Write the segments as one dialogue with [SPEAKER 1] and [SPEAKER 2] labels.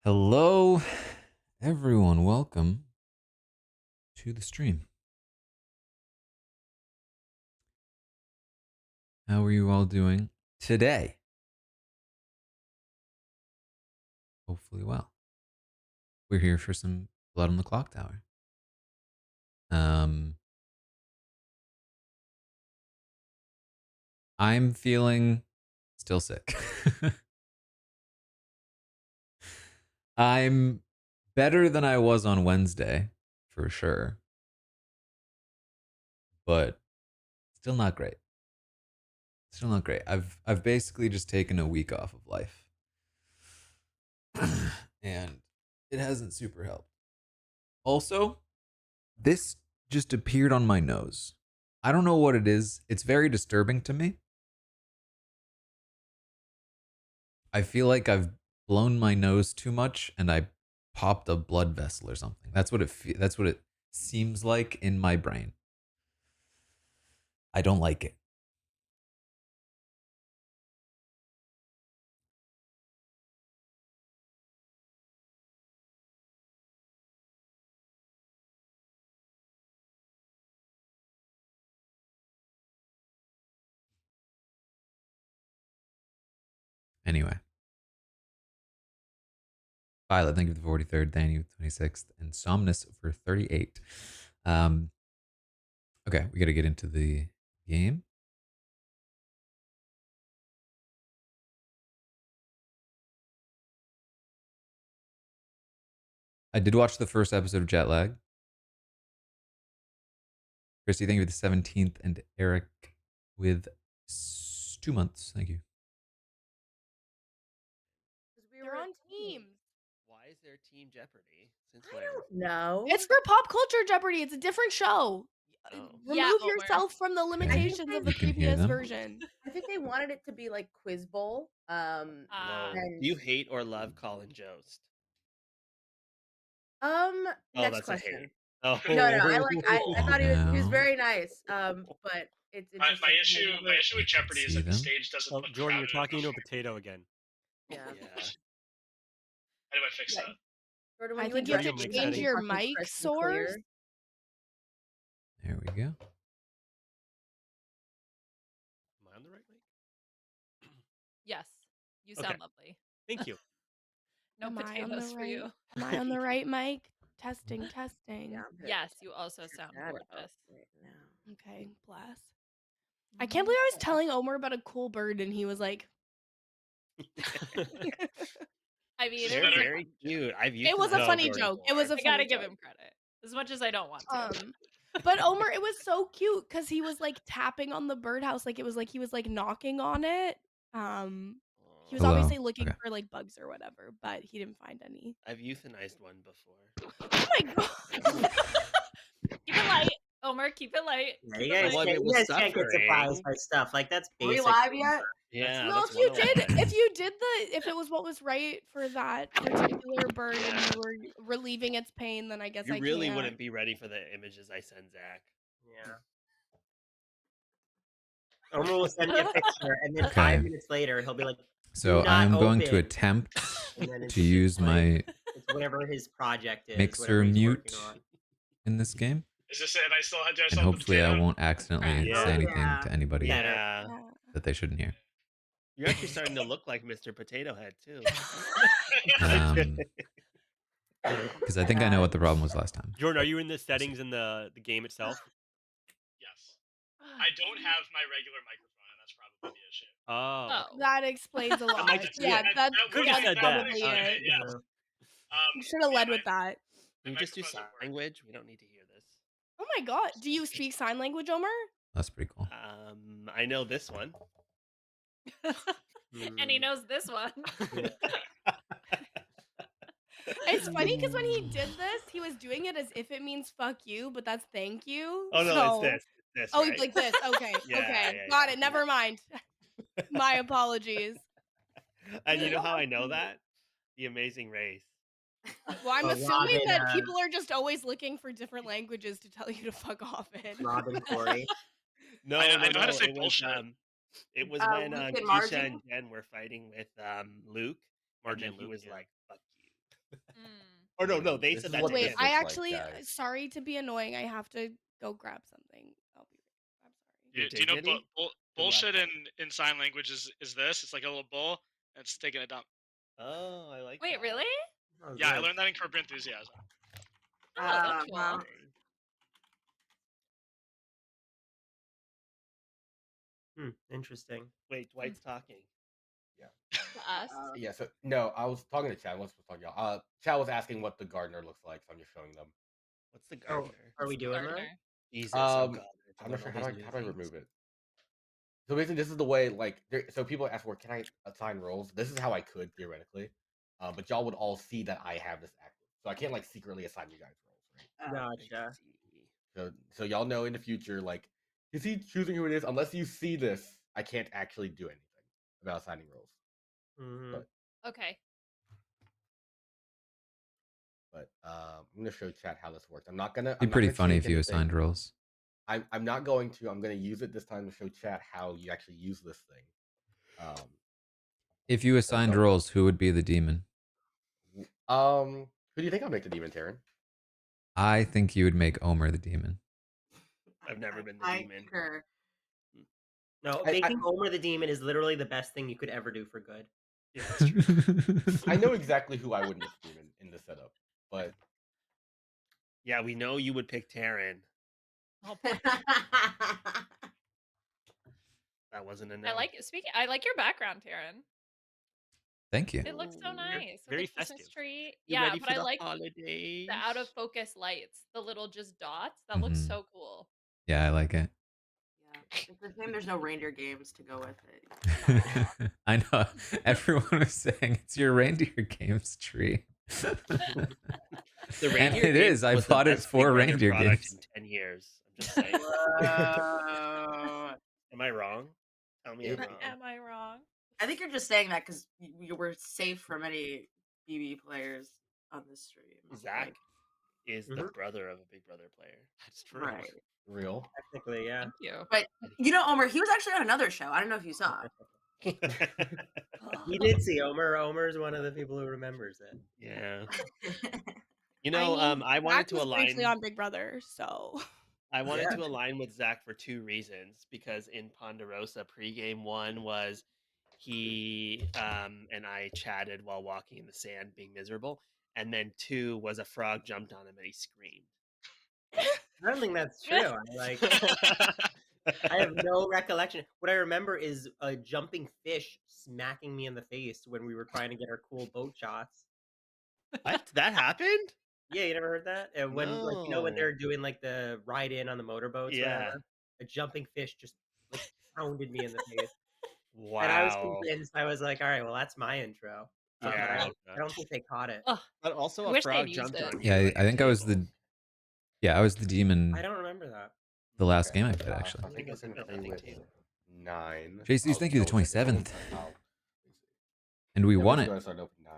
[SPEAKER 1] Hello, everyone. Welcome to the stream. How are you all doing today? Hopefully well. We're here for some blood on the Clocktower. I'm feeling still sick. I'm better than I was on Wednesday, for sure. But still not great. Still not great. I've basically just taken a week off of life. And it hasn't super helped. Also, this just appeared on my nose. I don't know what it is. It's very disturbing to me. I feel like I've blown my nose too much and I popped a blood vessel or something. That's what it seems like in my brain. I don't like it. Anyway. Violet, thank you for the 43rd. Danny with 26th. And Somnus for 38. Okay, we got to get into the game. I did watch the first episode of Jet Lag. Christy, thank you for the 17th. And Eric with 2 months. Thank you.
[SPEAKER 2] They're on teams.
[SPEAKER 3] Why is there Team Jeopardy? Since
[SPEAKER 2] I
[SPEAKER 3] when?
[SPEAKER 2] don't know.
[SPEAKER 4] It's for Pop Culture Jeopardy. It's a different show.
[SPEAKER 3] Oh.
[SPEAKER 4] Remove yourself from the limitations of the
[SPEAKER 1] You can hear
[SPEAKER 4] previous
[SPEAKER 1] them.
[SPEAKER 4] version.
[SPEAKER 2] I think they wanted it to be like Quiz Bowl.
[SPEAKER 3] Whoa.
[SPEAKER 2] And
[SPEAKER 3] Do you hate or love Colin Jost?
[SPEAKER 2] next
[SPEAKER 3] that's
[SPEAKER 2] question.
[SPEAKER 3] a hate. Oh.
[SPEAKER 2] No, I thought he was very nice. But it's interesting.
[SPEAKER 5] My issue with Jeopardy is that the stage doesn't look
[SPEAKER 6] Jordan, you're
[SPEAKER 5] crowded
[SPEAKER 6] talking to a
[SPEAKER 5] enough.
[SPEAKER 6] potato again.
[SPEAKER 2] Yeah.
[SPEAKER 5] How do I fix that?
[SPEAKER 2] Jordan, when
[SPEAKER 4] I
[SPEAKER 2] you
[SPEAKER 4] think you have
[SPEAKER 2] address
[SPEAKER 4] to
[SPEAKER 2] me,
[SPEAKER 4] change
[SPEAKER 2] you
[SPEAKER 4] your
[SPEAKER 2] talk
[SPEAKER 4] mic
[SPEAKER 2] crystal
[SPEAKER 4] source.
[SPEAKER 2] clear.
[SPEAKER 1] There we go.
[SPEAKER 3] Am I on the right mic?
[SPEAKER 7] Yes, you sound lovely.
[SPEAKER 6] Thank you.
[SPEAKER 7] No potatoes for you.
[SPEAKER 4] Am I on the right mic? Testing, testing.
[SPEAKER 2] Yeah,
[SPEAKER 7] Yes, you also sound gorgeous.
[SPEAKER 2] Right now.
[SPEAKER 4] Okay, bless. I can't believe I was telling Omer about a cool bird and he was like,
[SPEAKER 7] I mean,
[SPEAKER 3] They're very cute.
[SPEAKER 4] it was a funny joke. It was a
[SPEAKER 7] I
[SPEAKER 4] funny
[SPEAKER 7] gotta
[SPEAKER 4] joke.
[SPEAKER 7] give him credit as much as I don't want to.
[SPEAKER 4] But Omer, it was so cute because he was like tapping on the birdhouse, like it was like he was like knocking on it. He was obviously looking for like bugs or whatever, but he didn't find any.
[SPEAKER 3] I've euthanized one before.
[SPEAKER 4] Oh my god!
[SPEAKER 7] Keep it light, Omer. Keep it light.
[SPEAKER 8] Yeah, you guys can't get surprised by stuff like that's basic.
[SPEAKER 2] Are we live yet?
[SPEAKER 3] Yeah.
[SPEAKER 4] No, if it was what was right for that particular bird and you were relieving its pain, then I guess
[SPEAKER 3] you really wouldn't be ready for the images I send Zach.
[SPEAKER 8] Yeah. Omer will send me a picture, and then 5 minutes later, he'll be like,
[SPEAKER 1] so I'm going to attempt to use my
[SPEAKER 8] whatever his project is,
[SPEAKER 1] mixer mute in this game.
[SPEAKER 5] Is this it? And I still had to.
[SPEAKER 1] And hopefully I won't accidentally say anything to anybody
[SPEAKER 3] Yeah.
[SPEAKER 1] that they shouldn't hear.
[SPEAKER 3] You're actually starting to look like Mr. Potato Head too.
[SPEAKER 1] Because I think I know what the problem was last time.
[SPEAKER 6] Jordan, are you in the settings in the game itself?
[SPEAKER 5] Yes. I don't have my regular microphone, and that's probably the issue.
[SPEAKER 6] Oh.
[SPEAKER 4] That explains a lot. That's probably it.
[SPEAKER 5] Yes.
[SPEAKER 4] You should have led with that.
[SPEAKER 3] Can you just do sign language? We don't need to hear this.
[SPEAKER 4] Oh my god. Do you speak sign language, Omer?
[SPEAKER 1] That's pretty cool.
[SPEAKER 3] I know this one.
[SPEAKER 7] And he knows this one.
[SPEAKER 4] It's funny because when he did this, he was doing it as if it means fuck you, but that's thank you.
[SPEAKER 3] Oh no, it's this.
[SPEAKER 4] Oh,
[SPEAKER 3] right?
[SPEAKER 4] like this. Okay.
[SPEAKER 3] Yeah,
[SPEAKER 4] okay.
[SPEAKER 3] yeah,
[SPEAKER 4] Got it. Never mind. My apologies.
[SPEAKER 3] And you know how I know that? The Amazing Race.
[SPEAKER 4] Well, I'm assuming that people are just always looking for different languages to tell you to fuck off in.
[SPEAKER 8] Robin Corey.
[SPEAKER 5] No, I know how to say bullshit.
[SPEAKER 3] It was when Keisha and Jen were fighting with Luke. Margie, he was like, fuck you. Or no, they
[SPEAKER 9] This
[SPEAKER 3] said
[SPEAKER 9] is
[SPEAKER 3] that
[SPEAKER 9] what
[SPEAKER 3] to
[SPEAKER 4] Wait,
[SPEAKER 3] him.
[SPEAKER 4] I
[SPEAKER 9] looks like,
[SPEAKER 4] actually,
[SPEAKER 9] guys.
[SPEAKER 4] sorry to be annoying. I have to go grab something. I'll be. I'm sorry.
[SPEAKER 5] Do you know
[SPEAKER 3] Dignity?
[SPEAKER 5] bullshit in sign language is this? It's like a little bull and it's taking a dump.
[SPEAKER 3] Oh, I like
[SPEAKER 7] Wait,
[SPEAKER 3] that.
[SPEAKER 7] really?
[SPEAKER 8] Oh,
[SPEAKER 5] Yeah, I
[SPEAKER 8] good.
[SPEAKER 5] learned that in Curb Your Enthusiasm.
[SPEAKER 7] Oh, that's cool.
[SPEAKER 2] Well,
[SPEAKER 8] Interesting.
[SPEAKER 3] Wait, Dwight's talking.
[SPEAKER 7] To us.
[SPEAKER 9] Yeah, so no, I was talking to Chad. I wasn't supposed to talk to y'all. Chad was asking what the gardener looks like, so I'm just showing them.
[SPEAKER 3] What's the
[SPEAKER 8] Oh,
[SPEAKER 3] gardener?
[SPEAKER 8] are we doing that?
[SPEAKER 7] Gardener.
[SPEAKER 3] Jesus, oh God.
[SPEAKER 9] I'm not sure
[SPEAKER 3] how
[SPEAKER 9] how do I remove it. So basically, this is the way. Like, so people ask, "Well, can I assign roles?" This is how I could theoretically, but y'all would all see that I have this active, so I can't like secretly assign you guys roles, right?
[SPEAKER 8] Gotcha.
[SPEAKER 9] So y'all know in the future, like, is he choosing who it is? Unless you see this, I can't actually do anything about assigning roles. But
[SPEAKER 7] Okay.
[SPEAKER 9] I'm gonna show chat how this works. I'm not gonna.
[SPEAKER 1] It'd be
[SPEAKER 9] I'm not
[SPEAKER 1] pretty
[SPEAKER 9] gonna
[SPEAKER 1] funny
[SPEAKER 9] change
[SPEAKER 1] if you
[SPEAKER 9] anything.
[SPEAKER 1] assigned roles.
[SPEAKER 9] I'm not going to. I'm gonna use it this time to show chat how you actually use this thing.
[SPEAKER 1] If you assigned roles, who would be the demon?
[SPEAKER 9] Who do you think I'll make the demon, Taran?
[SPEAKER 1] I think you would make Omer the demon.
[SPEAKER 3] I've never been the
[SPEAKER 2] I
[SPEAKER 3] demon.
[SPEAKER 2] concur.
[SPEAKER 8] No, making Omer the demon is literally the best thing you could ever do for good.
[SPEAKER 3] Yeah, that's true.
[SPEAKER 9] I know exactly who I would make the demon in the setup, but
[SPEAKER 3] yeah, we know you would pick Taran.
[SPEAKER 7] Oh boy.
[SPEAKER 3] That wasn't enough.
[SPEAKER 7] I like your background, Taran.
[SPEAKER 1] Thank you.
[SPEAKER 7] It looks so nice.
[SPEAKER 3] Very
[SPEAKER 7] With the Christmas
[SPEAKER 3] festive.
[SPEAKER 7] tree.
[SPEAKER 3] You
[SPEAKER 7] Yeah,
[SPEAKER 3] ready
[SPEAKER 7] but
[SPEAKER 3] for
[SPEAKER 7] I
[SPEAKER 3] the
[SPEAKER 7] like
[SPEAKER 3] holidays?
[SPEAKER 7] the out of focus lights, the little just dots. That looks so cool.
[SPEAKER 1] Yeah, I like it.
[SPEAKER 2] Yeah, it's a shame there's no reindeer games to go with it.
[SPEAKER 1] I know. Everyone was saying it's your reindeer games tree.
[SPEAKER 3] The
[SPEAKER 1] and
[SPEAKER 3] reindeer
[SPEAKER 1] it
[SPEAKER 3] game
[SPEAKER 1] is. I
[SPEAKER 3] was the
[SPEAKER 1] bought it
[SPEAKER 3] best
[SPEAKER 1] for
[SPEAKER 3] Big Brother
[SPEAKER 1] reindeer
[SPEAKER 3] product
[SPEAKER 1] games.
[SPEAKER 3] in 10 years. I'm just saying. Am I wrong? Tell me I'm wrong.
[SPEAKER 7] Am I wrong?
[SPEAKER 2] I think you're just saying that because you were safe from any BB players on this stream.
[SPEAKER 3] Zach is the brother of a Big Brother player. That's true.
[SPEAKER 2] Right.
[SPEAKER 9] Real.
[SPEAKER 8] Technically, yeah.
[SPEAKER 7] Thank you.
[SPEAKER 2] But you know, Omer, he was actually on another show. I don't know if you saw.
[SPEAKER 8] We did see Omer. Omer's one of the people who remembers it.
[SPEAKER 3] Yeah. You know,
[SPEAKER 4] I mean,
[SPEAKER 3] I wanted
[SPEAKER 4] Zach
[SPEAKER 3] to
[SPEAKER 4] was
[SPEAKER 3] align
[SPEAKER 4] briefly on Big Brother, so.
[SPEAKER 3] I wanted to align with Zach for two reasons. Because in Ponderosa, pregame one was he and I chatted while walking in the sand, being miserable, and then two was a frog jumped on him and he screamed.
[SPEAKER 8] I don't think that's true. I have no recollection. What I remember is a jumping fish smacking me in the face when we were trying to get our cool boat shots.
[SPEAKER 3] What? That happened?
[SPEAKER 8] Yeah, you never heard that? And when when
[SPEAKER 3] No.
[SPEAKER 8] they're doing like the ride in on the motorboats,
[SPEAKER 3] Yeah.
[SPEAKER 8] whatever, a jumping fish just like pounded me in the face.
[SPEAKER 3] Wow.
[SPEAKER 8] And I was convinced. I was like, all right, well, that's my intro. But
[SPEAKER 3] Yeah.
[SPEAKER 8] I don't think they caught it.
[SPEAKER 3] But also
[SPEAKER 7] I
[SPEAKER 3] a
[SPEAKER 7] wish they'd
[SPEAKER 3] frog
[SPEAKER 7] used
[SPEAKER 3] jumped
[SPEAKER 7] it.
[SPEAKER 3] on you.
[SPEAKER 1] Yeah,
[SPEAKER 3] like
[SPEAKER 1] I
[SPEAKER 3] a
[SPEAKER 1] think I was
[SPEAKER 3] table.
[SPEAKER 1] I was the demon
[SPEAKER 8] I don't remember that.
[SPEAKER 1] the last game I played, actually.
[SPEAKER 9] I think it's gonna play with 9.
[SPEAKER 1] JC's thank you the
[SPEAKER 9] I'll double check it.
[SPEAKER 1] 27th. And we won it.
[SPEAKER 9] Gonna start open 9.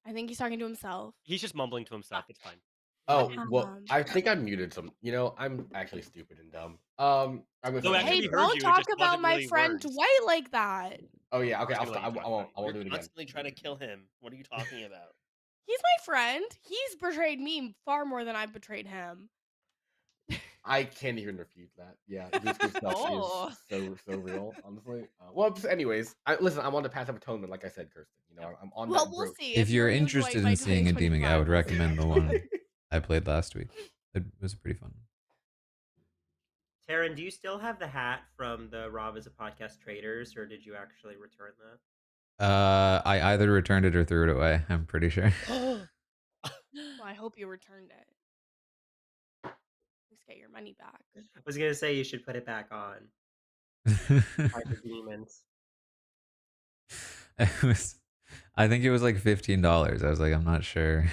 [SPEAKER 4] I think he's talking to himself.
[SPEAKER 6] He's just mumbling to himself. It's fine.
[SPEAKER 9] Oh, well, I think I muted some. You know, I'm actually stupid and dumb. I'm gonna
[SPEAKER 6] No,
[SPEAKER 9] say-
[SPEAKER 6] actually,
[SPEAKER 4] Hey,
[SPEAKER 6] we heard
[SPEAKER 4] don't
[SPEAKER 6] you, it
[SPEAKER 4] talk
[SPEAKER 6] just
[SPEAKER 4] about
[SPEAKER 6] wasn't
[SPEAKER 4] my
[SPEAKER 6] really
[SPEAKER 4] friend
[SPEAKER 6] words.
[SPEAKER 4] Dwight like that.
[SPEAKER 9] Oh yeah, okay.
[SPEAKER 3] I
[SPEAKER 9] I won't do it again.
[SPEAKER 3] Constantly trying to kill him. What are you talking about?
[SPEAKER 4] He's my friend. He's betrayed me far more than I've betrayed him.
[SPEAKER 9] I can't even refute that. Yeah, this good stuff
[SPEAKER 7] Oh.
[SPEAKER 9] is so real, honestly. Well, just anyways, listen. I'm on the path of atonement, like I said, Kirsten. You know, I'm on
[SPEAKER 4] Well,
[SPEAKER 9] that.
[SPEAKER 4] we'll
[SPEAKER 9] Broke.
[SPEAKER 4] see.
[SPEAKER 1] If you're
[SPEAKER 4] new
[SPEAKER 1] interested
[SPEAKER 4] Dwight
[SPEAKER 1] in
[SPEAKER 4] by
[SPEAKER 1] seeing a demon, I
[SPEAKER 4] 2025,
[SPEAKER 1] would
[SPEAKER 4] we'll see.
[SPEAKER 1] recommend the one I played last week. It was pretty fun.
[SPEAKER 8] Taran, do you still have the hat from the Rob is a Podcast Traders, or did you actually return that?
[SPEAKER 1] I either returned it or threw it away. I'm pretty sure.
[SPEAKER 4] Well, I hope you returned it. Please get your money back.
[SPEAKER 8] I was gonna say you should put it back on. Fight the demons.
[SPEAKER 1] It was, I think it was like $15. I was like, I'm not sure.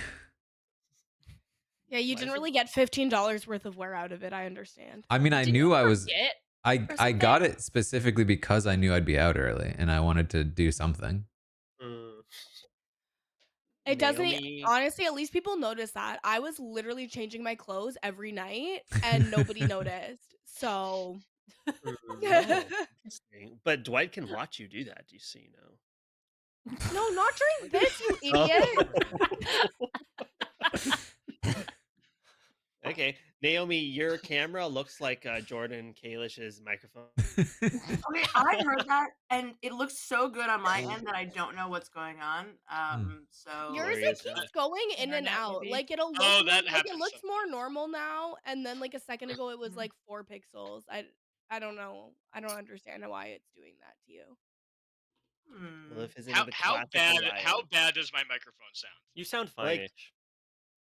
[SPEAKER 4] Yeah, you didn't really get $15 worth of wear out of it. I understand.
[SPEAKER 1] I mean, I
[SPEAKER 7] Did
[SPEAKER 1] knew
[SPEAKER 7] you
[SPEAKER 1] I was.
[SPEAKER 7] forget
[SPEAKER 1] I
[SPEAKER 7] or
[SPEAKER 1] I got
[SPEAKER 7] something?
[SPEAKER 1] it specifically because I knew I'd be out early and I wanted to do something.
[SPEAKER 4] It doesn't
[SPEAKER 3] Naomi-
[SPEAKER 4] honestly. At least people notice that I was literally changing my clothes every night, and nobody noticed. So,
[SPEAKER 3] Oh, interesting. But Dwight can watch you do that. Do you see? No.
[SPEAKER 4] No, not during this, you idiot.
[SPEAKER 3] Okay, Naomi, your camera looks like Jordan Kalish's microphone.
[SPEAKER 2] Okay, I heard that, and it looks so good on my end that I don't know what's going on. So
[SPEAKER 4] Yours,
[SPEAKER 3] Glorious,
[SPEAKER 4] it keeps going in and
[SPEAKER 2] internet,
[SPEAKER 4] out.
[SPEAKER 2] maybe?
[SPEAKER 4] Like it'll look
[SPEAKER 5] Oh, that
[SPEAKER 4] like it
[SPEAKER 5] happens
[SPEAKER 4] looks more
[SPEAKER 5] sometimes.
[SPEAKER 4] normal now, and then like a second ago it was like 4 pixels. I don't know. I don't understand why it's doing that to you.
[SPEAKER 3] Well, if
[SPEAKER 5] How
[SPEAKER 3] the
[SPEAKER 5] how
[SPEAKER 3] classic
[SPEAKER 5] bad
[SPEAKER 3] Elias.
[SPEAKER 5] does my microphone sound?
[SPEAKER 6] You sound
[SPEAKER 3] Like,
[SPEAKER 6] fine-ish.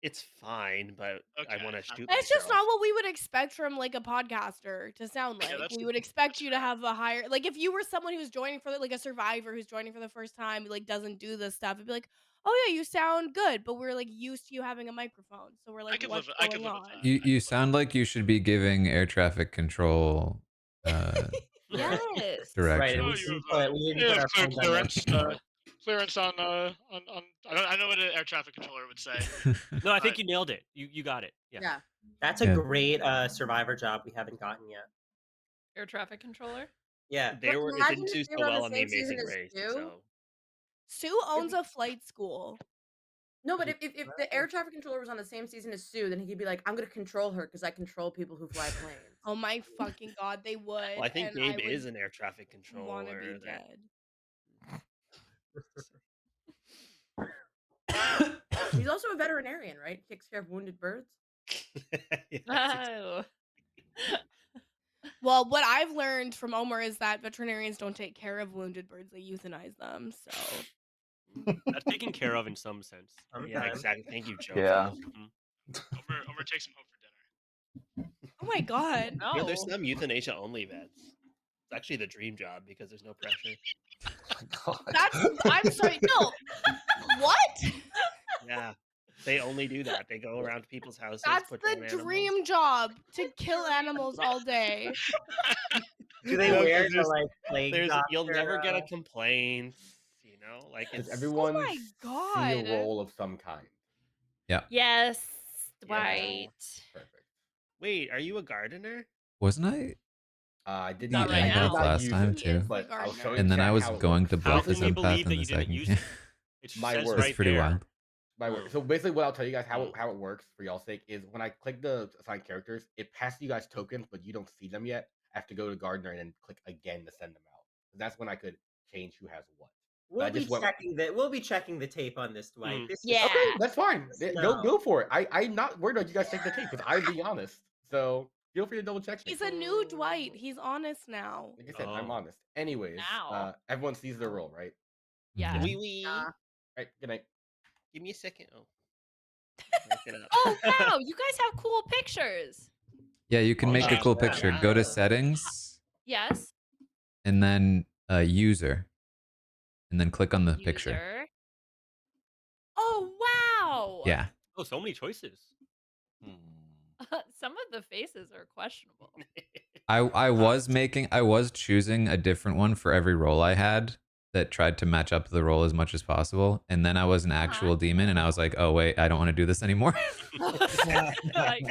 [SPEAKER 3] it's fine, but I
[SPEAKER 5] Okay,
[SPEAKER 3] want to shoot
[SPEAKER 4] That's just
[SPEAKER 3] myself.
[SPEAKER 4] not what we would expect from like a podcaster to sound
[SPEAKER 5] Yeah,
[SPEAKER 4] like.
[SPEAKER 5] that's
[SPEAKER 4] We would expect
[SPEAKER 5] that's
[SPEAKER 4] you
[SPEAKER 5] fair.
[SPEAKER 4] to have a higher, like if you were someone who's joining for like a survivor who's joining for the first time, like doesn't do this stuff, it'd be like, oh yeah, you sound good, but we're like used to you having a microphone, so we're like, what's
[SPEAKER 5] I could
[SPEAKER 4] going
[SPEAKER 5] live with
[SPEAKER 4] on?
[SPEAKER 5] that.
[SPEAKER 1] You sound like you should be giving air traffic control
[SPEAKER 7] Yes.
[SPEAKER 8] Right, and
[SPEAKER 1] directions.
[SPEAKER 5] Oh, you
[SPEAKER 8] we put
[SPEAKER 5] have
[SPEAKER 8] our
[SPEAKER 5] clear
[SPEAKER 8] phones on their
[SPEAKER 5] clearance on I know what an air traffic controller would say.
[SPEAKER 6] No, I think you nailed it. You got it. Yeah.
[SPEAKER 2] Yeah.
[SPEAKER 8] That's a
[SPEAKER 1] Yeah.
[SPEAKER 8] great survivor job we haven't gotten yet.
[SPEAKER 7] Air traffic controller.
[SPEAKER 8] Yeah.
[SPEAKER 3] It
[SPEAKER 2] Imagine
[SPEAKER 3] didn't
[SPEAKER 2] if
[SPEAKER 3] do
[SPEAKER 2] they
[SPEAKER 3] so
[SPEAKER 2] were on
[SPEAKER 3] well
[SPEAKER 2] the
[SPEAKER 3] on the
[SPEAKER 2] same season
[SPEAKER 3] Amazing
[SPEAKER 2] as
[SPEAKER 3] Race,
[SPEAKER 2] Stu.
[SPEAKER 3] so
[SPEAKER 4] Sue owns a flight school.
[SPEAKER 2] No, but if the air traffic controller was on the same season as Stu, then he could be like, I'm gonna control her because I control people who fly planes.
[SPEAKER 4] Oh my fucking god, they would.
[SPEAKER 3] well, I think
[SPEAKER 4] and
[SPEAKER 3] Gabe
[SPEAKER 4] I would
[SPEAKER 3] is an air traffic
[SPEAKER 4] want to
[SPEAKER 3] controller.
[SPEAKER 4] be dead.
[SPEAKER 2] He's also a veterinarian, right? Takes care of wounded birds.
[SPEAKER 7] Oh.
[SPEAKER 4] Well, what I've learned from Omar is that veterinarians don't take care of wounded birds; they euthanize them. So
[SPEAKER 6] That's taken care of in some sense.
[SPEAKER 3] Yeah, exactly. Thank you, Joe.
[SPEAKER 1] Yeah.
[SPEAKER 5] Omer takes him home for dinner.
[SPEAKER 4] oh my god,
[SPEAKER 3] You know, there's
[SPEAKER 7] No.
[SPEAKER 3] some euthanasia only vets. It's actually the dream job because there's no pressure.
[SPEAKER 4] I'm sorry, no. What?
[SPEAKER 3] Yeah, they only do that. They go around to people's houses.
[SPEAKER 4] That's
[SPEAKER 3] put
[SPEAKER 4] the
[SPEAKER 3] down animals.
[SPEAKER 4] dream job, to kill animals all day.
[SPEAKER 8] Do they
[SPEAKER 3] No, 'cause
[SPEAKER 8] wear the like plague
[SPEAKER 3] you'll
[SPEAKER 8] doctor,
[SPEAKER 3] never get a complaint. You know, like
[SPEAKER 9] Does
[SPEAKER 3] it's
[SPEAKER 9] everyone
[SPEAKER 4] my
[SPEAKER 9] see
[SPEAKER 4] God.
[SPEAKER 9] a role of some kind?
[SPEAKER 1] Yeah.
[SPEAKER 7] Yes.
[SPEAKER 3] Yeah.
[SPEAKER 7] Right.
[SPEAKER 9] Perfect.
[SPEAKER 3] Wait, are you a gardener?
[SPEAKER 1] Wasn't I?
[SPEAKER 9] I did
[SPEAKER 1] You
[SPEAKER 9] not.
[SPEAKER 7] right
[SPEAKER 9] I did
[SPEAKER 7] now.
[SPEAKER 1] ended
[SPEAKER 9] not
[SPEAKER 1] last
[SPEAKER 9] use
[SPEAKER 1] time
[SPEAKER 9] it,
[SPEAKER 4] He is
[SPEAKER 1] too.
[SPEAKER 4] the
[SPEAKER 9] but I'll show
[SPEAKER 4] gardener.
[SPEAKER 9] you
[SPEAKER 1] And then
[SPEAKER 9] chat
[SPEAKER 1] I was
[SPEAKER 9] how it
[SPEAKER 1] going to
[SPEAKER 9] works.
[SPEAKER 6] How
[SPEAKER 1] buff
[SPEAKER 6] can
[SPEAKER 1] his
[SPEAKER 6] we
[SPEAKER 1] empath
[SPEAKER 6] believe
[SPEAKER 1] in
[SPEAKER 6] that
[SPEAKER 1] the
[SPEAKER 6] you didn't
[SPEAKER 1] second
[SPEAKER 6] use
[SPEAKER 1] game.
[SPEAKER 6] it? It
[SPEAKER 9] My
[SPEAKER 6] says
[SPEAKER 9] word.
[SPEAKER 6] right
[SPEAKER 1] It's pretty
[SPEAKER 6] there.
[SPEAKER 1] wild.
[SPEAKER 9] My word. So basically, what I'll tell you guys how it works for y'all's sake is when I click the assign characters, it passes you guys tokens, but you don't see them yet. I have to go to Gardener and then click again to send them out. That's when I could change who has what.
[SPEAKER 8] We'll be checking the tape on this, Dwight. This is
[SPEAKER 7] Yeah.
[SPEAKER 9] Okay, that's fine.
[SPEAKER 8] No.
[SPEAKER 9] Go for it. I'm not worried about you guys take the tape because I'm being honest. So feel free to double check me.
[SPEAKER 4] He's a new Dwight. He's honest now.
[SPEAKER 9] Like I said, I'm
[SPEAKER 6] Oh.
[SPEAKER 9] honest. Anyways,
[SPEAKER 7] Now.
[SPEAKER 9] everyone sees their role, right?
[SPEAKER 7] Yeah.
[SPEAKER 1] Mhm.
[SPEAKER 3] Wee wee.
[SPEAKER 9] Right. Good night.
[SPEAKER 3] Give me a second. Oh. Look it up.
[SPEAKER 7] Oh wow, you guys have cool pictures.
[SPEAKER 1] Yeah, you can make a cool
[SPEAKER 3] yeah.
[SPEAKER 1] picture. Go to settings
[SPEAKER 7] Yes.
[SPEAKER 1] and then user, and then click on the picture.
[SPEAKER 7] User. Oh wow.
[SPEAKER 1] Yeah.
[SPEAKER 6] Oh, so many choices.
[SPEAKER 7] Some of the faces are questionable.
[SPEAKER 1] I was choosing a different one for every role I had that tried to match up the role as much as possible. And then I was an actual demon and I was like, oh wait, I don't want to do this anymore.
[SPEAKER 7] Like,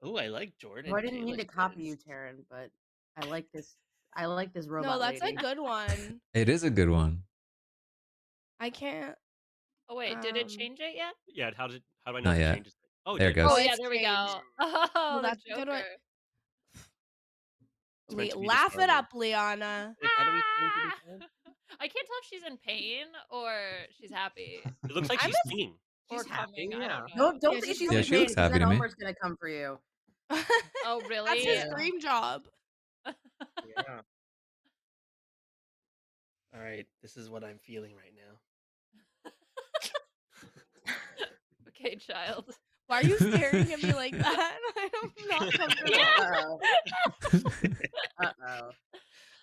[SPEAKER 3] Oh, I like Jordan.
[SPEAKER 2] Well, I didn't mean to
[SPEAKER 3] Kalish
[SPEAKER 2] copy
[SPEAKER 3] this.
[SPEAKER 2] you, Taran, but I like this. I like this robot.
[SPEAKER 4] No, that's
[SPEAKER 2] lady.
[SPEAKER 4] a good one.
[SPEAKER 1] It is a good one.
[SPEAKER 4] I can't.
[SPEAKER 7] Oh wait, did it change it yet?
[SPEAKER 6] Yeah, how do I know
[SPEAKER 1] Not
[SPEAKER 6] if it
[SPEAKER 1] yet.
[SPEAKER 6] changes it? Oh,
[SPEAKER 1] There it
[SPEAKER 6] did.
[SPEAKER 1] goes.
[SPEAKER 7] Oh
[SPEAKER 4] it's
[SPEAKER 7] yeah, there we go.
[SPEAKER 4] changed.
[SPEAKER 7] Oh,
[SPEAKER 4] Well,
[SPEAKER 7] the
[SPEAKER 4] that's a good one.
[SPEAKER 7] Joker.
[SPEAKER 6] It's meant to be
[SPEAKER 4] Laugh it
[SPEAKER 6] disturbing.
[SPEAKER 4] up, Liana.
[SPEAKER 3] How do we change it again?
[SPEAKER 7] I can't tell if she's in pain or she's happy.
[SPEAKER 6] It looks like
[SPEAKER 4] I'm
[SPEAKER 6] she's singing.
[SPEAKER 7] Or
[SPEAKER 8] She's happy,
[SPEAKER 7] coming. I
[SPEAKER 8] yeah.
[SPEAKER 7] don't know.
[SPEAKER 2] Don't
[SPEAKER 4] Yeah,
[SPEAKER 2] say
[SPEAKER 4] she's
[SPEAKER 2] she's
[SPEAKER 1] Yeah,
[SPEAKER 2] in
[SPEAKER 1] she
[SPEAKER 2] pain,
[SPEAKER 1] looks
[SPEAKER 2] 'cause
[SPEAKER 1] happy
[SPEAKER 2] then
[SPEAKER 1] to me.
[SPEAKER 2] Omar's gonna come for you.
[SPEAKER 7] Oh really?
[SPEAKER 4] That's his
[SPEAKER 2] Yeah.
[SPEAKER 4] dream job.
[SPEAKER 8] Yeah.
[SPEAKER 3] All right, this is what I'm feeling right now.
[SPEAKER 7] Okay, child.
[SPEAKER 4] Why are you staring at me like that? I'm not comfortable.
[SPEAKER 2] Uh-oh. Uh-oh.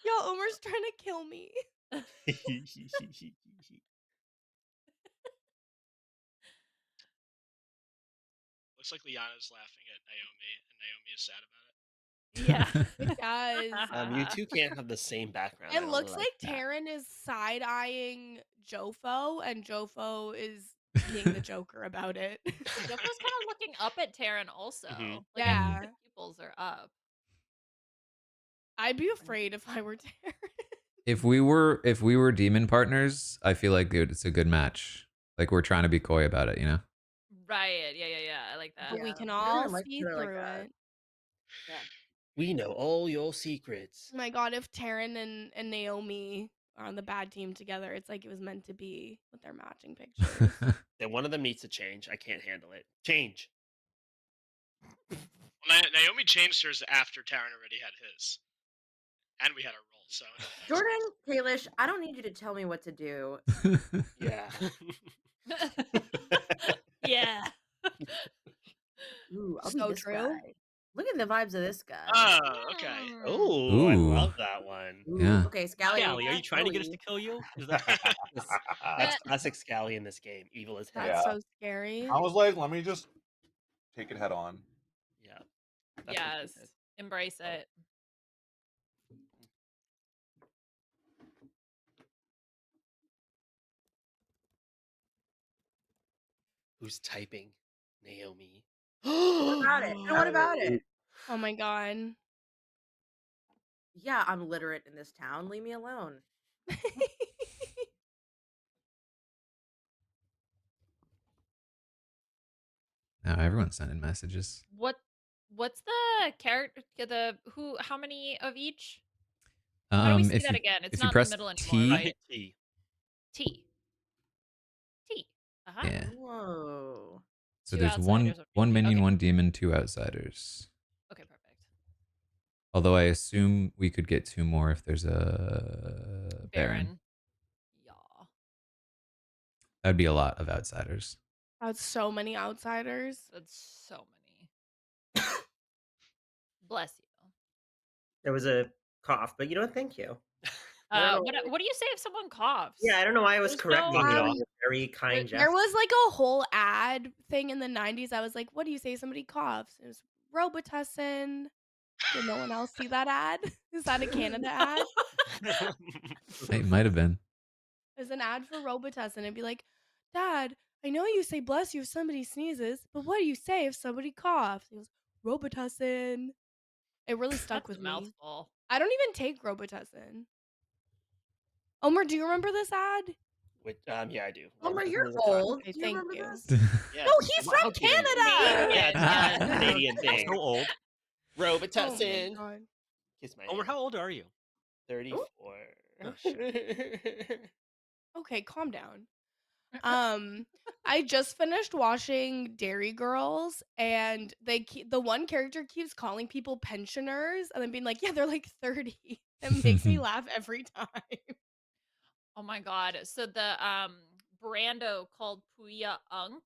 [SPEAKER 4] Yo, Omar's trying to kill me.
[SPEAKER 5] Looks like Liana's laughing at Naomi, and Naomi is sad about it.
[SPEAKER 7] Yeah.
[SPEAKER 4] It does.
[SPEAKER 3] You two can't have the same background. I
[SPEAKER 4] It
[SPEAKER 3] don't
[SPEAKER 4] looks like
[SPEAKER 3] that.
[SPEAKER 4] Taran is side-eyeing Jofo, and Jofo is being the Joker about it.
[SPEAKER 7] Joko's kind of looking up at Taran also.
[SPEAKER 6] Mhm.
[SPEAKER 7] Like,
[SPEAKER 4] Yeah.
[SPEAKER 7] the pupils are up.
[SPEAKER 4] I'd be afraid if I were Taran.
[SPEAKER 1] If we were demon partners, I feel like it's a good match. Like we're trying to be coy about it, you know?
[SPEAKER 7] Right. Yeah. I like that.
[SPEAKER 4] But we
[SPEAKER 2] Yeah,
[SPEAKER 4] can
[SPEAKER 2] we
[SPEAKER 4] all
[SPEAKER 2] didn't like
[SPEAKER 4] see
[SPEAKER 2] each other like
[SPEAKER 4] through
[SPEAKER 2] that.
[SPEAKER 4] it.
[SPEAKER 2] Yeah.
[SPEAKER 3] We know all your secrets.
[SPEAKER 4] Oh my god, if Taran and Naomi are on the bad team together, it's like it was meant to be with their matching pictures.
[SPEAKER 3] Then one of them needs to change. I can't handle it. Change.
[SPEAKER 5] Well, Naomi changed hers after Taran already had his, and we had our roll. So
[SPEAKER 2] Jordan, Kalish, I don't need you to tell me what to do.
[SPEAKER 3] Yeah.
[SPEAKER 7] Yeah.
[SPEAKER 2] Ooh, I'll
[SPEAKER 4] So
[SPEAKER 2] be this
[SPEAKER 4] true.
[SPEAKER 2] guy. Look at the vibes of this guy.
[SPEAKER 5] oh, okay.
[SPEAKER 3] Oh, I
[SPEAKER 1] Ooh.
[SPEAKER 3] love that one.
[SPEAKER 2] Ooh,
[SPEAKER 1] Yeah.
[SPEAKER 2] okay, Scally.
[SPEAKER 6] Scally, are you trying to get us to kill you? Is that
[SPEAKER 3] That's classic Scally in this game. Evil as hell.
[SPEAKER 4] That's so scary.
[SPEAKER 10] I was like, let me just take it head on.
[SPEAKER 3] Yeah. That's what she
[SPEAKER 7] Yes.
[SPEAKER 3] did.
[SPEAKER 7] Embrace it.
[SPEAKER 3] Who's typing? Naomi.
[SPEAKER 2] What about it? And what about it?
[SPEAKER 4] Oh my god.
[SPEAKER 2] Yeah, I'm literate in this town. Leave me alone.
[SPEAKER 1] Now everyone's sending messages.
[SPEAKER 7] What's the character? How many of each? How do we see
[SPEAKER 1] If
[SPEAKER 7] that
[SPEAKER 1] you
[SPEAKER 7] again? It's
[SPEAKER 1] if you
[SPEAKER 7] not in
[SPEAKER 1] press
[SPEAKER 7] the middle anymore,
[SPEAKER 1] T,
[SPEAKER 3] I
[SPEAKER 7] right?
[SPEAKER 3] hit T.
[SPEAKER 7] T. Uh-huh.
[SPEAKER 1] yeah.
[SPEAKER 2] Whoa.
[SPEAKER 1] So
[SPEAKER 7] Two
[SPEAKER 1] there's one
[SPEAKER 7] outsiders or
[SPEAKER 1] minion,
[SPEAKER 7] okay.
[SPEAKER 1] one demon, 2 outsiders.
[SPEAKER 7] Okay, perfect.
[SPEAKER 1] Although I assume we could get 2 more if there's a Baron.
[SPEAKER 7] Yeah.
[SPEAKER 1] That'd be a lot of outsiders.
[SPEAKER 4] That's so many outsiders.
[SPEAKER 7] That's so many. Bless you.
[SPEAKER 8] There was a cough, but you know what? Thank you.
[SPEAKER 7] What do you say if someone coughs?
[SPEAKER 8] Yeah, I don't know why I was
[SPEAKER 7] There's
[SPEAKER 8] correcting
[SPEAKER 7] no-
[SPEAKER 8] it all. Very kind gesture.
[SPEAKER 4] There was like a whole ad thing in the 90s. I was like, what do you say if somebody coughs? It was Robitussin. Did no one else see that ad? Is that a Canada ad?
[SPEAKER 1] It might have been.
[SPEAKER 4] There's an ad for Robitussin. It'd be like, Dad, I know you say bless you if somebody sneezes, but what do you say if somebody coughs? He goes, Robitussin. It really stuck
[SPEAKER 7] That's
[SPEAKER 4] with
[SPEAKER 7] a
[SPEAKER 4] me.
[SPEAKER 7] mouthful.
[SPEAKER 4] I don't even take Robitussin. Omer, do you remember this ad?
[SPEAKER 3] Which, yeah, I do.
[SPEAKER 2] Homer,
[SPEAKER 3] Robitussin
[SPEAKER 2] you're
[SPEAKER 3] is a con-
[SPEAKER 2] old.
[SPEAKER 4] Okay,
[SPEAKER 2] Do you
[SPEAKER 4] thank
[SPEAKER 2] remember
[SPEAKER 4] you.
[SPEAKER 2] this?
[SPEAKER 3] Yeah.
[SPEAKER 4] No, he's
[SPEAKER 3] Wow,
[SPEAKER 4] from
[SPEAKER 3] how can you-
[SPEAKER 4] Canada.
[SPEAKER 3] Yeah, it's
[SPEAKER 2] Yeah.
[SPEAKER 3] a Canadian
[SPEAKER 6] I'm
[SPEAKER 3] thing.
[SPEAKER 6] so old?
[SPEAKER 3] Robitussin.
[SPEAKER 4] Oh my god.
[SPEAKER 3] Kiss my
[SPEAKER 6] Omer,
[SPEAKER 3] hand.
[SPEAKER 6] how old are you?
[SPEAKER 3] 34.
[SPEAKER 4] Oh, Okay, calm down. I just finished watching Dairy Girls, and the one character keeps calling people pensioners, and then being like, "Yeah, they're like 30." It makes me laugh every time.
[SPEAKER 7] Oh my god. So the Brando called Puya Unk,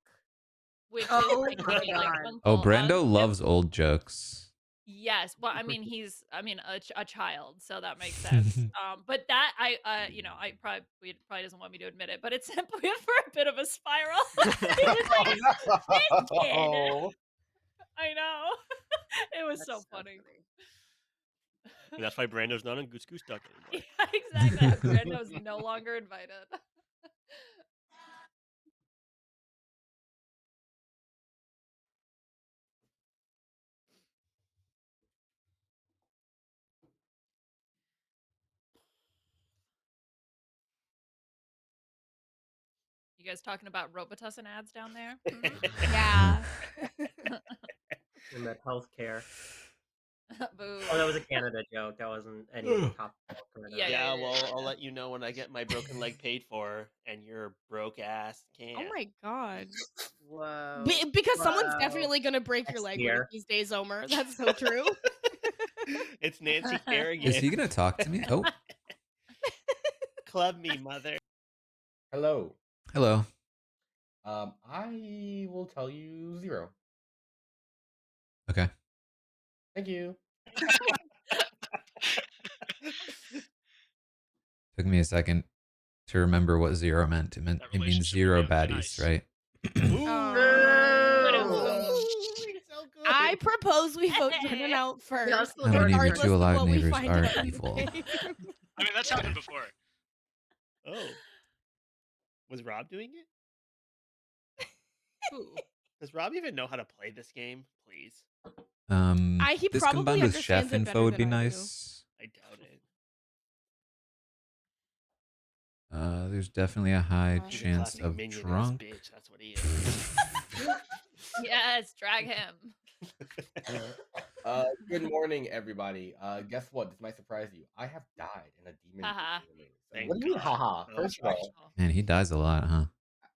[SPEAKER 7] which
[SPEAKER 2] Oh
[SPEAKER 7] is like
[SPEAKER 2] my
[SPEAKER 7] meaning like
[SPEAKER 2] God.
[SPEAKER 7] uncle.
[SPEAKER 1] Oh, Brando
[SPEAKER 7] Unk.
[SPEAKER 1] loves old jokes.
[SPEAKER 7] Yes. Well, I mean, he's a child, so that makes sense. But that I he probably doesn't want me to admit it, but it sent Puya for a bit of a spiral. He was like, "This kid."
[SPEAKER 10] Oh,
[SPEAKER 7] I know. It was
[SPEAKER 2] That's
[SPEAKER 7] so funny.
[SPEAKER 6] That's why Brando's not on Goose Goose Duck anymore.
[SPEAKER 7] Yeah, exactly. Brando's no longer invited. You guys talking about Robitussin ads down there?
[SPEAKER 4] Yeah.
[SPEAKER 8] And that healthcare.
[SPEAKER 7] Boo.
[SPEAKER 8] Oh, that was a Canada joke. That wasn't any top.
[SPEAKER 7] Yeah,
[SPEAKER 3] Yeah, well, I'll let you know when I get my broken leg paid for, and your broke ass can't.
[SPEAKER 4] Oh my god.
[SPEAKER 2] Whoa.
[SPEAKER 4] Because someone's
[SPEAKER 2] Wow.
[SPEAKER 4] definitely gonna break your
[SPEAKER 8] Next
[SPEAKER 4] leg
[SPEAKER 8] year.
[SPEAKER 4] one of these days, Omer. That's so true.
[SPEAKER 3] It's Nancy Kerrigan.
[SPEAKER 1] Is he gonna talk to me? Oh,
[SPEAKER 3] Club me, mother.
[SPEAKER 9] Hello.
[SPEAKER 1] hello.
[SPEAKER 9] I will tell you 0.
[SPEAKER 1] Okay.
[SPEAKER 9] Thank you.
[SPEAKER 1] Took me a second to remember what 0 meant. It means
[SPEAKER 5] relationship
[SPEAKER 1] 0
[SPEAKER 5] will be
[SPEAKER 1] baddies,
[SPEAKER 5] nice.
[SPEAKER 1] right?
[SPEAKER 4] I propose we vote Jordan out first.
[SPEAKER 2] Yes,
[SPEAKER 1] How many of your
[SPEAKER 4] regardless
[SPEAKER 1] 2
[SPEAKER 4] of
[SPEAKER 1] alive
[SPEAKER 4] what we
[SPEAKER 1] neighbors
[SPEAKER 4] find
[SPEAKER 1] are
[SPEAKER 4] out in the
[SPEAKER 1] evil?
[SPEAKER 4] game.
[SPEAKER 5] I mean, that's happened before.
[SPEAKER 3] Oh. Was Rob doing it? Does Rob even know how to play this game? Please.
[SPEAKER 4] He
[SPEAKER 1] This
[SPEAKER 4] probably
[SPEAKER 1] combined with
[SPEAKER 4] understands
[SPEAKER 1] chef
[SPEAKER 4] it
[SPEAKER 1] info
[SPEAKER 4] better
[SPEAKER 1] would be
[SPEAKER 4] than I do.
[SPEAKER 1] nice.
[SPEAKER 3] I doubt it.
[SPEAKER 1] There's definitely a high
[SPEAKER 3] He's a
[SPEAKER 1] chance
[SPEAKER 3] classic
[SPEAKER 1] of
[SPEAKER 3] minion-ass
[SPEAKER 1] drunk.
[SPEAKER 3] bitch. That's what he is.
[SPEAKER 7] Yes, drag him.
[SPEAKER 9] Good morning, everybody. Guess what? This might surprise you. I have died in a demon.
[SPEAKER 7] Haha.
[SPEAKER 3] Thank
[SPEAKER 9] What do you mean,
[SPEAKER 3] God.
[SPEAKER 9] haha?
[SPEAKER 3] Oh,
[SPEAKER 9] First of
[SPEAKER 3] gosh.
[SPEAKER 9] all,
[SPEAKER 1] Man, he dies a lot, huh?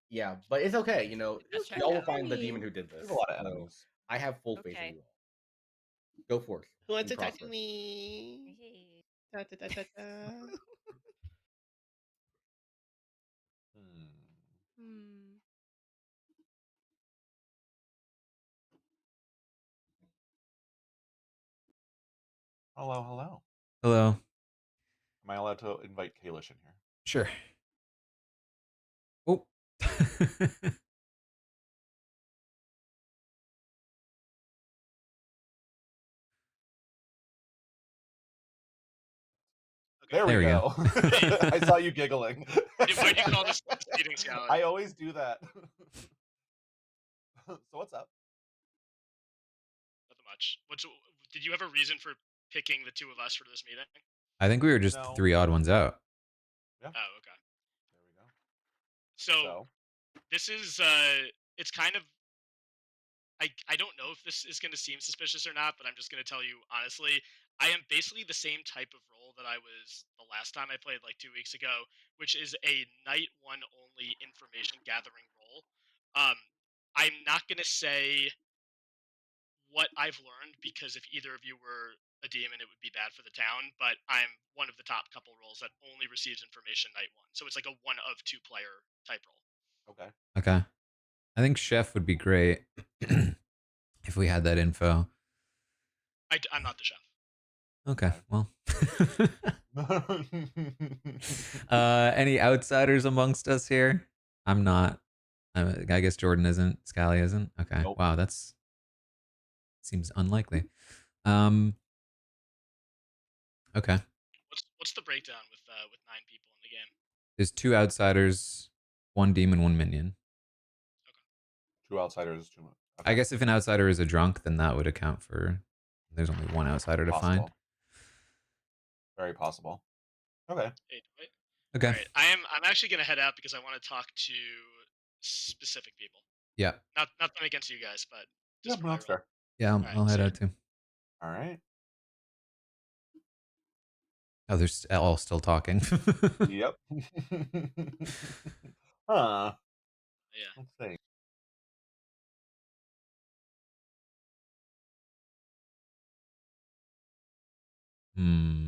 [SPEAKER 9] yeah, but it's okay. You know,
[SPEAKER 7] That's checked
[SPEAKER 9] y'all will
[SPEAKER 7] out.
[SPEAKER 9] find the demon who did this.
[SPEAKER 10] There's a lot of
[SPEAKER 9] So
[SPEAKER 10] enemies.
[SPEAKER 9] I have full faith in
[SPEAKER 7] Okay.
[SPEAKER 9] you all. Go forth.
[SPEAKER 3] Who wants
[SPEAKER 9] Be
[SPEAKER 3] to talk to
[SPEAKER 9] prosperous.
[SPEAKER 3] me? Da, da, da, da, da.
[SPEAKER 10] Hello, hello.
[SPEAKER 1] Hello.
[SPEAKER 10] Am I allowed to invite Kalish in here?
[SPEAKER 1] Sure. Oh.
[SPEAKER 10] There
[SPEAKER 1] There
[SPEAKER 10] we
[SPEAKER 1] we
[SPEAKER 10] go. I saw you giggling.
[SPEAKER 5] Why'd you call this the seating scallop?
[SPEAKER 10] I always do that. So what's up?
[SPEAKER 5] Nothing much. Did you have a reason for picking the two of us for this meeting?
[SPEAKER 1] I think we were just
[SPEAKER 10] No.
[SPEAKER 1] 3 odd ones out.
[SPEAKER 10] Yeah.
[SPEAKER 5] Oh, okay.
[SPEAKER 10] There we go.
[SPEAKER 5] So this is it's kind of I don't know if this is going to seem suspicious or not, but I'm just going to tell you honestly, I am basically the same type of role that I was the last time I played like 2 weeks ago, which is a night one only information gathering role. I'm not going to say what I've learned because if either of you were a demon, it would be bad for the town. But I'm one of the top couple roles that only receives information night one, so it's like a 1 of 2 player type role.
[SPEAKER 10] Okay.
[SPEAKER 1] Okay. I think Chef would be great if we had that info.
[SPEAKER 5] I'm not the chef.
[SPEAKER 1] Okay, well. Any outsiders amongst us here? I'm not. I guess Jordan isn't. Scally isn't. Okay.
[SPEAKER 10] Nope.
[SPEAKER 1] Wow, that's seems unlikely. Okay.
[SPEAKER 5] What's the breakdown with 9 people in the game?
[SPEAKER 1] There's 2 outsiders, 1 demon, 1 minion.
[SPEAKER 10] 2 outsiders, 2
[SPEAKER 1] I guess if an outsider is a drunk, then that would account for. There's only 1 outsider to find.
[SPEAKER 10] Very possible. Okay.
[SPEAKER 1] Okay.
[SPEAKER 5] All right. I'm actually gonna head out because I want to talk to specific people.
[SPEAKER 1] Yeah.
[SPEAKER 5] Nothing against you guys, but
[SPEAKER 10] Yeah,
[SPEAKER 5] just
[SPEAKER 10] that's fair.
[SPEAKER 1] Yeah, I'll head out too.
[SPEAKER 10] All right.
[SPEAKER 1] Oh, they're all still talking.
[SPEAKER 10] Yep. Huh.
[SPEAKER 5] Yeah.
[SPEAKER 10] Let's see.
[SPEAKER 8] I'm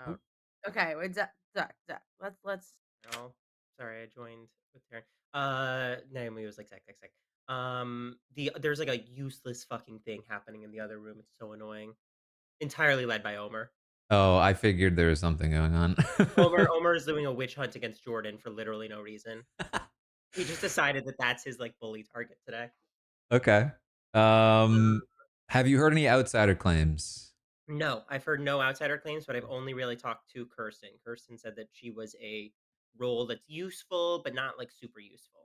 [SPEAKER 8] out. Okay, wait, Zach. Let's. No, sorry, I joined with Taran. Naomi was like Zach. There's like a useless fucking thing happening in the other room. It's so annoying. Entirely led by Omer.
[SPEAKER 1] Oh, I figured there was something going on.
[SPEAKER 8] Omer is doing a witch hunt against Jordan for literally no reason. He just decided that that's his like bully target today.
[SPEAKER 1] Okay. Have you heard any outsider claims?
[SPEAKER 8] No, I've heard no outsider claims, but I've only really talked to Kirsten. Kirsten said that she was a role that's useful, but not like super useful.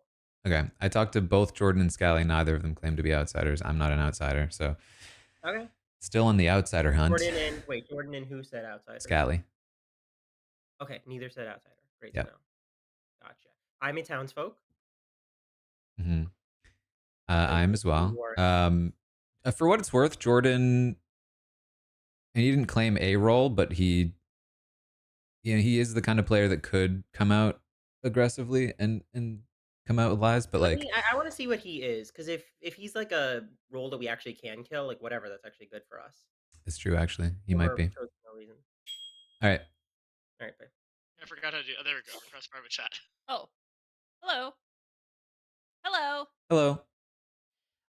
[SPEAKER 1] Okay. I talked to both Jordan and Scally. Neither of them claim to be outsiders. I'm not an outsider, so.
[SPEAKER 8] Okay.
[SPEAKER 1] Still on the outsider hunt.
[SPEAKER 8] Jordan and who said outsider?
[SPEAKER 1] Scally.
[SPEAKER 8] Okay, neither said outsider. Great
[SPEAKER 1] Yep.
[SPEAKER 8] to know. Gotcha. I'm a townsfolk.
[SPEAKER 1] Mm-hmm. I am as well. For what it's worth, Jordan, and he didn't claim a role, but he is the kind of player that could come out aggressively and come out with lies. But like,
[SPEAKER 8] I want to see what he is, because if he's like a role that we actually can kill, like whatever, that's actually good for us.
[SPEAKER 1] it's true. Actually, he might be.
[SPEAKER 8] For no reason.
[SPEAKER 1] All right.
[SPEAKER 8] All right, bye.
[SPEAKER 5] I forgot how to do. Oh, there we go. Request private chat.
[SPEAKER 7] Oh, hello. Hello.
[SPEAKER 1] Hello.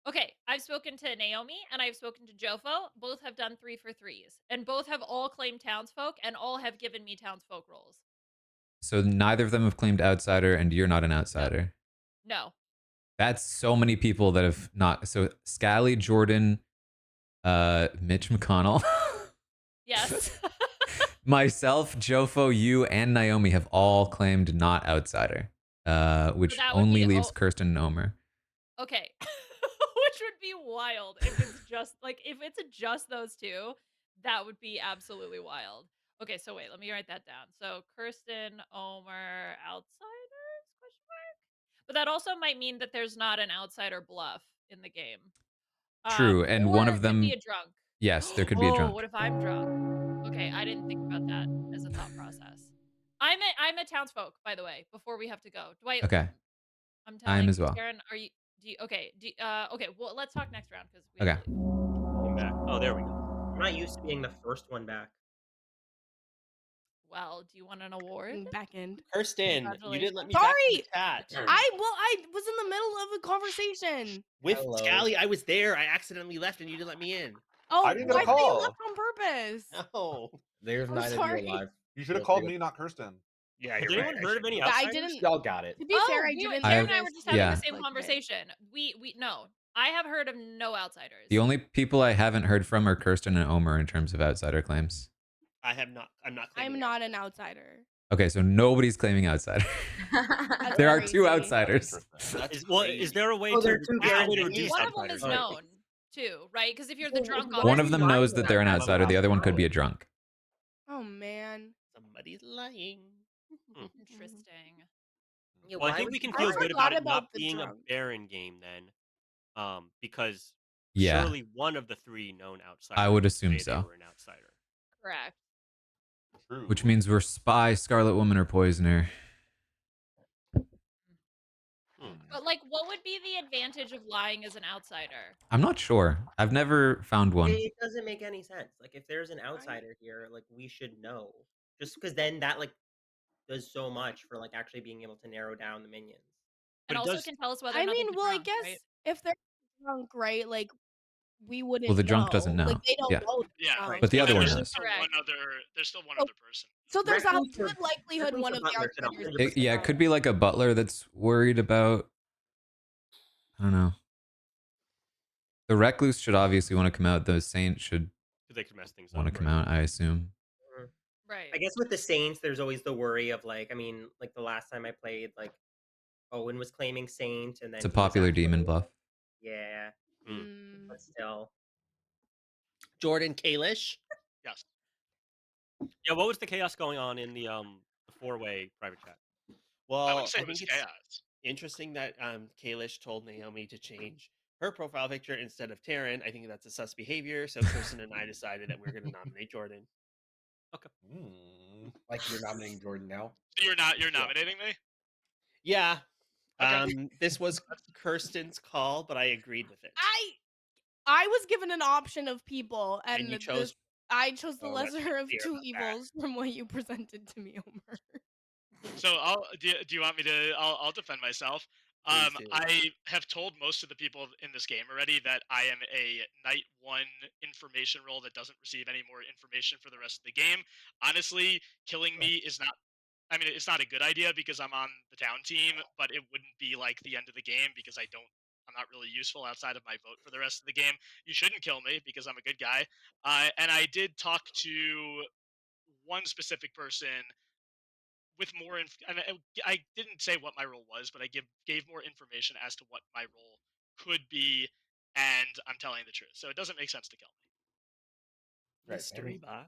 [SPEAKER 7] Okay, I've spoken to Naomi and I've spoken to Jofo. Both have done 3 for 3s, and both have all claimed townsfolk, and all have given me townsfolk roles.
[SPEAKER 1] So neither of them have claimed outsider, and you're not an outsider.
[SPEAKER 7] No.
[SPEAKER 1] That's so many people that have not. So Scally, Jordan, Mitch McConnell.
[SPEAKER 7] Yes.
[SPEAKER 1] Myself, Jofo, you, and Naomi have all claimed not outsider, which only leaves Kirsten and Omer.
[SPEAKER 7] Okay. Which would be wild if it's just those two. That would be absolutely wild. Okay, so wait, let me write that down. So Kirsten, Omer, outsiders? Question mark. But that also might mean that there's not an outsider bluff in the game.
[SPEAKER 1] True, and one
[SPEAKER 7] Or
[SPEAKER 1] of
[SPEAKER 7] it could be
[SPEAKER 1] them.
[SPEAKER 7] a drunk.
[SPEAKER 1] Yes, there could be a
[SPEAKER 7] Oh,
[SPEAKER 1] drunk.
[SPEAKER 7] what if I'm drunk? Okay, I didn't think about that as a thought process. I'm a townsfolk, by the way. Before we have to go, Dwight.
[SPEAKER 1] Okay,
[SPEAKER 7] I'm
[SPEAKER 1] I am
[SPEAKER 7] telling
[SPEAKER 1] as well.
[SPEAKER 7] Taran. Are you? Do you, okay. Okay. Well, let's talk next round because we have
[SPEAKER 1] Okay.
[SPEAKER 7] to leave.
[SPEAKER 6] Came back. Oh, there we go.
[SPEAKER 8] I'm not used to being the first one back.
[SPEAKER 7] Well, do you want an award?
[SPEAKER 4] Back end.
[SPEAKER 3] Kirsten, you didn't let me
[SPEAKER 4] Sorry.
[SPEAKER 3] back in the chat.
[SPEAKER 4] I was in the middle of a conversation.
[SPEAKER 3] With
[SPEAKER 8] Hello.
[SPEAKER 3] Tally, I was there. I accidentally left and you didn't let me in.
[SPEAKER 4] Oh,
[SPEAKER 10] I didn't get
[SPEAKER 4] I
[SPEAKER 10] a
[SPEAKER 4] thought you
[SPEAKER 10] call.
[SPEAKER 4] left on purpose.
[SPEAKER 3] No.
[SPEAKER 9] There's
[SPEAKER 4] I'm
[SPEAKER 9] 9 of
[SPEAKER 4] sorry.
[SPEAKER 9] you alive.
[SPEAKER 10] You should have
[SPEAKER 9] Feel
[SPEAKER 10] called
[SPEAKER 9] free
[SPEAKER 10] me,
[SPEAKER 9] to-
[SPEAKER 10] not Kirsten.
[SPEAKER 3] Yeah,
[SPEAKER 6] Has
[SPEAKER 3] you're
[SPEAKER 6] anyone
[SPEAKER 3] right.
[SPEAKER 6] heard of any
[SPEAKER 4] Yeah, I
[SPEAKER 6] outsiders?
[SPEAKER 4] didn't.
[SPEAKER 9] Y'all got it.
[SPEAKER 4] To be fair, I
[SPEAKER 7] we,
[SPEAKER 4] didn't.
[SPEAKER 7] Taran and I
[SPEAKER 1] I've-
[SPEAKER 7] were just having
[SPEAKER 1] yeah.
[SPEAKER 7] the same conversation. We no. I have heard of no outsiders.
[SPEAKER 1] The only people I haven't heard from are Kirsten and Omer in terms of outsider claims.
[SPEAKER 3] I have not. I'm not.
[SPEAKER 4] I'm
[SPEAKER 3] claiming
[SPEAKER 4] not an outsider.
[SPEAKER 1] Okay, so nobody's claiming outsider. There are two
[SPEAKER 4] crazy.
[SPEAKER 1] outsiders.
[SPEAKER 6] Is there a way
[SPEAKER 8] Oh,
[SPEAKER 6] to?
[SPEAKER 8] there are two
[SPEAKER 6] is there a way to
[SPEAKER 8] guarantees.
[SPEAKER 6] reduce
[SPEAKER 7] One of them
[SPEAKER 6] outsiders?
[SPEAKER 7] is known too, right? Because if you're the drunk,
[SPEAKER 1] One of them
[SPEAKER 7] obviously-
[SPEAKER 1] knows that they're an outsider. The other one could be a drunk.
[SPEAKER 4] Oh man.
[SPEAKER 3] Somebody's lying.
[SPEAKER 7] Interesting.
[SPEAKER 8] Yeah,
[SPEAKER 6] Well, I
[SPEAKER 8] why
[SPEAKER 6] think
[SPEAKER 8] would
[SPEAKER 6] we can
[SPEAKER 8] you
[SPEAKER 6] feel
[SPEAKER 8] lie?
[SPEAKER 6] good about it
[SPEAKER 4] about
[SPEAKER 6] not
[SPEAKER 4] the
[SPEAKER 6] being
[SPEAKER 4] drunk.
[SPEAKER 6] a Baron game then, because
[SPEAKER 1] Yeah.
[SPEAKER 6] surely one of the three known outsiders.
[SPEAKER 1] I would assume
[SPEAKER 6] say they
[SPEAKER 1] so.
[SPEAKER 6] were an outsider.
[SPEAKER 7] Correct.
[SPEAKER 10] True.
[SPEAKER 1] Which means we're spy, Scarlet Woman, or Poisoner.
[SPEAKER 7] But like, what would be the advantage of lying as an outsider?
[SPEAKER 1] I'm not sure. I've never found one.
[SPEAKER 8] It doesn't make any sense. Like, if there's an outsider here, like, we should know. Just because then that, like, does so much for, like, actually being able to narrow down the minions.
[SPEAKER 7] And
[SPEAKER 6] it
[SPEAKER 7] also
[SPEAKER 6] does-
[SPEAKER 7] can tell us whether or
[SPEAKER 4] I
[SPEAKER 7] not
[SPEAKER 4] mean,
[SPEAKER 7] they're
[SPEAKER 4] well, I
[SPEAKER 7] drunk,
[SPEAKER 4] guess
[SPEAKER 7] right?
[SPEAKER 4] if they're drunk, right? Like, we wouldn't.
[SPEAKER 1] Well, the drunk doesn't know.
[SPEAKER 4] Like, they don't
[SPEAKER 1] Yeah.
[SPEAKER 4] know.
[SPEAKER 5] Yeah,
[SPEAKER 8] Right.
[SPEAKER 1] But the other one
[SPEAKER 5] there's
[SPEAKER 1] knows.
[SPEAKER 5] still
[SPEAKER 7] Correct.
[SPEAKER 5] there's still one
[SPEAKER 4] Oh.
[SPEAKER 5] other person.
[SPEAKER 4] So there's a
[SPEAKER 8] Recluse or-
[SPEAKER 4] good likelihood
[SPEAKER 8] Recluse
[SPEAKER 4] one
[SPEAKER 8] or
[SPEAKER 4] of the
[SPEAKER 8] Butler should
[SPEAKER 4] outsiders.
[SPEAKER 8] 100%
[SPEAKER 1] Yeah, it could be like a butler that's worried about. I don't know. The recluse should obviously want to come out. The saint should
[SPEAKER 6] They could mess things
[SPEAKER 1] want to
[SPEAKER 6] up.
[SPEAKER 1] come out, I assume.
[SPEAKER 7] Right.
[SPEAKER 8] I guess with the Saints, there's always the worry of, like, I mean, like, the last time I played, like, Owen was claiming Saint, and then
[SPEAKER 1] It's a
[SPEAKER 8] he was
[SPEAKER 1] popular
[SPEAKER 8] actually-
[SPEAKER 1] demon bluff.
[SPEAKER 8] Yeah,
[SPEAKER 4] Mm.
[SPEAKER 8] but still.
[SPEAKER 3] Jordan Kalish.
[SPEAKER 5] Yes.
[SPEAKER 6] Yeah, what was the chaos going on in the four-way private chat?
[SPEAKER 3] Well,
[SPEAKER 5] I would say
[SPEAKER 3] I
[SPEAKER 5] it was
[SPEAKER 3] think it's
[SPEAKER 5] chaos.
[SPEAKER 3] interesting that Kalish told Naomi to change her profile picture instead of Taran. I think that's a sus behavior. So Kirsten and I decided that we're going to nominate Jordan.
[SPEAKER 9] Like you're nominating Jordan now.
[SPEAKER 5] So you're nominating me?
[SPEAKER 3] Yeah.
[SPEAKER 5] Okay.
[SPEAKER 3] This was Kirsten's call, but I agreed with it.
[SPEAKER 4] I was given an option of people, and
[SPEAKER 3] you chose.
[SPEAKER 4] I chose the
[SPEAKER 3] Oh, let's be
[SPEAKER 4] lesser of
[SPEAKER 3] clear
[SPEAKER 4] two
[SPEAKER 3] about that.
[SPEAKER 4] evils from what you presented to me, Omer.
[SPEAKER 5] So do you want me to? I'll defend myself.
[SPEAKER 3] Please do.
[SPEAKER 5] I have told most of the people in this game already that I am a night one information role that doesn't receive any more information for the rest of the game. Honestly, killing me is not. I mean, it's not a good idea because I'm on the town team, but it wouldn't be like the end of the game because I'm not really useful outside of my vote for the rest of the game. You shouldn't kill me because I'm a good guy. And I did talk to one specific person with more and I didn't say what my role was, but I gave more information as to what my role could be, and I'm telling the truth. So it doesn't make sense to kill me.
[SPEAKER 3] Mystery box.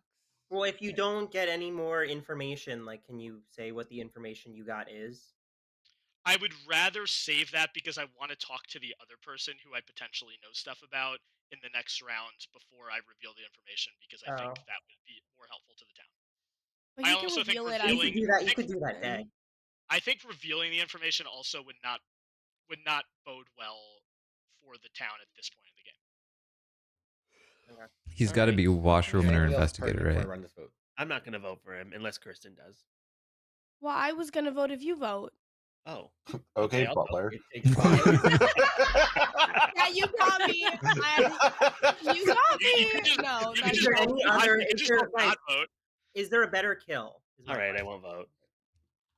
[SPEAKER 8] Well, if you don't get any more information, like, can you say what the information you got is?
[SPEAKER 5] I would rather save that because I want to talk to the other person who I potentially know stuff about in the next round before I reveal the information because I think that would be more helpful to the town.
[SPEAKER 4] But
[SPEAKER 5] I
[SPEAKER 4] you can
[SPEAKER 5] also think
[SPEAKER 4] reveal it.
[SPEAKER 8] You could do that. You could do that day.
[SPEAKER 5] I think revealing the information also would not bode well for the town at this point in the game.
[SPEAKER 8] Okay.
[SPEAKER 1] He's got to be washroom or investigator,
[SPEAKER 9] Before I
[SPEAKER 1] right?
[SPEAKER 9] run this vote.
[SPEAKER 3] I'm not going to vote for him unless Kirsten does.
[SPEAKER 4] Well, I was gonna vote if you vote.
[SPEAKER 3] Oh.
[SPEAKER 10] Okay,
[SPEAKER 3] I'll vote.
[SPEAKER 10] Butler.
[SPEAKER 4] Yeah, you got me. You got me. No,
[SPEAKER 5] you
[SPEAKER 4] that's
[SPEAKER 8] Is there
[SPEAKER 5] just
[SPEAKER 8] any
[SPEAKER 5] vote-
[SPEAKER 8] other?
[SPEAKER 5] you
[SPEAKER 8] Is
[SPEAKER 5] just
[SPEAKER 8] there,
[SPEAKER 5] vote
[SPEAKER 8] like,
[SPEAKER 5] not vote.
[SPEAKER 8] is there a better kill? Is my
[SPEAKER 3] All right, I
[SPEAKER 8] question.
[SPEAKER 3] won't vote.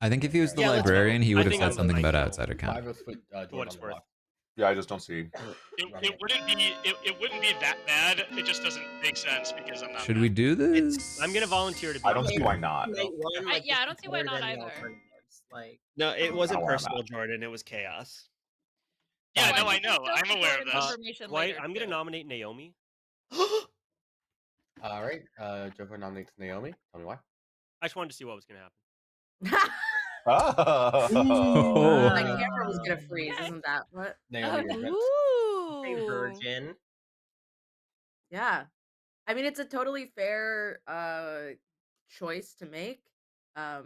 [SPEAKER 1] I think if he was the
[SPEAKER 3] Yeah, let's
[SPEAKER 1] librarian,
[SPEAKER 3] vote.
[SPEAKER 1] he
[SPEAKER 3] I
[SPEAKER 1] would have
[SPEAKER 3] think
[SPEAKER 1] said
[SPEAKER 3] I'm
[SPEAKER 1] something
[SPEAKER 3] the
[SPEAKER 1] about
[SPEAKER 3] ideal.
[SPEAKER 1] outsider count.
[SPEAKER 9] 5 votes put
[SPEAKER 6] For what
[SPEAKER 9] Jordan
[SPEAKER 6] it's
[SPEAKER 9] on the
[SPEAKER 6] worth.
[SPEAKER 9] block.
[SPEAKER 10] Yeah, I just don't see.
[SPEAKER 5] It wouldn't be that bad. It just doesn't make sense because I'm not.
[SPEAKER 1] Should we do this?
[SPEAKER 6] I'm gonna volunteer to be.
[SPEAKER 10] I don't see why not.
[SPEAKER 8] Night one, like,
[SPEAKER 7] yeah, I
[SPEAKER 8] just
[SPEAKER 7] don't see why
[SPEAKER 8] better
[SPEAKER 7] not
[SPEAKER 8] than the
[SPEAKER 7] either.
[SPEAKER 8] alternatives. Like,
[SPEAKER 3] No, it wasn't
[SPEAKER 10] know where I'm
[SPEAKER 3] personal,
[SPEAKER 10] at.
[SPEAKER 3] Jordan. It was chaos.
[SPEAKER 5] Yeah,
[SPEAKER 7] Well,
[SPEAKER 5] no, I
[SPEAKER 7] think
[SPEAKER 5] know.
[SPEAKER 7] we'll
[SPEAKER 5] I'm
[SPEAKER 7] get
[SPEAKER 5] aware of
[SPEAKER 7] Jordan's
[SPEAKER 5] this.
[SPEAKER 7] information
[SPEAKER 6] Dwight,
[SPEAKER 7] later,
[SPEAKER 6] I'm gonna
[SPEAKER 7] too.
[SPEAKER 6] nominate Naomi.
[SPEAKER 9] All right. Joker nominates Naomi. Tell me why.
[SPEAKER 6] I just wanted to see what was gonna happen.
[SPEAKER 10] Oh.
[SPEAKER 2] My camera was gonna freeze,
[SPEAKER 7] Okay.
[SPEAKER 2] isn't that what?
[SPEAKER 9] Naomi, your defense.
[SPEAKER 8] Hey,
[SPEAKER 4] Ooh.
[SPEAKER 8] virgin.
[SPEAKER 2] Yeah. I mean, it's a totally fair choice to make. Oh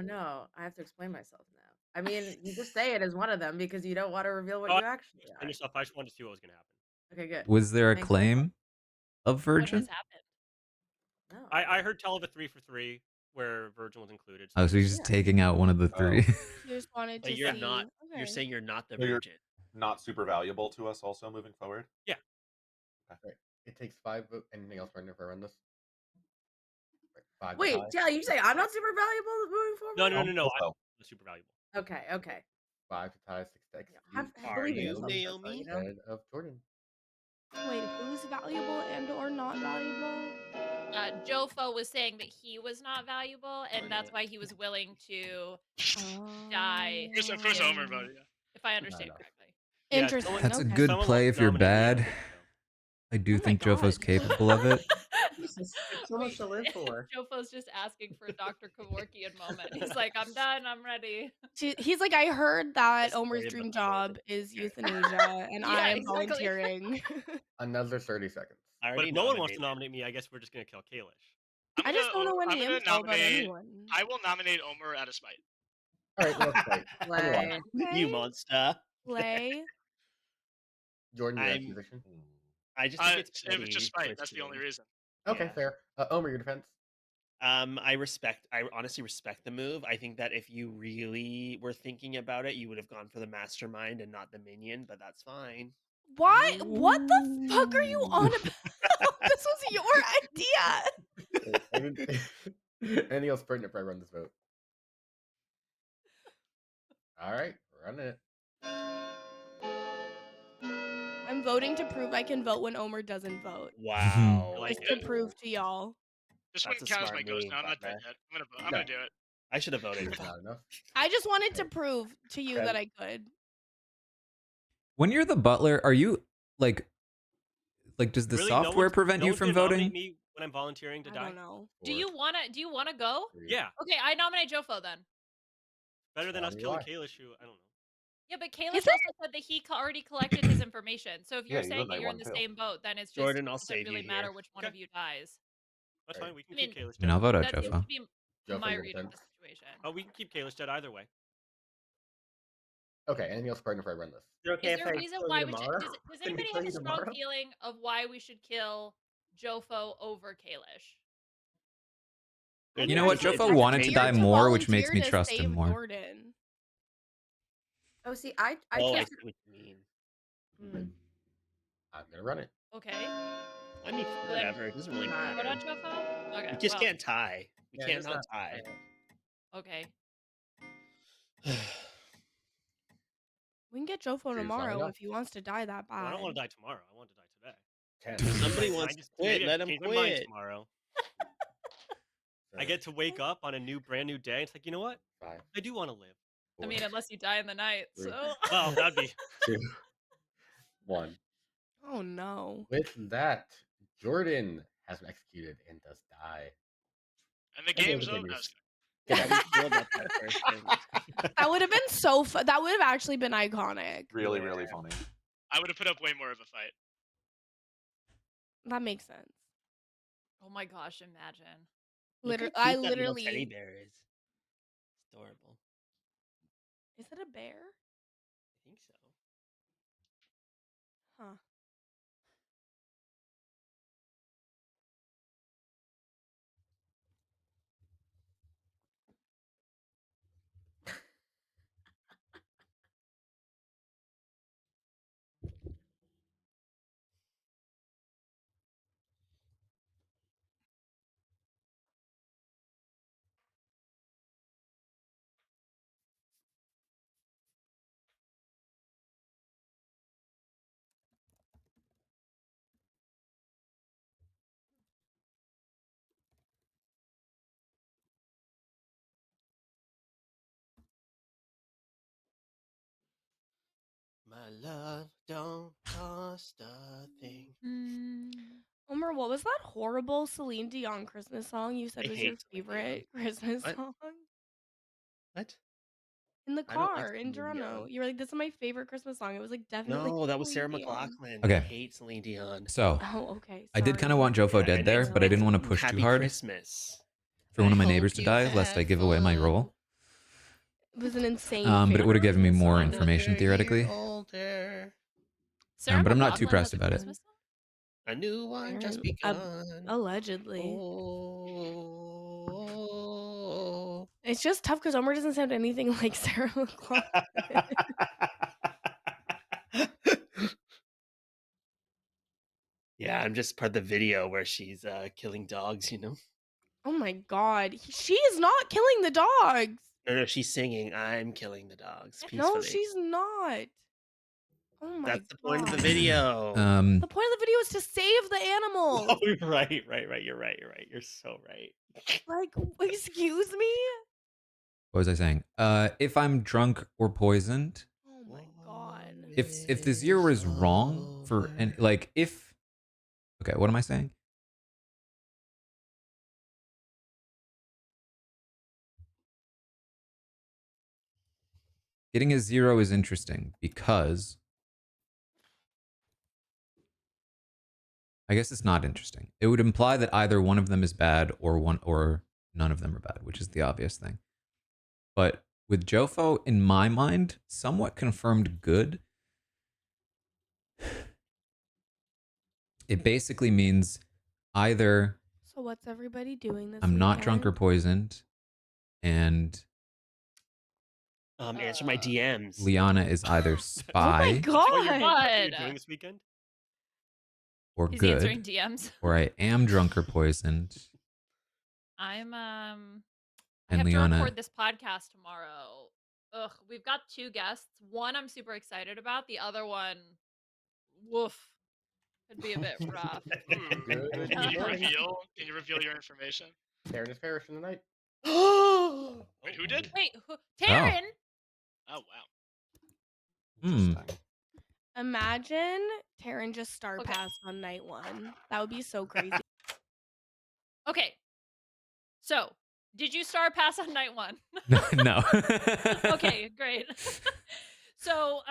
[SPEAKER 2] no, I have to explain myself now. I mean, you just say it as one of them because you don't want to reveal what
[SPEAKER 6] Oh,
[SPEAKER 2] you actually
[SPEAKER 6] explain
[SPEAKER 2] are.
[SPEAKER 6] yourself. I just wanted to see what was gonna happen.
[SPEAKER 2] Okay, good.
[SPEAKER 1] Was there a
[SPEAKER 2] Thanks so much.
[SPEAKER 1] claim of
[SPEAKER 7] What has
[SPEAKER 1] Virgin?
[SPEAKER 7] happened?
[SPEAKER 2] No.
[SPEAKER 6] I heard tell of a 3 for 3 where Virgin was included.
[SPEAKER 1] Oh, so he's just taking out one of the three.
[SPEAKER 4] You just wanted
[SPEAKER 3] But
[SPEAKER 4] to
[SPEAKER 3] you're
[SPEAKER 4] see.
[SPEAKER 3] not. You're
[SPEAKER 4] Okay.
[SPEAKER 3] saying you're not the
[SPEAKER 10] So you're
[SPEAKER 3] virgin.
[SPEAKER 10] not super valuable to us also moving forward?
[SPEAKER 6] Yeah.
[SPEAKER 9] Right. It takes 5 votes. Anything else, Brendan, if I run this? Right. 5 to
[SPEAKER 2] Wait,
[SPEAKER 9] tie.
[SPEAKER 2] yeah, you say I'm not super valuable moving forward?
[SPEAKER 6] No.
[SPEAKER 10] Also.
[SPEAKER 6] I'm super valuable.
[SPEAKER 2] Okay.
[SPEAKER 9] 5 to tie, 6 to execute.
[SPEAKER 2] Believe in
[SPEAKER 3] you,
[SPEAKER 2] yourself, Joshua,
[SPEAKER 3] Naomi?
[SPEAKER 2] you know?
[SPEAKER 9] Instead of Jordan.
[SPEAKER 4] Wait, who's valuable and or not valuable?
[SPEAKER 7] Jofo was saying that he was not valuable, and that's why he was willing to die.
[SPEAKER 5] Of course, Homer voted. Yeah.
[SPEAKER 7] If I
[SPEAKER 9] Not
[SPEAKER 7] understand
[SPEAKER 9] enough.
[SPEAKER 7] correctly.
[SPEAKER 6] Yeah,
[SPEAKER 4] Interesting.
[SPEAKER 1] That's a
[SPEAKER 4] Okay.
[SPEAKER 1] good
[SPEAKER 6] someone
[SPEAKER 1] play
[SPEAKER 6] wants
[SPEAKER 1] if
[SPEAKER 6] to
[SPEAKER 1] you're
[SPEAKER 6] nominate me, I'll
[SPEAKER 1] bad.
[SPEAKER 6] vote no.
[SPEAKER 1] I do
[SPEAKER 4] Oh my
[SPEAKER 1] think Jofo's
[SPEAKER 4] God.
[SPEAKER 1] capable of it.
[SPEAKER 8] Jesus, there's so much to live for.
[SPEAKER 7] Jofo's just asking for a Dr. Kevorkian moment. He's like, I'm done. I'm ready.
[SPEAKER 4] He's like, I heard that
[SPEAKER 3] Just
[SPEAKER 4] Omer's
[SPEAKER 3] worried
[SPEAKER 4] dream
[SPEAKER 3] about the moment.
[SPEAKER 4] job is euthanasia, and
[SPEAKER 7] Yeah,
[SPEAKER 4] I am
[SPEAKER 7] exactly.
[SPEAKER 4] volunteering.
[SPEAKER 9] Another 30 seconds.
[SPEAKER 3] I
[SPEAKER 6] But
[SPEAKER 3] already
[SPEAKER 6] if no one wants to
[SPEAKER 3] nominated.
[SPEAKER 6] nominate me, I guess we're just gonna kill Kalish.
[SPEAKER 4] I just don't know
[SPEAKER 5] I'm
[SPEAKER 4] any
[SPEAKER 5] gonna
[SPEAKER 4] info about
[SPEAKER 5] nominate.
[SPEAKER 4] anyone.
[SPEAKER 5] I will nominate Omer out of spite.
[SPEAKER 9] All right, let's fight. Tell me why.
[SPEAKER 2] Play.
[SPEAKER 3] You monster.
[SPEAKER 4] Play.
[SPEAKER 9] Jordan, your
[SPEAKER 3] I'm.
[SPEAKER 9] position.
[SPEAKER 3] I just think it's
[SPEAKER 5] It was just
[SPEAKER 3] petty
[SPEAKER 5] spite.
[SPEAKER 3] for
[SPEAKER 5] That's the only
[SPEAKER 3] Team.
[SPEAKER 5] reason.
[SPEAKER 9] Okay,
[SPEAKER 3] Yeah.
[SPEAKER 9] fair. Omer, your defense.
[SPEAKER 3] I honestly respect the move. I think that if you really were thinking about it, you would have gone for the mastermind and not the minion, but that's fine.
[SPEAKER 4] Why? What the fuck are you on about? This was your idea.
[SPEAKER 9] Anything else pertinent if I run this vote? All right, run it.
[SPEAKER 4] I'm voting to prove I can vote when Omer doesn't vote.
[SPEAKER 3] Wow.
[SPEAKER 6] I like
[SPEAKER 4] Just to prove to y'all.
[SPEAKER 5] This
[SPEAKER 3] That's
[SPEAKER 5] wouldn't
[SPEAKER 3] a
[SPEAKER 5] count as my
[SPEAKER 3] smart
[SPEAKER 5] ghost.
[SPEAKER 3] move,
[SPEAKER 5] Now I'm not dead
[SPEAKER 3] Butler.
[SPEAKER 5] yet. I'm gonna do it.
[SPEAKER 3] I should have voted.
[SPEAKER 9] It's not enough.
[SPEAKER 4] I just wanted to prove to you
[SPEAKER 9] Okay.
[SPEAKER 4] that I could.
[SPEAKER 1] When you're the butler, are you like does the
[SPEAKER 6] Really,
[SPEAKER 1] software prevent
[SPEAKER 6] no
[SPEAKER 1] you
[SPEAKER 6] one's
[SPEAKER 1] from
[SPEAKER 6] gonna nominate
[SPEAKER 1] voting?
[SPEAKER 6] me when I'm volunteering to
[SPEAKER 4] I
[SPEAKER 6] die.
[SPEAKER 4] don't know.
[SPEAKER 7] Do you wanna go?
[SPEAKER 9] 3.
[SPEAKER 6] Yeah,
[SPEAKER 7] Okay, I nominate Jofo then.
[SPEAKER 6] better than
[SPEAKER 9] Tell
[SPEAKER 6] us
[SPEAKER 9] me
[SPEAKER 6] killing
[SPEAKER 9] why.
[SPEAKER 6] Kalish, who I don't know.
[SPEAKER 7] Yeah, but Kalish
[SPEAKER 4] Is
[SPEAKER 7] also said that he already collected his information. So if
[SPEAKER 10] Yeah,
[SPEAKER 7] you're
[SPEAKER 10] he's
[SPEAKER 7] saying
[SPEAKER 10] in
[SPEAKER 7] that
[SPEAKER 10] night
[SPEAKER 7] you're in
[SPEAKER 10] one
[SPEAKER 7] the
[SPEAKER 10] too.
[SPEAKER 7] same boat, then it's just
[SPEAKER 3] Jordan, I'll
[SPEAKER 7] doesn't
[SPEAKER 3] save you
[SPEAKER 7] really matter
[SPEAKER 3] here.
[SPEAKER 7] which one
[SPEAKER 6] Okay.
[SPEAKER 7] of you dies.
[SPEAKER 6] That's
[SPEAKER 9] Right.
[SPEAKER 6] fine. We can
[SPEAKER 7] I mean,
[SPEAKER 6] keep Kalish
[SPEAKER 1] I mean,
[SPEAKER 6] dead.
[SPEAKER 1] I'll vote out
[SPEAKER 7] That seems
[SPEAKER 1] Jofo.
[SPEAKER 7] to be
[SPEAKER 9] Jofo,
[SPEAKER 7] my
[SPEAKER 9] your
[SPEAKER 7] read of the
[SPEAKER 9] defense.
[SPEAKER 7] situation.
[SPEAKER 6] Oh, we can keep Kalish dead either way.
[SPEAKER 9] Okay, anything else pertinent if I run this?
[SPEAKER 8] Is it okay
[SPEAKER 7] Is
[SPEAKER 8] if
[SPEAKER 7] there a
[SPEAKER 8] I
[SPEAKER 7] reason
[SPEAKER 8] kill
[SPEAKER 7] why
[SPEAKER 8] you
[SPEAKER 7] we should?
[SPEAKER 8] tomorrow?
[SPEAKER 7] Does
[SPEAKER 8] Can I
[SPEAKER 7] anybody
[SPEAKER 8] kill
[SPEAKER 7] have a
[SPEAKER 8] you
[SPEAKER 7] strong
[SPEAKER 8] tomorrow?
[SPEAKER 7] feeling of why we should kill Jofo over Kalish?
[SPEAKER 4] I
[SPEAKER 1] You
[SPEAKER 4] mean,
[SPEAKER 1] know
[SPEAKER 4] I
[SPEAKER 1] what?
[SPEAKER 4] think
[SPEAKER 1] Jofo
[SPEAKER 4] it's
[SPEAKER 1] wanted to
[SPEAKER 4] weird
[SPEAKER 1] die more, which makes me
[SPEAKER 4] volunteer to
[SPEAKER 1] trust him
[SPEAKER 4] save
[SPEAKER 1] more.
[SPEAKER 4] Jordan.
[SPEAKER 2] Oh, see, I
[SPEAKER 3] Oh, I
[SPEAKER 2] trust.
[SPEAKER 3] see what you mean.
[SPEAKER 9] I'm gonna run it.
[SPEAKER 7] Okay.
[SPEAKER 3] I mean,
[SPEAKER 7] Then
[SPEAKER 3] whatever. It doesn't really
[SPEAKER 2] Not-
[SPEAKER 7] vote
[SPEAKER 3] matter.
[SPEAKER 7] on Jofo? Okay.
[SPEAKER 3] We just
[SPEAKER 7] Well,
[SPEAKER 3] can't tie. We
[SPEAKER 8] Yeah,
[SPEAKER 3] can't
[SPEAKER 8] just
[SPEAKER 3] not
[SPEAKER 8] not
[SPEAKER 3] tie.
[SPEAKER 7] okay.
[SPEAKER 4] We can get Jofo
[SPEAKER 9] Choose
[SPEAKER 4] tomorrow
[SPEAKER 9] enough.
[SPEAKER 4] if he wants to die that bad.
[SPEAKER 6] Well, I don't want to die tomorrow. I want to die today.
[SPEAKER 9] 10.
[SPEAKER 3] Somebody
[SPEAKER 6] Can I
[SPEAKER 3] wants to
[SPEAKER 6] just
[SPEAKER 3] quit.
[SPEAKER 6] maybe
[SPEAKER 3] Let him
[SPEAKER 6] change my mind
[SPEAKER 3] quit.
[SPEAKER 6] tomorrow? I get to wake up on a brand new day. It's like, you know what?
[SPEAKER 9] 5,
[SPEAKER 6] I do want to live.
[SPEAKER 9] 4,
[SPEAKER 7] I mean, unless you die in the night.
[SPEAKER 9] Three.
[SPEAKER 7] So
[SPEAKER 6] Well, that'd be
[SPEAKER 9] 2, 1.
[SPEAKER 4] Oh no.
[SPEAKER 9] With that, Jordan has been executed and does die.
[SPEAKER 5] And the
[SPEAKER 9] And
[SPEAKER 5] game's
[SPEAKER 9] the
[SPEAKER 5] over.
[SPEAKER 9] game
[SPEAKER 5] No,
[SPEAKER 9] is-
[SPEAKER 3] How do you feel about that person?
[SPEAKER 4] That would have been so fun. That would have actually been iconic.
[SPEAKER 10] Really, really funny.
[SPEAKER 5] I would have put up way more of a fight.
[SPEAKER 4] That makes sense.
[SPEAKER 7] oh my gosh, imagine.
[SPEAKER 3] Look how
[SPEAKER 4] Literally,
[SPEAKER 3] cute
[SPEAKER 4] I
[SPEAKER 3] that little teddy
[SPEAKER 4] literally.
[SPEAKER 3] bear is. It's adorable.
[SPEAKER 4] Is it a bear?
[SPEAKER 3] I think so.
[SPEAKER 4] Huh.
[SPEAKER 3] My love don't cost a thing.
[SPEAKER 4] what was that horrible Celine Dion Christmas song you said
[SPEAKER 3] I
[SPEAKER 4] was your
[SPEAKER 3] hate Celine Dion.
[SPEAKER 4] favorite Christmas
[SPEAKER 3] What?
[SPEAKER 4] song?
[SPEAKER 3] What?
[SPEAKER 4] In the
[SPEAKER 3] I don't like
[SPEAKER 4] car in
[SPEAKER 3] Celine
[SPEAKER 4] Toronto.
[SPEAKER 3] Dion.
[SPEAKER 4] You were like, "This is my favorite Christmas song." It was, like, definitely
[SPEAKER 3] No, that was
[SPEAKER 4] Celine
[SPEAKER 3] Sarah
[SPEAKER 4] Dion.
[SPEAKER 3] McLachlan. I
[SPEAKER 1] Okay.
[SPEAKER 3] hate Celine Dion.
[SPEAKER 1] So
[SPEAKER 4] Oh, okay.
[SPEAKER 1] I did kind of
[SPEAKER 4] Sorry.
[SPEAKER 1] want Jofo
[SPEAKER 3] Yeah,
[SPEAKER 1] dead
[SPEAKER 3] and
[SPEAKER 1] there, but I didn't want to push too
[SPEAKER 3] Happy
[SPEAKER 1] hard
[SPEAKER 3] Christmas.
[SPEAKER 1] for one of my
[SPEAKER 3] I
[SPEAKER 1] neighbors
[SPEAKER 3] hope
[SPEAKER 1] to
[SPEAKER 3] you
[SPEAKER 1] die, lest I
[SPEAKER 3] had
[SPEAKER 1] give away my
[SPEAKER 3] fun.
[SPEAKER 1] role.
[SPEAKER 4] It was an insane
[SPEAKER 1] But it would have given me
[SPEAKER 4] Christmas
[SPEAKER 1] more
[SPEAKER 4] song.
[SPEAKER 1] information
[SPEAKER 3] Another
[SPEAKER 1] theoretically.
[SPEAKER 3] year older.
[SPEAKER 7] Sarah
[SPEAKER 1] But I'm not too
[SPEAKER 7] McLachlan
[SPEAKER 1] pressed
[SPEAKER 7] has a
[SPEAKER 1] about it.
[SPEAKER 7] Christmas song?
[SPEAKER 3] A new one just begun.
[SPEAKER 4] Allegedly.
[SPEAKER 3] Oh.
[SPEAKER 4] It's just tough because Omar doesn't sound anything like Sarah McLachlan.
[SPEAKER 3] Yeah, I'm just part of the video where she's killing dogs, you know?
[SPEAKER 4] Oh my god. She is not killing the dogs.
[SPEAKER 3] No, she's singing, I'm killing the dogs
[SPEAKER 4] No,
[SPEAKER 3] peacefully.
[SPEAKER 4] she's not. Oh my
[SPEAKER 3] That's the point of the
[SPEAKER 4] god.
[SPEAKER 3] video.
[SPEAKER 4] The point of the video is to save the animals.
[SPEAKER 3] Oh, right. You're right. You're so right.
[SPEAKER 4] Like, excuse me?
[SPEAKER 1] What was I saying? If I'm drunk or poisoned,
[SPEAKER 4] Oh my god.
[SPEAKER 1] if the 0 is wrong for and like if okay, what am I saying? Getting a 0 is interesting because I guess it's not interesting. It would imply that either one of them is bad or none of them are bad, which is the obvious thing. But with Jofo, in my mind, somewhat confirmed good. It basically means either
[SPEAKER 4] So what's everybody doing this
[SPEAKER 1] I'm not drunk or
[SPEAKER 4] weekend?
[SPEAKER 1] poisoned, and
[SPEAKER 3] Answer my DMs.
[SPEAKER 1] Liana is either spy
[SPEAKER 4] Oh my
[SPEAKER 6] What you're
[SPEAKER 4] god.
[SPEAKER 6] doing this weekend?
[SPEAKER 1] or
[SPEAKER 7] He's
[SPEAKER 1] good,
[SPEAKER 7] answering DMs.
[SPEAKER 1] or I am drunk or poisoned,
[SPEAKER 7] I'm I
[SPEAKER 1] and
[SPEAKER 7] have to
[SPEAKER 1] Liana.
[SPEAKER 7] record this podcast tomorrow. Ugh, we've got 2 guests. One I'm super excited about. The other one, woof, could be a bit rough.
[SPEAKER 9] Good.
[SPEAKER 5] Can you reveal your information?
[SPEAKER 9] Taran is perishing tonight.
[SPEAKER 5] Wait, who did?
[SPEAKER 7] Wait, Taran?
[SPEAKER 5] Oh wow.
[SPEAKER 10] Interesting.
[SPEAKER 4] Imagine Taran just star
[SPEAKER 7] Okay.
[SPEAKER 4] passed on night 1. That would be so crazy.
[SPEAKER 7] Okay. So, did you star pass on night 1?
[SPEAKER 1] No.
[SPEAKER 7] Okay, great. So,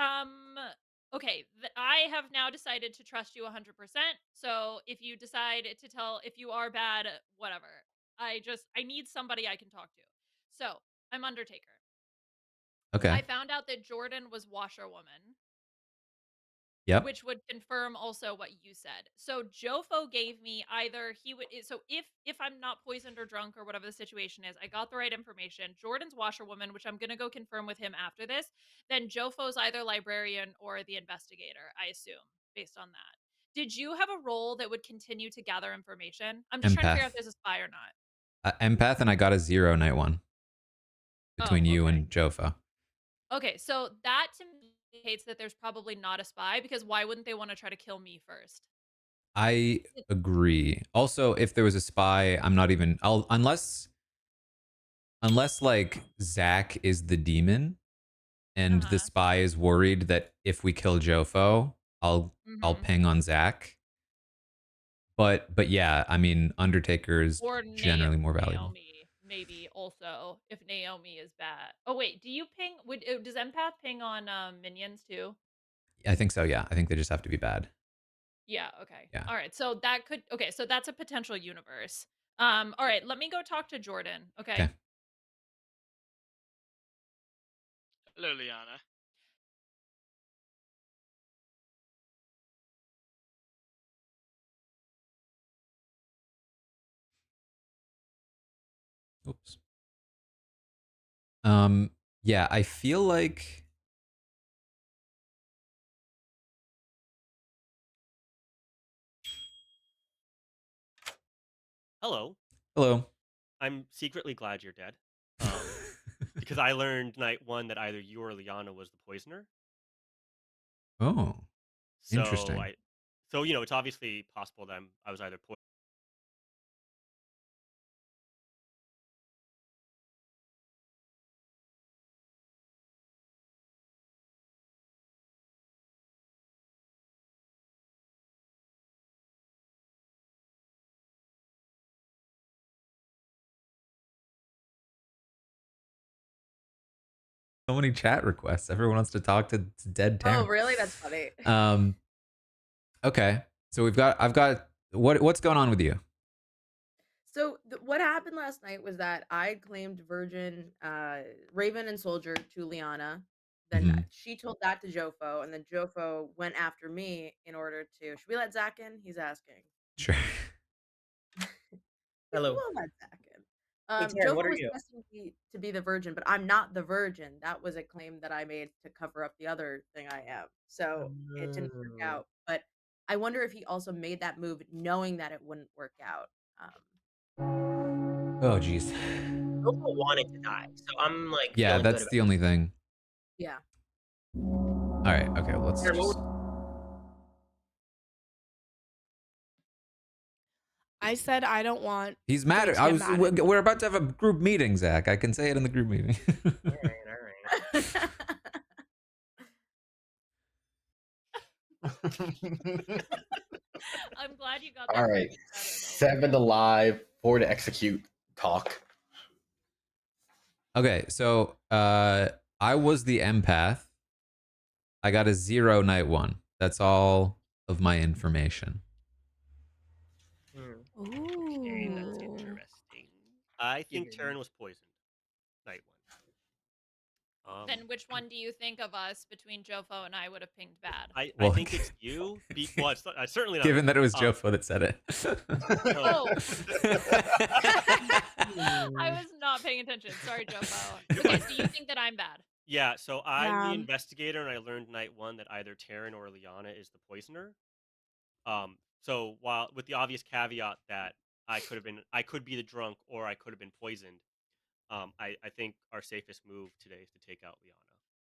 [SPEAKER 7] okay, I have now decided to trust you 100%. So, if you decide to if you are bad, whatever. I need somebody I can talk to. So, I'm Undertaker.
[SPEAKER 1] Okay.
[SPEAKER 7] I found out that Jordan was Washerwoman.
[SPEAKER 1] Yep.
[SPEAKER 7] Which would confirm also what you said. So Jofo gave me either he would so if I'm not poisoned or drunk or whatever the situation is, I got the right information. Jordan's washerwoman, which I'm gonna go confirm with him after this. Then Jofo's either librarian or the investigator, I assume, based on that. Did you have a role that would continue to gather information? I'm just trying to figure out if
[SPEAKER 1] Empath.
[SPEAKER 7] there's a spy or not.
[SPEAKER 1] Empath, and I got a 0 night 1 between you
[SPEAKER 7] okay.
[SPEAKER 1] and Jofo.
[SPEAKER 7] Okay, so that to me indicates that there's probably not a spy because why wouldn't they want to try to kill me first?
[SPEAKER 1] I agree. Also, if there was a spy, I'm not even. unless like Zach is the demon, and the spy is worried that if we kill Jofo, I'll ping on Zach. But yeah, I mean, Undertaker is generally more valuable.
[SPEAKER 7] Naomi, maybe also if Naomi is bad. Oh wait, do you ping? Does Empath ping on minions too?
[SPEAKER 1] I think so. Yeah, I think they just have to be bad.
[SPEAKER 7] Yeah. Okay.
[SPEAKER 1] Yeah.
[SPEAKER 7] All right. So that could. Okay. So that's a potential universe. All right. Let me go talk to Jordan. Okay.
[SPEAKER 5] Hello, Liana.
[SPEAKER 1] Oops. Yeah, I feel like
[SPEAKER 6] Hello.
[SPEAKER 1] Hello.
[SPEAKER 6] I'm secretly glad you're dead. Because I learned night 1 that either you or Liana was the poisoner.
[SPEAKER 1] Oh. Interesting.
[SPEAKER 6] So it's obviously possible that I was either poisoned
[SPEAKER 1] So many chat requests. Everyone wants to talk to dead Taran.
[SPEAKER 2] Oh, really? That's funny.
[SPEAKER 1] Okay. So I've got what's going on with you?
[SPEAKER 2] So what happened last night was that I claimed Virgin, Raven, and Soldier to Liana. Then she told that to Jofo, and then Jofo went after me in order to. Should we let Zach in? He's asking.
[SPEAKER 1] Sure.
[SPEAKER 8] Hello.
[SPEAKER 2] We'll let Zach in.
[SPEAKER 8] Hey, Taran, what
[SPEAKER 2] Jofo
[SPEAKER 8] are
[SPEAKER 2] was
[SPEAKER 8] you?
[SPEAKER 2] testing me to be the Virgin, but I'm not the Virgin. That was a claim that I made to cover up the other thing I am. So it didn't work out. But I wonder if he also made that move knowing that it wouldn't work out.
[SPEAKER 1] Oh, jeez.
[SPEAKER 8] Jofo wanted to die, so I'm like
[SPEAKER 1] Yeah,
[SPEAKER 8] feeling good
[SPEAKER 1] that's
[SPEAKER 8] about
[SPEAKER 1] the only thing.
[SPEAKER 2] Yeah.
[SPEAKER 1] All right. Okay. Let's
[SPEAKER 8] Taran,
[SPEAKER 1] just.
[SPEAKER 4] I said I don't want.
[SPEAKER 1] He's mad.
[SPEAKER 4] Jake to
[SPEAKER 1] I
[SPEAKER 4] get
[SPEAKER 1] was.
[SPEAKER 4] mad at me.
[SPEAKER 1] We're about to have a group meeting, Zach. I can say it in the group meeting.
[SPEAKER 8] All right.
[SPEAKER 7] I'm glad you got that.
[SPEAKER 9] All right, 7 to live, 4 to execute. Talk.
[SPEAKER 1] Okay, so I was the empath. I got a 0 night 1. That's all of my information.
[SPEAKER 3] Okay, that's
[SPEAKER 4] Ooh.
[SPEAKER 3] interesting.
[SPEAKER 6] I think Taran was poisoned. Night 1.
[SPEAKER 7] Then which one do you think of us between Jofo and I would have pinged bad?
[SPEAKER 6] I
[SPEAKER 1] Well,
[SPEAKER 6] think it's you. Well, it's certainly not.
[SPEAKER 1] Given that it was Jofo that said it.
[SPEAKER 7] Oh. I was not paying attention. Sorry, Jofo. Okay, so you think that I'm bad?
[SPEAKER 6] Yeah, so I'm the
[SPEAKER 4] Yeah.
[SPEAKER 6] investigator, and I learned night 1 that either Taran or Liana is the poisoner. So while with the obvious caveat that I could be the drunk or I could have been poisoned, I think our safest move today is to take out Liana.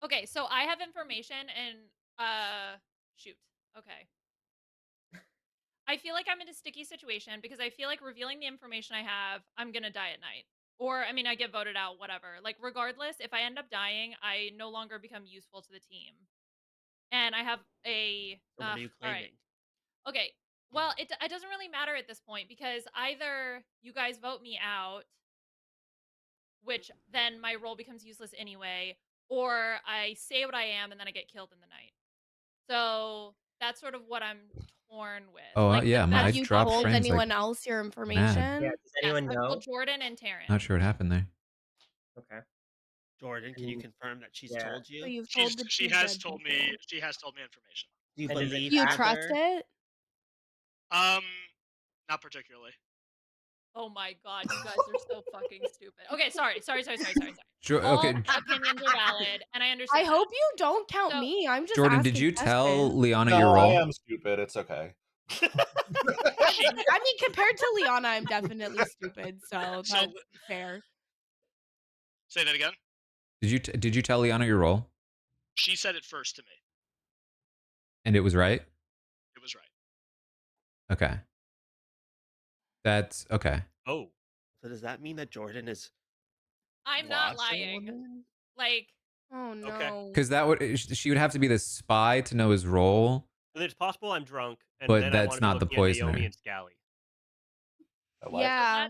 [SPEAKER 7] Okay, so I have information and shoot. Okay. I feel like I'm in a sticky situation because I feel like revealing the information I have, I'm gonna die at night. Or, I mean, I get voted out, whatever. Like, regardless, if I end up dying, I no longer become useful to the team. And I have a...
[SPEAKER 3] So what are you
[SPEAKER 7] all right.
[SPEAKER 3] claiming?
[SPEAKER 7] Okay. Well, it doesn't really matter at this point because either you guys vote me out, which then my role becomes useless anyway, or I say what I am and then I get killed in the night. So that's sort of what I'm torn with.
[SPEAKER 1] Oh,
[SPEAKER 7] like,
[SPEAKER 1] yeah, I
[SPEAKER 4] Have you
[SPEAKER 1] dropped
[SPEAKER 4] told
[SPEAKER 1] frames
[SPEAKER 4] anyone
[SPEAKER 1] like
[SPEAKER 4] else your
[SPEAKER 1] mad.
[SPEAKER 4] information?
[SPEAKER 8] Yeah, does anyone
[SPEAKER 7] I've
[SPEAKER 8] know?
[SPEAKER 7] told Jordan and Taran.
[SPEAKER 1] Not sure what happened there.
[SPEAKER 8] Okay.
[SPEAKER 3] Jordan, can you confirm that she's
[SPEAKER 8] Yeah.
[SPEAKER 3] told you?
[SPEAKER 4] So you've told the
[SPEAKER 5] She
[SPEAKER 4] two
[SPEAKER 5] has
[SPEAKER 4] dead
[SPEAKER 5] told me.
[SPEAKER 4] people.
[SPEAKER 5] She has told me information.
[SPEAKER 3] Do you
[SPEAKER 8] And does it
[SPEAKER 3] believe
[SPEAKER 4] You
[SPEAKER 8] matter?
[SPEAKER 4] trust it?
[SPEAKER 5] Not particularly.
[SPEAKER 7] Oh my god, you guys are so fucking stupid. Okay, sorry.
[SPEAKER 1] Sure.
[SPEAKER 7] All
[SPEAKER 1] Okay.
[SPEAKER 7] opinions are valid, and I understand.
[SPEAKER 4] I hope you don't count
[SPEAKER 7] So-
[SPEAKER 4] me. I'm just
[SPEAKER 1] Jordan,
[SPEAKER 4] asking
[SPEAKER 1] did you tell
[SPEAKER 4] questions.
[SPEAKER 1] Liana
[SPEAKER 10] No,
[SPEAKER 1] your role?
[SPEAKER 10] I am stupid. It's okay.
[SPEAKER 4] I mean, compared to Liana, I'm definitely stupid, so that's fair.
[SPEAKER 5] Say that again.
[SPEAKER 1] Did you tell Liana your role?
[SPEAKER 5] She said it first to me.
[SPEAKER 1] And it was right?
[SPEAKER 5] It was right.
[SPEAKER 1] Okay. That's okay.
[SPEAKER 3] Oh, so does that mean that Jordan is?
[SPEAKER 7] I'm not
[SPEAKER 3] watching
[SPEAKER 7] lying.
[SPEAKER 3] women?
[SPEAKER 7] Like,
[SPEAKER 4] Oh no.
[SPEAKER 6] Okay.
[SPEAKER 1] Because that would she would have to be the spy to know his role.
[SPEAKER 6] But it's possible I'm drunk, and
[SPEAKER 1] But
[SPEAKER 6] then I
[SPEAKER 1] that's
[SPEAKER 6] want to be
[SPEAKER 1] not the
[SPEAKER 6] looking at Naomi
[SPEAKER 1] poisoner.
[SPEAKER 6] and Scally.
[SPEAKER 4] Yeah.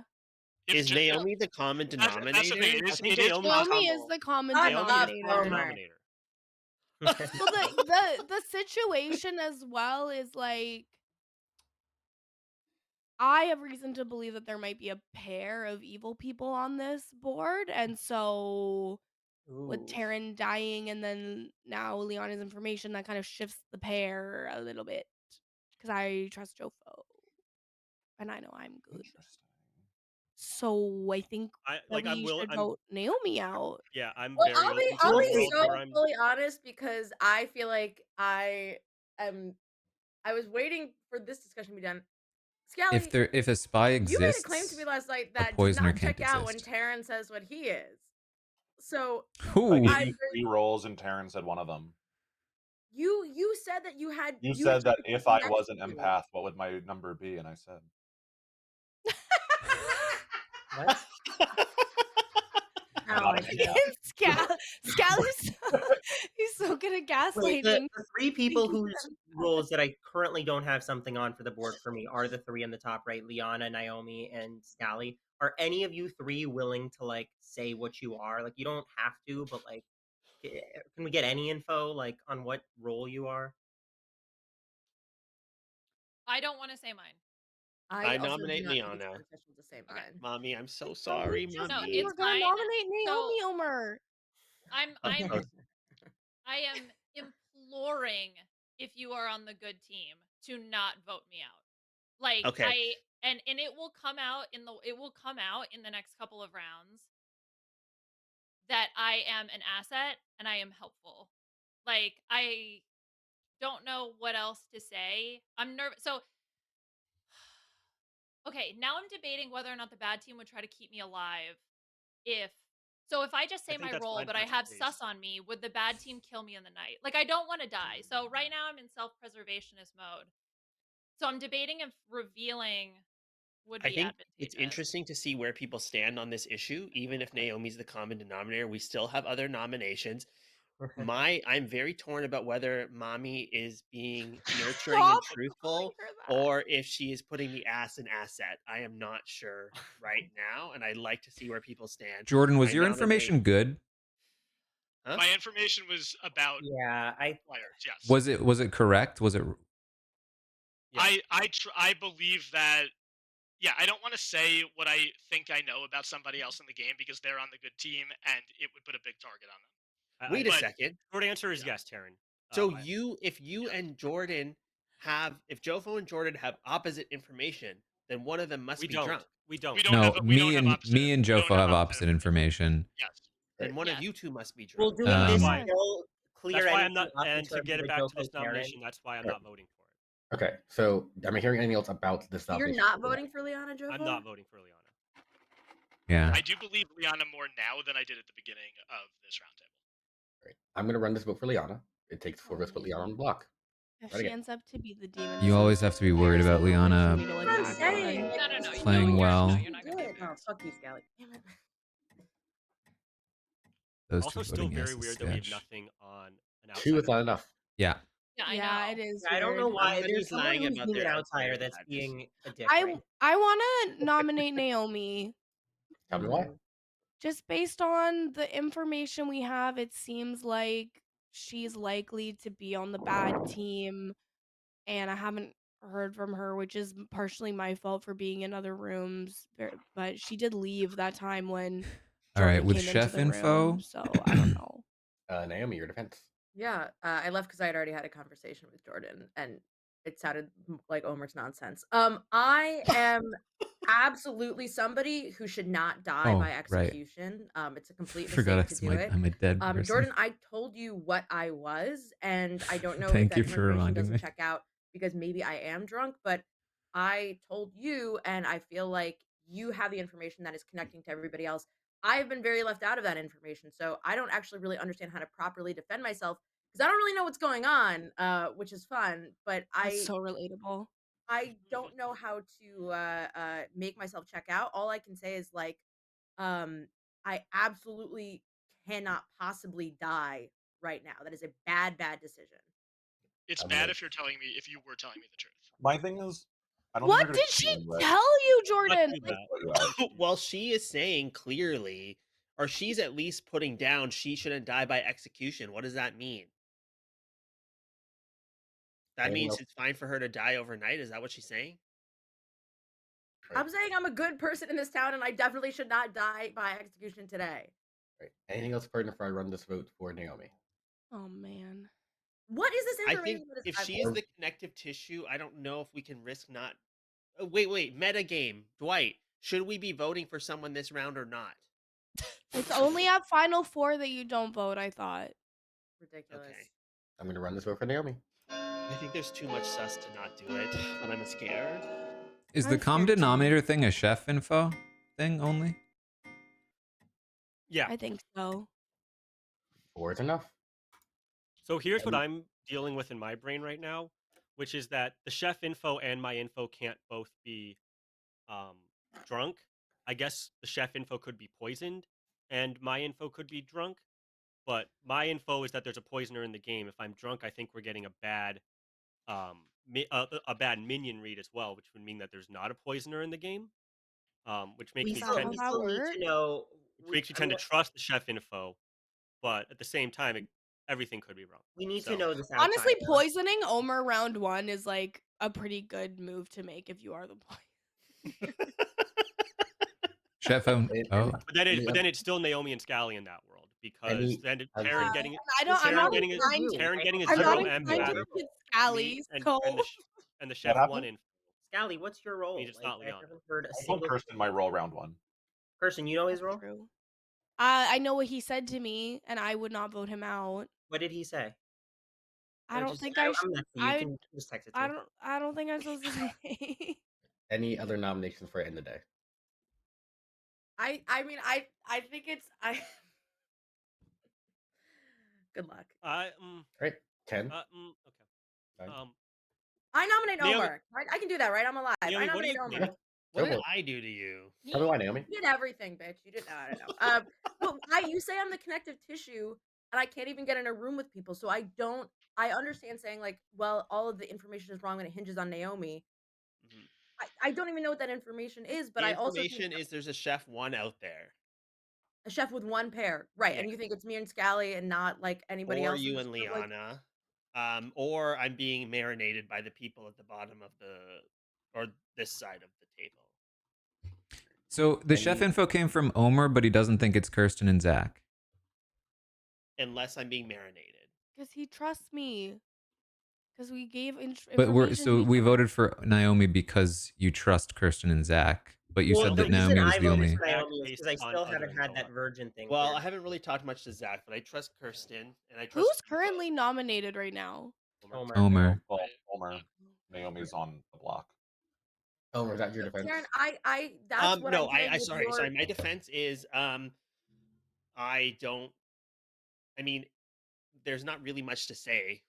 [SPEAKER 3] Is Naomi the common
[SPEAKER 5] That's the
[SPEAKER 3] denominator?
[SPEAKER 5] thing.
[SPEAKER 6] I think
[SPEAKER 4] Naomi is the common denominator. Well, the situation as well is like I have reason to believe that there might be a pair of evil people on this board, and so with Taran dying and then now Liana's information, that kind of shifts the pair a little bit because I trust Jofo and I know I'm good. So I think we should vote Naomi out.
[SPEAKER 6] Yeah, I'm
[SPEAKER 2] Well,
[SPEAKER 6] very open to
[SPEAKER 2] I'll
[SPEAKER 6] a
[SPEAKER 2] be
[SPEAKER 6] world
[SPEAKER 2] so
[SPEAKER 6] where I'm.
[SPEAKER 2] fully honest because I feel like I was waiting for this discussion to be done. Scally,
[SPEAKER 1] If a spy
[SPEAKER 2] you made a
[SPEAKER 1] exists,
[SPEAKER 2] claim to me last night
[SPEAKER 1] a
[SPEAKER 2] that did
[SPEAKER 1] poisoner
[SPEAKER 2] not
[SPEAKER 1] can't
[SPEAKER 2] check out when
[SPEAKER 1] exist.
[SPEAKER 2] Taran says what he is. So
[SPEAKER 10] I gave you 3 roles, and Taran said one of them.
[SPEAKER 2] you said that you had.
[SPEAKER 10] You said that if I was an
[SPEAKER 2] next to
[SPEAKER 10] empath, what would my number be? And I said,
[SPEAKER 8] What?
[SPEAKER 4] Scally's he's so good at
[SPEAKER 8] Wait,
[SPEAKER 4] gaslighting.
[SPEAKER 8] the 3 people whose roles that I currently don't have something on for the board for me are the 3 in the top right, Liana, Naomi, and Scally. Are any of you 3 willing to like say what you are? Like you don't have to, but like Can we get any info like on what role you are?
[SPEAKER 7] I don't want to say mine.
[SPEAKER 2] I
[SPEAKER 3] I
[SPEAKER 2] also do
[SPEAKER 3] nominate
[SPEAKER 2] not think it's
[SPEAKER 3] Liana.
[SPEAKER 2] beneficial to say
[SPEAKER 7] Okay.
[SPEAKER 2] mine.
[SPEAKER 3] Mommy, I'm so
[SPEAKER 4] No,
[SPEAKER 3] sorry,
[SPEAKER 4] we just
[SPEAKER 7] No,
[SPEAKER 4] we
[SPEAKER 3] mommy.
[SPEAKER 4] were
[SPEAKER 7] it's
[SPEAKER 4] gonna
[SPEAKER 7] fine.
[SPEAKER 4] nominate
[SPEAKER 7] So
[SPEAKER 4] Naomi Omer.
[SPEAKER 7] I'm
[SPEAKER 3] Oh,
[SPEAKER 7] I'm
[SPEAKER 3] oh,
[SPEAKER 7] I am imploring if you are on the good team to not vote me out. Like
[SPEAKER 3] okay.
[SPEAKER 7] and it will come out in the next couple of rounds that I am an asset and I am helpful. Like I don't know what else to say. I'm nervous. So okay, now I'm debating whether or not the bad team would try to keep me alive if if I just
[SPEAKER 6] I
[SPEAKER 7] say
[SPEAKER 6] think
[SPEAKER 7] my
[SPEAKER 6] that's
[SPEAKER 7] role,
[SPEAKER 6] fine
[SPEAKER 7] but
[SPEAKER 6] for
[SPEAKER 7] I
[SPEAKER 6] this
[SPEAKER 7] have
[SPEAKER 6] case.
[SPEAKER 7] sus on me, would the bad team kill me in the night? Like I don't want to die. So right now I'm in self-preservationist mode. So I'm debating if revealing would
[SPEAKER 3] I
[SPEAKER 7] be
[SPEAKER 3] think it's
[SPEAKER 7] advantageous.
[SPEAKER 3] interesting to see where people stand on this issue. Even if Naomi's the common denominator, we still have other nominations. I'm very torn about whether mommy is being nurturing and
[SPEAKER 4] Stop calling
[SPEAKER 3] truthful
[SPEAKER 4] her that.
[SPEAKER 3] or if she is putting the ass in asset. I am not sure right now, and I'd like to see where people stand.
[SPEAKER 1] Jordan, was
[SPEAKER 3] I
[SPEAKER 1] your
[SPEAKER 3] nominate.
[SPEAKER 1] information good?
[SPEAKER 3] Huh?
[SPEAKER 5] My information was about
[SPEAKER 8] Yeah,
[SPEAKER 5] players. Yes.
[SPEAKER 1] Was it correct? Was it?
[SPEAKER 6] Yeah.
[SPEAKER 5] I believe that. Yeah, I don't want to say what I think I know about somebody else in the game because they're on the good team and it would put a big target on them.
[SPEAKER 3] Wait a
[SPEAKER 5] But
[SPEAKER 3] second.
[SPEAKER 6] Short answer is
[SPEAKER 5] yeah,
[SPEAKER 6] yes, Taran.
[SPEAKER 3] So
[SPEAKER 6] I-
[SPEAKER 3] if you
[SPEAKER 5] yeah.
[SPEAKER 3] and Jordan if Jofo and Jordan have opposite information, then one of them must
[SPEAKER 6] we
[SPEAKER 3] be
[SPEAKER 6] don't.
[SPEAKER 3] drunk.
[SPEAKER 6] We don't.
[SPEAKER 1] No,
[SPEAKER 5] We don't have opposite.
[SPEAKER 1] me and
[SPEAKER 5] We don't
[SPEAKER 1] Jofo
[SPEAKER 5] have
[SPEAKER 1] have
[SPEAKER 5] opposite
[SPEAKER 1] opposite information.
[SPEAKER 5] Yes.
[SPEAKER 3] Then one of
[SPEAKER 7] Yes.
[SPEAKER 3] you two must be drunk.
[SPEAKER 8] will doing
[SPEAKER 6] That's
[SPEAKER 8] this
[SPEAKER 1] Um,
[SPEAKER 6] why.
[SPEAKER 8] still clear
[SPEAKER 6] That's why I'm
[SPEAKER 8] anything
[SPEAKER 6] not.
[SPEAKER 8] up in
[SPEAKER 6] And to
[SPEAKER 8] terms
[SPEAKER 6] get
[SPEAKER 8] of
[SPEAKER 6] it
[SPEAKER 8] the
[SPEAKER 6] back to
[SPEAKER 8] Joko
[SPEAKER 6] this
[SPEAKER 8] Taran?
[SPEAKER 6] nomination, that's why I'm
[SPEAKER 9] Right.
[SPEAKER 6] not voting for it.
[SPEAKER 9] Okay, so am I hearing anything else about this
[SPEAKER 2] So you're
[SPEAKER 9] nomination?
[SPEAKER 2] not voting for Liana Jofo?
[SPEAKER 6] I'm not voting for Liana.
[SPEAKER 1] yeah.
[SPEAKER 5] I do believe Liana more now than I did at the beginning of this roundtable.
[SPEAKER 9] Right. I'm going to run this vote for Liana. It takes 4 votes to put Liana on the block.
[SPEAKER 4] If
[SPEAKER 9] Right
[SPEAKER 4] she
[SPEAKER 9] again.
[SPEAKER 4] ends up to be the demon,
[SPEAKER 1] You
[SPEAKER 4] this
[SPEAKER 1] always
[SPEAKER 4] is
[SPEAKER 1] have to be worried
[SPEAKER 4] embarrassing
[SPEAKER 1] about
[SPEAKER 4] moment for
[SPEAKER 1] Liana
[SPEAKER 4] me to like
[SPEAKER 2] That's what I'm
[SPEAKER 4] act
[SPEAKER 2] saying.
[SPEAKER 4] on.
[SPEAKER 2] Like,
[SPEAKER 7] No, no, no.
[SPEAKER 1] playing well.
[SPEAKER 7] You're not going to be
[SPEAKER 2] good. No,
[SPEAKER 7] embarrassed.
[SPEAKER 2] fuck you, Scally. Damn it.
[SPEAKER 1] Those two
[SPEAKER 6] Also, still
[SPEAKER 1] voting yes
[SPEAKER 6] very
[SPEAKER 1] is
[SPEAKER 6] weird that we have
[SPEAKER 1] sketch.
[SPEAKER 6] nothing on an
[SPEAKER 9] 2 is
[SPEAKER 6] outsider.
[SPEAKER 9] not enough.
[SPEAKER 1] Yeah.
[SPEAKER 7] Yeah, I
[SPEAKER 4] Yeah, it
[SPEAKER 7] know.
[SPEAKER 4] is
[SPEAKER 8] I don't know
[SPEAKER 4] weird.
[SPEAKER 8] why there's
[SPEAKER 3] Somebody's
[SPEAKER 8] someone
[SPEAKER 3] lying
[SPEAKER 8] who's
[SPEAKER 3] about
[SPEAKER 8] being an
[SPEAKER 3] their
[SPEAKER 8] outsider
[SPEAKER 3] outsider
[SPEAKER 8] that's
[SPEAKER 3] status.
[SPEAKER 8] being a dick right
[SPEAKER 4] I want to nominate Naomi.
[SPEAKER 9] Tell me why.
[SPEAKER 4] Just based on the information we have, it seems like she's likely to be on the bad team, and I haven't heard from her, which is partially my fault for being in other rooms. But she did leave that time when
[SPEAKER 1] All right.
[SPEAKER 4] Jordan
[SPEAKER 1] With
[SPEAKER 4] came into
[SPEAKER 1] chef
[SPEAKER 4] the room,
[SPEAKER 1] info,
[SPEAKER 4] so I don't know.
[SPEAKER 9] Naomi, your defense.
[SPEAKER 2] Yeah, I left because I had already had a conversation with Jordan, and it sounded like Omer's nonsense. I am absolutely somebody who should not die
[SPEAKER 1] oh
[SPEAKER 2] by
[SPEAKER 1] right,
[SPEAKER 2] execution. It's a complete
[SPEAKER 1] forgot
[SPEAKER 2] mistake to do it.
[SPEAKER 1] I'm a dead person.
[SPEAKER 2] Jordan, I told you what I was, and I don't know if
[SPEAKER 1] Thank
[SPEAKER 2] that
[SPEAKER 1] you for
[SPEAKER 2] information
[SPEAKER 1] reminding
[SPEAKER 2] doesn't
[SPEAKER 1] me.
[SPEAKER 2] check out because maybe I am drunk, but I told you, and I feel like you have the information that is connecting to everybody else. I've been very left out of that information, so I don't actually really understand how to properly defend myself because I don't really know what's going on, which is fun. But
[SPEAKER 4] That's so relatable.
[SPEAKER 2] I don't know how to make myself check out. All I can say is like, um, I absolutely cannot possibly die right now. That is a bad, bad decision.
[SPEAKER 5] It's
[SPEAKER 9] I'm
[SPEAKER 5] bad
[SPEAKER 9] gonna-
[SPEAKER 5] if you were telling me the truth.
[SPEAKER 10] My thing is, I don't think
[SPEAKER 4] What
[SPEAKER 10] they're
[SPEAKER 4] did
[SPEAKER 10] gonna
[SPEAKER 4] she
[SPEAKER 10] kill him, right?
[SPEAKER 4] tell you,
[SPEAKER 6] Let's
[SPEAKER 4] Jordan?
[SPEAKER 6] do that.
[SPEAKER 9] Vote you out.
[SPEAKER 3] Well, she is saying clearly, or she's at least putting down she shouldn't die by execution. What does that mean? That
[SPEAKER 9] Anything
[SPEAKER 3] means
[SPEAKER 9] else?
[SPEAKER 3] it's fine for her to die overnight. Is that what she's saying?
[SPEAKER 2] I'm saying I'm a good person in this town, and I definitely should not die by execution today.
[SPEAKER 9] Right. Anything else pertinent before I run this vote for Naomi?
[SPEAKER 4] Oh man.
[SPEAKER 2] What is this
[SPEAKER 3] I think
[SPEAKER 2] information that is
[SPEAKER 3] if
[SPEAKER 2] five
[SPEAKER 3] she is
[SPEAKER 2] votes?
[SPEAKER 3] the connective tissue, I don't know if we can risk not. Oh, wait, meta game, Dwight. Should we be voting for someone this round or not?
[SPEAKER 4] It's only at Final Four that you don't vote, I thought.
[SPEAKER 2] Ridiculous.
[SPEAKER 3] Okay.
[SPEAKER 9] I'm going to run this vote for Naomi.
[SPEAKER 3] I think there's too much sus to not do it, but I'm scared.
[SPEAKER 1] Is the
[SPEAKER 4] I'm
[SPEAKER 1] common
[SPEAKER 4] scared too.
[SPEAKER 1] denominator thing a chef info thing only?
[SPEAKER 6] Yeah.
[SPEAKER 4] I think so.
[SPEAKER 9] 4 is enough.
[SPEAKER 6] So here's what I'm dealing with in my brain right now, which is that the chef info and my info can't both be drunk. I guess the chef info could be poisoned, and my info could be drunk. But my info is that there's a poisoner in the game. If I'm drunk, I think we're getting a bad minion read as well, which would mean that there's not a poisoner in the game. Which makes
[SPEAKER 8] We
[SPEAKER 6] me
[SPEAKER 8] still,
[SPEAKER 6] tend
[SPEAKER 8] we
[SPEAKER 6] to
[SPEAKER 4] that
[SPEAKER 8] still need
[SPEAKER 4] works?
[SPEAKER 8] to know.
[SPEAKER 6] which makes me tend to trust the chef info. but at the same time, everything could be wrong.
[SPEAKER 8] We need to know this outsider.
[SPEAKER 4] Honestly, poisoning Omer round 1 is like a pretty good move to make if you are the poison.
[SPEAKER 1] Chef,
[SPEAKER 6] But then it's still Naomi and Scally in that world because then Taran getting Taran getting a
[SPEAKER 4] I'm not
[SPEAKER 6] 0 M
[SPEAKER 4] inclined to get Scally,
[SPEAKER 6] and the
[SPEAKER 10] What
[SPEAKER 6] chef
[SPEAKER 10] happened?
[SPEAKER 6] 1 in.
[SPEAKER 8] Scally, what's your role?
[SPEAKER 6] Means it's not
[SPEAKER 8] I
[SPEAKER 6] Liana.
[SPEAKER 8] haven't heard a
[SPEAKER 10] I told
[SPEAKER 8] single.
[SPEAKER 10] Kirsten my role round 1.
[SPEAKER 8] Kirsten, you know his role?
[SPEAKER 4] True. I know what he said to me, and I would not vote him out.
[SPEAKER 8] What did he say?
[SPEAKER 4] I don't think
[SPEAKER 8] I'm not you can just text it to me.
[SPEAKER 4] I don't think I'm supposed to say.
[SPEAKER 9] Any other nominations for end of the day?
[SPEAKER 2] I mean I think it's Good luck.
[SPEAKER 9] Great. 10.
[SPEAKER 6] Okay.
[SPEAKER 2] I nominate
[SPEAKER 6] Naomi-
[SPEAKER 2] Omar. Right? I can do that, right? I'm alive.
[SPEAKER 6] Naomi,
[SPEAKER 2] I nominate
[SPEAKER 6] what do you
[SPEAKER 2] Omar.
[SPEAKER 6] think?
[SPEAKER 3] What did I do to you?
[SPEAKER 9] Tell me why, Naomi.
[SPEAKER 2] You did everything, bitch. You did not. I don't know. Well, you say I'm the connective tissue, and I can't even get in a room with people. So I don't. I understand saying like, well, all of the information is wrong and it hinges on Naomi. I don't even know what that information is, but
[SPEAKER 3] The
[SPEAKER 2] I also think
[SPEAKER 3] information is there's a chef 1 out there,
[SPEAKER 2] a chef with 1 pair, right?
[SPEAKER 3] Yeah.
[SPEAKER 2] And you think it's me and Scally and not like anybody
[SPEAKER 3] or
[SPEAKER 2] else?
[SPEAKER 3] you
[SPEAKER 2] in
[SPEAKER 3] and
[SPEAKER 2] this group, like-
[SPEAKER 3] Liana, or I'm being marinated by the people at the bottom of or this side of the table.
[SPEAKER 1] So the chef info came from Omer, but he doesn't think it's Kirsten and Zach.
[SPEAKER 3] Unless I'm being marinated.
[SPEAKER 4] Because he trusts me. Because we gave
[SPEAKER 1] But
[SPEAKER 4] information.
[SPEAKER 1] we voted for Naomi because you trust Kirsten and Zach. But you said that Naomi was the only.
[SPEAKER 8] Because I still haven't had that virgin thing.
[SPEAKER 3] Well, I haven't really talked much to Zach, but I trust Kirsten and I trust.
[SPEAKER 4] Who's currently nominated right now?
[SPEAKER 1] Omer.
[SPEAKER 10] Well, Omer. Naomi's on the block.
[SPEAKER 9] Omer, is that your defense?
[SPEAKER 2] Karen, I that's what
[SPEAKER 3] no,
[SPEAKER 2] I'm saying
[SPEAKER 3] I
[SPEAKER 2] with
[SPEAKER 3] sorry,
[SPEAKER 2] your-
[SPEAKER 3] sorry. My defense is I don't. I mean, there's not really much to say.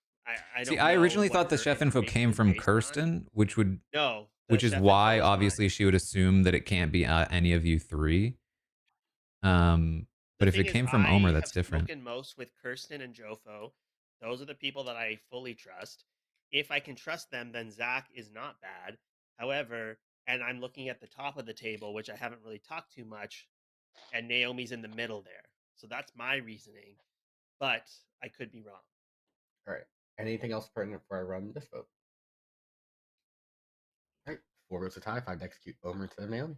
[SPEAKER 3] I don't.
[SPEAKER 1] I originally
[SPEAKER 3] know
[SPEAKER 1] thought the
[SPEAKER 3] what
[SPEAKER 1] chef
[SPEAKER 3] her
[SPEAKER 1] info
[SPEAKER 3] information
[SPEAKER 1] came
[SPEAKER 3] is
[SPEAKER 1] from
[SPEAKER 3] based on.
[SPEAKER 1] Kirsten, which would
[SPEAKER 3] No,
[SPEAKER 1] which is
[SPEAKER 3] chef
[SPEAKER 1] why
[SPEAKER 3] info is
[SPEAKER 1] obviously she would assume that it can't be any of you three. But if it came from Omer, that's different.
[SPEAKER 3] I've spoken most with Kirsten and Jofo. Those are the people that I fully trust. If I can trust them, then Zach is not bad. However, and I'm looking at the top of the table, which I haven't really talked too much, and Naomi's in the middle there. So that's my reasoning, but I could be wrong.
[SPEAKER 9] All right. Anything else pertinent before I run this vote? All right. 4 votes to tie. 5 to execute. Omer to Naomi.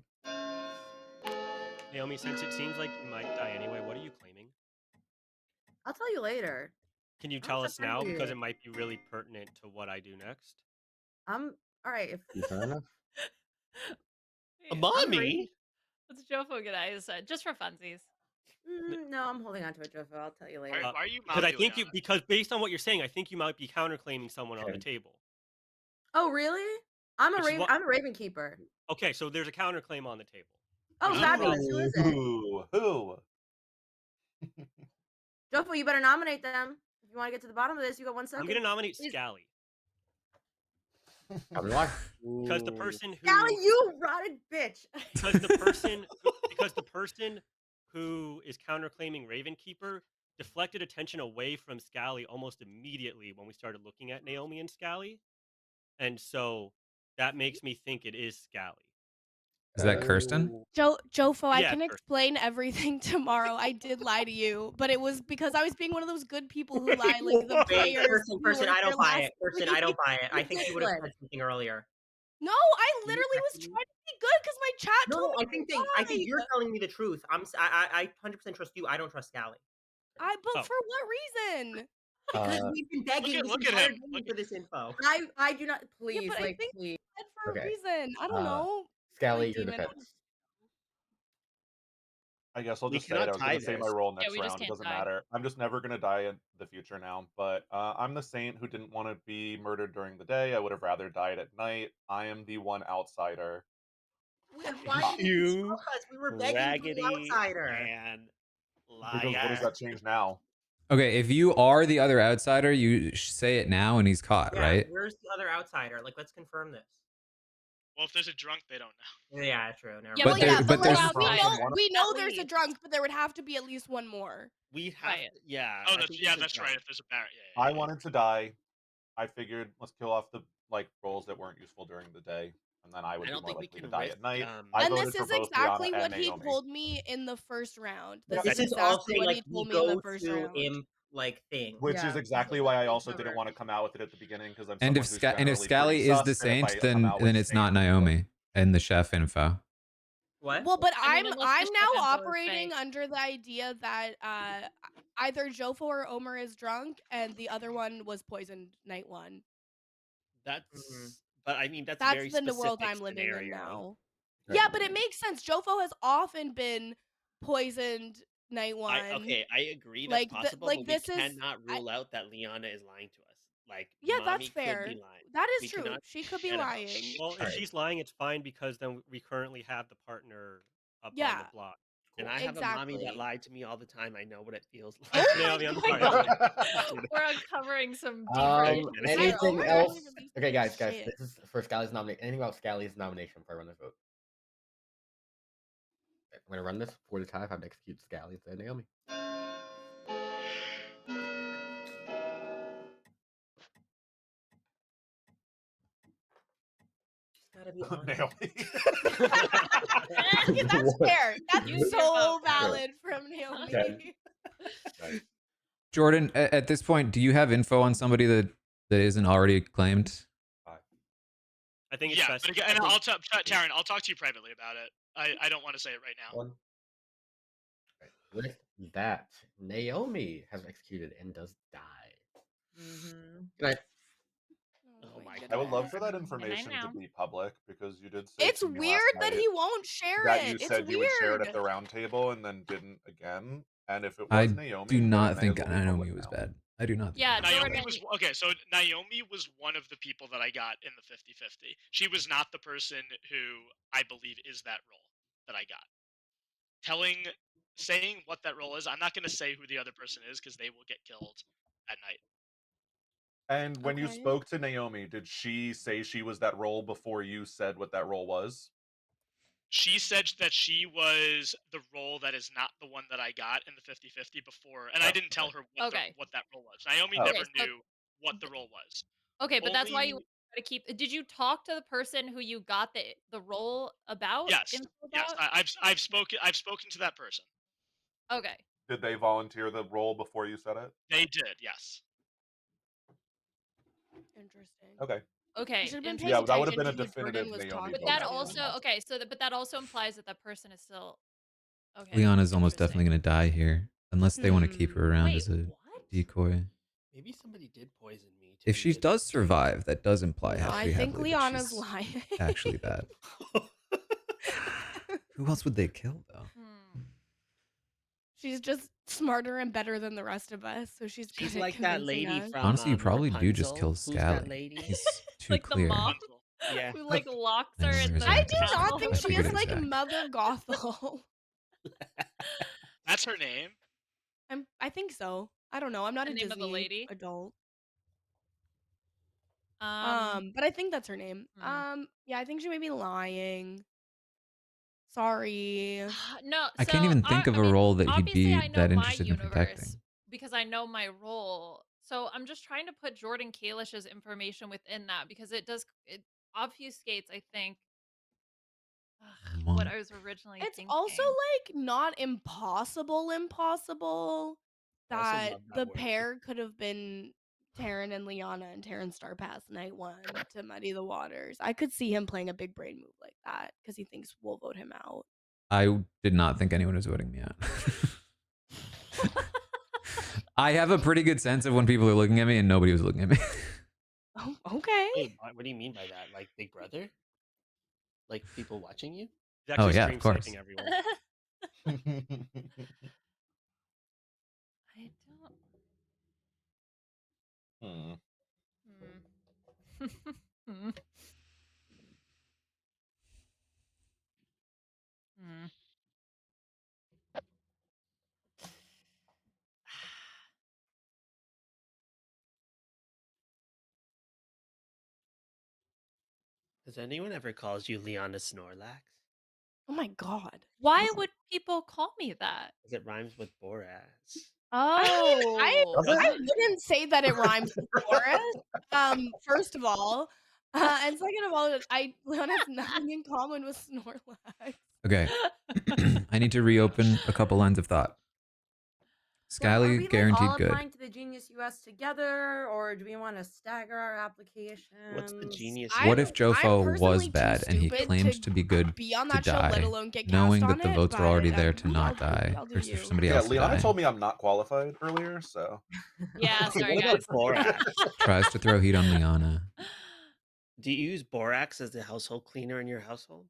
[SPEAKER 6] Naomi, since it seems like you might die anyway, what are you claiming?
[SPEAKER 2] I'll tell you later.
[SPEAKER 6] Can you tell us now?
[SPEAKER 2] you.
[SPEAKER 6] Because it might be really pertinent to what I do next.
[SPEAKER 2] All right.
[SPEAKER 9] Fair enough.
[SPEAKER 3] Mommy?
[SPEAKER 7] What's Jofo gonna say? Just for funsies.
[SPEAKER 2] No, I'm holding on to it, Jofo. I'll tell you later.
[SPEAKER 5] Why are you
[SPEAKER 6] Because I think because based on what you're saying, I think you might be counterclaiming someone on the table.
[SPEAKER 2] Oh, really? I'm a
[SPEAKER 6] Which is
[SPEAKER 2] raven.
[SPEAKER 6] what-
[SPEAKER 2] I'm a raven keeper.
[SPEAKER 6] Okay, so there's a counterclaim on the table.
[SPEAKER 2] Oh, fabulous! Who is it?
[SPEAKER 10] Who?
[SPEAKER 2] Jofo, you better nominate them if you want to get to the bottom of this. You got 1 second.
[SPEAKER 6] I'm gonna nominate Scally.
[SPEAKER 9] Tell me why.
[SPEAKER 6] Because the person who
[SPEAKER 2] Scally, you rotted bitch.
[SPEAKER 6] because the person who is counterclaiming Ravenkeeper deflected attention away from Scally almost immediately when we started looking at Naomi and Scally. And so that makes me think it is Scally.
[SPEAKER 1] Is that Kirsten?
[SPEAKER 4] Jofo, I
[SPEAKER 6] Yeah,
[SPEAKER 4] can
[SPEAKER 6] Kirsten.
[SPEAKER 4] explain everything tomorrow. I did lie to you, but it was because I was being one of those good people who lie, like the players.
[SPEAKER 8] Kirsten, I don't buy it.
[SPEAKER 4] Kirsten,
[SPEAKER 8] I don't buy it. I think you would have said something earlier.
[SPEAKER 4] No, I literally was trying to be good because my chat told me
[SPEAKER 8] I think you're telling me the truth. I 100% trust you. I don't trust Scally.
[SPEAKER 4] But for what reason?
[SPEAKER 8] Because we've been begging
[SPEAKER 5] look at him.
[SPEAKER 8] for this info.
[SPEAKER 2] I do not. Please,
[SPEAKER 4] Yeah, but
[SPEAKER 2] like,
[SPEAKER 4] I think
[SPEAKER 2] please.
[SPEAKER 4] for a reason. I don't know.
[SPEAKER 9] Scally,
[SPEAKER 4] Like,
[SPEAKER 9] your
[SPEAKER 4] demon.
[SPEAKER 9] defense.
[SPEAKER 10] I guess I'll
[SPEAKER 3] We
[SPEAKER 10] just say it. I
[SPEAKER 3] cannot
[SPEAKER 10] was going
[SPEAKER 3] tie
[SPEAKER 10] to say my
[SPEAKER 3] this.
[SPEAKER 10] role
[SPEAKER 7] Yeah,
[SPEAKER 10] next
[SPEAKER 7] we just
[SPEAKER 10] round. It
[SPEAKER 7] can't
[SPEAKER 10] doesn't
[SPEAKER 7] tie.
[SPEAKER 10] matter. I'm just never going to die in the future now. But I'm the saint who didn't want to be murdered during the day. I would have rather died at night. I am the one outsider.
[SPEAKER 8] Why did you stop us? We were begging for the
[SPEAKER 3] Raggedy
[SPEAKER 8] outsider.
[SPEAKER 3] and
[SPEAKER 10] Because what
[SPEAKER 3] liar.
[SPEAKER 10] does that change now?
[SPEAKER 1] Okay, if you are the other outsider, you say it now and he's caught,
[SPEAKER 8] Yeah,
[SPEAKER 1] right?
[SPEAKER 8] where's the other outsider? Like, let's confirm this.
[SPEAKER 5] Well, if there's a drunk, they don't know.
[SPEAKER 8] Yeah, true. Never
[SPEAKER 1] But
[SPEAKER 8] mind.
[SPEAKER 1] there- but there's-
[SPEAKER 4] we know there's a drunk, but there would have to be at least one more.
[SPEAKER 3] We have, yeah.
[SPEAKER 5] Oh,
[SPEAKER 3] I think
[SPEAKER 5] that's
[SPEAKER 3] it's a
[SPEAKER 5] right.
[SPEAKER 3] drunk.
[SPEAKER 5] If there's a Barrett,
[SPEAKER 10] I wanted to die. I figured let's kill off the like roles that weren't useful during the day, and then I would
[SPEAKER 3] I
[SPEAKER 10] be
[SPEAKER 3] don't
[SPEAKER 10] more
[SPEAKER 3] think we
[SPEAKER 10] likely to
[SPEAKER 3] can
[SPEAKER 10] die
[SPEAKER 3] risk.
[SPEAKER 10] at night. I
[SPEAKER 4] And
[SPEAKER 10] voted
[SPEAKER 4] this
[SPEAKER 10] for
[SPEAKER 4] is
[SPEAKER 10] both Liana
[SPEAKER 4] exactly
[SPEAKER 10] and
[SPEAKER 4] what he
[SPEAKER 10] Naomi.
[SPEAKER 4] told me in the first round.
[SPEAKER 8] But
[SPEAKER 4] This
[SPEAKER 8] this
[SPEAKER 4] is
[SPEAKER 8] is all
[SPEAKER 4] exactly
[SPEAKER 8] saying
[SPEAKER 4] what
[SPEAKER 8] like
[SPEAKER 4] he
[SPEAKER 8] we
[SPEAKER 4] told me in the
[SPEAKER 8] go
[SPEAKER 4] first
[SPEAKER 8] to
[SPEAKER 4] round.
[SPEAKER 8] imp like thing.
[SPEAKER 10] Which is
[SPEAKER 2] Yeah,
[SPEAKER 10] exactly why I also didn't want to come out with it at the beginning, because I'm
[SPEAKER 1] And
[SPEAKER 10] someone who's generally
[SPEAKER 1] if
[SPEAKER 10] pretty
[SPEAKER 1] Scally is the
[SPEAKER 10] sus, and if
[SPEAKER 1] saint,
[SPEAKER 10] I come out with
[SPEAKER 1] then it's not
[SPEAKER 10] saint,
[SPEAKER 1] Naomi in the chef info.
[SPEAKER 8] What?
[SPEAKER 4] Well, but
[SPEAKER 7] I mean, unless the
[SPEAKER 4] I'm
[SPEAKER 7] chef
[SPEAKER 4] now
[SPEAKER 7] info is
[SPEAKER 4] operating
[SPEAKER 7] fake.
[SPEAKER 4] under the idea that either Jofo or Omer is drunk and the other one was poisoned night one.
[SPEAKER 3] That's, but I mean, that's a
[SPEAKER 4] That's
[SPEAKER 3] very
[SPEAKER 4] the world
[SPEAKER 3] specific
[SPEAKER 4] I'm living in
[SPEAKER 3] scenario.
[SPEAKER 4] now.
[SPEAKER 9] Right.
[SPEAKER 4] Yeah, but it makes sense. Jofo has often been poisoned night one.
[SPEAKER 3] I agree that's possible, but we
[SPEAKER 4] this is
[SPEAKER 3] cannot rule out that Liana is lying to us. Like,
[SPEAKER 4] yeah,
[SPEAKER 3] Mommy
[SPEAKER 4] that's
[SPEAKER 3] could
[SPEAKER 4] fair.
[SPEAKER 3] be lying.
[SPEAKER 4] That is
[SPEAKER 3] We
[SPEAKER 4] true.
[SPEAKER 3] cannot
[SPEAKER 4] She could be
[SPEAKER 3] forget about
[SPEAKER 4] lying.
[SPEAKER 3] that.
[SPEAKER 6] Well, if
[SPEAKER 9] Alright.
[SPEAKER 6] she's lying, it's fine because then we currently have the partner up on
[SPEAKER 4] Yeah.
[SPEAKER 6] the block.
[SPEAKER 3] And I have a mommy that
[SPEAKER 4] Exactly.
[SPEAKER 3] lied to me all the time. I know what it feels like.
[SPEAKER 4] Oh
[SPEAKER 6] Naomi,
[SPEAKER 4] my
[SPEAKER 6] I'm
[SPEAKER 7] my
[SPEAKER 6] sorry.
[SPEAKER 7] God. We're uncovering some deep relationship.
[SPEAKER 9] Anything
[SPEAKER 4] Omer didn't
[SPEAKER 9] else?
[SPEAKER 4] even release
[SPEAKER 9] Okay, guys,
[SPEAKER 4] shit.
[SPEAKER 9] this is for Scally's nomination. Anything about Scally's nomination before I run this vote? Okay, I'm gonna run this for the tie. I have to execute Scally instead of Naomi.
[SPEAKER 8] Gotta be honest.
[SPEAKER 10] Naomi.
[SPEAKER 4] Okay, that's fair. That's
[SPEAKER 7] Use your
[SPEAKER 4] so
[SPEAKER 7] vote.
[SPEAKER 4] valid from Naomi.
[SPEAKER 9] Okay. Right.
[SPEAKER 1] Jordan, at this point, do you have info on somebody that isn't already claimed?
[SPEAKER 6] I think it's
[SPEAKER 5] Yeah,
[SPEAKER 6] best.
[SPEAKER 5] but again, and I'll Taran, I'll talk to you privately about it. I don't want to say it right now.
[SPEAKER 9] One. Right. With that, Naomi has executed and does die. Good night.
[SPEAKER 3] Oh my
[SPEAKER 10] I would love
[SPEAKER 3] God.
[SPEAKER 10] for that
[SPEAKER 7] Good night
[SPEAKER 10] information to
[SPEAKER 7] now.
[SPEAKER 10] be public, because you did say
[SPEAKER 4] It's
[SPEAKER 10] to me
[SPEAKER 4] weird
[SPEAKER 10] last
[SPEAKER 4] that
[SPEAKER 10] night
[SPEAKER 4] he won't share
[SPEAKER 10] that
[SPEAKER 4] it.
[SPEAKER 10] you
[SPEAKER 4] It's
[SPEAKER 10] said you would share it
[SPEAKER 4] weird.
[SPEAKER 10] at the round table and then didn't again. And if it
[SPEAKER 1] I
[SPEAKER 10] was Naomi,
[SPEAKER 1] do
[SPEAKER 10] then
[SPEAKER 1] not
[SPEAKER 10] it may
[SPEAKER 1] think
[SPEAKER 10] as well be
[SPEAKER 1] Naomi
[SPEAKER 10] public
[SPEAKER 1] was
[SPEAKER 10] now.
[SPEAKER 1] bad. I do not think
[SPEAKER 7] Yeah,
[SPEAKER 5] Naomi
[SPEAKER 7] Jordan.
[SPEAKER 5] was okay. So Naomi was one of the people that I got in the 50-50. She was not the person who I believe is that role that I got. Saying what that role is, I'm not going to say who the other person is because they will get killed at night.
[SPEAKER 10] And when you
[SPEAKER 4] Okay.
[SPEAKER 10] spoke to Naomi, did she say she was that role before you said what that role was?
[SPEAKER 5] She said that she was the role that is not the one that I got in the 50-50 before, and I didn't tell her what that role was. Naomi never knew what the role was.
[SPEAKER 7] Okay, but that's why you try to keep. Did you talk to the person who you got the role about?
[SPEAKER 5] Yes,
[SPEAKER 7] info
[SPEAKER 5] yes,
[SPEAKER 7] about?
[SPEAKER 5] I've spoken to that person.
[SPEAKER 7] Okay.
[SPEAKER 10] Did they volunteer the role before you said it?
[SPEAKER 5] They did, yes.
[SPEAKER 4] Interesting.
[SPEAKER 10] Okay.
[SPEAKER 7] Okay.
[SPEAKER 4] You should have been
[SPEAKER 10] Yeah,
[SPEAKER 4] paying
[SPEAKER 10] that would have
[SPEAKER 4] attention
[SPEAKER 10] been a
[SPEAKER 4] to who
[SPEAKER 10] definitive
[SPEAKER 4] Jordan was
[SPEAKER 10] Naomi
[SPEAKER 4] talking
[SPEAKER 7] But
[SPEAKER 10] vote.
[SPEAKER 7] that
[SPEAKER 10] That would have
[SPEAKER 7] also
[SPEAKER 10] been awesome.
[SPEAKER 7] okay. So, but that also implies that that person is still okay.
[SPEAKER 1] Liana's almost definitely going to die here, unless they want to keep her around
[SPEAKER 7] Wait,
[SPEAKER 1] as a
[SPEAKER 7] what?
[SPEAKER 1] decoy.
[SPEAKER 3] Maybe somebody did poison me.
[SPEAKER 1] If she does survive, that does imply
[SPEAKER 4] I think
[SPEAKER 1] heavily that
[SPEAKER 4] Liana's
[SPEAKER 1] she's
[SPEAKER 4] lying.
[SPEAKER 1] actually bad. Who else would they kill, though?
[SPEAKER 4] She's just smarter and better than the rest of us, so she's good at
[SPEAKER 3] like that
[SPEAKER 4] convincing
[SPEAKER 3] lady
[SPEAKER 4] us.
[SPEAKER 3] from
[SPEAKER 1] Honestly, you probably do just
[SPEAKER 3] Rapunzel.
[SPEAKER 1] kill
[SPEAKER 3] Who's that
[SPEAKER 1] Scally.
[SPEAKER 3] lady?
[SPEAKER 1] He's too
[SPEAKER 7] Like the
[SPEAKER 1] clear.
[SPEAKER 7] mom?
[SPEAKER 3] Yeah.
[SPEAKER 7] Who like locks
[SPEAKER 1] I
[SPEAKER 7] her
[SPEAKER 1] know
[SPEAKER 7] in
[SPEAKER 1] there's
[SPEAKER 7] the
[SPEAKER 4] I
[SPEAKER 1] an
[SPEAKER 4] do
[SPEAKER 1] actress.
[SPEAKER 4] not think
[SPEAKER 1] That's a
[SPEAKER 4] she
[SPEAKER 1] good
[SPEAKER 4] is like
[SPEAKER 1] exact.
[SPEAKER 4] Mother Gothel.
[SPEAKER 5] That's her name.
[SPEAKER 4] I think so. I don't know. I'm not
[SPEAKER 7] The
[SPEAKER 4] a
[SPEAKER 7] name of the
[SPEAKER 4] Disney
[SPEAKER 7] lady?
[SPEAKER 4] adult.
[SPEAKER 7] Um,
[SPEAKER 4] But I think that's her name. Yeah, I think she may be lying. Sorry.
[SPEAKER 7] no.
[SPEAKER 1] I
[SPEAKER 7] So
[SPEAKER 1] can't even think of
[SPEAKER 7] I
[SPEAKER 1] a
[SPEAKER 7] mean,
[SPEAKER 1] role that he'd
[SPEAKER 7] obviously,
[SPEAKER 1] be
[SPEAKER 7] I know
[SPEAKER 1] that
[SPEAKER 7] my
[SPEAKER 1] interested in protecting.
[SPEAKER 7] universe because I know my role. So I'm just trying to put Jordan Kalish's information within that because it obfuscates, I think, what I was originally
[SPEAKER 4] It's
[SPEAKER 7] thinking.
[SPEAKER 4] also like not impossible
[SPEAKER 3] I also
[SPEAKER 4] that
[SPEAKER 3] love that
[SPEAKER 4] the
[SPEAKER 3] word.
[SPEAKER 4] pair could have been Taran and Liana and Taran Star Pass night one to muddy the waters. I could see him playing a big brain move like that because he thinks we'll vote him out.
[SPEAKER 1] I did not think anyone was voting me out. I have a pretty good sense of when people are looking at me, and nobody was looking at me.
[SPEAKER 4] Oh, okay.
[SPEAKER 3] Wait, what do you mean by that? Like Big Brother? Like people watching you?
[SPEAKER 6] He's
[SPEAKER 1] Oh,
[SPEAKER 6] actually
[SPEAKER 1] yeah,
[SPEAKER 6] stream
[SPEAKER 1] of course.
[SPEAKER 6] sniping everyone.
[SPEAKER 7] I don't.
[SPEAKER 10] Hmm.
[SPEAKER 7] Hmm. Hmm.
[SPEAKER 3] Has anyone ever called you Liana Snorlax?
[SPEAKER 4] Oh my god.
[SPEAKER 7] Why would people call me that?
[SPEAKER 3] Because it rhymes with Boraz.
[SPEAKER 7] Oh,
[SPEAKER 4] I wouldn't say that it rhymes with Boris. First of all, And second of all, Leon has nothing in common with Snorlax.
[SPEAKER 1] Okay. I need to reopen a couple lines of thought.
[SPEAKER 2] So are
[SPEAKER 1] Scally
[SPEAKER 2] we like all
[SPEAKER 1] guaranteed good.
[SPEAKER 2] applying to the Genius US together, or do we want to stagger our applications?
[SPEAKER 3] What's the Genius?
[SPEAKER 1] What if
[SPEAKER 4] I'm
[SPEAKER 1] Jofo was
[SPEAKER 4] personally too
[SPEAKER 1] bad and he
[SPEAKER 4] stupid
[SPEAKER 1] claimed to be good
[SPEAKER 4] be on
[SPEAKER 1] to
[SPEAKER 4] that show, let
[SPEAKER 1] die,
[SPEAKER 4] alone get cast
[SPEAKER 1] knowing
[SPEAKER 4] on
[SPEAKER 1] that the
[SPEAKER 4] it,
[SPEAKER 1] votes were
[SPEAKER 4] but,
[SPEAKER 1] already there to not
[SPEAKER 4] y'all
[SPEAKER 1] die,
[SPEAKER 4] do
[SPEAKER 1] or for
[SPEAKER 4] you.
[SPEAKER 1] somebody
[SPEAKER 10] Yeah,
[SPEAKER 1] else to
[SPEAKER 10] Liana
[SPEAKER 1] die?
[SPEAKER 10] told me I'm not qualified earlier, so.
[SPEAKER 7] Yeah, sorry
[SPEAKER 3] What about
[SPEAKER 7] guys.
[SPEAKER 3] borax?
[SPEAKER 1] Tries to throw heat on Liana.
[SPEAKER 3] Do you use borax as the household cleaner in your household?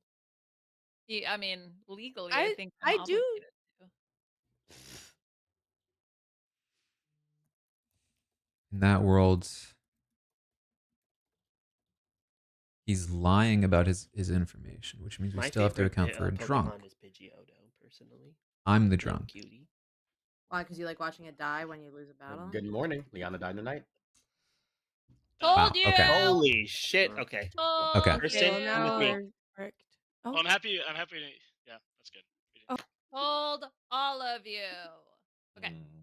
[SPEAKER 7] I mean, legally, I think I'm
[SPEAKER 4] I do.
[SPEAKER 7] obligated to.
[SPEAKER 1] In that world, he's lying about his information, which means we
[SPEAKER 3] My
[SPEAKER 1] still have to
[SPEAKER 3] favorite
[SPEAKER 1] account for a drunk.
[SPEAKER 3] Pokemon is Pidgeotto, personally.
[SPEAKER 1] I'm the
[SPEAKER 3] Little
[SPEAKER 1] drunk.
[SPEAKER 3] cutie.
[SPEAKER 2] Why? Because you like watching it die when you lose a battle?
[SPEAKER 9] Good morning. Liana died tonight.
[SPEAKER 7] Told
[SPEAKER 1] Wow.
[SPEAKER 7] you.
[SPEAKER 1] Okay.
[SPEAKER 3] Holy shit. Okay.
[SPEAKER 7] Told
[SPEAKER 1] Okay.
[SPEAKER 3] Kristen,
[SPEAKER 4] Well,
[SPEAKER 7] you.
[SPEAKER 3] come with
[SPEAKER 4] now
[SPEAKER 3] me.
[SPEAKER 4] we're fricked.
[SPEAKER 5] Well,
[SPEAKER 4] Oh,
[SPEAKER 5] I'm happy. Yeah, that's good.
[SPEAKER 4] oh.
[SPEAKER 7] Told all of you. Okay,
[SPEAKER 10] Hmm.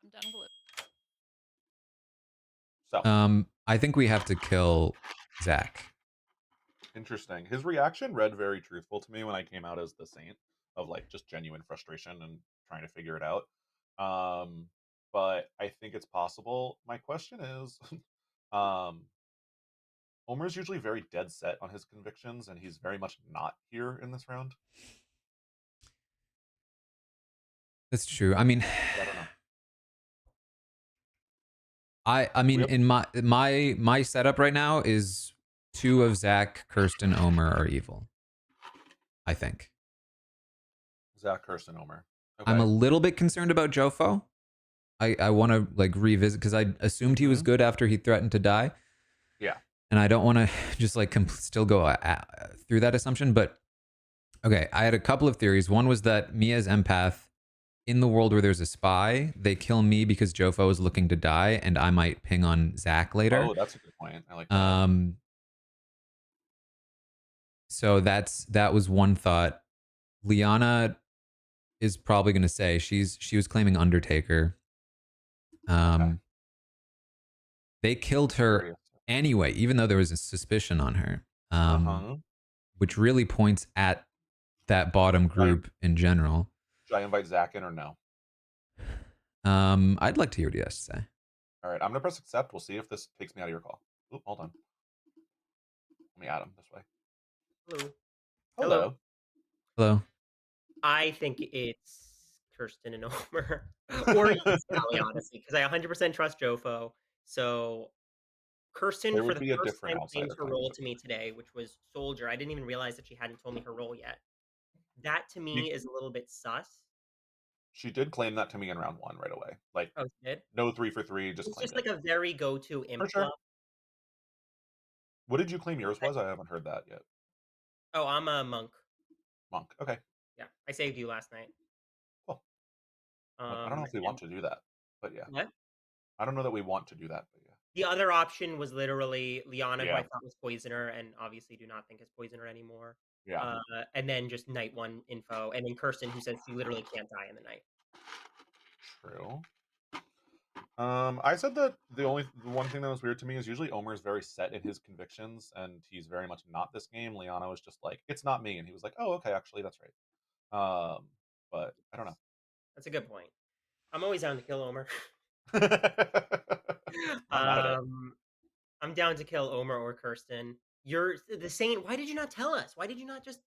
[SPEAKER 7] I'm done blue.
[SPEAKER 10] So,
[SPEAKER 1] I think we have to kill Zach.
[SPEAKER 10] interesting. His reaction read very truthful to me when I came out as the saint, of like just genuine frustration and trying to figure it out. But I think it's possible. My question is, um, Omer's usually very dead set on his convictions, and he's very much not here in this round.
[SPEAKER 1] That's true. I mean,
[SPEAKER 10] I don't know.
[SPEAKER 1] I mean, in my setup right now is 2 of Zach, Kirsten, Omer are evil. I think.
[SPEAKER 10] Zach, Kirsten, Omer. Okay.
[SPEAKER 1] I'm a little bit concerned about Jofo. I want to like revisit because I assumed he was good after he threatened to die.
[SPEAKER 10] Yeah.
[SPEAKER 1] And I don't want to just like still go through that assumption. But okay, I had a couple of theories. One was that Mia's empath, in the world where there's a spy, they kill me because Jofo is looking to die, and I might ping on Zach later.
[SPEAKER 10] Oh, that's a good point. I like that.
[SPEAKER 1] So that was one thought. Liana is probably going to say she was claiming Undertaker.
[SPEAKER 10] Okay.
[SPEAKER 1] They killed her anyway, even though there was a suspicion on her, which really points at that bottom group in general.
[SPEAKER 10] Should I invite Zach in or no?
[SPEAKER 1] I'd like to hear what he has to say.
[SPEAKER 10] All right, I'm gonna press accept. We'll see if this takes me out of your call. Oop, hold on. Let me add him this way.
[SPEAKER 8] Hello.
[SPEAKER 10] Hello.
[SPEAKER 1] Hello.
[SPEAKER 8] I think it's Kirsten and Omer, or even Sally, honestly, because I 100% trust Jofo. So Kirsten,
[SPEAKER 10] There
[SPEAKER 8] for
[SPEAKER 10] would
[SPEAKER 8] the
[SPEAKER 10] be a
[SPEAKER 8] first
[SPEAKER 10] different
[SPEAKER 8] time, claimed
[SPEAKER 10] outsider
[SPEAKER 8] her
[SPEAKER 10] claim.
[SPEAKER 8] role to me today, which was soldier. I didn't even realize that she hadn't told me her role yet. That to me is a little bit sus.
[SPEAKER 10] She did claim that to me in round 1 right away. Like,
[SPEAKER 8] Oh, she did?
[SPEAKER 10] no 3 for 3, just
[SPEAKER 8] It's
[SPEAKER 10] claimed
[SPEAKER 8] just like
[SPEAKER 10] it.
[SPEAKER 8] a very go-to imp
[SPEAKER 10] For sure.
[SPEAKER 8] fluff.
[SPEAKER 10] What did you claim yours was? I haven't heard that yet.
[SPEAKER 8] Oh, I'm a monk.
[SPEAKER 10] Monk. Okay.
[SPEAKER 8] Yeah, I saved you last night.
[SPEAKER 10] Cool. I don't know if we want to do that, but yeah.
[SPEAKER 8] What?
[SPEAKER 10] I don't know that we want to do that, but yeah.
[SPEAKER 8] The other option was literally Liana, who I
[SPEAKER 10] Yeah.
[SPEAKER 8] thought was Poisoner, and obviously do not think is Poisoner anymore.
[SPEAKER 10] Yeah.
[SPEAKER 8] And then just night 1 info, and then Kirsten, who says she literally can't die in the night.
[SPEAKER 10] True. I said that the one thing that was weird to me is usually Omer's very set in his convictions, and he's very much not this game. Liana was just like, "It's not me," and he was like, "Oh, okay, actually, that's right." But I don't know.
[SPEAKER 8] That's a good point. I'm always down to kill Omer.
[SPEAKER 10] I'm mad at it.
[SPEAKER 8] I'm down to kill Omer or Kirsten. You're the Saint. Why did you not tell us? Why did you not just?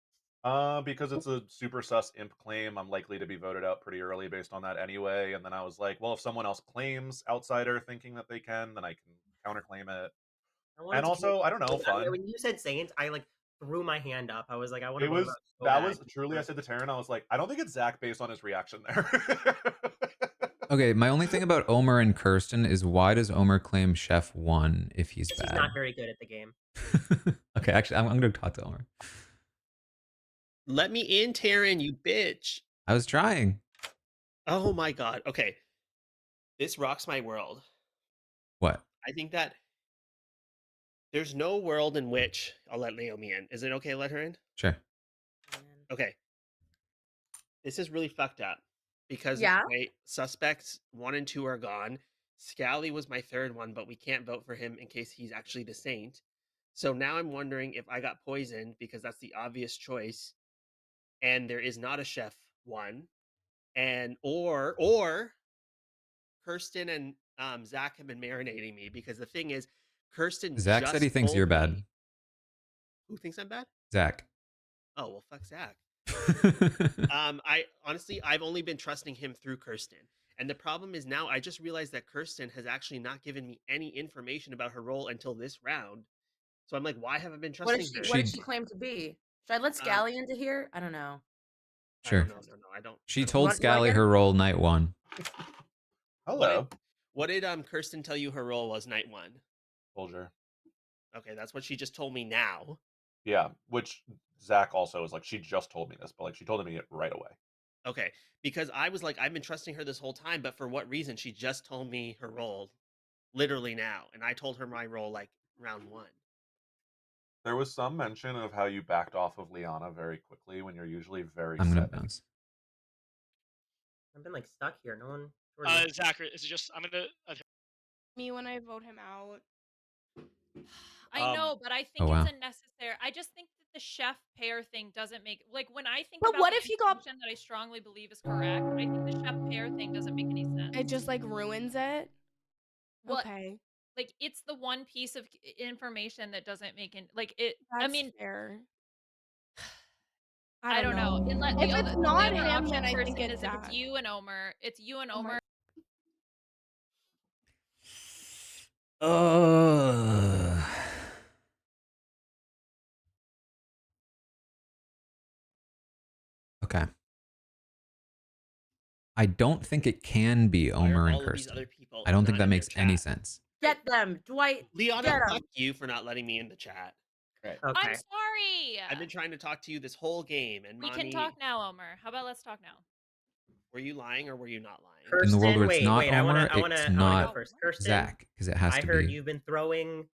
[SPEAKER 10] Because it's a super sus imp claim, I'm likely to be voted out pretty early based on that anyway. And then I was like, well, if someone else claims outsider thinking that they can, then I can counterclaim it. And also, I don't know, fun.
[SPEAKER 8] When you said Saint, I like threw my hand up. I was like, I want to.
[SPEAKER 10] That was truly. I said to Taran, I was like, I don't think it's Zach based on his reaction there.
[SPEAKER 1] Okay, my only thing about Omer and Kirsten is why does Omer claim Chef 1 if he's bad?
[SPEAKER 8] He's not very good at the game.
[SPEAKER 1] Okay, actually, I'm going to talk to Omer.
[SPEAKER 3] Let me in, Taran, you bitch.
[SPEAKER 1] I was trying.
[SPEAKER 3] Oh my god. Okay. This rocks my world.
[SPEAKER 1] What?
[SPEAKER 3] I think that there's no world in which I'll let Naomi in. Is it okay to let her in?
[SPEAKER 1] Sure.
[SPEAKER 3] Okay. This is really fucked up because
[SPEAKER 2] Yeah?
[SPEAKER 3] my suspects 1 and 2 are gone. Scally was my third one, but we can't vote for him in case he's actually the Saint. So now I'm wondering if I got poisoned because that's the obvious choice, and there is not a chef one, and or Kirsten and Zach have been marinating me because the thing is, Kirsten
[SPEAKER 1] Zach said he
[SPEAKER 3] just
[SPEAKER 1] thinks you're
[SPEAKER 3] told
[SPEAKER 1] bad.
[SPEAKER 3] me. Who thinks I'm bad?
[SPEAKER 1] Zach.
[SPEAKER 3] Oh well, fuck Zach. I honestly, I've only been trusting him through Kirsten. And the problem is now I just realized that Kirsten has actually not given me any information about her role until this round. So I'm like, why have I been trusting her?
[SPEAKER 2] What does she claim to be? Should I let Scally into here? I don't know.
[SPEAKER 1] Sure.
[SPEAKER 3] No, I don't.
[SPEAKER 1] She
[SPEAKER 3] I don't
[SPEAKER 1] told
[SPEAKER 3] know.
[SPEAKER 1] Scally her role night 1.
[SPEAKER 10] Hello.
[SPEAKER 3] What did Kirsten tell you her role was night 1?
[SPEAKER 10] Soldier.
[SPEAKER 3] Okay, that's what she just told me now.
[SPEAKER 10] Yeah, which Zach also is like, she just told me this, but like she told me it right away.
[SPEAKER 3] Okay, because I was like, I've been trusting her this whole time, but for what reason? She just told me her role literally now, and I told her my role like round 1.
[SPEAKER 10] There was some mention of how you backed off of Liana very quickly when you're usually very
[SPEAKER 1] I'm gonna
[SPEAKER 10] set.
[SPEAKER 1] bounce.
[SPEAKER 8] I've been like stuck here. No one.
[SPEAKER 5] Zachary, is it just I'm gonna
[SPEAKER 4] Me when I vote him out.
[SPEAKER 7] I know, but I think
[SPEAKER 1] Oh, wow.
[SPEAKER 7] it's unnecessary. I just think that the chef pair thing doesn't make like when I think
[SPEAKER 4] But
[SPEAKER 7] about
[SPEAKER 4] what
[SPEAKER 7] the
[SPEAKER 4] if he got
[SPEAKER 7] conclusion that I strongly believe is correct, I think the chef pair thing doesn't make any sense.
[SPEAKER 4] it just like ruins it?
[SPEAKER 7] Well,
[SPEAKER 4] okay.
[SPEAKER 7] Like it's the one piece of information that doesn't make it like it.
[SPEAKER 4] That's
[SPEAKER 7] I mean,
[SPEAKER 4] fair.
[SPEAKER 7] I don't know.
[SPEAKER 4] If it's
[SPEAKER 7] The
[SPEAKER 4] not
[SPEAKER 7] only other
[SPEAKER 4] him,
[SPEAKER 7] option,
[SPEAKER 4] then I think
[SPEAKER 7] Kirsten,
[SPEAKER 4] it's
[SPEAKER 7] is if it's
[SPEAKER 4] Zach.
[SPEAKER 7] you and Omer. It's you and Omer.
[SPEAKER 1] Okay. I don't think it can be Omer and
[SPEAKER 3] all of these
[SPEAKER 1] Kirsten.
[SPEAKER 3] other people
[SPEAKER 1] I don't think
[SPEAKER 3] not
[SPEAKER 1] that
[SPEAKER 3] in their
[SPEAKER 1] makes any
[SPEAKER 3] chat?
[SPEAKER 1] sense.
[SPEAKER 2] Get them, Dwight.
[SPEAKER 3] Liana,
[SPEAKER 2] Get 'em.
[SPEAKER 3] fuck you for not letting me in the chat.
[SPEAKER 8] Okay.
[SPEAKER 7] I'm sorry.
[SPEAKER 3] I've been trying to talk to you this whole game, and
[SPEAKER 7] We
[SPEAKER 3] mommy,
[SPEAKER 7] can talk now, Omer. How about let's talk now?
[SPEAKER 3] Were you lying or were you not lying?
[SPEAKER 8] Kirsten,
[SPEAKER 1] In the world where it's not
[SPEAKER 8] I
[SPEAKER 1] Omer,
[SPEAKER 8] wanna
[SPEAKER 1] it's
[SPEAKER 8] go
[SPEAKER 1] not
[SPEAKER 8] first. Kirsten,
[SPEAKER 1] Zach, because it has
[SPEAKER 8] I
[SPEAKER 1] to
[SPEAKER 8] heard
[SPEAKER 1] be.
[SPEAKER 8] you've been throwing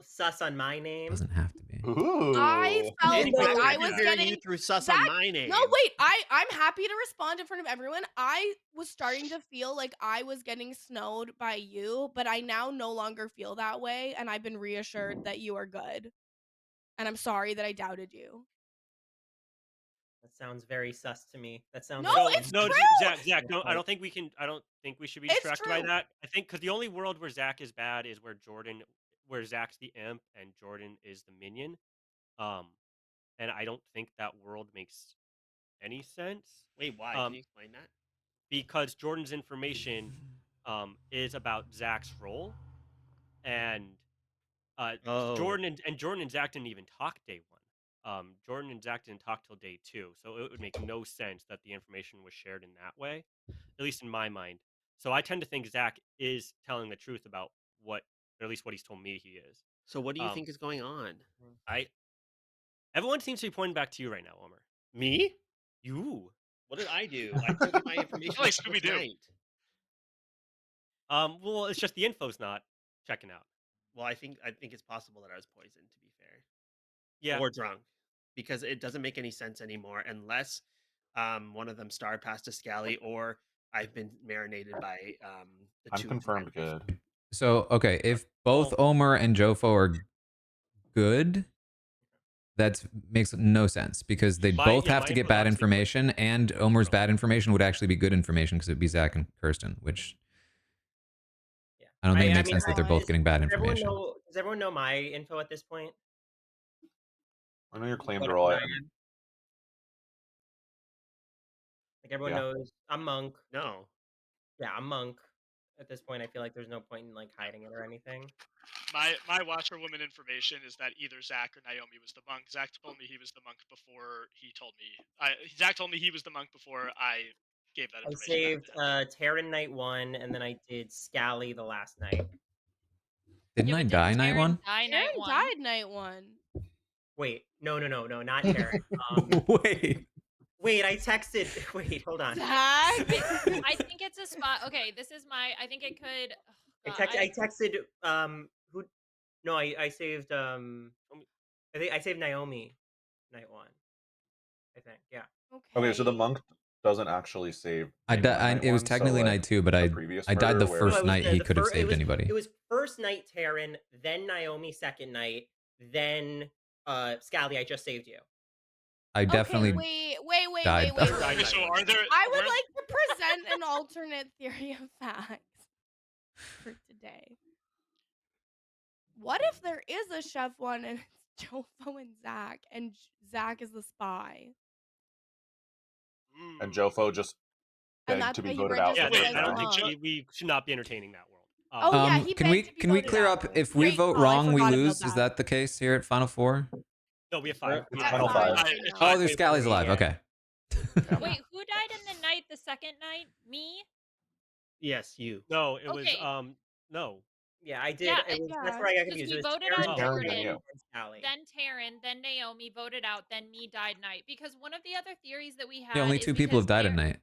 [SPEAKER 8] sus on my name.
[SPEAKER 1] Doesn't have to be.
[SPEAKER 4] I felt like I was getting
[SPEAKER 3] you threw sus
[SPEAKER 4] Zach,
[SPEAKER 3] on my name.
[SPEAKER 4] No, wait. I'm happy to respond in front of everyone. I was starting to feel like I was getting snowed by you, but I now no longer feel that way, and I've been reassured that you are good. And I'm sorry that I doubted you.
[SPEAKER 8] That sounds very sus to me. That sounds
[SPEAKER 4] No,
[SPEAKER 8] like
[SPEAKER 4] it's true.
[SPEAKER 6] Zach, no, I don't think we should be distracted by that. I think because the only world where Zach is bad is where Zach's the imp and Jordan is the minion. And I don't think that world makes any sense.
[SPEAKER 3] Wait, why? Can you explain that?
[SPEAKER 6] Because Jordan's information is about Zach's role, and Jordan and Zach didn't even talk day 1. Jordan and Zach didn't talk till day 2, so it would make no sense that the information was shared in that way, at least in my mind. So I tend to think Zach is telling the truth about or at least what he's told me he is.
[SPEAKER 3] So what do you think is going on?
[SPEAKER 6] Everyone seems to be pointing back to you right now, Omer.
[SPEAKER 3] Me?
[SPEAKER 6] You?
[SPEAKER 3] What did I do? I told you my information.
[SPEAKER 5] like Scooby-Doo.
[SPEAKER 6] Well, it's just the info's not checking out.
[SPEAKER 3] Well, I think it's possible that I was poisoned, to be fair.
[SPEAKER 6] Yeah.
[SPEAKER 3] Or drunk. Because it doesn't make any sense anymore unless one of them star passed to Scally or I've been marinated by the two.
[SPEAKER 10] I'm confirmed good.
[SPEAKER 1] So, okay, if both Omer and Jofo are good, that makes no sense because they both have to get bad information, and Omer's bad information would actually be good information because it'd be Zach and Kirsten, which I don't think it makes sense that they're both getting bad information.
[SPEAKER 8] Does everyone know my info at this point?
[SPEAKER 10] I know your claimed role.
[SPEAKER 8] Like everyone knows I'm monk.
[SPEAKER 3] No.
[SPEAKER 8] Yeah, I'm monk. At this point, I feel like there's no point in like hiding it or anything.
[SPEAKER 5] My washerwoman information is that either Zach or Naomi was the monk. Zach told me he was the monk before he told me. Zach told me he was the monk before I gave that information.
[SPEAKER 8] I saved Taran night 1, and then I did Scally the last night.
[SPEAKER 1] Didn't I die night 1?
[SPEAKER 4] Taran died night 1.
[SPEAKER 8] Wait, no, not Taran. Wait, I texted. Wait, hold on.
[SPEAKER 4] Zach?
[SPEAKER 7] I think it's a spot. Okay, this is my. I think it could.
[SPEAKER 8] I texted. Who? No, I saved. I think I saved Naomi, night 1. I think. Yeah.
[SPEAKER 10] Okay, so the monk doesn't actually save.
[SPEAKER 1] It was technically night 2, but I died the first night he could have saved anybody.
[SPEAKER 8] It was first night Taran, then Naomi second night, then Scally, I just saved you.
[SPEAKER 1] I definitely
[SPEAKER 4] wait.
[SPEAKER 1] died.
[SPEAKER 5] Okay, so are there?
[SPEAKER 4] I would like to present an alternate theory of facts for today. What if there is a chef one and it's Jofo and Zach, and Zach is the spy?
[SPEAKER 10] And Jofo just
[SPEAKER 4] And
[SPEAKER 10] begged
[SPEAKER 4] that's
[SPEAKER 10] to be
[SPEAKER 4] why he
[SPEAKER 10] voted out.
[SPEAKER 4] registered
[SPEAKER 6] Yeah,
[SPEAKER 4] as
[SPEAKER 6] I
[SPEAKER 4] the
[SPEAKER 6] don't think
[SPEAKER 4] monk.
[SPEAKER 6] we should not be entertaining that world.
[SPEAKER 4] Oh yeah, he
[SPEAKER 1] can
[SPEAKER 4] begged to be voted
[SPEAKER 1] clear
[SPEAKER 4] out.
[SPEAKER 1] up if we
[SPEAKER 4] Great
[SPEAKER 1] vote
[SPEAKER 4] call, I
[SPEAKER 1] wrong, we
[SPEAKER 4] forgot about
[SPEAKER 1] lose? Is that the case here at Final Four?
[SPEAKER 6] No, we have 5.
[SPEAKER 10] It's
[SPEAKER 8] Yeah,
[SPEAKER 10] Final
[SPEAKER 8] it's
[SPEAKER 10] 5.
[SPEAKER 8] fine.
[SPEAKER 1] Oh, there's Scally's alive.
[SPEAKER 8] Yeah.
[SPEAKER 1] Okay.
[SPEAKER 7] Wait, who died in the night? The second night? Me?
[SPEAKER 8] Yes, you.
[SPEAKER 6] No, it was
[SPEAKER 7] Okay.
[SPEAKER 6] no.
[SPEAKER 8] Yeah, I did.
[SPEAKER 7] Yeah,
[SPEAKER 8] that's where I got
[SPEAKER 7] because
[SPEAKER 8] confused.
[SPEAKER 7] we
[SPEAKER 8] It was
[SPEAKER 7] voted
[SPEAKER 8] Taran,
[SPEAKER 7] on
[SPEAKER 10] Taran,
[SPEAKER 7] Jordan,
[SPEAKER 10] then you.
[SPEAKER 8] and Scally.
[SPEAKER 7] then Taran, then Naomi voted out, then me died night. Because one of the other theories that we had
[SPEAKER 1] Yeah, only
[SPEAKER 7] is
[SPEAKER 1] 2 people have
[SPEAKER 7] because
[SPEAKER 1] died at night.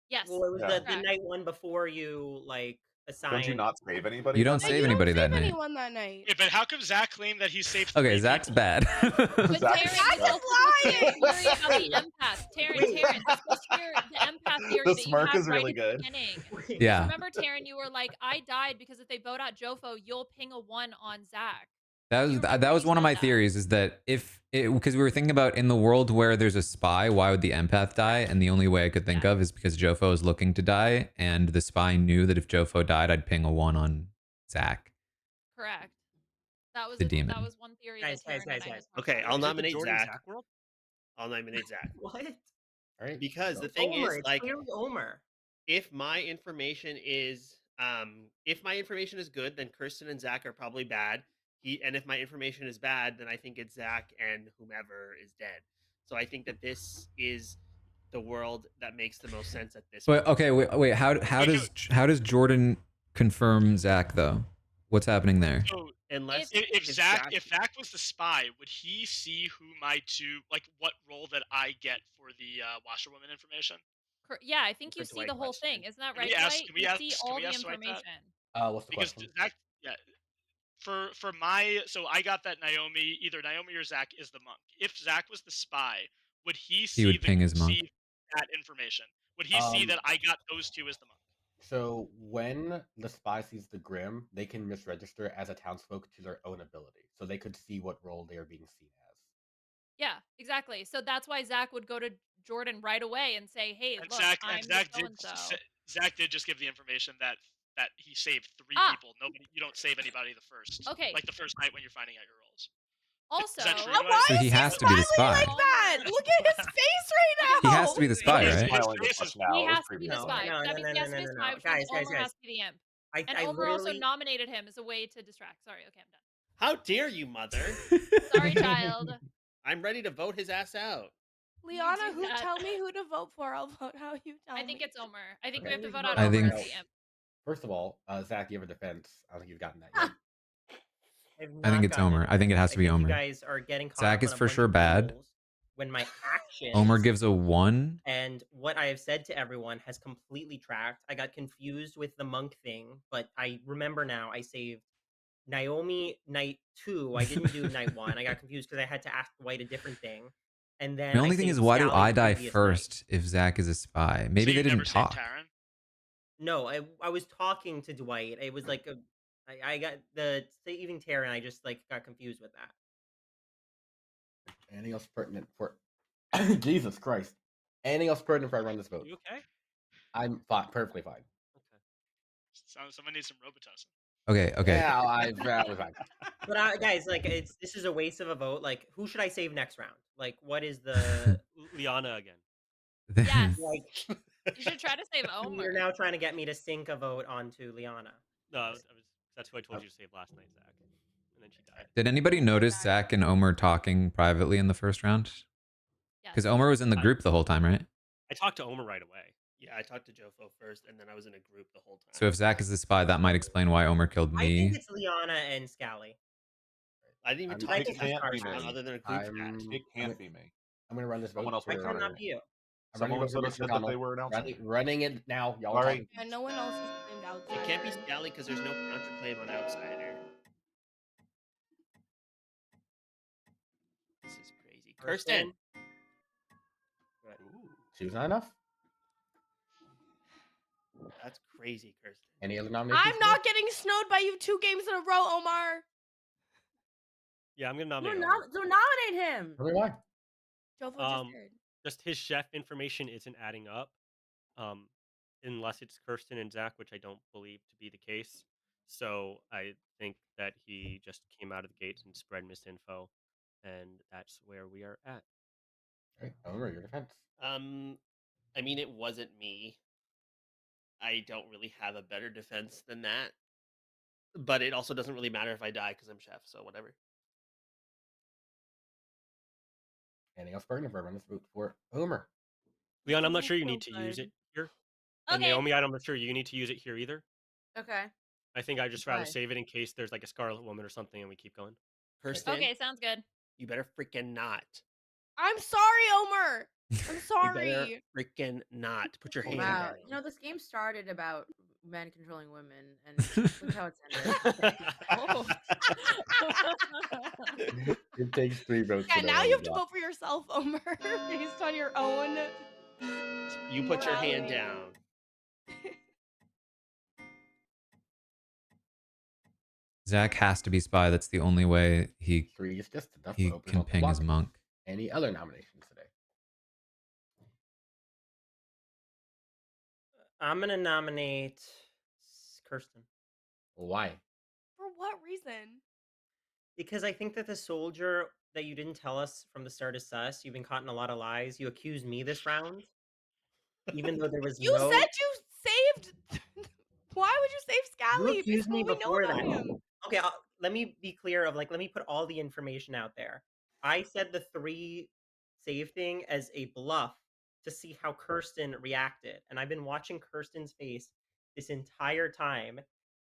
[SPEAKER 7] Yes.
[SPEAKER 8] Well, it was
[SPEAKER 10] Yeah.
[SPEAKER 8] the night one before you like assigned.
[SPEAKER 10] Don't you not save anybody?
[SPEAKER 1] You don't
[SPEAKER 10] that
[SPEAKER 1] save
[SPEAKER 10] night?
[SPEAKER 1] anybody
[SPEAKER 4] You don't
[SPEAKER 1] that
[SPEAKER 4] save
[SPEAKER 1] night.
[SPEAKER 4] anyone that night.
[SPEAKER 5] Wait, but how come Zach claimed that he saved
[SPEAKER 1] Okay,
[SPEAKER 5] 3
[SPEAKER 1] Zach's
[SPEAKER 5] people?
[SPEAKER 1] bad.
[SPEAKER 7] But
[SPEAKER 10] Zach
[SPEAKER 7] Taran,
[SPEAKER 10] is
[SPEAKER 7] you
[SPEAKER 10] bad.
[SPEAKER 7] also have
[SPEAKER 4] lying!
[SPEAKER 7] a theory about the empath. Taran, this was the empath theory
[SPEAKER 10] The
[SPEAKER 7] that you
[SPEAKER 10] smirk
[SPEAKER 7] had
[SPEAKER 10] is
[SPEAKER 7] right
[SPEAKER 10] really
[SPEAKER 7] at the
[SPEAKER 10] good.
[SPEAKER 7] beginning.
[SPEAKER 1] Yeah.
[SPEAKER 7] Remember, Taran, you were like, I died because if they vote out Jofo, you'll ping a 1 on Zach.
[SPEAKER 1] That was one of my theories, is that because we were thinking about in the world where there's a spy, why would the empath die? And the only way I could think of is because Jofo is looking to die, and the spy knew that if Jofo died, I'd ping a 1 on Zach.
[SPEAKER 7] Correct. That was
[SPEAKER 1] The demon.
[SPEAKER 7] That was one theory that Taran and I had talked
[SPEAKER 3] Okay,
[SPEAKER 7] about.
[SPEAKER 3] I'll
[SPEAKER 6] Is it the
[SPEAKER 3] nominate
[SPEAKER 6] Jordan
[SPEAKER 3] Zach.
[SPEAKER 6] Zach world?
[SPEAKER 3] I'll nominate Zach.
[SPEAKER 8] What?
[SPEAKER 9] All right.
[SPEAKER 3] Because
[SPEAKER 9] so-
[SPEAKER 3] the thing
[SPEAKER 8] Omer,
[SPEAKER 3] is,
[SPEAKER 8] it's
[SPEAKER 3] like,
[SPEAKER 8] clearly Omer.
[SPEAKER 3] if my information is good, then Kirsten and Zach are probably bad. And if my information is bad, then I think it's Zach and whomever is dead. So I think that this is the world that makes the most sense at this
[SPEAKER 1] But
[SPEAKER 3] point.
[SPEAKER 1] okay, wait. How does Jordan confirm Zach though? What's happening there?
[SPEAKER 5] So
[SPEAKER 3] Unless
[SPEAKER 5] if Zach was the spy, would he see who my what role that I get for the washerwoman information?
[SPEAKER 7] Yeah, I think you
[SPEAKER 3] That's a
[SPEAKER 7] see
[SPEAKER 3] Dwight
[SPEAKER 7] the whole
[SPEAKER 3] question.
[SPEAKER 7] thing. Isn't that
[SPEAKER 5] Can
[SPEAKER 7] right,
[SPEAKER 5] we ask-
[SPEAKER 7] Dwight?
[SPEAKER 5] can we
[SPEAKER 7] You
[SPEAKER 5] ask-
[SPEAKER 7] see
[SPEAKER 5] can
[SPEAKER 7] all
[SPEAKER 5] we
[SPEAKER 7] the
[SPEAKER 5] ask Dwight that?
[SPEAKER 7] information.
[SPEAKER 9] What's the
[SPEAKER 5] Because
[SPEAKER 9] question?
[SPEAKER 5] Zach, yeah, for my, so I got that either Naomi or Zach is the monk. If Zach was the spy, would he see
[SPEAKER 1] would ping his monk.
[SPEAKER 5] see that information? Would he see that I got those 2 as the monk?
[SPEAKER 9] So when the spy sees the Grim, they can misregister as a townsfolk to their own ability. So they could see what role they are being seen as.
[SPEAKER 7] Yeah, exactly. So that's why Zach would go to Jordan right away and say, "Hey,
[SPEAKER 5] And
[SPEAKER 7] look,
[SPEAKER 5] Zach
[SPEAKER 7] so and so."
[SPEAKER 5] Zach did just give the information that he saved 3 people. You don't save anybody the first.
[SPEAKER 7] Okay.
[SPEAKER 5] Like the first night when you're finding out your roles.
[SPEAKER 7] Also,
[SPEAKER 5] is that true,
[SPEAKER 4] why
[SPEAKER 5] Dwight?
[SPEAKER 1] So he has to be the spy.
[SPEAKER 4] like that? Look at his face right now.
[SPEAKER 1] He has to be the spy,
[SPEAKER 5] His
[SPEAKER 1] right?
[SPEAKER 10] Smiling
[SPEAKER 5] face
[SPEAKER 10] as
[SPEAKER 5] is-
[SPEAKER 10] much now.
[SPEAKER 7] he
[SPEAKER 10] It was
[SPEAKER 7] has to be the
[SPEAKER 10] previously.
[SPEAKER 7] spy.
[SPEAKER 8] No,
[SPEAKER 7] That means he has to be the spy, which means Omer has to be the imp. And
[SPEAKER 8] I
[SPEAKER 7] Omer also
[SPEAKER 8] literally-
[SPEAKER 7] nominated him as a way to distract. Sorry, okay, I'm done.
[SPEAKER 3] How dare you, mother?
[SPEAKER 7] Sorry, child.
[SPEAKER 3] I'm ready to vote his ass out.
[SPEAKER 4] Liana,
[SPEAKER 7] do that.
[SPEAKER 4] tell me who to vote for. I'll vote how you tell me.
[SPEAKER 7] I think it's Omer. I think we
[SPEAKER 9] Okay.
[SPEAKER 7] have to vote out
[SPEAKER 1] I
[SPEAKER 7] Omer
[SPEAKER 1] think-
[SPEAKER 7] as the imp.
[SPEAKER 9] First of all, Zach, you have a defense. I don't think you've gotten that yet.
[SPEAKER 1] I think it's Omer. I think it has to be Omer.
[SPEAKER 8] You guys are getting caught
[SPEAKER 1] Zach
[SPEAKER 8] up
[SPEAKER 1] is
[SPEAKER 8] on a
[SPEAKER 1] for
[SPEAKER 8] bunch
[SPEAKER 1] sure
[SPEAKER 8] of
[SPEAKER 1] bad.
[SPEAKER 8] rules when my actions
[SPEAKER 1] Omer gives a 1.
[SPEAKER 8] and what I have said to everyone has completely tracked. I got confused with the monk thing, but I remember now I saved Naomi night 2. I didn't do night 1. I got confused because I had to ask Dwight a different thing. And then
[SPEAKER 1] The only thing is, why do I die first if Zach is a spy? Maybe
[SPEAKER 5] So
[SPEAKER 1] they
[SPEAKER 5] you
[SPEAKER 1] didn't
[SPEAKER 5] never saved
[SPEAKER 1] talk.
[SPEAKER 5] Taran?
[SPEAKER 8] No, I was talking to Dwight. It was like I got even Taran. I just got confused with that.
[SPEAKER 9] Anything else pertinent for Jesus Christ? Anything else pertinent before I run this vote?
[SPEAKER 6] You okay?
[SPEAKER 9] I'm fine, perfectly fine.
[SPEAKER 5] Someone needs some Robitussin.
[SPEAKER 1] Okay.
[SPEAKER 9] Yeah, I'm fine.
[SPEAKER 8] But guys, this is a waste of a vote. Like, who should I save next round? Like, what is the
[SPEAKER 6] Liana again.
[SPEAKER 7] Yes.
[SPEAKER 8] like?
[SPEAKER 7] You should try to save Omer.
[SPEAKER 8] You're now trying to get me to sink a vote onto Liana.
[SPEAKER 6] No, that's who I told you to save last night, Zach. And then she died.
[SPEAKER 1] Did anybody notice Zach and Omer talking privately in the first round? Because Omer was in the group the whole time, right?
[SPEAKER 6] I talked to Omer right away.
[SPEAKER 3] Yeah, I talked to Jofo first, and then I was in a group the whole time.
[SPEAKER 1] So if Zach is the spy, that might explain why Omer killed
[SPEAKER 8] I think
[SPEAKER 1] me.
[SPEAKER 8] it's Liana and Scally.
[SPEAKER 3] I didn't even
[SPEAKER 9] I'm-
[SPEAKER 3] talk
[SPEAKER 9] it
[SPEAKER 3] to
[SPEAKER 9] can't be
[SPEAKER 3] Taran
[SPEAKER 9] me.
[SPEAKER 3] other than a group
[SPEAKER 9] I'm-
[SPEAKER 3] chat.
[SPEAKER 10] It can't be me.
[SPEAKER 9] I'm gonna run this vote.
[SPEAKER 10] Someone else
[SPEAKER 8] Why
[SPEAKER 10] was
[SPEAKER 8] can it
[SPEAKER 10] running
[SPEAKER 8] not
[SPEAKER 10] it.
[SPEAKER 8] be you?
[SPEAKER 9] I'm
[SPEAKER 10] Someone
[SPEAKER 9] running
[SPEAKER 10] said
[SPEAKER 9] it
[SPEAKER 10] that
[SPEAKER 9] for
[SPEAKER 10] they
[SPEAKER 9] Connell.
[SPEAKER 10] were announcing it.
[SPEAKER 9] Running it now. Y'all
[SPEAKER 10] All
[SPEAKER 9] are
[SPEAKER 10] right.
[SPEAKER 9] talking.
[SPEAKER 4] Yeah, no one else is claimed outsider.
[SPEAKER 3] It can't be Scally because there's no counterclaim on outsider. This is crazy. Kirsten.
[SPEAKER 9] Ooh. She was not enough.
[SPEAKER 3] That's crazy, Kirsten.
[SPEAKER 9] Any other nominations?
[SPEAKER 4] I'm not getting snowed by you 2 games in a row, Omar.
[SPEAKER 6] Yeah, I'm gonna nominate
[SPEAKER 2] No,
[SPEAKER 6] Omar.
[SPEAKER 2] don't nominate him.
[SPEAKER 9] Tell me why.
[SPEAKER 4] Jofo just did.
[SPEAKER 6] Just his chef information isn't adding up. Unless it's Kirsten and Zach, which I don't believe to be the case. So I think that he just came out of the gates and spread misinfo, and that's where we are at.
[SPEAKER 9] All right, Omar, your defense.
[SPEAKER 3] I mean, it wasn't me. I don't really have a better defense than that. But it also doesn't really matter if I die because I'm chef, so whatever.
[SPEAKER 9] Anything else, Burton? Let's vote for Omer.
[SPEAKER 6] Leon, I'm not sure you need to use it here. And
[SPEAKER 7] Okay.
[SPEAKER 6] Naomi, I'm not sure you need to use it here either.
[SPEAKER 2] Okay.
[SPEAKER 6] I think I'd just rather
[SPEAKER 2] Why?
[SPEAKER 6] save it in case there's like a Scarlet Woman or something and we keep going.
[SPEAKER 3] Kirsten,
[SPEAKER 7] Okay, sounds good.
[SPEAKER 3] you better freaking not.
[SPEAKER 4] I'm sorry, Omer. I'm
[SPEAKER 3] You better
[SPEAKER 4] sorry.
[SPEAKER 3] freaking not. Put your hand
[SPEAKER 2] Wow.
[SPEAKER 3] down.
[SPEAKER 2] You know, this game started about men controlling women, and look how it's ended.
[SPEAKER 7] Oh.
[SPEAKER 9] It takes 3 votes.
[SPEAKER 4] Yeah,
[SPEAKER 9] to
[SPEAKER 4] now
[SPEAKER 9] know
[SPEAKER 4] you have to
[SPEAKER 9] that.
[SPEAKER 4] vote for yourself, Omer, based on your own.
[SPEAKER 3] You put your hand
[SPEAKER 4] morality.
[SPEAKER 3] down.
[SPEAKER 1] Zach has to be spy. That's the only way
[SPEAKER 9] 3 is just enough.
[SPEAKER 1] he
[SPEAKER 9] to open
[SPEAKER 1] can
[SPEAKER 9] up the
[SPEAKER 1] ping his
[SPEAKER 9] block.
[SPEAKER 1] monk.
[SPEAKER 9] Any other nominations today?
[SPEAKER 8] I'm gonna nominate Kirsten.
[SPEAKER 9] Why?
[SPEAKER 4] For what reason?
[SPEAKER 8] Because I think that the soldier that you didn't tell us from the start is sus. You've been caught in a lot of lies. You accused me this round, even though there was
[SPEAKER 4] You
[SPEAKER 8] no.
[SPEAKER 4] said you saved. Why would you save
[SPEAKER 8] You
[SPEAKER 4] Scally?
[SPEAKER 8] accused me
[SPEAKER 4] We know
[SPEAKER 8] before
[SPEAKER 4] about
[SPEAKER 8] that.
[SPEAKER 4] him.
[SPEAKER 8] Okay, let me be clear. Let me put all the information out there. I said the 3 save thing as a bluff to see how Kirsten reacted, and I've been watching Kirsten's face this entire time,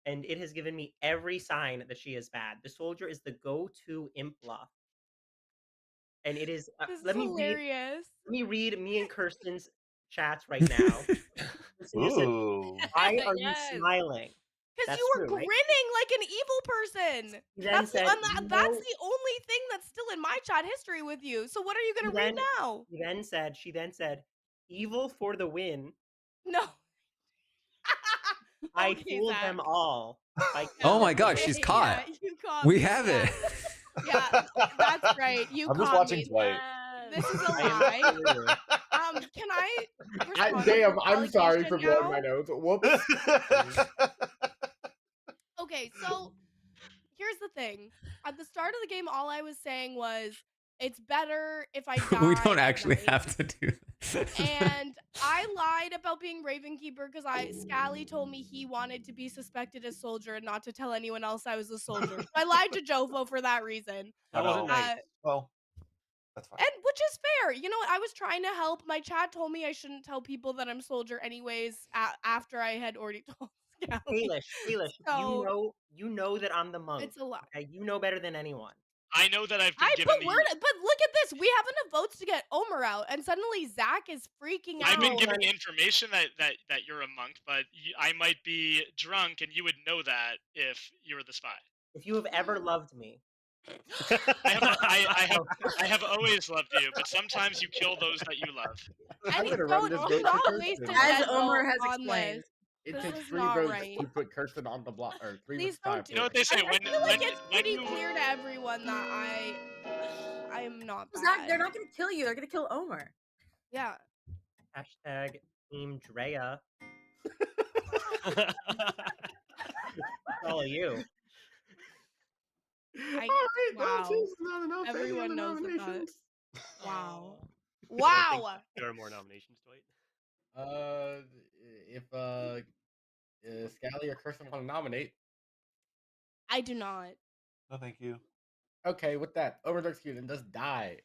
[SPEAKER 8] and it has given me every sign that she is bad. The soldier is the go-to imp bluff, and it is.
[SPEAKER 4] This is
[SPEAKER 8] Let me
[SPEAKER 4] hilarious.
[SPEAKER 8] read me and Kirsten's chats right now.
[SPEAKER 10] Ooh.
[SPEAKER 8] Why are
[SPEAKER 7] Yes.
[SPEAKER 8] you smiling?
[SPEAKER 4] Because
[SPEAKER 8] That's
[SPEAKER 4] you were
[SPEAKER 8] true, right?
[SPEAKER 4] grinning like an evil person.
[SPEAKER 8] He then
[SPEAKER 4] That's,
[SPEAKER 8] said,
[SPEAKER 4] that's the only thing that's still in my chat history with you. So what are you going to read now?
[SPEAKER 8] She then said, evil for the win.
[SPEAKER 4] No.
[SPEAKER 8] I
[SPEAKER 4] Okay,
[SPEAKER 8] fooled
[SPEAKER 4] Zach.
[SPEAKER 8] them all. By
[SPEAKER 1] Oh my
[SPEAKER 8] killing
[SPEAKER 1] gosh,
[SPEAKER 8] them.
[SPEAKER 1] she's caught.
[SPEAKER 4] Yeah, you caught
[SPEAKER 1] We
[SPEAKER 4] me.
[SPEAKER 1] have
[SPEAKER 4] Yeah.
[SPEAKER 1] it.
[SPEAKER 4] Yeah, that's right. You
[SPEAKER 10] I'm just
[SPEAKER 4] caught
[SPEAKER 10] watching
[SPEAKER 4] me.
[SPEAKER 10] Dwight.
[SPEAKER 4] This is a
[SPEAKER 8] I am
[SPEAKER 4] lie.
[SPEAKER 8] true.
[SPEAKER 4] Can I respond to
[SPEAKER 9] Damn,
[SPEAKER 4] this
[SPEAKER 9] I'm sorry for
[SPEAKER 4] allegation
[SPEAKER 9] blowing
[SPEAKER 4] now?
[SPEAKER 9] my nose. Whoops.
[SPEAKER 4] Okay, so here's the thing. At the start of the game, all I was saying was, it's better if I die.
[SPEAKER 1] We don't
[SPEAKER 4] at
[SPEAKER 1] actually
[SPEAKER 4] night.
[SPEAKER 1] have to do that.
[SPEAKER 4] And I lied about being Ravenkeeper because Scally told me he wanted to be suspected as soldier and not to tell anyone else I was a soldier. So I lied to Jofo for that reason.
[SPEAKER 8] That wasn't nice.
[SPEAKER 10] Well, that's fine.
[SPEAKER 4] And which is fair. You know what? I was trying to help. My chat told me I shouldn't tell people that I'm soldier anyways after I had already told Scally.
[SPEAKER 8] Kalish,
[SPEAKER 4] So,
[SPEAKER 8] you know that I'm the monk.
[SPEAKER 4] it's a lie.
[SPEAKER 8] Okay? You know better than anyone.
[SPEAKER 5] I know that I've been
[SPEAKER 4] I
[SPEAKER 5] given
[SPEAKER 4] put word, but look at this. We have enough votes to get Omer out, and suddenly Zach is freaking out.
[SPEAKER 5] I've been given information that you're a monk, but I might be drunk, and you would know that if you were the spy.
[SPEAKER 8] If you have ever loved me.
[SPEAKER 5] I have always loved you, but sometimes you kill those that you love.
[SPEAKER 9] I'm
[SPEAKER 4] And
[SPEAKER 9] gonna run this vote
[SPEAKER 4] don't
[SPEAKER 9] for
[SPEAKER 4] waste a
[SPEAKER 9] Kirsten.
[SPEAKER 2] As
[SPEAKER 4] dead
[SPEAKER 2] Omer
[SPEAKER 4] vote
[SPEAKER 2] has
[SPEAKER 4] on
[SPEAKER 2] explained.
[SPEAKER 4] this.
[SPEAKER 9] It
[SPEAKER 4] This
[SPEAKER 9] takes
[SPEAKER 4] is
[SPEAKER 9] 3
[SPEAKER 4] not
[SPEAKER 9] votes
[SPEAKER 4] right.
[SPEAKER 9] to put Kirsten on the block, or 3
[SPEAKER 4] Please
[SPEAKER 9] votes time.
[SPEAKER 4] don't do
[SPEAKER 5] You know what they say?
[SPEAKER 4] I feel like it's pretty clear to everyone that I am not bad.
[SPEAKER 2] Zach, they're not going to kill you. They're going to kill Omer.
[SPEAKER 4] Yeah.
[SPEAKER 8] Hashtag Team Drea. All of you.
[SPEAKER 4] Wow.
[SPEAKER 9] Not enough.
[SPEAKER 4] Everyone knows that. Wow.
[SPEAKER 6] I
[SPEAKER 4] Wow.
[SPEAKER 6] think there are more nominations, Dwight.
[SPEAKER 9] If Scally or Kirsten want to nominate,
[SPEAKER 4] I do not.
[SPEAKER 10] No, thank you.
[SPEAKER 9] okay, with that, Omer's executed and does die,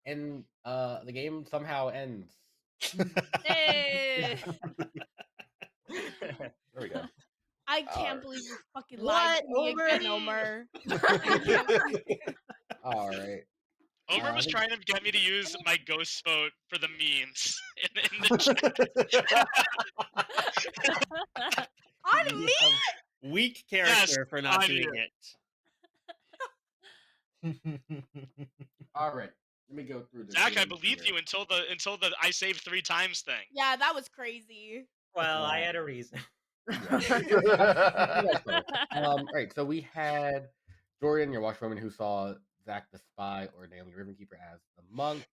[SPEAKER 9] and the game somehow ends.
[SPEAKER 7] Hey.
[SPEAKER 9] There we go.
[SPEAKER 4] I can't believe you fucking
[SPEAKER 8] What,
[SPEAKER 4] lied to me
[SPEAKER 8] Omer?
[SPEAKER 4] again, Omer.
[SPEAKER 9] All right.
[SPEAKER 5] Omer was trying to get me to use my ghost vote for the memes in the chat.
[SPEAKER 4] On me?
[SPEAKER 3] Weak character for not
[SPEAKER 5] on
[SPEAKER 3] doing
[SPEAKER 5] you.
[SPEAKER 3] it.
[SPEAKER 9] All right. Let me go through this.
[SPEAKER 5] Zach, I believed you until the I saved 3 times thing.
[SPEAKER 4] Yeah, that was crazy.
[SPEAKER 8] Well, I had a reason.
[SPEAKER 9] All right. So we had Jordan, your watchwoman who saw Zach the spy or Naomi Rivenkeeper as the monk.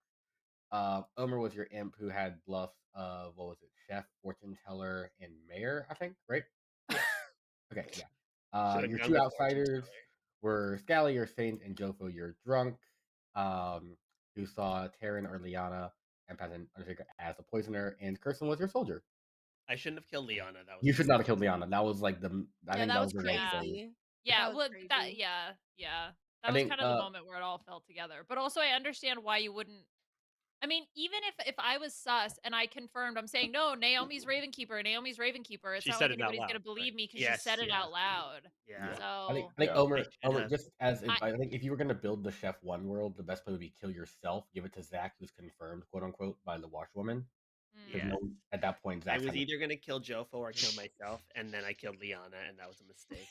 [SPEAKER 9] Omer was your imp who had bluffs of, what was it, chef, fortune teller, and mayor, I think, right? Okay, yeah.
[SPEAKER 3] Should have
[SPEAKER 9] Your
[SPEAKER 3] gone
[SPEAKER 9] two
[SPEAKER 3] with fortune
[SPEAKER 9] outsiders
[SPEAKER 3] teller.
[SPEAKER 9] were Scally, your saint, and Jofo, your drunk, who saw Taran or Liana and Peasant Undertaker as the poisoner, and Kirsten was your soldier.
[SPEAKER 3] I shouldn't have killed Liana. That was
[SPEAKER 9] You
[SPEAKER 3] a
[SPEAKER 9] should not have
[SPEAKER 3] mistake.
[SPEAKER 9] killed Liana. That was like I
[SPEAKER 4] Yeah,
[SPEAKER 9] think
[SPEAKER 4] that
[SPEAKER 9] that
[SPEAKER 4] was
[SPEAKER 9] was the right thing.
[SPEAKER 4] crazy.
[SPEAKER 7] Yeah,
[SPEAKER 4] That was
[SPEAKER 7] well, that
[SPEAKER 4] crazy.
[SPEAKER 7] yeah.
[SPEAKER 9] I
[SPEAKER 7] That was
[SPEAKER 9] think
[SPEAKER 7] kind of the moment where it all fell together. But also, I understand why you wouldn't. I mean, even if I was sus and I confirmed, I'm saying no, Naomi's Ravenkeeper, Naomi's Ravenkeeper. It's
[SPEAKER 6] She
[SPEAKER 7] not
[SPEAKER 6] said
[SPEAKER 7] like
[SPEAKER 6] it out
[SPEAKER 7] anybody's gonna
[SPEAKER 6] loud,
[SPEAKER 7] believe
[SPEAKER 6] right?
[SPEAKER 7] me because she
[SPEAKER 3] Yes,
[SPEAKER 7] said it
[SPEAKER 3] yeah.
[SPEAKER 7] out loud.
[SPEAKER 3] Yeah.
[SPEAKER 7] So
[SPEAKER 9] I think
[SPEAKER 10] Yeah.
[SPEAKER 9] Omer,
[SPEAKER 3] should
[SPEAKER 9] Omer,
[SPEAKER 3] have.
[SPEAKER 9] just as
[SPEAKER 7] I-
[SPEAKER 9] advice, I think if you were gonna build the Chef One world, the best play would be kill yourself, give it to Zach, who's confirmed, quote unquote, by the washwoman. Because
[SPEAKER 3] Yeah.
[SPEAKER 9] at that point,
[SPEAKER 3] I
[SPEAKER 9] Zach's
[SPEAKER 3] was
[SPEAKER 9] kind
[SPEAKER 3] either gonna kill Jofo or kill myself, and then I killed Liana, and that was a mistake.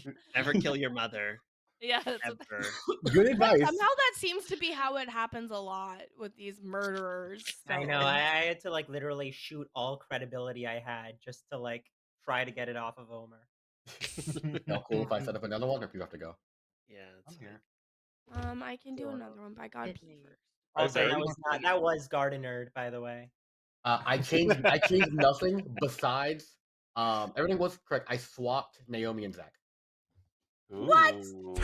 [SPEAKER 9] of
[SPEAKER 3] Never kill your mother.
[SPEAKER 7] yeah, that's what
[SPEAKER 3] Ever.
[SPEAKER 9] good
[SPEAKER 4] But
[SPEAKER 9] advice.
[SPEAKER 4] somehow that seems to be how it happens a lot with these murderers.
[SPEAKER 8] I know.
[SPEAKER 4] so-
[SPEAKER 8] I had to like literally shoot all credibility I had just to like try to get it off of Omer.
[SPEAKER 9] Y'all cool if I set up another one, or if you have to go?
[SPEAKER 3] Yeah,
[SPEAKER 10] I'm
[SPEAKER 3] it's fine.
[SPEAKER 10] here.
[SPEAKER 4] I can do another one, by God.
[SPEAKER 2] Hit
[SPEAKER 4] Pee
[SPEAKER 2] me.
[SPEAKER 4] first.
[SPEAKER 10] I
[SPEAKER 8] Also, that
[SPEAKER 10] barely
[SPEAKER 8] was
[SPEAKER 10] have
[SPEAKER 8] not, that was Garden Nerd, by the way.
[SPEAKER 9] I changed nothing besides everything was correct. I swapped Naomi and Zach.
[SPEAKER 4] What?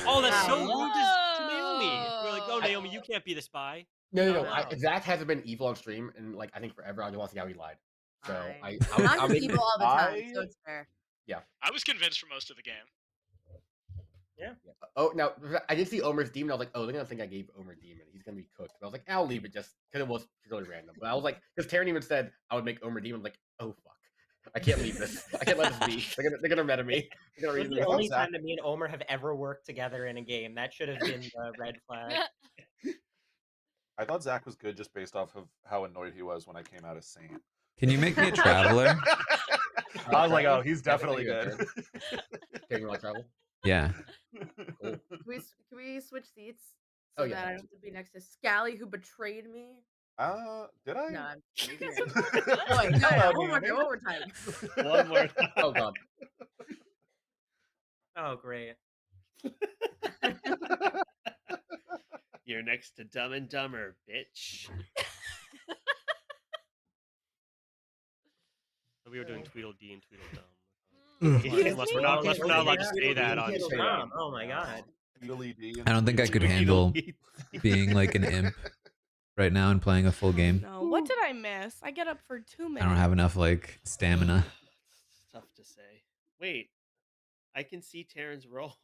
[SPEAKER 6] Oh, that's so
[SPEAKER 2] Wow.
[SPEAKER 6] rude to Naomi. We're like, oh, Naomi, you can't be the spy.
[SPEAKER 9] No.
[SPEAKER 8] Wow.
[SPEAKER 9] Zach hasn't been evil on stream, and like I think forever. I just want to see how he lied. So
[SPEAKER 2] Fine.
[SPEAKER 9] I'll
[SPEAKER 2] I'm
[SPEAKER 9] make
[SPEAKER 2] evil all the time, so
[SPEAKER 10] I
[SPEAKER 2] it's fair.
[SPEAKER 5] I was convinced for most of the game.
[SPEAKER 9] Oh, now I did see Omer's demon. I was like, oh, they're gonna think I gave Omer demon. He's gonna be cooked. But I was like, I'll leave it just because it was purely random. But I was like, because Taran even said I would make Omer demon. I'm like, oh fuck, I can't leave this. I can't let this be. They're gonna meta me. They're gonna
[SPEAKER 8] This is
[SPEAKER 9] reason
[SPEAKER 8] the
[SPEAKER 9] me.
[SPEAKER 8] only
[SPEAKER 10] Zach-
[SPEAKER 8] time that me and Omer have ever worked together in a game. That should have been the red flag.
[SPEAKER 10] I thought Zach was good just based off of how annoyed he was when I came out as Saint.
[SPEAKER 1] Can you make me a traveler?
[SPEAKER 10] I was like,
[SPEAKER 9] Travel?
[SPEAKER 10] oh, he's
[SPEAKER 9] Yeah,
[SPEAKER 10] definitely
[SPEAKER 9] thank you,
[SPEAKER 10] good.
[SPEAKER 9] Taran, you want to travel?
[SPEAKER 1] Yeah.
[SPEAKER 9] Cool.
[SPEAKER 2] Can we switch seats
[SPEAKER 9] Oh,
[SPEAKER 2] so
[SPEAKER 9] yeah.
[SPEAKER 2] that I don't have to be next to Scally, who betrayed me?
[SPEAKER 10] Did I?
[SPEAKER 2] No, I'm kidding.
[SPEAKER 5] Yes.
[SPEAKER 2] Wait, no,
[SPEAKER 10] Yeah,
[SPEAKER 2] one more time. One more time.
[SPEAKER 3] One more time.
[SPEAKER 9] Oh god.
[SPEAKER 8] Oh, great.
[SPEAKER 3] You're next to Dumb and Dumber, bitch.
[SPEAKER 6] So we were doing Tweedledee and Tweedledum.
[SPEAKER 8] Excuse
[SPEAKER 6] Unless
[SPEAKER 8] me?
[SPEAKER 6] we're not
[SPEAKER 8] Okay,
[SPEAKER 6] allowed to
[SPEAKER 8] yeah.
[SPEAKER 6] say that on
[SPEAKER 9] Tweedledee.
[SPEAKER 6] stream.
[SPEAKER 8] Oh my god.
[SPEAKER 10] Tweedledee and
[SPEAKER 1] I don't think I could
[SPEAKER 10] Tweedledee.
[SPEAKER 1] handle being like an imp right now and playing a full game.
[SPEAKER 4] No, what did I miss? I get up for 2 minutes.
[SPEAKER 1] I don't have enough like stamina.
[SPEAKER 3] It's tough to say. Wait, I can see Taran's role.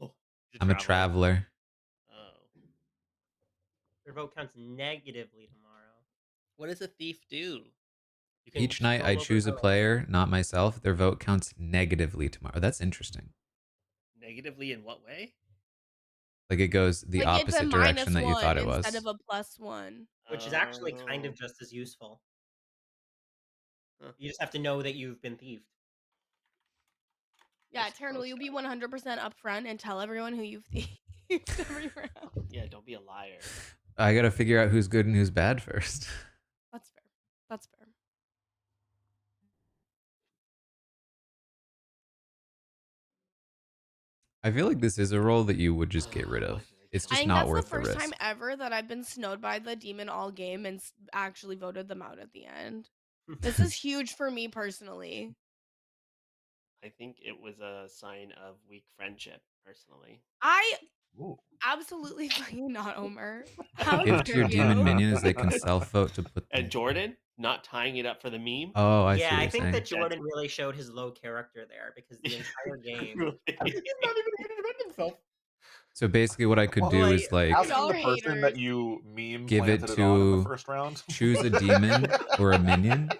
[SPEAKER 6] He's
[SPEAKER 1] I'm a traveler.
[SPEAKER 3] Oh.
[SPEAKER 8] Your vote counts negatively tomorrow.
[SPEAKER 3] What does a thief do?
[SPEAKER 6] You can
[SPEAKER 1] Each night I
[SPEAKER 6] scroll over
[SPEAKER 1] choose a
[SPEAKER 6] the-
[SPEAKER 1] player, not myself. Their vote counts negatively tomorrow. That's interesting.
[SPEAKER 3] Negatively in what way?
[SPEAKER 1] Like it goes the
[SPEAKER 4] Like, it's a
[SPEAKER 1] opposite direction that you
[SPEAKER 4] -1
[SPEAKER 1] thought it was.
[SPEAKER 4] instead of a +1.
[SPEAKER 8] Which is actually kind
[SPEAKER 3] Oh.
[SPEAKER 8] of just as useful.
[SPEAKER 3] Huh.
[SPEAKER 8] You just have to know that you've been thieved.
[SPEAKER 4] Yeah,
[SPEAKER 3] That's
[SPEAKER 4] Taran, will
[SPEAKER 3] close
[SPEAKER 4] you be
[SPEAKER 3] enough.
[SPEAKER 4] 100% upfront and tell everyone who you've thieved every round?
[SPEAKER 3] Yeah, don't be a liar.
[SPEAKER 1] I gotta figure out who's good and who's bad first.
[SPEAKER 4] That's fair. That's fair.
[SPEAKER 1] I feel like this is a role that you would just get rid of. It's
[SPEAKER 4] I
[SPEAKER 1] just
[SPEAKER 4] think
[SPEAKER 1] not
[SPEAKER 4] that's
[SPEAKER 1] worth
[SPEAKER 4] the first
[SPEAKER 1] risk.
[SPEAKER 4] time ever that I've been snowed by the demon all game and actually voted them out at the end. This is huge for me personally.
[SPEAKER 3] I think it was a sign of weak friendship, personally.
[SPEAKER 4] I
[SPEAKER 10] Ooh.
[SPEAKER 4] absolutely fucking not, Omer. How
[SPEAKER 1] Give to
[SPEAKER 4] dare
[SPEAKER 1] your demon
[SPEAKER 4] you?
[SPEAKER 1] minions, they can self-vote to put them.
[SPEAKER 3] And Jordan, not tying it up for the meme.
[SPEAKER 1] Oh, I see
[SPEAKER 8] Yeah,
[SPEAKER 1] what
[SPEAKER 8] I
[SPEAKER 1] you're
[SPEAKER 8] think
[SPEAKER 1] saying.
[SPEAKER 8] that Jordan really showed his low character there because the entire game.
[SPEAKER 9] He's not even gonna defend himself.
[SPEAKER 1] So basically what I could
[SPEAKER 10] Well,
[SPEAKER 1] do
[SPEAKER 8] like,
[SPEAKER 1] is like
[SPEAKER 8] Y'all
[SPEAKER 10] Asking the
[SPEAKER 8] are
[SPEAKER 10] person that
[SPEAKER 4] haters.
[SPEAKER 10] you meme
[SPEAKER 1] give it
[SPEAKER 10] planted it on in the
[SPEAKER 1] to
[SPEAKER 10] first round.
[SPEAKER 1] choose a demon or a minion,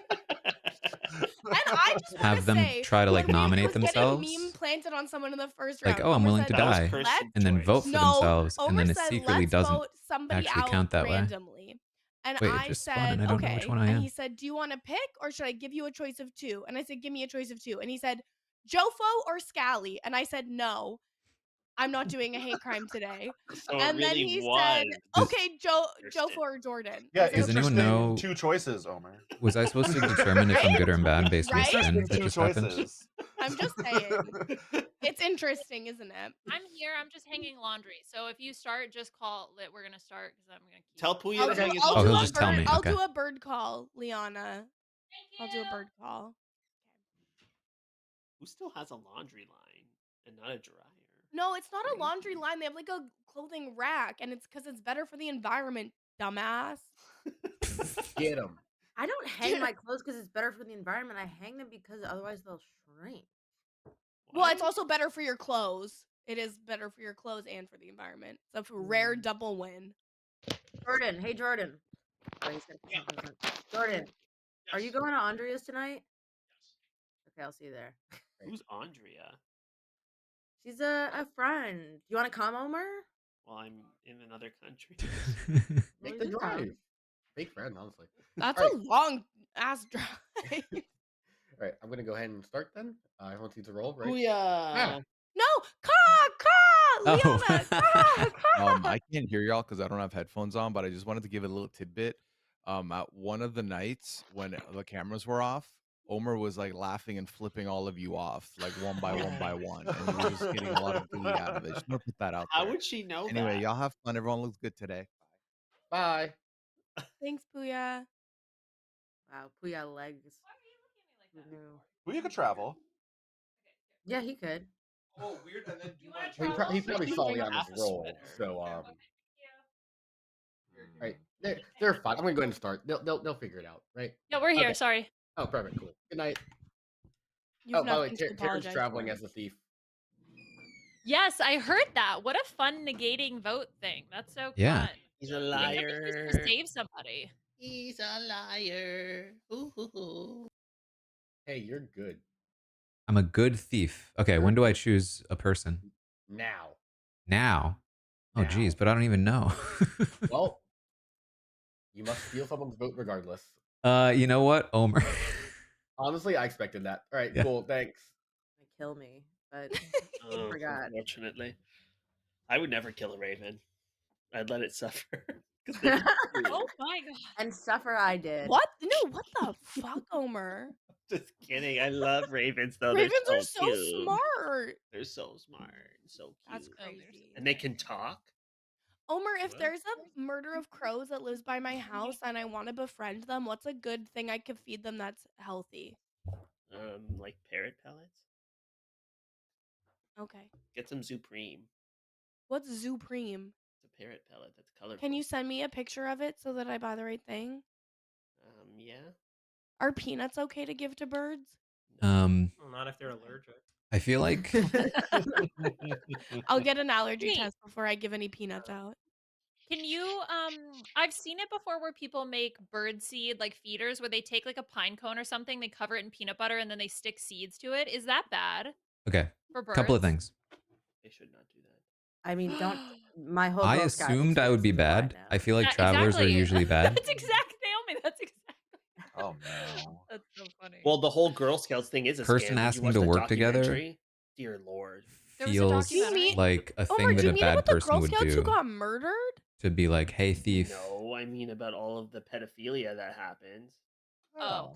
[SPEAKER 4] And I just want
[SPEAKER 1] have
[SPEAKER 4] to
[SPEAKER 1] them
[SPEAKER 4] say,
[SPEAKER 1] try to like
[SPEAKER 4] when we
[SPEAKER 1] nominate
[SPEAKER 4] was getting
[SPEAKER 1] themselves,
[SPEAKER 4] meme planted on someone in the first
[SPEAKER 1] like,
[SPEAKER 4] round,
[SPEAKER 1] oh, I'm
[SPEAKER 4] Omer
[SPEAKER 1] willing
[SPEAKER 4] said,
[SPEAKER 1] to
[SPEAKER 3] That was
[SPEAKER 1] die,
[SPEAKER 3] Kirsten's
[SPEAKER 1] and then
[SPEAKER 3] choice.
[SPEAKER 1] vote for
[SPEAKER 4] No,
[SPEAKER 1] themselves, and
[SPEAKER 4] Omer
[SPEAKER 1] then it
[SPEAKER 4] said,
[SPEAKER 1] secretly
[SPEAKER 4] let's
[SPEAKER 1] doesn't
[SPEAKER 4] vote somebody
[SPEAKER 1] actually
[SPEAKER 4] out
[SPEAKER 1] count that way.
[SPEAKER 4] randomly. And
[SPEAKER 1] Wait, it
[SPEAKER 4] I
[SPEAKER 1] just spawned
[SPEAKER 4] said,
[SPEAKER 1] and I don't know which
[SPEAKER 4] okay.
[SPEAKER 1] one I
[SPEAKER 4] And
[SPEAKER 1] am.
[SPEAKER 4] he said, do you want to pick or should I give you a choice of 2? And I said, give me a choice of 2. And he said, Jofo or Scally? And I said, no. I'm not doing a hate crime today.
[SPEAKER 3] So it
[SPEAKER 4] And then
[SPEAKER 3] really
[SPEAKER 4] he
[SPEAKER 3] was.
[SPEAKER 4] said, okay, Joe
[SPEAKER 3] Interesting.
[SPEAKER 4] or Jordan.
[SPEAKER 10] Yeah,
[SPEAKER 4] Was it
[SPEAKER 1] Does anyone
[SPEAKER 10] interesting
[SPEAKER 1] know?
[SPEAKER 10] two choices, Omer.
[SPEAKER 1] Was I supposed to determine if I'm good or bad based on the
[SPEAKER 4] Right?
[SPEAKER 1] spin
[SPEAKER 10] Interesting
[SPEAKER 1] that
[SPEAKER 10] two
[SPEAKER 1] just happened?
[SPEAKER 10] choices.
[SPEAKER 4] I'm just saying. It's interesting, isn't it?
[SPEAKER 7] I'm here. I'm just hanging laundry. So if you start, just call it. We're gonna start because I'm gonna keep.
[SPEAKER 3] Tell Puya
[SPEAKER 4] I'll
[SPEAKER 3] to
[SPEAKER 4] do
[SPEAKER 3] hang his
[SPEAKER 1] Oh, he'll
[SPEAKER 3] laundry.
[SPEAKER 1] just tell me.
[SPEAKER 4] I'll
[SPEAKER 1] Okay.
[SPEAKER 4] do a bird call, Liana. I'll do a bird call.
[SPEAKER 3] Who still has a laundry line and not a dryer?
[SPEAKER 4] No, it's not a laundry line. They have like a clothing rack, and it's because it's better for the environment, dumbass.
[SPEAKER 9] Get him.
[SPEAKER 2] I don't hang my clothes because it's better for the environment. I hang them because otherwise they'll shrink.
[SPEAKER 4] Well, it's also better for your clothes. It is better for your clothes and for the environment. It's a rare double win.
[SPEAKER 2] Jordan, hey Jordan. Oh, he's gonna
[SPEAKER 5] Yeah.
[SPEAKER 2] Jordan, are you
[SPEAKER 5] Yes.
[SPEAKER 2] going to Andrea's tonight?
[SPEAKER 5] Yes.
[SPEAKER 2] Okay, I'll see you there.
[SPEAKER 3] Who's Andrea?
[SPEAKER 2] She's a friend. You want to come, Omer?
[SPEAKER 3] Well, I'm in another country.
[SPEAKER 9] Make the drive. Fake friend, honestly.
[SPEAKER 4] That's
[SPEAKER 9] All
[SPEAKER 4] a long ass drive.
[SPEAKER 9] All right, I'm gonna go ahead and start then. I want you to roll, right?
[SPEAKER 3] Booyah!
[SPEAKER 4] No, Leona,
[SPEAKER 11] I can't hear y'all because I don't have headphones on, but I just wanted to give a little tidbit. At one of the nights when the cameras were off, Omer was like laughing and flipping all of you off, like one by one by one, and he was just getting a lot of glee out of it. Just want to put that out
[SPEAKER 3] How
[SPEAKER 11] there.
[SPEAKER 3] would she know
[SPEAKER 11] Anyway,
[SPEAKER 3] that?
[SPEAKER 11] y'all have fun. Everyone looks good today.
[SPEAKER 9] Bye.
[SPEAKER 4] Thanks, Puya.
[SPEAKER 2] Wow, Puya legs.
[SPEAKER 10] Puya could travel.
[SPEAKER 2] Yeah, he could.
[SPEAKER 9] Oh, weird. And then he probably saw Liana's roll. So right, they're fine. I'm gonna go ahead and start. They'll figure it out, right?
[SPEAKER 7] Yeah, we're here.
[SPEAKER 9] Okay.
[SPEAKER 7] Sorry.
[SPEAKER 9] Oh, perfect. Cool. Good night.
[SPEAKER 4] You've
[SPEAKER 9] By the way,
[SPEAKER 4] nothing to
[SPEAKER 9] Taran's
[SPEAKER 4] apologize
[SPEAKER 9] traveling
[SPEAKER 4] for.
[SPEAKER 9] as a thief.
[SPEAKER 7] Yes, I heard that. What a fun negating vote thing. That's so
[SPEAKER 1] Yeah.
[SPEAKER 7] fun.
[SPEAKER 3] He's a
[SPEAKER 7] It could be used
[SPEAKER 3] liar.
[SPEAKER 7] to save somebody.
[SPEAKER 3] He's a liar. Ooh.
[SPEAKER 9] Hey, you're good.
[SPEAKER 1] I'm a good thief. Okay, when do I choose a person?
[SPEAKER 9] Now.
[SPEAKER 1] Now. Oh, geez, but I don't even know.
[SPEAKER 9] Well, you must steal someone's vote regardless.
[SPEAKER 1] You know what, Omer?
[SPEAKER 9] Honestly, I expected that. All right,
[SPEAKER 1] Yeah.
[SPEAKER 9] cool. Thanks.
[SPEAKER 2] Kill me, but
[SPEAKER 3] Oh,
[SPEAKER 2] forgot.
[SPEAKER 3] unfortunately. I would never kill a raven. I'd let it suffer.
[SPEAKER 7] Oh my god.
[SPEAKER 2] And suffer I did.
[SPEAKER 4] What? No, what the fuck, Omer?
[SPEAKER 3] Just kidding. I love ravens though.
[SPEAKER 4] Ravens
[SPEAKER 3] They're
[SPEAKER 4] are so
[SPEAKER 3] cute.
[SPEAKER 4] smart.
[SPEAKER 3] They're so smart. So cute.
[SPEAKER 4] That's crazy.
[SPEAKER 3] And they can talk.
[SPEAKER 4] Omer, if there's a murder of crows that lives by my house and I want to befriend them, what's a good thing I could feed them that's healthy?
[SPEAKER 3] Like parrot pellets.
[SPEAKER 4] Okay.
[SPEAKER 3] Get some Zupreme.
[SPEAKER 4] What's Zupreme?
[SPEAKER 3] It's a parrot pellet that's colorful.
[SPEAKER 4] Can you send me a picture of it so that I buy the right thing?
[SPEAKER 3] Yeah.
[SPEAKER 4] Are peanuts okay to give to birds?
[SPEAKER 8] Well, not if they're allergic.
[SPEAKER 1] I feel like
[SPEAKER 4] I'll get an allergy test before I give any peanuts out.
[SPEAKER 7] Can you I've seen it before where people make bird seed like feeders where they take like a pine cone or something, they cover it in peanut butter and then they stick seeds to it. Is that bad?
[SPEAKER 1] okay.
[SPEAKER 7] For birds?
[SPEAKER 1] Couple of things.
[SPEAKER 3] They should not do that.
[SPEAKER 2] I mean, don't. My whole.
[SPEAKER 1] I
[SPEAKER 2] Girl Scout
[SPEAKER 1] assumed I would be
[SPEAKER 2] experience
[SPEAKER 1] bad.
[SPEAKER 2] is a lie
[SPEAKER 1] I feel like
[SPEAKER 7] Yeah,
[SPEAKER 1] travelers are
[SPEAKER 7] exactly.
[SPEAKER 1] usually bad.
[SPEAKER 7] That's exactly Naomi. That's exactly.
[SPEAKER 10] Oh no.
[SPEAKER 7] That's so funny.
[SPEAKER 3] Well, the whole Girl Scouts thing is a
[SPEAKER 1] Person
[SPEAKER 3] scam. Did you
[SPEAKER 1] asking
[SPEAKER 3] watch
[SPEAKER 1] to
[SPEAKER 3] the
[SPEAKER 1] work together
[SPEAKER 3] documentary? Dear Lord.
[SPEAKER 7] There was a
[SPEAKER 1] feels
[SPEAKER 7] documentary?
[SPEAKER 1] like a
[SPEAKER 4] Omer,
[SPEAKER 1] thing
[SPEAKER 4] do
[SPEAKER 1] that
[SPEAKER 4] you
[SPEAKER 1] a
[SPEAKER 4] mean
[SPEAKER 1] bad
[SPEAKER 4] about the
[SPEAKER 1] person
[SPEAKER 4] Girl
[SPEAKER 1] would
[SPEAKER 4] Scouts who
[SPEAKER 1] do.
[SPEAKER 4] got murdered?
[SPEAKER 1] To be like, hey, thief.
[SPEAKER 3] No, I mean about all of the pedophilia that happens.
[SPEAKER 7] Oh.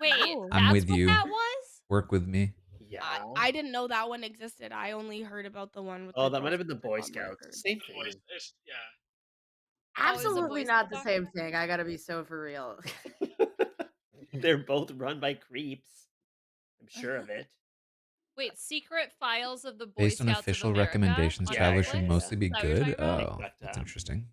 [SPEAKER 7] Wait,
[SPEAKER 4] Oh.
[SPEAKER 1] I'm
[SPEAKER 7] that's
[SPEAKER 1] with
[SPEAKER 7] what
[SPEAKER 1] you.
[SPEAKER 7] that was?
[SPEAKER 1] Work with me.
[SPEAKER 3] Yeah.
[SPEAKER 4] I didn't know that one existed. I only heard about the one with
[SPEAKER 3] Oh,
[SPEAKER 4] the
[SPEAKER 3] that
[SPEAKER 4] Girl
[SPEAKER 3] might have been the
[SPEAKER 4] Scouts that
[SPEAKER 3] Boy
[SPEAKER 4] got
[SPEAKER 3] Scouts.
[SPEAKER 4] murdered.
[SPEAKER 3] Same
[SPEAKER 5] The
[SPEAKER 3] thing.
[SPEAKER 5] boys, yeah.
[SPEAKER 7] Oh, is the
[SPEAKER 2] Absolutely
[SPEAKER 7] Boy
[SPEAKER 2] not
[SPEAKER 7] Scout
[SPEAKER 2] the
[SPEAKER 7] doc-
[SPEAKER 2] same thing. I gotta be so for real.
[SPEAKER 3] They're both run by creeps. I'm sure of it.
[SPEAKER 7] Wait, Secret Files of the Boy
[SPEAKER 1] Based on
[SPEAKER 7] Scouts
[SPEAKER 1] official
[SPEAKER 7] of America
[SPEAKER 1] recommendations,
[SPEAKER 7] on
[SPEAKER 1] travelers
[SPEAKER 7] Netflix?
[SPEAKER 1] should mostly be
[SPEAKER 7] Is that what you're
[SPEAKER 1] good.
[SPEAKER 7] talking about?
[SPEAKER 1] Oh, that's interesting.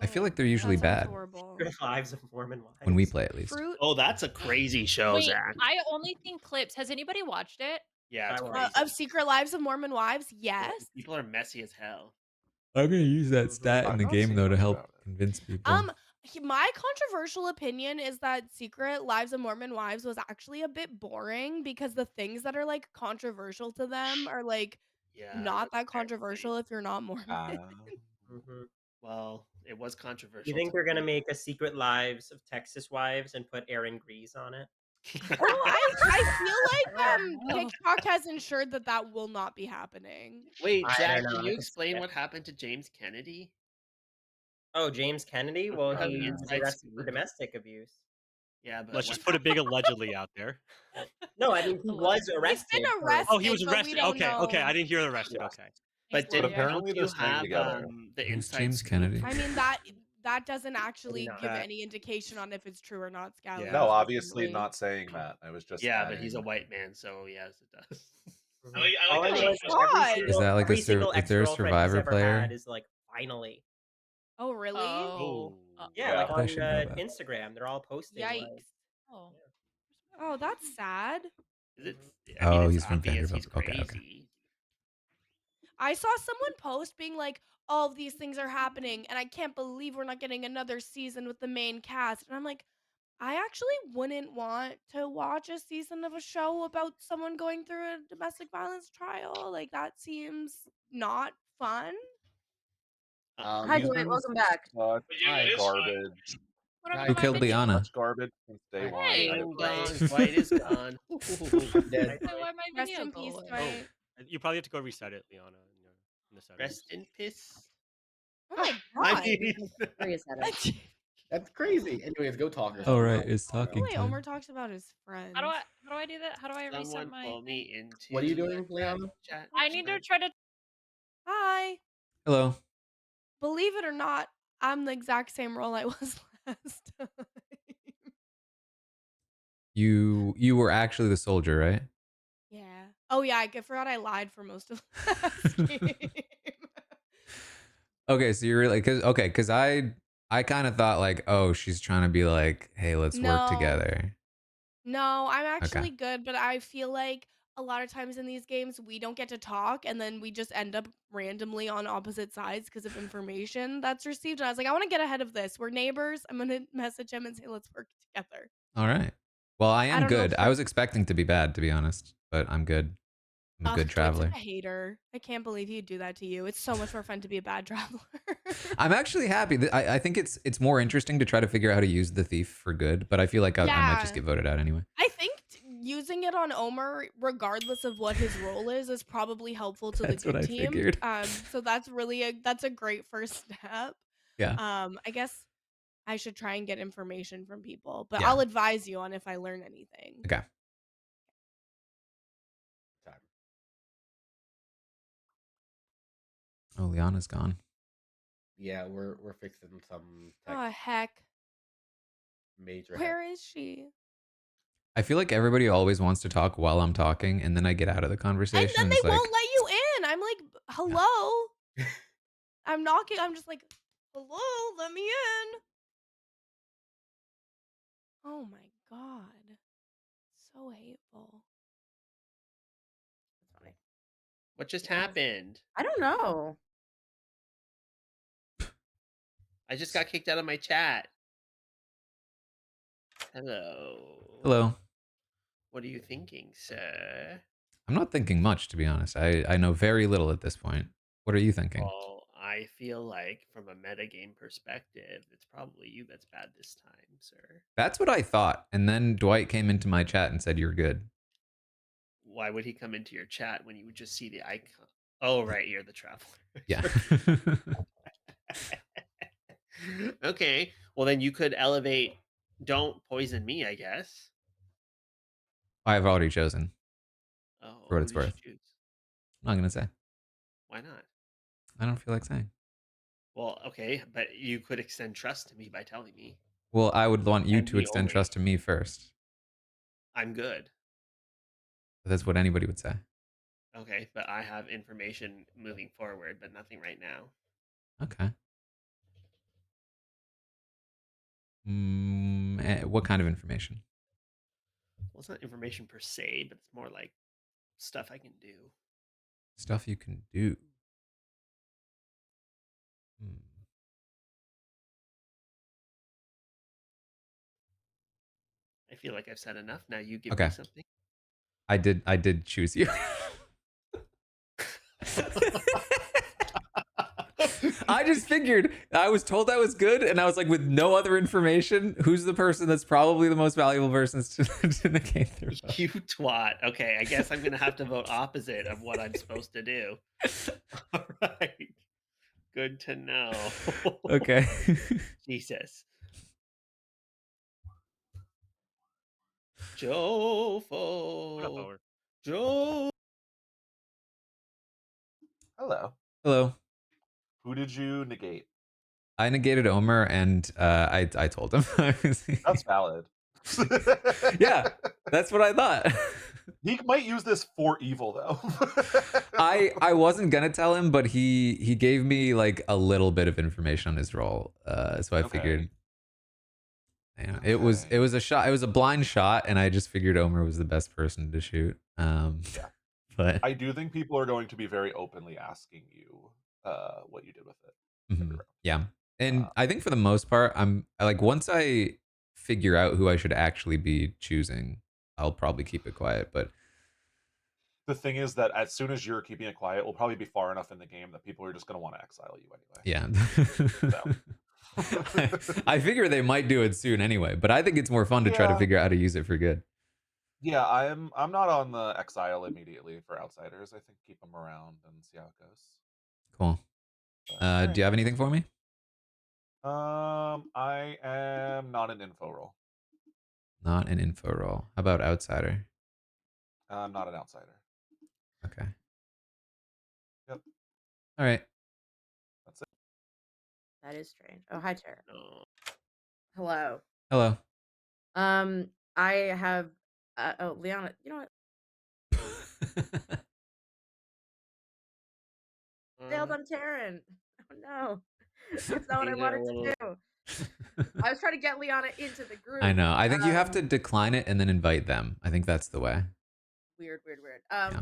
[SPEAKER 1] I
[SPEAKER 7] Oh,
[SPEAKER 1] feel like they're usually
[SPEAKER 4] That sounds
[SPEAKER 1] bad
[SPEAKER 4] horrible.
[SPEAKER 8] Lives of Mormon wives.
[SPEAKER 1] when we play, at least.
[SPEAKER 4] Fruit
[SPEAKER 3] Oh, that's a crazy show,
[SPEAKER 7] Wait,
[SPEAKER 3] Zach.
[SPEAKER 7] I only seen clips. Has anybody watched it?
[SPEAKER 3] Yeah, it's
[SPEAKER 8] I
[SPEAKER 3] crazy.
[SPEAKER 4] of Secret Lives of Mormon Wives? Yes.
[SPEAKER 3] People are messy as hell.
[SPEAKER 1] I'm gonna use that stat in
[SPEAKER 10] I've
[SPEAKER 1] the
[SPEAKER 10] not
[SPEAKER 1] game
[SPEAKER 10] seen
[SPEAKER 1] though to
[SPEAKER 10] much
[SPEAKER 1] help
[SPEAKER 10] about it.
[SPEAKER 1] convince people.
[SPEAKER 4] My controversial opinion is that Secret Lives of Mormon Wives was actually a bit boring because the things that are like controversial to them are like not that controversial if you're not Mormon.
[SPEAKER 3] Well, it was controversial.
[SPEAKER 8] You think they're gonna make a Secret Lives of Texas Wives and put Aaron Grease on it?
[SPEAKER 4] Well, I feel like
[SPEAKER 7] Oh.
[SPEAKER 4] TikTok has ensured that that will not be happening.
[SPEAKER 3] Wait,
[SPEAKER 8] I
[SPEAKER 3] Zach,
[SPEAKER 8] don't know.
[SPEAKER 3] can
[SPEAKER 8] I
[SPEAKER 3] you
[SPEAKER 8] could see
[SPEAKER 3] explain
[SPEAKER 8] it.
[SPEAKER 3] what happened to James Kennedy?
[SPEAKER 8] Oh, James Kennedy? Well,
[SPEAKER 3] Oh,
[SPEAKER 8] he
[SPEAKER 3] the
[SPEAKER 8] was
[SPEAKER 3] inside
[SPEAKER 8] arrested for
[SPEAKER 3] scoop.
[SPEAKER 8] domestic abuse.
[SPEAKER 3] Yeah, but
[SPEAKER 6] Let's
[SPEAKER 3] what
[SPEAKER 6] just put a big allegedly out there.
[SPEAKER 8] No, I mean he was
[SPEAKER 4] He's
[SPEAKER 8] arrested
[SPEAKER 4] been
[SPEAKER 8] for.
[SPEAKER 6] Oh, he was
[SPEAKER 4] arrested, but we
[SPEAKER 6] arrested.
[SPEAKER 4] don't
[SPEAKER 6] Okay, okay,
[SPEAKER 4] know.
[SPEAKER 6] I didn't hear arrested.
[SPEAKER 8] Yes.
[SPEAKER 6] Okay.
[SPEAKER 3] But
[SPEAKER 10] But
[SPEAKER 3] don't
[SPEAKER 10] apparently they're
[SPEAKER 3] you
[SPEAKER 10] staying
[SPEAKER 3] have
[SPEAKER 10] together.
[SPEAKER 3] the
[SPEAKER 1] Who's
[SPEAKER 3] inside
[SPEAKER 1] James
[SPEAKER 3] scoop?
[SPEAKER 1] Kennedy?
[SPEAKER 4] I mean that doesn't actually
[SPEAKER 8] not.
[SPEAKER 4] give any indication on if it's true or not, Scally.
[SPEAKER 6] Yeah.
[SPEAKER 10] No, obviously
[SPEAKER 4] unfortunately.
[SPEAKER 10] not saying that. I was just
[SPEAKER 3] Yeah,
[SPEAKER 10] adding.
[SPEAKER 3] but he's a white man, so yes, it does.
[SPEAKER 5] I like
[SPEAKER 8] All I
[SPEAKER 5] how
[SPEAKER 8] know
[SPEAKER 4] my
[SPEAKER 8] is
[SPEAKER 5] Joe
[SPEAKER 8] that
[SPEAKER 4] God.
[SPEAKER 1] Is that like
[SPEAKER 8] every single
[SPEAKER 1] is there a
[SPEAKER 8] ex-girlfriend he's
[SPEAKER 1] Survivor
[SPEAKER 8] ever
[SPEAKER 1] player?
[SPEAKER 8] had is like finally.
[SPEAKER 4] Oh, really?
[SPEAKER 7] Oh.
[SPEAKER 8] Yeah,
[SPEAKER 10] Yeah.
[SPEAKER 8] like
[SPEAKER 1] But I
[SPEAKER 8] on
[SPEAKER 1] should know that.
[SPEAKER 8] Instagram, they're all posting like.
[SPEAKER 4] Yikes.
[SPEAKER 7] Oh.
[SPEAKER 4] Oh, that's sad.
[SPEAKER 3] I mean,
[SPEAKER 1] Oh,
[SPEAKER 3] it's
[SPEAKER 1] he's from
[SPEAKER 3] obvious
[SPEAKER 1] Vanderbilt.
[SPEAKER 3] he's
[SPEAKER 1] Okay, okay.
[SPEAKER 3] crazy.
[SPEAKER 4] I saw someone post being like, all of these things are happening, and I can't believe we're not getting another season with the main cast. And I'm like, I actually wouldn't want to watch a season of a show about someone going through a domestic violence trial. Like, that seems not fun.
[SPEAKER 2] Hi,
[SPEAKER 10] He's
[SPEAKER 2] Dwight.
[SPEAKER 10] been
[SPEAKER 2] Welcome back.
[SPEAKER 10] such
[SPEAKER 5] But yeah, it is fun.
[SPEAKER 10] garbage.
[SPEAKER 7] What happened
[SPEAKER 1] Who
[SPEAKER 7] to my
[SPEAKER 1] killed
[SPEAKER 7] video?
[SPEAKER 1] Liana?
[SPEAKER 10] Such garbage since day one.
[SPEAKER 7] Hey.
[SPEAKER 10] I
[SPEAKER 3] Ding
[SPEAKER 10] don't
[SPEAKER 3] dong,
[SPEAKER 10] like.
[SPEAKER 3] Dwight is gone.
[SPEAKER 8] Dead.
[SPEAKER 7] Wait, why'd my
[SPEAKER 4] Rest
[SPEAKER 7] video
[SPEAKER 4] in
[SPEAKER 7] go
[SPEAKER 4] peace,
[SPEAKER 7] away?
[SPEAKER 4] Dwight.
[SPEAKER 6] You probably have to go reset it, Liana, in the settings.
[SPEAKER 3] Rest in peace.
[SPEAKER 4] Oh my
[SPEAKER 3] I
[SPEAKER 4] god.
[SPEAKER 3] mean,
[SPEAKER 2] Serious headache.
[SPEAKER 9] That's crazy. Anyways, go talk or
[SPEAKER 1] Oh
[SPEAKER 9] something.
[SPEAKER 1] right, it's
[SPEAKER 4] The
[SPEAKER 1] talking
[SPEAKER 4] way
[SPEAKER 1] time.
[SPEAKER 4] Omer talks about his friends.
[SPEAKER 7] How do I do that? How do I reset
[SPEAKER 3] someone
[SPEAKER 7] my
[SPEAKER 3] pull
[SPEAKER 7] thing?
[SPEAKER 3] me into.
[SPEAKER 9] What are you doing, Liana?
[SPEAKER 3] Chat.
[SPEAKER 7] I need to try to.
[SPEAKER 4] Hi.
[SPEAKER 1] Hello.
[SPEAKER 4] Believe it or not, I'm the exact same role I was last time.
[SPEAKER 1] You were actually the soldier, right?
[SPEAKER 4] Yeah. Oh yeah, I forgot I lied for most of last game.
[SPEAKER 1] Okay, so you're like, cause I kind of thought like, oh, she's trying to be like, hey, let's work
[SPEAKER 4] No.
[SPEAKER 1] together.
[SPEAKER 4] No, I'm
[SPEAKER 1] Okay.
[SPEAKER 4] actually good, but I feel like a lot of times in these games we don't get to talk and then we just end up randomly on opposite sides because of information that's received. And I was like, I want to get ahead of this. We're neighbors. I'm gonna message him and say, let's work together.
[SPEAKER 1] All right. Well, I
[SPEAKER 4] I
[SPEAKER 1] am
[SPEAKER 4] don't know
[SPEAKER 1] good.
[SPEAKER 4] if
[SPEAKER 1] I
[SPEAKER 4] you're-
[SPEAKER 1] was expecting to be bad, to be honest, but I'm good. I'm a
[SPEAKER 4] Ugh,
[SPEAKER 1] good
[SPEAKER 4] Dwight's
[SPEAKER 1] traveler.
[SPEAKER 4] such a hater. I can't believe he'd do that to you. It's so much more fun to be a bad traveler.
[SPEAKER 1] I'm actually happy. I think it's more interesting to try to figure out how to use the thief for good, but I feel like I might just
[SPEAKER 4] Yeah.
[SPEAKER 1] get voted out anyway.
[SPEAKER 4] I think using it on Omer, regardless of what his role is probably helpful to
[SPEAKER 1] That's
[SPEAKER 4] the
[SPEAKER 1] what
[SPEAKER 4] good
[SPEAKER 1] I
[SPEAKER 4] team.
[SPEAKER 1] figured.
[SPEAKER 4] So that's really that's a great first step.
[SPEAKER 1] Yeah.
[SPEAKER 4] I guess I should try and get information from people, but
[SPEAKER 1] Yeah.
[SPEAKER 4] I'll advise you on if I learn anything.
[SPEAKER 1] Okay. Oh, Liana's gone.
[SPEAKER 9] Yeah, we're fixing some tech
[SPEAKER 4] Oh heck.
[SPEAKER 9] major.
[SPEAKER 4] Where is she?
[SPEAKER 1] I feel like everybody always wants to talk while I'm talking, and then I get out of the conversation.
[SPEAKER 4] And then they
[SPEAKER 1] it's like,
[SPEAKER 4] won't let you in. I'm like, hello. I'm knocking. I'm just like, hello, let me in. Oh my god. So hateful.
[SPEAKER 2] That's funny.
[SPEAKER 3] What just happened?
[SPEAKER 2] I don't know.
[SPEAKER 3] I just got kicked out of my chat. Hello.
[SPEAKER 1] hello.
[SPEAKER 3] What are you thinking, sir?
[SPEAKER 1] I'm not thinking much, to be honest. I know very little at this point. What are you thinking?
[SPEAKER 3] Well, I feel like from a metagame perspective, it's probably you that's bad this time, sir.
[SPEAKER 1] That's what I thought. And then Dwight came into my chat and said, you're good.
[SPEAKER 3] Why would he come into your chat when you would just see the icon? Oh, right, you're the traveler.
[SPEAKER 1] Yeah.
[SPEAKER 3] Okay, well then you could elevate don't poison me, I guess.
[SPEAKER 1] I've already chosen.
[SPEAKER 3] Oh,
[SPEAKER 1] For what
[SPEAKER 3] who
[SPEAKER 1] it's
[SPEAKER 3] did you
[SPEAKER 1] worth.
[SPEAKER 3] choose?
[SPEAKER 1] I'm not going to say.
[SPEAKER 3] Why not?
[SPEAKER 1] I don't feel like saying.
[SPEAKER 3] Well, okay, but you could extend trust to me by telling me.
[SPEAKER 1] Well, I would want you
[SPEAKER 3] And
[SPEAKER 1] to
[SPEAKER 3] me
[SPEAKER 1] extend
[SPEAKER 3] only.
[SPEAKER 1] trust to me first.
[SPEAKER 3] I'm good.
[SPEAKER 1] That's what anybody would say.
[SPEAKER 3] Okay, but I have information moving forward, but nothing right now.
[SPEAKER 1] Okay. What kind of information?
[SPEAKER 3] Well, it's not information per se, but it's more like stuff I can do.
[SPEAKER 1] Stuff you can do.
[SPEAKER 3] I feel like I've said enough. Now you give
[SPEAKER 1] Okay.
[SPEAKER 3] me something.
[SPEAKER 1] I did choose you. I just figured I was told I was good, and I was like, with no other information, who's the person that's probably the most valuable person to negate their vote?
[SPEAKER 3] You twat. Okay, I guess I'm gonna have to vote opposite of what I'm supposed to do. All right. Good to know.
[SPEAKER 1] Okay.
[SPEAKER 3] Jesus. Jofo. Joe.
[SPEAKER 10] Hello.
[SPEAKER 1] Hello.
[SPEAKER 10] Who did you negate?
[SPEAKER 1] I negated Omer, and I told him.
[SPEAKER 10] That's valid.
[SPEAKER 1] Yeah, that's what I thought.
[SPEAKER 10] He might use this for evil, though.
[SPEAKER 1] I wasn't gonna tell him, but he gave me like a little bit of information on his role, so I figured. Yeah, it was a shot. It was a blind shot, and I just figured Omer was the best person to shoot.
[SPEAKER 10] Yeah.
[SPEAKER 1] But
[SPEAKER 10] I do think people are going to be very openly asking you what you did with it.
[SPEAKER 1] yeah, and I think for the most part, like once I figure out who I should actually be choosing, I'll probably keep it quiet. But
[SPEAKER 10] the thing is that as soon as you're keeping it quiet, we'll probably be far enough in the game that people are just going to want to exile you anyway.
[SPEAKER 1] Yeah. I figure they might do it soon anyway, but I think it's more fun to try to figure out how to use it for good.
[SPEAKER 10] Yeah, I'm not on the exile immediately for outsiders. I think keep them around and see how it goes.
[SPEAKER 1] Cool. Do you have anything for me?
[SPEAKER 10] I am not an info role.
[SPEAKER 1] Not an info role. How about outsider?
[SPEAKER 10] I'm not an outsider.
[SPEAKER 1] Okay.
[SPEAKER 10] Yep.
[SPEAKER 1] All right.
[SPEAKER 10] That's it.
[SPEAKER 2] That is strange. Oh, hi, Tara. Hello.
[SPEAKER 1] Hello.
[SPEAKER 2] I have. Oh, Liana. You know what? Failed on Taran. Oh no, that's not what I wanted to do. I was trying to get Liana into the group.
[SPEAKER 1] I know. I think you have to decline it and then invite them. I think that's the way.
[SPEAKER 2] Weird.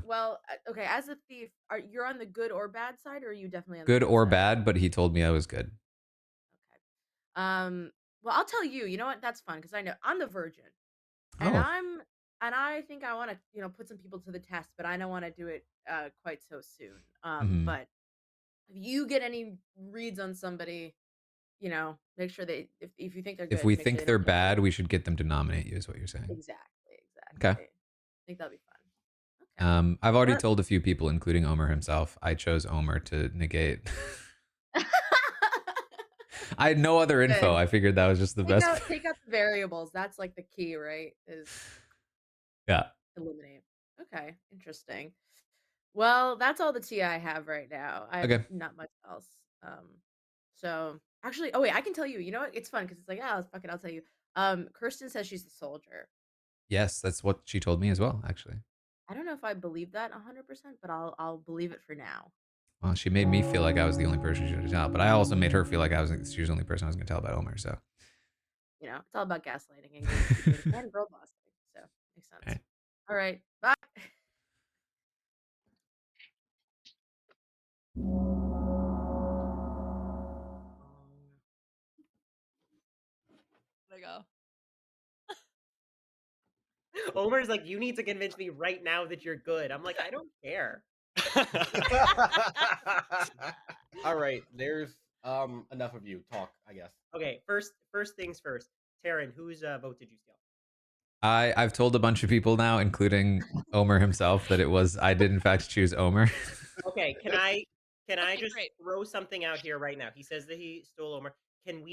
[SPEAKER 2] Well, okay. As a thief, you're on the good or bad side, or are you definitely on
[SPEAKER 1] Good
[SPEAKER 2] the
[SPEAKER 1] or
[SPEAKER 2] side?
[SPEAKER 1] bad, but he told me I was good.
[SPEAKER 2] Okay. Well, I'll tell you. You know what? That's fun because I know I'm the virgin, and
[SPEAKER 1] Oh.
[SPEAKER 2] I think I want to put some people to the test, but I don't want to do it quite so soon. But if you get any reads on somebody, make sure they if you think they're good,
[SPEAKER 1] If we
[SPEAKER 2] make sure
[SPEAKER 1] think
[SPEAKER 2] they
[SPEAKER 1] they're
[SPEAKER 2] don't
[SPEAKER 1] bad, we should get them to nominate you, is what you're saying.
[SPEAKER 2] Exactly.
[SPEAKER 1] Okay.
[SPEAKER 2] I think that'll be fun. Okay.
[SPEAKER 1] I've already told a few people, including Omer himself. I chose Omer to negate. I had no other info. I figured that was just the best.
[SPEAKER 2] Take out the variables. That's like the key, right? Is eliminate. Okay, interesting. Well, that's all the tea I have right now. I have not much else. So actually, oh wait, I can tell you. You know what? It's fun because it's like, fuck it, I'll tell you. Kirsten says she's the soldier.
[SPEAKER 1] Yes, that's what she told me as well, actually.
[SPEAKER 2] I don't know if I believe that 100%, but I'll believe it for now.
[SPEAKER 1] Well, she made me feel like I was the only person she should tell, but I also made her feel like she was the only person I was going to tell about Omer. So,
[SPEAKER 2] it's all about gaslighting and girl bossing. So makes sense. All right, bye.
[SPEAKER 7] There you go.
[SPEAKER 8] Omer's like, you need to convince me right now that you're good. I'm like, I don't care.
[SPEAKER 9] All right, there's enough of you talk, I guess.
[SPEAKER 8] Okay, first things first. Taran, whose vote did you steal?
[SPEAKER 1] I've told a bunch of people now, including Omer himself, that I did in fact choose Omer.
[SPEAKER 8] Okay, can I just throw something out here right now? He says that he stole Omer. Can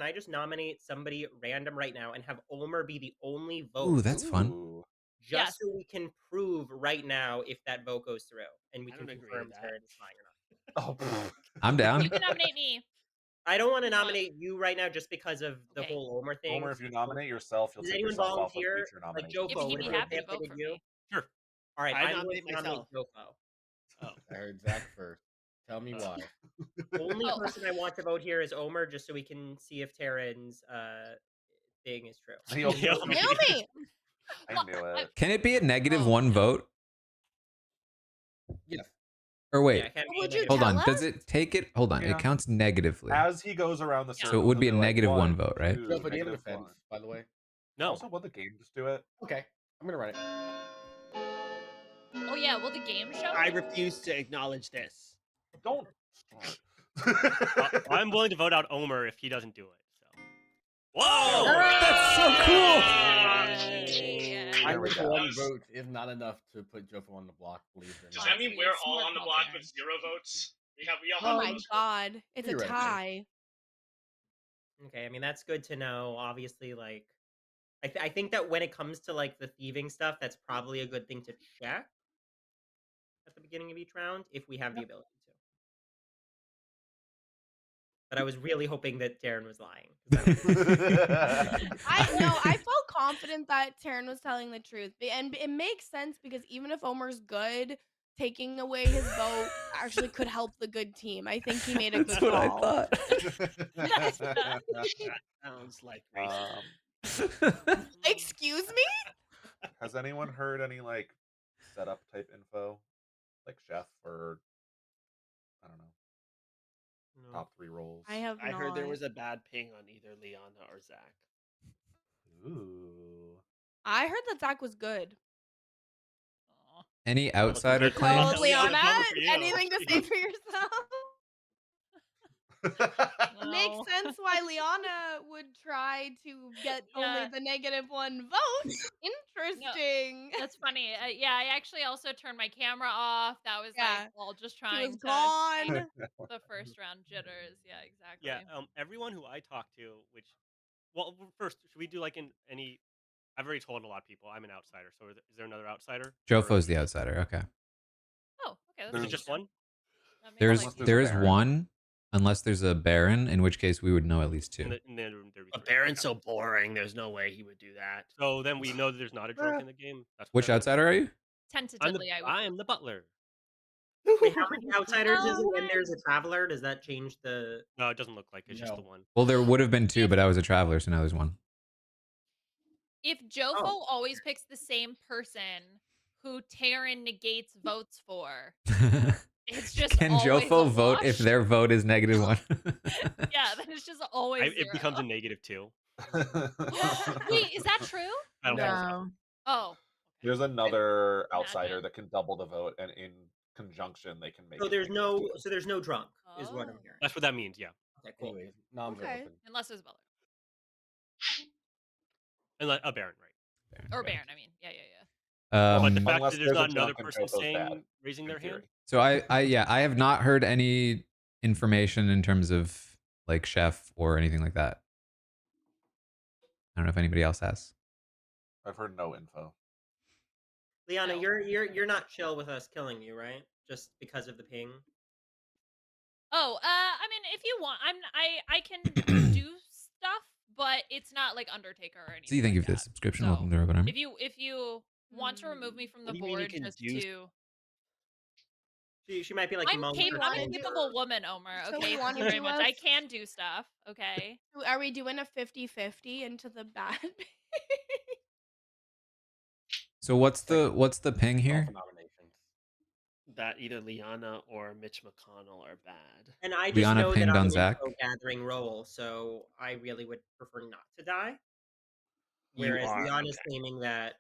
[SPEAKER 8] I just nominate somebody random right now and have Omer be the only vote?
[SPEAKER 1] Ooh, that's fun.
[SPEAKER 8] Just so we can prove right now if that vote goes through, and we can confirm Taran is lying or not.
[SPEAKER 1] I'm down.
[SPEAKER 7] You can nominate me.
[SPEAKER 8] I don't want to nominate you right now just because of the whole Omer thing.
[SPEAKER 10] Omer, if you nominate yourself, you'll
[SPEAKER 8] Does
[SPEAKER 10] take
[SPEAKER 8] anyone
[SPEAKER 10] yourself
[SPEAKER 8] volunteer?
[SPEAKER 10] off of future
[SPEAKER 8] Like
[SPEAKER 10] nominations.
[SPEAKER 8] Jofo,
[SPEAKER 7] He'd be happy to vote for me.
[SPEAKER 10] Sure.
[SPEAKER 8] All right,
[SPEAKER 3] I
[SPEAKER 8] I'm
[SPEAKER 3] nominate
[SPEAKER 8] going to nominate
[SPEAKER 3] myself.
[SPEAKER 8] Jofo.
[SPEAKER 3] Oh.
[SPEAKER 9] I heard Zach first. Tell me why.
[SPEAKER 8] Only person I want to vote here is Omer, just so we can see if Taran's thing is true.
[SPEAKER 7] Naomi!
[SPEAKER 10] I knew it.
[SPEAKER 1] Can it be a -1 vote?
[SPEAKER 9] Yes.
[SPEAKER 1] Or wait,
[SPEAKER 8] Yeah,
[SPEAKER 7] would you
[SPEAKER 1] hold
[SPEAKER 7] tell
[SPEAKER 1] on.
[SPEAKER 7] us?
[SPEAKER 1] Does it take it? Hold on.
[SPEAKER 10] Yeah.
[SPEAKER 1] It counts negatively.
[SPEAKER 10] As he goes around the circle,
[SPEAKER 1] So it would be a
[SPEAKER 10] he'll like,
[SPEAKER 1] -1 vote, right?
[SPEAKER 10] two,
[SPEAKER 9] Jofo, do you have a
[SPEAKER 10] negative
[SPEAKER 9] defense,
[SPEAKER 10] one.
[SPEAKER 9] by the way?
[SPEAKER 6] No.
[SPEAKER 10] Also, let the game just do it.
[SPEAKER 9] Okay, I'm gonna run it.
[SPEAKER 7] Oh yeah, will the game show?
[SPEAKER 3] I refuse to acknowledge this.
[SPEAKER 10] Don't start.
[SPEAKER 6] I'm willing to vote out Omer if he doesn't do it. So.
[SPEAKER 3] Whoa!
[SPEAKER 1] That's so cool.
[SPEAKER 9] I
[SPEAKER 10] There we
[SPEAKER 9] think
[SPEAKER 10] go.
[SPEAKER 9] one vote is not enough to put Jofo on the block, believe it or
[SPEAKER 5] Does
[SPEAKER 9] not.
[SPEAKER 5] that mean
[SPEAKER 7] Honestly,
[SPEAKER 5] we're
[SPEAKER 7] it's
[SPEAKER 5] all
[SPEAKER 7] smart
[SPEAKER 5] on the
[SPEAKER 7] call,
[SPEAKER 5] block
[SPEAKER 7] Taran.
[SPEAKER 5] with 0 votes? We all
[SPEAKER 4] Oh
[SPEAKER 5] have
[SPEAKER 4] my
[SPEAKER 5] those.
[SPEAKER 4] god, it's a
[SPEAKER 9] Theoretically.
[SPEAKER 4] tie.
[SPEAKER 8] Okay, I mean that's good to know. Obviously, like I think that when it comes to like the thieving stuff, that's probably a good thing to check at the beginning of each round if we have the ability to. But I was really hoping that Taran was lying.
[SPEAKER 4] I felt confident that Taran was telling the truth, and it makes sense because even if Omer's good, taking away his vote actually could help the good team. I think he made a
[SPEAKER 1] That's
[SPEAKER 4] good
[SPEAKER 1] what I
[SPEAKER 4] call.
[SPEAKER 1] thought.
[SPEAKER 3] That sounds like racist.
[SPEAKER 4] Excuse me?
[SPEAKER 10] Has anyone heard any like setup type info, like chef or I don't know, top 3 roles?
[SPEAKER 4] I have
[SPEAKER 3] I heard there
[SPEAKER 4] not.
[SPEAKER 3] was a bad ping on either Liana or Zach.
[SPEAKER 9] Ooh.
[SPEAKER 4] I heard that Zach was good.
[SPEAKER 1] Any
[SPEAKER 6] Well,
[SPEAKER 1] outsider
[SPEAKER 6] congrats, Liana.
[SPEAKER 4] So,
[SPEAKER 1] claims?
[SPEAKER 6] Liana's
[SPEAKER 4] Liana,
[SPEAKER 6] voting for you.
[SPEAKER 4] anything to say for yourself? Makes
[SPEAKER 7] No.
[SPEAKER 4] sense why Liana would try to get only
[SPEAKER 7] Yeah.
[SPEAKER 4] the -1 vote. Interesting.
[SPEAKER 7] That's funny. Yeah, I actually also turned my camera off. That was
[SPEAKER 4] Yeah.
[SPEAKER 7] like all just
[SPEAKER 4] He
[SPEAKER 7] trying
[SPEAKER 4] was
[SPEAKER 7] to
[SPEAKER 4] gone.
[SPEAKER 7] escape the first round jitters. Yeah, exactly.
[SPEAKER 6] Yeah, everyone who I talked to, well, first, should we do like in any? I've already told a lot of people I'm an outsider. So is there another outsider?
[SPEAKER 1] Jofo's the outsider. Okay.
[SPEAKER 7] Oh, okay.
[SPEAKER 6] Is it
[SPEAKER 7] That's
[SPEAKER 6] just
[SPEAKER 7] yeah.
[SPEAKER 6] one?
[SPEAKER 7] That makes
[SPEAKER 1] There's
[SPEAKER 7] life
[SPEAKER 1] there is
[SPEAKER 7] easier.
[SPEAKER 1] one, unless there's a Baron, in which case we would know at least 2.
[SPEAKER 6] And then there'd be
[SPEAKER 3] But
[SPEAKER 6] 3.
[SPEAKER 3] Baron's so boring. There's no way he would do that.
[SPEAKER 6] So then we know that there's not a drunk in the game. That's what
[SPEAKER 1] Which
[SPEAKER 6] that means.
[SPEAKER 1] outsider are you?
[SPEAKER 7] Tentatively,
[SPEAKER 6] I am the butler.
[SPEAKER 8] Wait, how many outsiders is it when
[SPEAKER 7] Oh,
[SPEAKER 8] there's a traveler? Does that change the?
[SPEAKER 6] No, it doesn't look like it's just the
[SPEAKER 9] No.
[SPEAKER 6] one.
[SPEAKER 1] Well, there would have been 2, but I was a traveler, so now there's 1.
[SPEAKER 7] if Jofo
[SPEAKER 8] Oh.
[SPEAKER 7] always picks the same person who Taran negates votes for, it's just
[SPEAKER 1] Can
[SPEAKER 7] always a
[SPEAKER 1] Jofo vote
[SPEAKER 7] wash.
[SPEAKER 1] if their vote is -1?
[SPEAKER 7] Yeah, then it's just always
[SPEAKER 6] It becomes a
[SPEAKER 7] zero.
[SPEAKER 6] -2.
[SPEAKER 7] Wait, is that true?
[SPEAKER 6] I don't think so.
[SPEAKER 2] No.
[SPEAKER 7] Oh,
[SPEAKER 10] There's another
[SPEAKER 7] Imagine.
[SPEAKER 10] outsider that can double the vote, and in conjunction, they can make.
[SPEAKER 8] So
[SPEAKER 10] it
[SPEAKER 8] there's no.
[SPEAKER 10] -2.
[SPEAKER 8] So there's no drunk, is what I'm
[SPEAKER 7] Oh.
[SPEAKER 8] hearing.
[SPEAKER 6] That's what that means. Yeah,
[SPEAKER 8] Okay, cool.
[SPEAKER 9] Anyways, noms are
[SPEAKER 4] Okay.
[SPEAKER 9] open.
[SPEAKER 7] Unless there's a Butler.
[SPEAKER 6] and like a Baron, right?
[SPEAKER 7] Or Baron, I mean. Yeah.
[SPEAKER 6] But the fact
[SPEAKER 10] Unless
[SPEAKER 6] that there's
[SPEAKER 10] there's a
[SPEAKER 6] not another
[SPEAKER 10] drunk and
[SPEAKER 6] person
[SPEAKER 10] Jofo's bad,
[SPEAKER 6] raising
[SPEAKER 10] in
[SPEAKER 6] their hand.
[SPEAKER 10] theory.
[SPEAKER 1] So I have not heard any information in terms of like chef or anything like that. I don't know if anybody else has.
[SPEAKER 10] I've heard no info.
[SPEAKER 8] Liana,
[SPEAKER 7] No.
[SPEAKER 8] you're not chill with us killing you, right? Just because of the ping.
[SPEAKER 7] Oh, I mean, if you want, I can do stuff, but it's not like Undertaker or anything.
[SPEAKER 1] So you thank you
[SPEAKER 7] like
[SPEAKER 1] for the
[SPEAKER 7] that.
[SPEAKER 1] subscription.
[SPEAKER 7] So,
[SPEAKER 1] Welcome to Robot Army.
[SPEAKER 7] if you want to remove me from the
[SPEAKER 3] What do you mean you
[SPEAKER 7] board
[SPEAKER 3] can
[SPEAKER 7] just
[SPEAKER 3] do
[SPEAKER 7] to
[SPEAKER 8] She might be like
[SPEAKER 7] I'm
[SPEAKER 8] monk
[SPEAKER 7] a
[SPEAKER 8] or something.
[SPEAKER 7] capable woman, Omer.
[SPEAKER 4] So
[SPEAKER 7] Okay,
[SPEAKER 4] we
[SPEAKER 7] thank
[SPEAKER 4] wanna
[SPEAKER 7] you very
[SPEAKER 4] do
[SPEAKER 7] much.
[SPEAKER 4] a
[SPEAKER 7] I can do stuff. Okay.
[SPEAKER 4] Are we doing a 50-50 into the bad pig?
[SPEAKER 1] So what's the ping here?
[SPEAKER 9] For nominations.
[SPEAKER 3] That either Liana or Mitch McConnell are bad.
[SPEAKER 8] And I just
[SPEAKER 1] Liana
[SPEAKER 8] know that
[SPEAKER 1] pinged
[SPEAKER 8] I'm
[SPEAKER 1] on
[SPEAKER 8] an
[SPEAKER 1] Zach.
[SPEAKER 8] info gathering role, so I really would prefer not to die.
[SPEAKER 3] You
[SPEAKER 8] Whereas
[SPEAKER 3] are,
[SPEAKER 8] Liana's
[SPEAKER 3] okay.
[SPEAKER 8] claiming that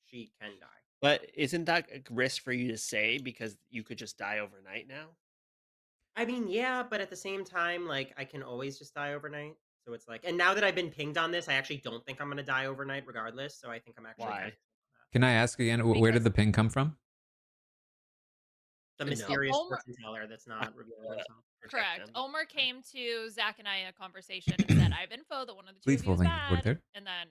[SPEAKER 8] she can die.
[SPEAKER 3] But isn't that a risk for you to say because you could just die overnight now?
[SPEAKER 8] I mean, yeah, but at the same time, like I can always just die overnight. So it's like, and now that I've been pinged on this, I actually don't think I'm gonna die overnight, regardless. So I think I'm actually
[SPEAKER 3] Why?
[SPEAKER 8] kind of
[SPEAKER 1] Can I ask again? Where did the ping come from?
[SPEAKER 8] the
[SPEAKER 3] No.
[SPEAKER 8] mysterious
[SPEAKER 7] Omer-
[SPEAKER 8] fortune teller that's not revealing himself.
[SPEAKER 7] Correct.
[SPEAKER 3] them.
[SPEAKER 7] Omer came to Zach and I in a conversation and said, I have info that one of the two of you is
[SPEAKER 1] Thank you for
[SPEAKER 7] bad.
[SPEAKER 1] 43rd.
[SPEAKER 7] And then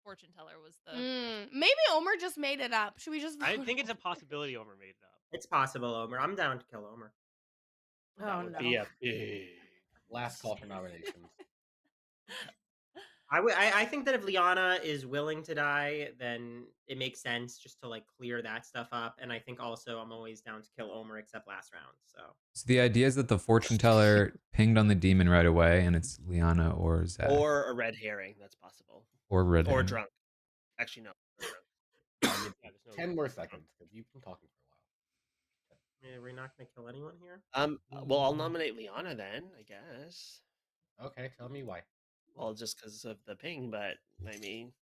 [SPEAKER 7] fortune teller was the
[SPEAKER 4] Maybe Omer just made it up. Should we just
[SPEAKER 6] I
[SPEAKER 4] vote
[SPEAKER 6] think it's a
[SPEAKER 4] Omer?
[SPEAKER 6] possibility Omer made it up.
[SPEAKER 8] It's possible, Omer. I'm down to kill Omer.
[SPEAKER 3] That
[SPEAKER 2] Oh
[SPEAKER 3] would
[SPEAKER 2] no.
[SPEAKER 3] be a big
[SPEAKER 9] Last call for nominations.
[SPEAKER 8] I think that if Liana is willing to die, then it makes sense just to like clear that stuff up. And I think also I'm always down to kill Omer except last round. So
[SPEAKER 1] the idea is that the fortune teller pinged on the demon right away, and it's Liana or Zach
[SPEAKER 3] or a red herring. That's possible.
[SPEAKER 1] or Red
[SPEAKER 3] Or
[SPEAKER 1] Herring.
[SPEAKER 3] drunk. Actually, no.
[SPEAKER 9] I'll give you 10 more seconds because you've been talking for a while.
[SPEAKER 8] yeah, we're not gonna kill anyone here.
[SPEAKER 3] Well, I'll nominate Liana then, I guess.
[SPEAKER 9] Okay, tell me why.
[SPEAKER 3] Well, just because of the ping, but I mean,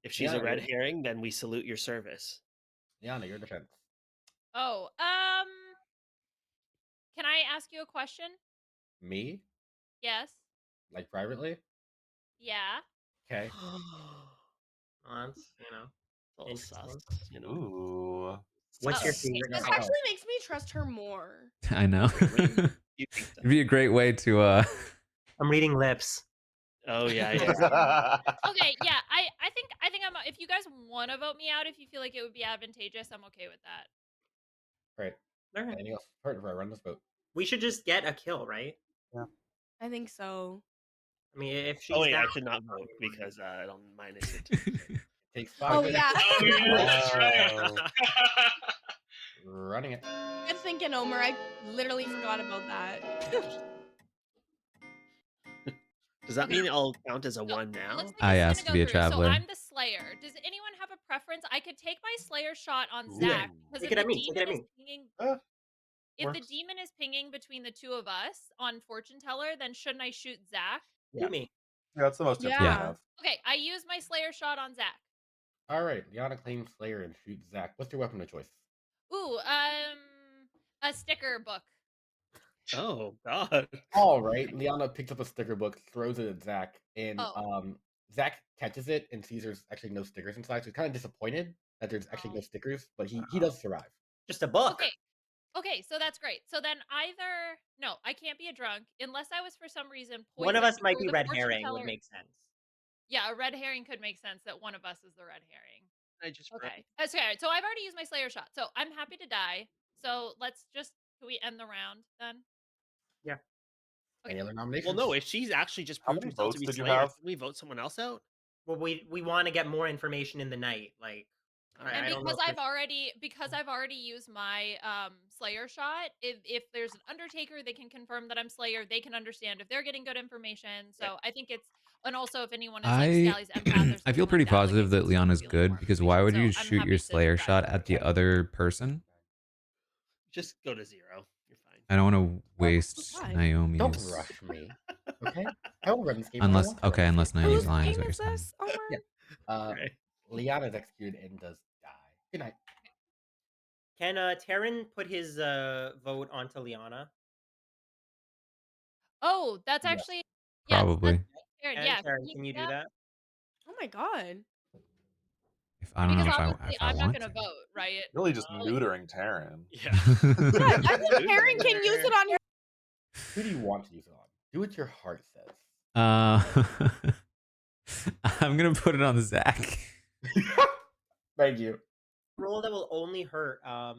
[SPEAKER 3] if she's
[SPEAKER 9] Yeah,
[SPEAKER 3] a red herring, then we salute your service.
[SPEAKER 9] Liana, your defense.
[SPEAKER 7] Oh, Can I ask you a question?
[SPEAKER 9] Me?
[SPEAKER 7] Yes.
[SPEAKER 9] Like privately?
[SPEAKER 7] Yeah.
[SPEAKER 9] Okay.
[SPEAKER 8] That's, interesting.
[SPEAKER 10] Ooh.
[SPEAKER 8] What's your
[SPEAKER 7] Oh, okay,
[SPEAKER 8] favorite
[SPEAKER 4] This
[SPEAKER 7] so
[SPEAKER 8] number?
[SPEAKER 4] actually makes me trust her more.
[SPEAKER 1] I know.
[SPEAKER 3] Really? You think so?
[SPEAKER 1] It'd be a great way to
[SPEAKER 8] I'm reading lips.
[SPEAKER 3] Oh yeah, yeah.
[SPEAKER 7] Okay, yeah. I think I'm. If you guys want to vote me out, if you feel like it would be advantageous, I'm okay with that.
[SPEAKER 9] Great.
[SPEAKER 8] Okay.
[SPEAKER 9] Anything else? Before I run this vote.
[SPEAKER 8] We should just get a kill, right?
[SPEAKER 10] Yeah.
[SPEAKER 4] I think so.
[SPEAKER 8] I mean, if she's
[SPEAKER 3] Oh wait,
[SPEAKER 8] down,
[SPEAKER 3] I should not vote because I'll minus it.
[SPEAKER 9] Takes 5
[SPEAKER 4] Oh
[SPEAKER 9] minutes.
[SPEAKER 4] yeah.
[SPEAKER 5] Oh yeah, that's
[SPEAKER 9] Wow.
[SPEAKER 5] right.
[SPEAKER 9] Running it.
[SPEAKER 4] Good thinking, Omer. I literally forgot about that.
[SPEAKER 3] Does that mean I'll count as a
[SPEAKER 7] So,
[SPEAKER 3] 1 now?
[SPEAKER 7] looks like
[SPEAKER 1] I
[SPEAKER 7] it's
[SPEAKER 1] asked to
[SPEAKER 7] gonna
[SPEAKER 1] be
[SPEAKER 7] go
[SPEAKER 1] a
[SPEAKER 7] through. So
[SPEAKER 1] traveler.
[SPEAKER 7] I'm the Slayer. Does anyone have a preference? I could take my Slayer shot on
[SPEAKER 3] Ooh.
[SPEAKER 7] Zach because
[SPEAKER 8] Take
[SPEAKER 7] if
[SPEAKER 8] it
[SPEAKER 7] the
[SPEAKER 8] at me. Take it
[SPEAKER 7] demon
[SPEAKER 8] at
[SPEAKER 7] is
[SPEAKER 8] me.
[SPEAKER 7] pinging, if the
[SPEAKER 10] Works.
[SPEAKER 7] demon is pinging between the two of us on Fortune Teller, then shouldn't I shoot Zach?
[SPEAKER 8] Shoot me.
[SPEAKER 10] Yeah, that's the most info I
[SPEAKER 4] Yeah.
[SPEAKER 10] have.
[SPEAKER 7] Okay, I use my Slayer shot on Zach.
[SPEAKER 9] All right. Liana claims Slayer and shoots Zach. What's your weapon of choice?
[SPEAKER 7] Ooh, a sticker book.
[SPEAKER 3] Oh god.
[SPEAKER 9] All right. Liana picks up a sticker book, throws it at Zach, and
[SPEAKER 7] Oh.
[SPEAKER 9] Zach catches it and sees there's actually no stickers inside. So he's kind of disappointed that there's actually no
[SPEAKER 7] Oh.
[SPEAKER 9] stickers, but he does survive.
[SPEAKER 8] Just a book.
[SPEAKER 7] Okay, so that's great. So then no, I can't be a drunk unless I was for some reason poisoned.
[SPEAKER 8] One of us might
[SPEAKER 7] or
[SPEAKER 8] be
[SPEAKER 7] the
[SPEAKER 8] red
[SPEAKER 7] fortune
[SPEAKER 8] herring.
[SPEAKER 7] teller-
[SPEAKER 8] Would make sense.
[SPEAKER 7] Yeah, a red herring could make sense that one of us is the red herring.
[SPEAKER 3] I just
[SPEAKER 7] Okay, that's okay. So I've already used my Slayer shot, so I'm happy to die. So can we end the round then?
[SPEAKER 8] Yeah.
[SPEAKER 7] Okay.
[SPEAKER 9] Any other nominations?
[SPEAKER 3] Well, no. If she's actually just
[SPEAKER 10] How
[SPEAKER 3] proved
[SPEAKER 10] many
[SPEAKER 3] herself to
[SPEAKER 10] votes
[SPEAKER 3] be
[SPEAKER 10] did you
[SPEAKER 3] Slayer,
[SPEAKER 10] have?
[SPEAKER 3] can we vote someone else out?
[SPEAKER 8] Well, we want to get more information in the night. Like,
[SPEAKER 7] And
[SPEAKER 8] I don't know.
[SPEAKER 7] because I've already used my Slayer shot, if there's an Undertaker, they can confirm that I'm Slayer. They can understand if they're getting good information. So I think it's, and also if anyone is like Scally's empath or
[SPEAKER 1] I feel
[SPEAKER 7] something
[SPEAKER 1] pretty
[SPEAKER 7] like that, like,
[SPEAKER 1] positive
[SPEAKER 7] it's
[SPEAKER 1] that
[SPEAKER 7] easy to
[SPEAKER 1] Liana's
[SPEAKER 7] reveal more
[SPEAKER 1] good because why would
[SPEAKER 7] information.
[SPEAKER 1] you
[SPEAKER 7] So I'm
[SPEAKER 1] shoot
[SPEAKER 7] happy
[SPEAKER 1] your
[SPEAKER 7] to
[SPEAKER 1] Slayer
[SPEAKER 7] die
[SPEAKER 1] shot
[SPEAKER 7] with
[SPEAKER 1] at the
[SPEAKER 7] her.
[SPEAKER 1] other person?
[SPEAKER 3] Just go to 0. You're fine.
[SPEAKER 1] I don't want to waste
[SPEAKER 4] Why?
[SPEAKER 1] Naomi's.
[SPEAKER 9] Don't rush me. Okay? I will run this game.
[SPEAKER 1] Unless
[SPEAKER 9] how I want to run
[SPEAKER 1] unless
[SPEAKER 9] this game.
[SPEAKER 1] Naomi's
[SPEAKER 4] Whose
[SPEAKER 1] lying
[SPEAKER 4] game
[SPEAKER 1] is what you're
[SPEAKER 4] is
[SPEAKER 1] saying.
[SPEAKER 4] this, Omer?
[SPEAKER 9] Yeah.
[SPEAKER 3] Right.
[SPEAKER 9] Liana's executed and does die. Good night.
[SPEAKER 8] Can Taran put his vote onto Liana?
[SPEAKER 7] Oh, that's
[SPEAKER 9] Yes.
[SPEAKER 7] actually
[SPEAKER 1] Probably.
[SPEAKER 7] Yes, that's Aaron.
[SPEAKER 8] And
[SPEAKER 7] Yeah,
[SPEAKER 8] Taran, can you do that?
[SPEAKER 4] Oh my god.
[SPEAKER 1] If I don't know
[SPEAKER 7] because
[SPEAKER 1] if
[SPEAKER 7] obviously
[SPEAKER 1] I
[SPEAKER 7] I'm not
[SPEAKER 1] want
[SPEAKER 7] gonna
[SPEAKER 1] to.
[SPEAKER 7] vote, right?
[SPEAKER 10] Really just neutering Taran.
[SPEAKER 3] Yeah.
[SPEAKER 4] Yeah, I think Karen can use it on your.
[SPEAKER 9] Who do you want to use it on? Do what your heart says.
[SPEAKER 1] I'm gonna put it on Zach.
[SPEAKER 9] Thank you.
[SPEAKER 8] Roll that will only hurt good.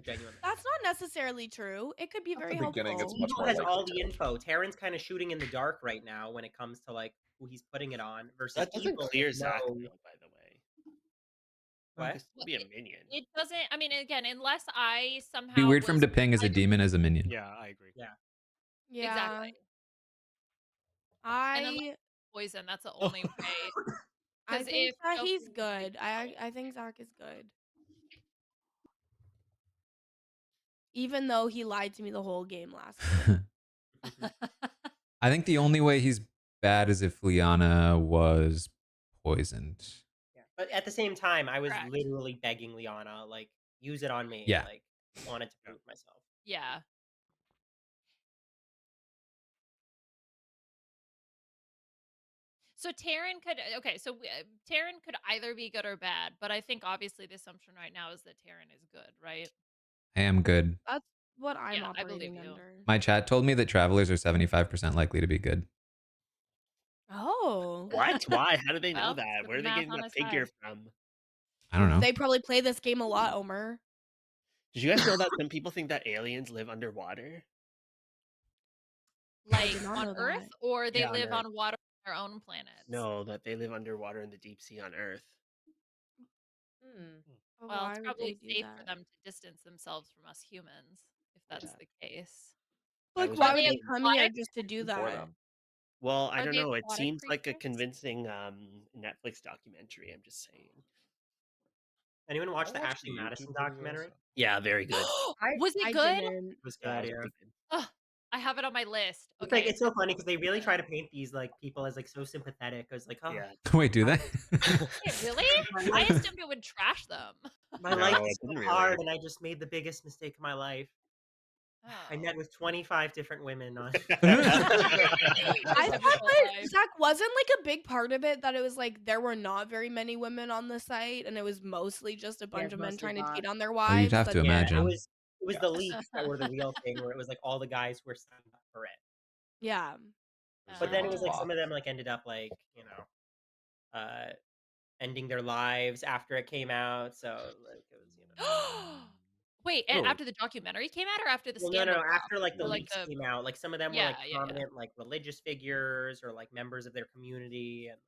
[SPEAKER 8] Genuinely.
[SPEAKER 4] That's not necessarily true. It could be very
[SPEAKER 10] the beginning,
[SPEAKER 4] helpful.
[SPEAKER 10] it's much
[SPEAKER 8] Eagle
[SPEAKER 10] more
[SPEAKER 8] has
[SPEAKER 10] likely
[SPEAKER 8] all
[SPEAKER 10] to.
[SPEAKER 8] the info. Taran's kind of shooting in the dark right now when it comes to like who he's putting it on versus
[SPEAKER 3] That doesn't
[SPEAKER 8] Eagle.
[SPEAKER 3] clear Zach,
[SPEAKER 8] No.
[SPEAKER 3] though, by the way.
[SPEAKER 8] What?
[SPEAKER 3] This could be a minion.
[SPEAKER 7] It doesn't. I mean, again, unless I somehow.
[SPEAKER 1] Be weird for him
[SPEAKER 7] was
[SPEAKER 1] to ping as a demon as a minion.
[SPEAKER 6] Yeah, I agree.
[SPEAKER 8] Yeah.
[SPEAKER 4] Yeah.
[SPEAKER 7] Exactly. And unless poison, that's the only way.
[SPEAKER 4] I
[SPEAKER 7] 'Cause
[SPEAKER 4] think
[SPEAKER 7] if
[SPEAKER 4] that
[SPEAKER 7] Joker
[SPEAKER 4] he's
[SPEAKER 7] was
[SPEAKER 4] good. I think Zach is good. Even though he lied to me the whole game last game.
[SPEAKER 1] I think the only way he's bad is if Liana was poisoned.
[SPEAKER 8] Yeah. But at the same time, I was
[SPEAKER 7] Correct.
[SPEAKER 8] literally begging Liana, like, use it on me.
[SPEAKER 1] Yeah.
[SPEAKER 8] Like, wanted to prove myself.
[SPEAKER 7] Yeah. So Taran could Taran could either be good or bad, but I think obviously the assumption right now is that Taran is good, right?
[SPEAKER 1] I am good.
[SPEAKER 4] That's what I'm
[SPEAKER 7] Yeah, I believe
[SPEAKER 4] operating
[SPEAKER 7] you.
[SPEAKER 4] under.
[SPEAKER 1] My chat told me that travelers are 75% likely to be good.
[SPEAKER 4] Oh.
[SPEAKER 3] What? Why? How do they know
[SPEAKER 7] Well,
[SPEAKER 3] that?
[SPEAKER 7] put
[SPEAKER 3] Where are
[SPEAKER 7] the
[SPEAKER 3] they
[SPEAKER 7] math
[SPEAKER 3] getting
[SPEAKER 7] on
[SPEAKER 3] that
[SPEAKER 7] his
[SPEAKER 3] figure
[SPEAKER 7] side.
[SPEAKER 3] from?
[SPEAKER 1] I don't know.
[SPEAKER 4] They probably play this game a lot, Omer.
[SPEAKER 3] Did you guys know that some people think that aliens live underwater?
[SPEAKER 4] I
[SPEAKER 7] Like
[SPEAKER 4] did not
[SPEAKER 7] on
[SPEAKER 4] know
[SPEAKER 7] Earth,
[SPEAKER 4] that.
[SPEAKER 7] or they
[SPEAKER 8] Yeah, on
[SPEAKER 7] live
[SPEAKER 8] Earth.
[SPEAKER 7] on water on their own planets?
[SPEAKER 3] No, that they live underwater in the deep sea on Earth.
[SPEAKER 4] Oh,
[SPEAKER 7] Well,
[SPEAKER 4] why
[SPEAKER 7] it's
[SPEAKER 4] would
[SPEAKER 7] probably
[SPEAKER 4] they do
[SPEAKER 7] safe
[SPEAKER 4] that?
[SPEAKER 7] for them to distance themselves from us humans, if that's
[SPEAKER 8] Yeah.
[SPEAKER 7] the case.
[SPEAKER 8] I
[SPEAKER 4] Like,
[SPEAKER 8] was
[SPEAKER 4] why
[SPEAKER 7] Are
[SPEAKER 4] would
[SPEAKER 7] they
[SPEAKER 4] they come here
[SPEAKER 7] aquatic?
[SPEAKER 4] just to do
[SPEAKER 10] For
[SPEAKER 4] that?
[SPEAKER 10] them.
[SPEAKER 3] Well, I
[SPEAKER 7] Are
[SPEAKER 3] don't
[SPEAKER 7] they
[SPEAKER 3] know. It
[SPEAKER 7] aquatic
[SPEAKER 3] seems like a
[SPEAKER 7] creatures?
[SPEAKER 3] convincing Netflix documentary. I'm just saying.
[SPEAKER 8] Anyone watch the
[SPEAKER 10] I'll watch
[SPEAKER 8] Ashley
[SPEAKER 10] the YouTube
[SPEAKER 8] Madison
[SPEAKER 10] videos.
[SPEAKER 8] documentary?
[SPEAKER 3] Yeah, very good.
[SPEAKER 7] Was it
[SPEAKER 4] I
[SPEAKER 7] good?
[SPEAKER 4] didn't.
[SPEAKER 8] It was
[SPEAKER 3] Yeah,
[SPEAKER 8] good,
[SPEAKER 3] it was
[SPEAKER 8] yeah.
[SPEAKER 3] really good.
[SPEAKER 7] Ugh, I have it on my list.
[SPEAKER 8] It's
[SPEAKER 7] Okay.
[SPEAKER 8] like it's so funny because they really try to paint these like people as like so sympathetic. It's like, oh,
[SPEAKER 3] Yeah.
[SPEAKER 1] Wait, do they?
[SPEAKER 7] Wait, really? I assumed it would trash them.
[SPEAKER 8] My
[SPEAKER 3] No,
[SPEAKER 8] life
[SPEAKER 3] it
[SPEAKER 8] is so
[SPEAKER 3] didn't really.
[SPEAKER 8] hard, and I just made the biggest mistake of my life. I
[SPEAKER 7] Oh.
[SPEAKER 8] met with 25 different women on.
[SPEAKER 4] I thought
[SPEAKER 7] Difficult
[SPEAKER 4] that
[SPEAKER 7] life.
[SPEAKER 4] Zach wasn't like a big part of it. That it was like there were not very many women on the site, and it was mostly just a
[SPEAKER 2] Yeah,
[SPEAKER 4] bunch
[SPEAKER 2] it's
[SPEAKER 4] of men
[SPEAKER 2] mostly
[SPEAKER 4] trying to cheat
[SPEAKER 2] bots.
[SPEAKER 4] on their
[SPEAKER 1] Oh, you'd
[SPEAKER 4] wives.
[SPEAKER 1] have to
[SPEAKER 4] That
[SPEAKER 8] Yeah,
[SPEAKER 1] imagine.
[SPEAKER 8] it was the leaks that were the real thing, where it was like all the guys who were signed up for it.
[SPEAKER 4] yeah.
[SPEAKER 8] But then it was like
[SPEAKER 7] Ah.
[SPEAKER 8] some of them like ended up like, ending their lives after it came out. So like it was.
[SPEAKER 7] Wait, and
[SPEAKER 3] Oh.
[SPEAKER 7] after the documentary came out or after the
[SPEAKER 8] Well,
[SPEAKER 7] scandal
[SPEAKER 8] no.
[SPEAKER 7] broke?
[SPEAKER 8] After like the
[SPEAKER 7] Or, like,
[SPEAKER 8] leaks
[SPEAKER 7] the
[SPEAKER 8] came out, like some of them were
[SPEAKER 7] Yeah,
[SPEAKER 8] like
[SPEAKER 7] yeah.
[SPEAKER 8] prominent like religious figures or like members of their community, and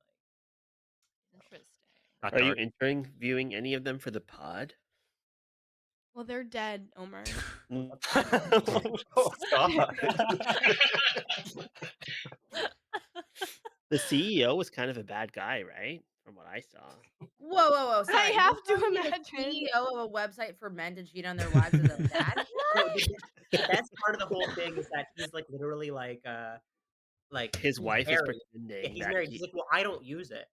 [SPEAKER 7] Interesting.
[SPEAKER 6] Not
[SPEAKER 3] Are you
[SPEAKER 6] dark.
[SPEAKER 3] interviewing any of them for the pod?
[SPEAKER 4] Well, they're dead, Omer.
[SPEAKER 8] oh god.
[SPEAKER 3] The CEO was kind of a bad guy, right? From what I saw.
[SPEAKER 2] Whoa! Sorry,
[SPEAKER 4] have
[SPEAKER 2] you're
[SPEAKER 4] to
[SPEAKER 2] telling me
[SPEAKER 4] imagine.
[SPEAKER 2] the CEO of a website for men to cheat on their wives is a bad
[SPEAKER 8] No,
[SPEAKER 2] guy?
[SPEAKER 8] the best part of the whole thing is that he's like literally like
[SPEAKER 3] His
[SPEAKER 8] he's
[SPEAKER 3] wife is
[SPEAKER 8] married.
[SPEAKER 3] pretending
[SPEAKER 8] Yeah, he's
[SPEAKER 3] that
[SPEAKER 8] married. He's like, well, I don't use it.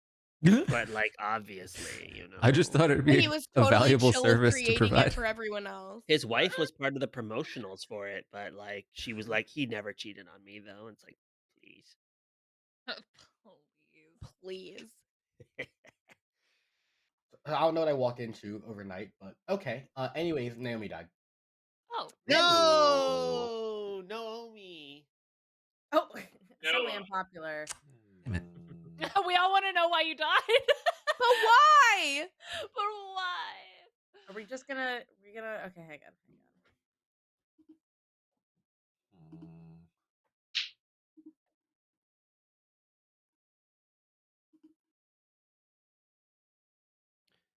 [SPEAKER 3] but like obviously,
[SPEAKER 1] I just thought it'd
[SPEAKER 4] But
[SPEAKER 1] be
[SPEAKER 4] he was
[SPEAKER 1] a
[SPEAKER 4] totally
[SPEAKER 1] valuable
[SPEAKER 4] chill with
[SPEAKER 1] service to
[SPEAKER 4] creating
[SPEAKER 1] provide.
[SPEAKER 4] it for everyone else.
[SPEAKER 3] His wife was part of the promotionals for it, but like she was like, he never cheated on me though. It's like, please.
[SPEAKER 4] Please.
[SPEAKER 9] I don't know what I walked into overnight, but okay. Anyways, Naomi died.
[SPEAKER 7] Oh.
[SPEAKER 3] No, Naomi.
[SPEAKER 2] Oh, suddenly unpopular.
[SPEAKER 7] We all want to know why you died.
[SPEAKER 4] But why?
[SPEAKER 7] But why?
[SPEAKER 2] Are we just gonna? Okay, hang on.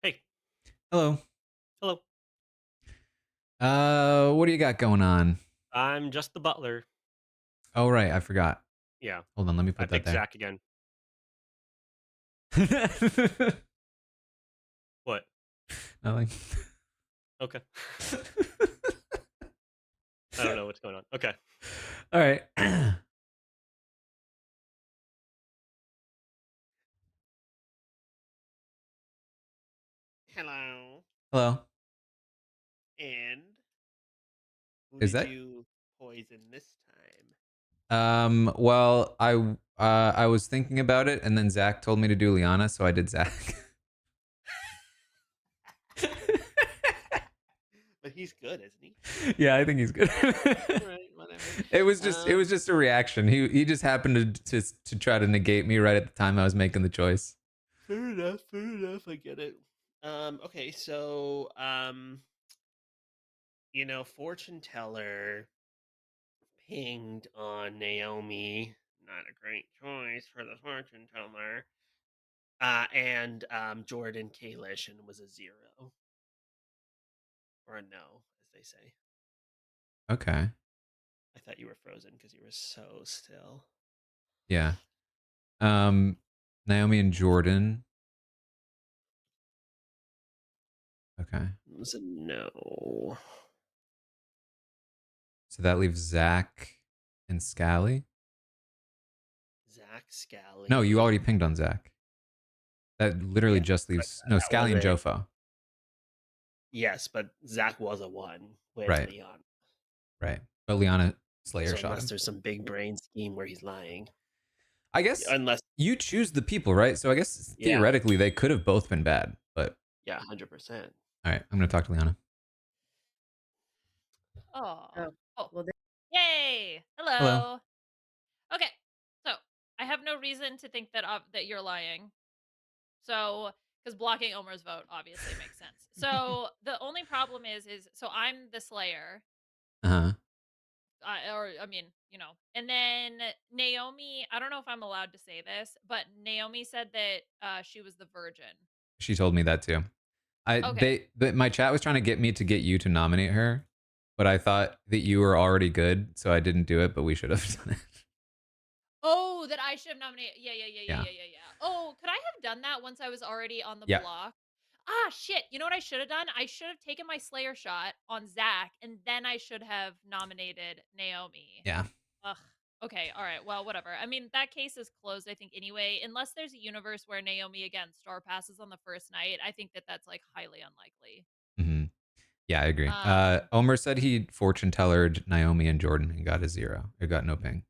[SPEAKER 6] Hey.
[SPEAKER 1] Hello.
[SPEAKER 6] Hello.
[SPEAKER 1] What do you got going on?
[SPEAKER 6] I'm just the butler.
[SPEAKER 1] Oh, right. I forgot.
[SPEAKER 6] Yeah.
[SPEAKER 1] Hold on. Let me
[SPEAKER 6] I
[SPEAKER 1] put that
[SPEAKER 6] picked
[SPEAKER 1] there.
[SPEAKER 6] Zach again. What?
[SPEAKER 1] Nothing.
[SPEAKER 6] Okay. I don't know what's going on. Okay.
[SPEAKER 1] All right.
[SPEAKER 3] Hello.
[SPEAKER 1] Hello.
[SPEAKER 3] And who
[SPEAKER 1] Is
[SPEAKER 3] did
[SPEAKER 1] that-
[SPEAKER 3] you poison this time?
[SPEAKER 1] Well, I was thinking about it, and then Zach told me to do Liana, so I did Zach.
[SPEAKER 3] But he's good, isn't he?
[SPEAKER 1] Yeah, I think he's good.
[SPEAKER 3] Alright, whatever.
[SPEAKER 1] It was just a reaction. He just happened to try to negate me right at the time I was making the choice.
[SPEAKER 3] Fair enough. I get it. Okay, so fortune teller pinged on Naomi. Not a great choice for the fortune teller. And Jordan Kalish, and was a 0. Or a no, as they say.
[SPEAKER 1] Okay.
[SPEAKER 3] I thought you were frozen because you were so still.
[SPEAKER 1] Yeah. Naomi and Jordan. Okay.
[SPEAKER 3] It was a no.
[SPEAKER 1] So that leaves Zach and Scally.
[SPEAKER 3] Zach, Scally.
[SPEAKER 1] No, you already pinged on Zach. That literally just leaves Scally and
[SPEAKER 3] wasn't-
[SPEAKER 1] Jofo.
[SPEAKER 3] Yes, but Zach was a 1 with
[SPEAKER 1] Right.
[SPEAKER 3] Leon.
[SPEAKER 1] Right. But Liana Slayer
[SPEAKER 3] So
[SPEAKER 1] shot
[SPEAKER 3] unless
[SPEAKER 1] him.
[SPEAKER 3] there's some big brain scheme where he's lying.
[SPEAKER 1] I guess
[SPEAKER 3] Unless
[SPEAKER 1] you choose the people, right? So I guess
[SPEAKER 3] Yeah.
[SPEAKER 1] theoretically they could have both been bad, but
[SPEAKER 3] yeah, 100%.
[SPEAKER 1] all right, I'm gonna talk to Liana.
[SPEAKER 7] Oh.
[SPEAKER 2] Well,
[SPEAKER 7] Yay! Hello. Okay, so I have no reason to think that that you're lying. So, because blocking Omer's vote obviously makes sense. So the only problem is so I'm the Slayer.
[SPEAKER 1] Uh-huh.
[SPEAKER 7] And then Naomi. I don't know if I'm allowed to say this, but Naomi said that she was the virgin.
[SPEAKER 1] She told me that too.
[SPEAKER 7] Okay.
[SPEAKER 1] My chat was trying to get me to get you to nominate her, but I thought that you were already good, so I didn't do it, but we should have done it.
[SPEAKER 7] Oh, that I should have nominated. Yeah. Oh, could I have done that once I was already on the
[SPEAKER 1] Yeah.
[SPEAKER 7] block? Ah, shit. You know what I should have done? I should have taken my Slayer shot on Zach, and then I should have nominated Naomi.
[SPEAKER 1] Yeah.
[SPEAKER 7] Ugh. Okay, all right. Well, whatever. I mean, that case is closed, I think, anyway. Unless there's a universe where Naomi, again, star passes on the first night, I think that that's, like, highly unlikely.
[SPEAKER 1] Yeah, I agree.
[SPEAKER 7] Um,
[SPEAKER 1] Omer said he fortune tellered Naomi and Jordan and got a 0. It got no ping.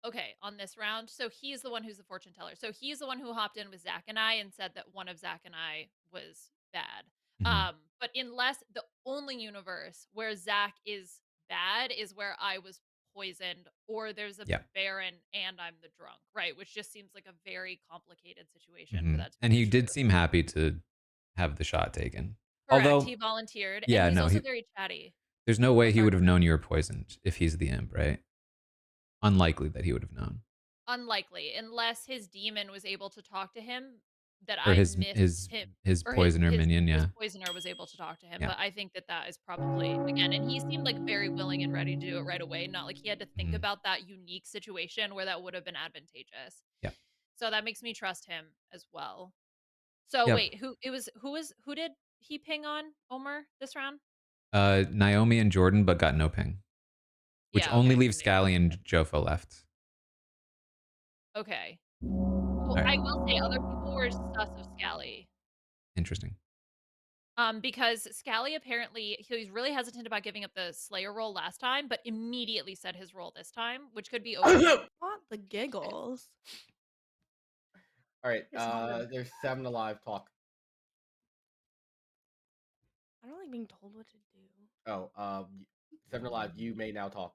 [SPEAKER 7] Okay, on this round. So he's the one who's the fortune teller. So he's the one who hopped in with Zach and I and said that one of Zach and I was bad. But unless the only universe where Zach is bad is where I was poisoned, or there's a
[SPEAKER 1] Yeah.
[SPEAKER 7] Baron and I'm the drunk, right? Which just seems like a very complicated situation for that to
[SPEAKER 1] And
[SPEAKER 7] be
[SPEAKER 1] he
[SPEAKER 7] true.
[SPEAKER 1] did seem happy to have the shot taken.
[SPEAKER 7] Correct.
[SPEAKER 1] Although,
[SPEAKER 7] He volunteered, and
[SPEAKER 1] yeah,
[SPEAKER 7] he's
[SPEAKER 1] no,
[SPEAKER 7] also very chatty.
[SPEAKER 1] there's no way
[SPEAKER 7] Oh,
[SPEAKER 1] he
[SPEAKER 7] sorry.
[SPEAKER 1] would have known you were poisoned if he's the imp, right? Unlikely that he would have known.
[SPEAKER 7] Unlikely, unless his demon was able to talk to him, that
[SPEAKER 1] Or
[SPEAKER 7] I missed him,
[SPEAKER 1] his
[SPEAKER 7] or
[SPEAKER 1] poisoner minion,
[SPEAKER 7] his
[SPEAKER 1] yeah.
[SPEAKER 7] poisoner was able to talk to him.
[SPEAKER 1] Yeah.
[SPEAKER 7] But I think that that is probably, again, and he seemed like very willing and ready to do it right away. Not like he had to think about that unique situation where that would have been advantageous.
[SPEAKER 1] Yeah.
[SPEAKER 7] So that makes me trust him as well. So
[SPEAKER 1] Yep.
[SPEAKER 7] wait, who did he ping on Omer this round?
[SPEAKER 1] Naomi and Jordan, but got no ping. Which
[SPEAKER 7] Yeah,
[SPEAKER 1] only
[SPEAKER 7] okay.
[SPEAKER 1] leaves Scally and Jofo left.
[SPEAKER 7] Okay. Well,
[SPEAKER 1] All right.
[SPEAKER 7] I will say other people were sus of Scally.
[SPEAKER 1] Interesting.
[SPEAKER 7] Because Scally apparently he was really hesitant about giving up the Slayer role last time, but immediately said his role this time, which could be okay.
[SPEAKER 4] What the giggles?
[SPEAKER 9] All right.
[SPEAKER 2] It's hard.
[SPEAKER 9] There's 7 alive. Talk.
[SPEAKER 4] I don't like being told what to do.
[SPEAKER 9] Oh, 7 alive. You may now talk.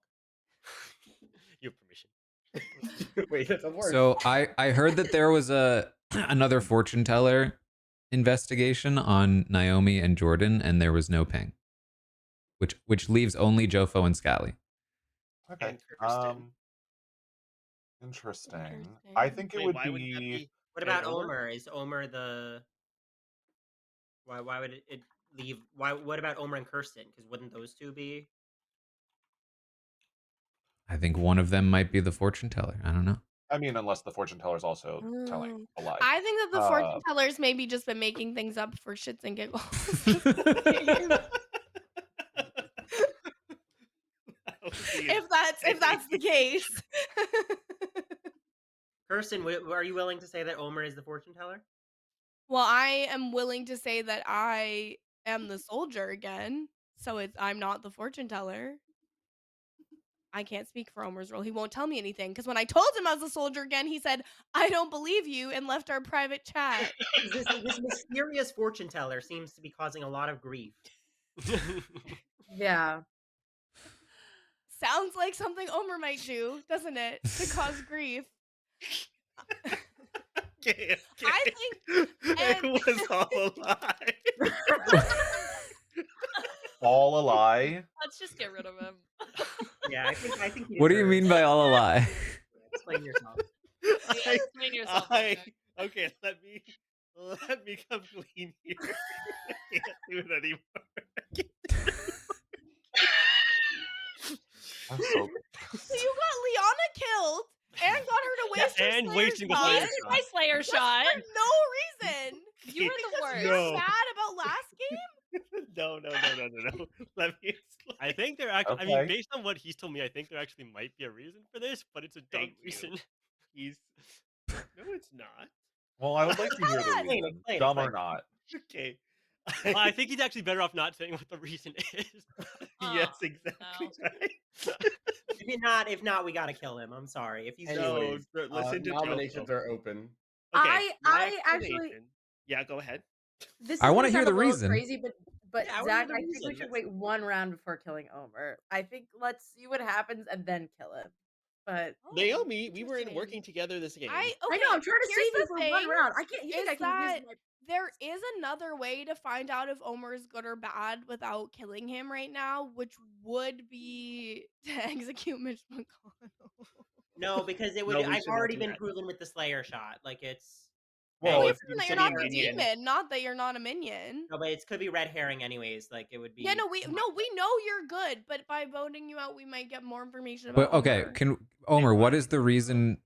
[SPEAKER 6] You have permission.
[SPEAKER 9] Wait, that's a word.
[SPEAKER 1] So I heard that there was another fortune teller investigation on Naomi and Jordan, and there was no ping. Which leaves only Jofo and Scally.
[SPEAKER 10] Okay.
[SPEAKER 8] And Kirsten.
[SPEAKER 10] Interesting. I think it
[SPEAKER 3] Wait,
[SPEAKER 10] would
[SPEAKER 3] why would that
[SPEAKER 10] be.
[SPEAKER 3] be?
[SPEAKER 8] What about Omer? Is Omer the? Why would it leave? Why? What about Omer and Kirsten? Because wouldn't those two be?
[SPEAKER 1] I think one of them might be the fortune teller. I don't know.
[SPEAKER 10] I mean, unless the fortune teller is also telling a lie.
[SPEAKER 4] I think that the fortune tellers maybe just been making things up for shits and giggles. if that's the case.
[SPEAKER 8] Kirsten, are you willing to say that Omer is the fortune teller?
[SPEAKER 4] Well, I am willing to say that I am the soldier again, so I'm not the fortune teller. I can't speak for Omer's role. He won't tell me anything because when I told him I was a soldier again, he said, "I don't believe you," and left our private chat.
[SPEAKER 8] This mysterious fortune teller seems to be causing a lot of grief.
[SPEAKER 2] Yeah.
[SPEAKER 4] Sounds like something Omer might do, doesn't it? To cause grief.
[SPEAKER 3] Okay.
[SPEAKER 4] I think
[SPEAKER 3] it was all a lie.
[SPEAKER 10] All a lie?
[SPEAKER 7] Let's just get rid of him.
[SPEAKER 8] Yeah, I think.
[SPEAKER 1] What do you mean by all a lie?
[SPEAKER 8] Explain yourself.
[SPEAKER 7] Yeah, explain yourself.
[SPEAKER 3] Okay, let me come clean here. I can't do it anymore.
[SPEAKER 10] I'm so.
[SPEAKER 4] So you got Liana killed and got her to waste her
[SPEAKER 6] and
[SPEAKER 4] Slayer
[SPEAKER 6] wasting the
[SPEAKER 4] shot.
[SPEAKER 6] Slayer
[SPEAKER 7] Wasted my Slayer shot.
[SPEAKER 4] For no reason.
[SPEAKER 7] You were the worst.
[SPEAKER 4] You're mad about last game?
[SPEAKER 3] No. Let me explain.
[SPEAKER 6] I think there actually. I
[SPEAKER 10] Okay.
[SPEAKER 6] mean, based on what he's told me, I think there actually might be a reason for this, but it's a dumb
[SPEAKER 3] Thank you.
[SPEAKER 6] reason.
[SPEAKER 3] No, it's not.
[SPEAKER 10] Well, I would like to hear the
[SPEAKER 8] Explain,
[SPEAKER 10] reason,
[SPEAKER 8] explain,
[SPEAKER 10] dumb or
[SPEAKER 8] explain.
[SPEAKER 10] not.
[SPEAKER 3] Okay.
[SPEAKER 6] Well, I think he's actually better off not saying what the reason is.
[SPEAKER 3] Yes, exactly right.
[SPEAKER 8] If not, we gotta kill him. I'm sorry. If he's
[SPEAKER 10] Anyways,
[SPEAKER 3] listen to
[SPEAKER 9] nominations
[SPEAKER 3] Jofo.
[SPEAKER 9] are open.
[SPEAKER 3] Okay,
[SPEAKER 2] I
[SPEAKER 3] my
[SPEAKER 2] actually.
[SPEAKER 3] explanation- Yeah, go ahead.
[SPEAKER 2] This
[SPEAKER 1] I
[SPEAKER 2] is
[SPEAKER 1] wanna
[SPEAKER 2] gonna
[SPEAKER 1] hear
[SPEAKER 2] sound
[SPEAKER 1] the
[SPEAKER 2] a little
[SPEAKER 1] reason.
[SPEAKER 2] crazy, but
[SPEAKER 8] Yeah, I wanna
[SPEAKER 2] Zach,
[SPEAKER 8] hear the
[SPEAKER 2] I think we
[SPEAKER 8] reason.
[SPEAKER 2] should wait one round before killing Omer. I think let's see what happens and then kill him. But
[SPEAKER 3] Naomi, we were
[SPEAKER 4] interesting.
[SPEAKER 3] working together this game.
[SPEAKER 2] I know I'm trying to
[SPEAKER 4] here's
[SPEAKER 2] save you
[SPEAKER 4] the
[SPEAKER 2] for one
[SPEAKER 4] thing,
[SPEAKER 2] round. I can't. You think
[SPEAKER 4] is
[SPEAKER 2] I can use
[SPEAKER 4] that
[SPEAKER 2] my?
[SPEAKER 4] there is another way to find out if Omer is good or bad without killing him right now, which would be to execute Mitch McConnell.
[SPEAKER 8] No, because it would.
[SPEAKER 3] No, we
[SPEAKER 8] I've
[SPEAKER 3] should not
[SPEAKER 8] already
[SPEAKER 3] do
[SPEAKER 8] been
[SPEAKER 3] that.
[SPEAKER 8] proven with the Slayer shot. Like it's.
[SPEAKER 10] Well,
[SPEAKER 4] Well,
[SPEAKER 10] if
[SPEAKER 4] you're
[SPEAKER 3] should
[SPEAKER 4] not
[SPEAKER 3] be a
[SPEAKER 4] the
[SPEAKER 3] minion.
[SPEAKER 4] demon, not that you're not a minion.
[SPEAKER 8] No, but it could be red herring anyways. Like it would be.
[SPEAKER 4] Yeah, we know you're good, but by voting you out, we might get more information
[SPEAKER 1] But
[SPEAKER 4] about
[SPEAKER 1] okay,
[SPEAKER 4] Omer.
[SPEAKER 1] Omer, what is the reason?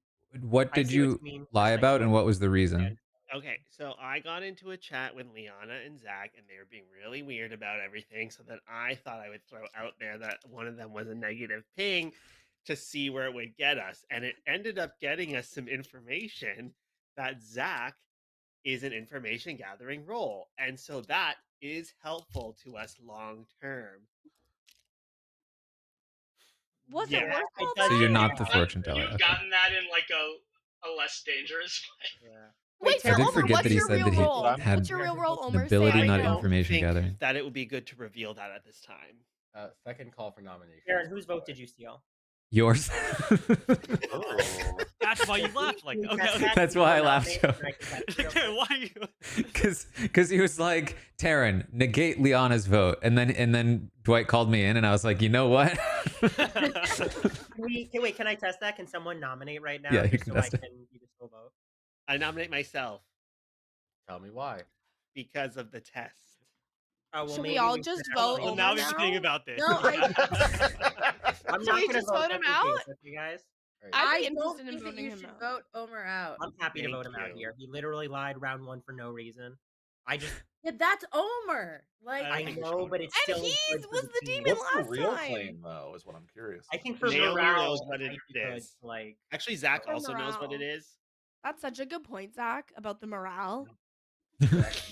[SPEAKER 1] What
[SPEAKER 8] I
[SPEAKER 1] did
[SPEAKER 8] see what
[SPEAKER 1] you
[SPEAKER 8] you mean.
[SPEAKER 1] lie
[SPEAKER 8] I see
[SPEAKER 1] about,
[SPEAKER 8] what
[SPEAKER 1] and what was the reason?
[SPEAKER 3] Okay, so I got into a chat with Liana and Zach, and they were being really weird about everything. So then I thought I would throw out there that one of them was a negative ping to see where it would get us. And it ended up getting us some information that Zach is an information gathering role. And so that is helpful to us long term.
[SPEAKER 4] Was
[SPEAKER 3] Yeah.
[SPEAKER 4] it worth
[SPEAKER 3] It
[SPEAKER 4] all
[SPEAKER 3] does
[SPEAKER 1] So you're
[SPEAKER 4] that?
[SPEAKER 1] not the fortune teller.
[SPEAKER 5] You've
[SPEAKER 1] Okay.
[SPEAKER 5] gotten that in like a less dangerous way.
[SPEAKER 8] Yeah.
[SPEAKER 4] Wait, so
[SPEAKER 1] I did
[SPEAKER 4] Omer,
[SPEAKER 1] forget
[SPEAKER 4] what's
[SPEAKER 1] that he
[SPEAKER 4] your
[SPEAKER 1] said
[SPEAKER 4] real
[SPEAKER 1] that he
[SPEAKER 4] role?
[SPEAKER 1] had
[SPEAKER 4] What's your real role,
[SPEAKER 1] an
[SPEAKER 4] Omer? Say it
[SPEAKER 1] ability,
[SPEAKER 4] right
[SPEAKER 1] not
[SPEAKER 4] now.
[SPEAKER 1] information
[SPEAKER 3] think
[SPEAKER 1] gathering.
[SPEAKER 3] that it would be good to reveal that at this time.
[SPEAKER 9] Second call for nomination.
[SPEAKER 8] Aaron, whose vote did you steal?
[SPEAKER 1] Yours.
[SPEAKER 6] That's why you laughed like that. Okay.
[SPEAKER 1] That's why I laughed.
[SPEAKER 6] Why are you?
[SPEAKER 1] Because he was like, Taran, negate Liana's vote, and then Dwight called me in, and I was like, you know what?
[SPEAKER 8] Wait, can I test that? Can someone nominate right now?
[SPEAKER 1] Yeah, you
[SPEAKER 8] just
[SPEAKER 1] can
[SPEAKER 8] so I
[SPEAKER 1] test it.
[SPEAKER 8] can be the full vote.
[SPEAKER 3] I nominate myself.
[SPEAKER 9] Tell me why.
[SPEAKER 3] Because of the test.
[SPEAKER 8] Oh, well,
[SPEAKER 4] Should
[SPEAKER 8] maybe
[SPEAKER 4] we all just vote
[SPEAKER 6] Well,
[SPEAKER 4] Omer
[SPEAKER 6] now we
[SPEAKER 4] now?
[SPEAKER 6] have to think about this.
[SPEAKER 2] No,
[SPEAKER 8] I'm
[SPEAKER 4] Should
[SPEAKER 8] not
[SPEAKER 4] we
[SPEAKER 8] gonna
[SPEAKER 4] just
[SPEAKER 8] vote
[SPEAKER 4] vote him
[SPEAKER 8] just in
[SPEAKER 4] out?
[SPEAKER 8] case, okay, guys?
[SPEAKER 4] I'd be
[SPEAKER 2] I don't
[SPEAKER 4] interested in
[SPEAKER 2] think that
[SPEAKER 4] voting
[SPEAKER 2] you
[SPEAKER 4] him
[SPEAKER 2] should
[SPEAKER 4] out.
[SPEAKER 2] vote Omer out.
[SPEAKER 8] I'm happy to
[SPEAKER 3] Thank
[SPEAKER 8] vote him out
[SPEAKER 3] you.
[SPEAKER 8] here. He literally lied round one for no reason. I just
[SPEAKER 2] Yeah, that's Omer. Like,
[SPEAKER 6] I don't
[SPEAKER 8] I
[SPEAKER 6] think we should
[SPEAKER 8] know,
[SPEAKER 6] vote
[SPEAKER 8] but
[SPEAKER 6] him
[SPEAKER 8] it's
[SPEAKER 6] out.
[SPEAKER 8] still
[SPEAKER 4] And he
[SPEAKER 8] good for
[SPEAKER 4] was the
[SPEAKER 8] team.
[SPEAKER 4] demon
[SPEAKER 10] What's the
[SPEAKER 4] last
[SPEAKER 10] real
[SPEAKER 4] time.
[SPEAKER 10] claim, though, is what I'm curious.
[SPEAKER 8] I think for
[SPEAKER 3] Naomi
[SPEAKER 8] morale,
[SPEAKER 3] knows what it
[SPEAKER 8] might be good
[SPEAKER 3] is.
[SPEAKER 8] to, like
[SPEAKER 3] Actually, Zach
[SPEAKER 4] For
[SPEAKER 3] also knows what it
[SPEAKER 4] morale.
[SPEAKER 3] is.
[SPEAKER 4] That's such a good point, Zach, about the morale.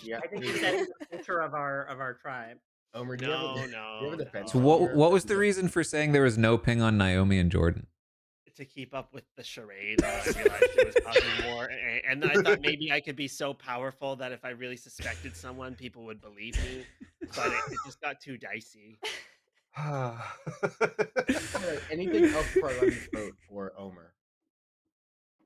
[SPEAKER 9] Yeah.
[SPEAKER 8] I think he said the culture of our tribe.
[SPEAKER 9] Omer, do you have a
[SPEAKER 3] No.
[SPEAKER 9] defense?
[SPEAKER 1] So what was the reason for saying there was no ping on Naomi and Jordan?
[SPEAKER 3] To keep up with the charade, and I realized it was causing more. And I thought maybe I could be so powerful that if I really suspected someone, people would believe me. But it just got too dicey.
[SPEAKER 9] All right, anything else before I run this vote for Omer?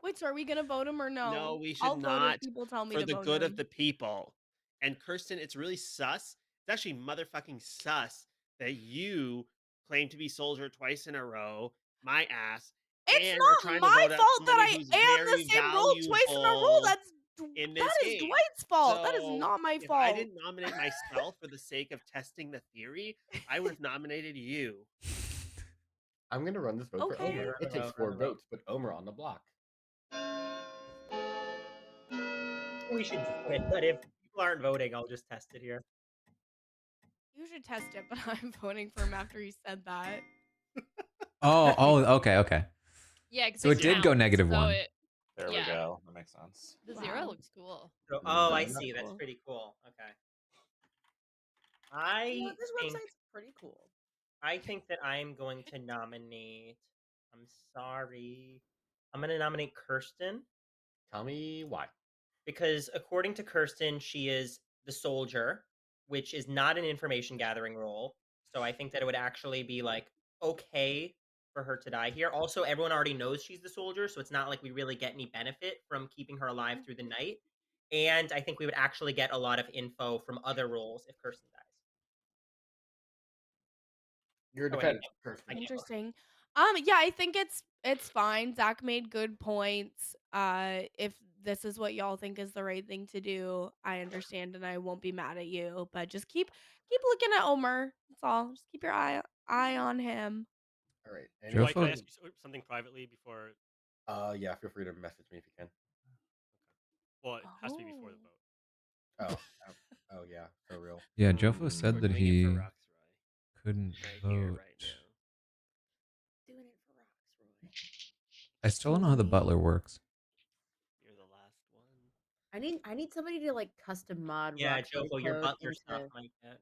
[SPEAKER 4] Wait, so are we gonna vote him or no?
[SPEAKER 3] No, we should
[SPEAKER 4] I'll vote
[SPEAKER 3] not.
[SPEAKER 4] if people tell me
[SPEAKER 3] For
[SPEAKER 4] to
[SPEAKER 3] the
[SPEAKER 4] vote
[SPEAKER 3] good
[SPEAKER 4] him.
[SPEAKER 3] of the people. And Kirsten, it's really sus. It's actually motherfucking sus that you claim to be soldier twice in a row, my ass.
[SPEAKER 4] It's
[SPEAKER 3] and
[SPEAKER 4] not
[SPEAKER 3] are trying
[SPEAKER 4] my
[SPEAKER 3] to vote out
[SPEAKER 4] fault that
[SPEAKER 3] somebody
[SPEAKER 4] I
[SPEAKER 3] who's
[SPEAKER 4] am the
[SPEAKER 3] very
[SPEAKER 4] same role twice in a row.
[SPEAKER 3] valuable in this
[SPEAKER 4] That is
[SPEAKER 3] game.
[SPEAKER 4] Dwight's fault. That is
[SPEAKER 3] So,
[SPEAKER 4] not my
[SPEAKER 3] if I
[SPEAKER 4] fault.
[SPEAKER 3] didn't nominate myself for the sake of testing the theory, I would have nominated you.
[SPEAKER 9] I'm going to run this vote for
[SPEAKER 4] Okay.
[SPEAKER 9] Omer. It takes 4 votes, but Omer on the block.
[SPEAKER 8] We should do it, but if people aren't voting, I'll just test it here.
[SPEAKER 4] You should test it, but I'm voting for him after he said that.
[SPEAKER 1] Okay.
[SPEAKER 7] Yeah,
[SPEAKER 1] so it did go negative
[SPEAKER 7] so
[SPEAKER 1] one.
[SPEAKER 10] There we go. That makes sense.
[SPEAKER 7] The zero looks cool.
[SPEAKER 8] So, I see. That's pretty cool. Okay.
[SPEAKER 2] this website's pretty cool.
[SPEAKER 8] I think that I'm going to nominate. I'm sorry. I'm going to nominate Kirsten.
[SPEAKER 9] Tell me why.
[SPEAKER 8] Because according to Kirsten, she is the soldier, which is not an information gathering role. So I think that it would actually be like okay for her to die here. Also, everyone already knows she's the soldier, so it's not like we really get any benefit from keeping her alive through the night. And I think we would actually get a lot of info from other roles if Kirsten dies.
[SPEAKER 9] Your defense, Kirsten.
[SPEAKER 4] Interesting. Yeah, I think it's fine. Zach made good points. If this is what y'all think is the right thing to do, I understand and I won't be mad at you. But just keep looking at Omer. That's all. Just keep your eye on him.
[SPEAKER 9] All right.
[SPEAKER 6] Dwight, can I ask you something privately before?
[SPEAKER 9] Yeah. Feel free to message me if you can.
[SPEAKER 6] Well, it has to be before the vote.
[SPEAKER 9] Oh yeah, for real.
[SPEAKER 1] Yeah, Jofo said that he couldn't vote.
[SPEAKER 2] Doing it for Roxroy.
[SPEAKER 1] I still don't know how the butler works.
[SPEAKER 3] You're the last one.
[SPEAKER 2] I need somebody to like custom mod.
[SPEAKER 8] Yeah,
[SPEAKER 2] Roxroy
[SPEAKER 8] Jofo, your
[SPEAKER 2] code
[SPEAKER 8] butler
[SPEAKER 2] into-
[SPEAKER 8] stuff might get.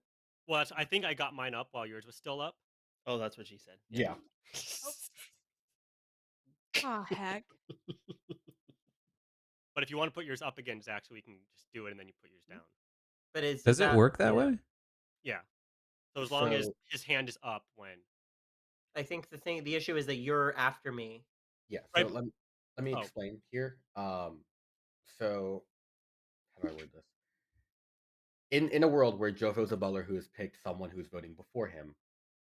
[SPEAKER 6] Well, I think I got mine up while yours was still up.
[SPEAKER 3] Oh, that's what she said.
[SPEAKER 9] Yeah.
[SPEAKER 4] Oh heck.
[SPEAKER 6] But if you want to put yours up again, Zach, so we can just do it and then you put yours down.
[SPEAKER 8] But
[SPEAKER 1] Does it work that way?
[SPEAKER 6] Yeah. So as long as his hand is up when.
[SPEAKER 8] I think the issue is that you're after me.
[SPEAKER 9] Yeah. So let me explain here. So how do I word this? In a world where Jofo's a butler who has picked someone who's voting before him,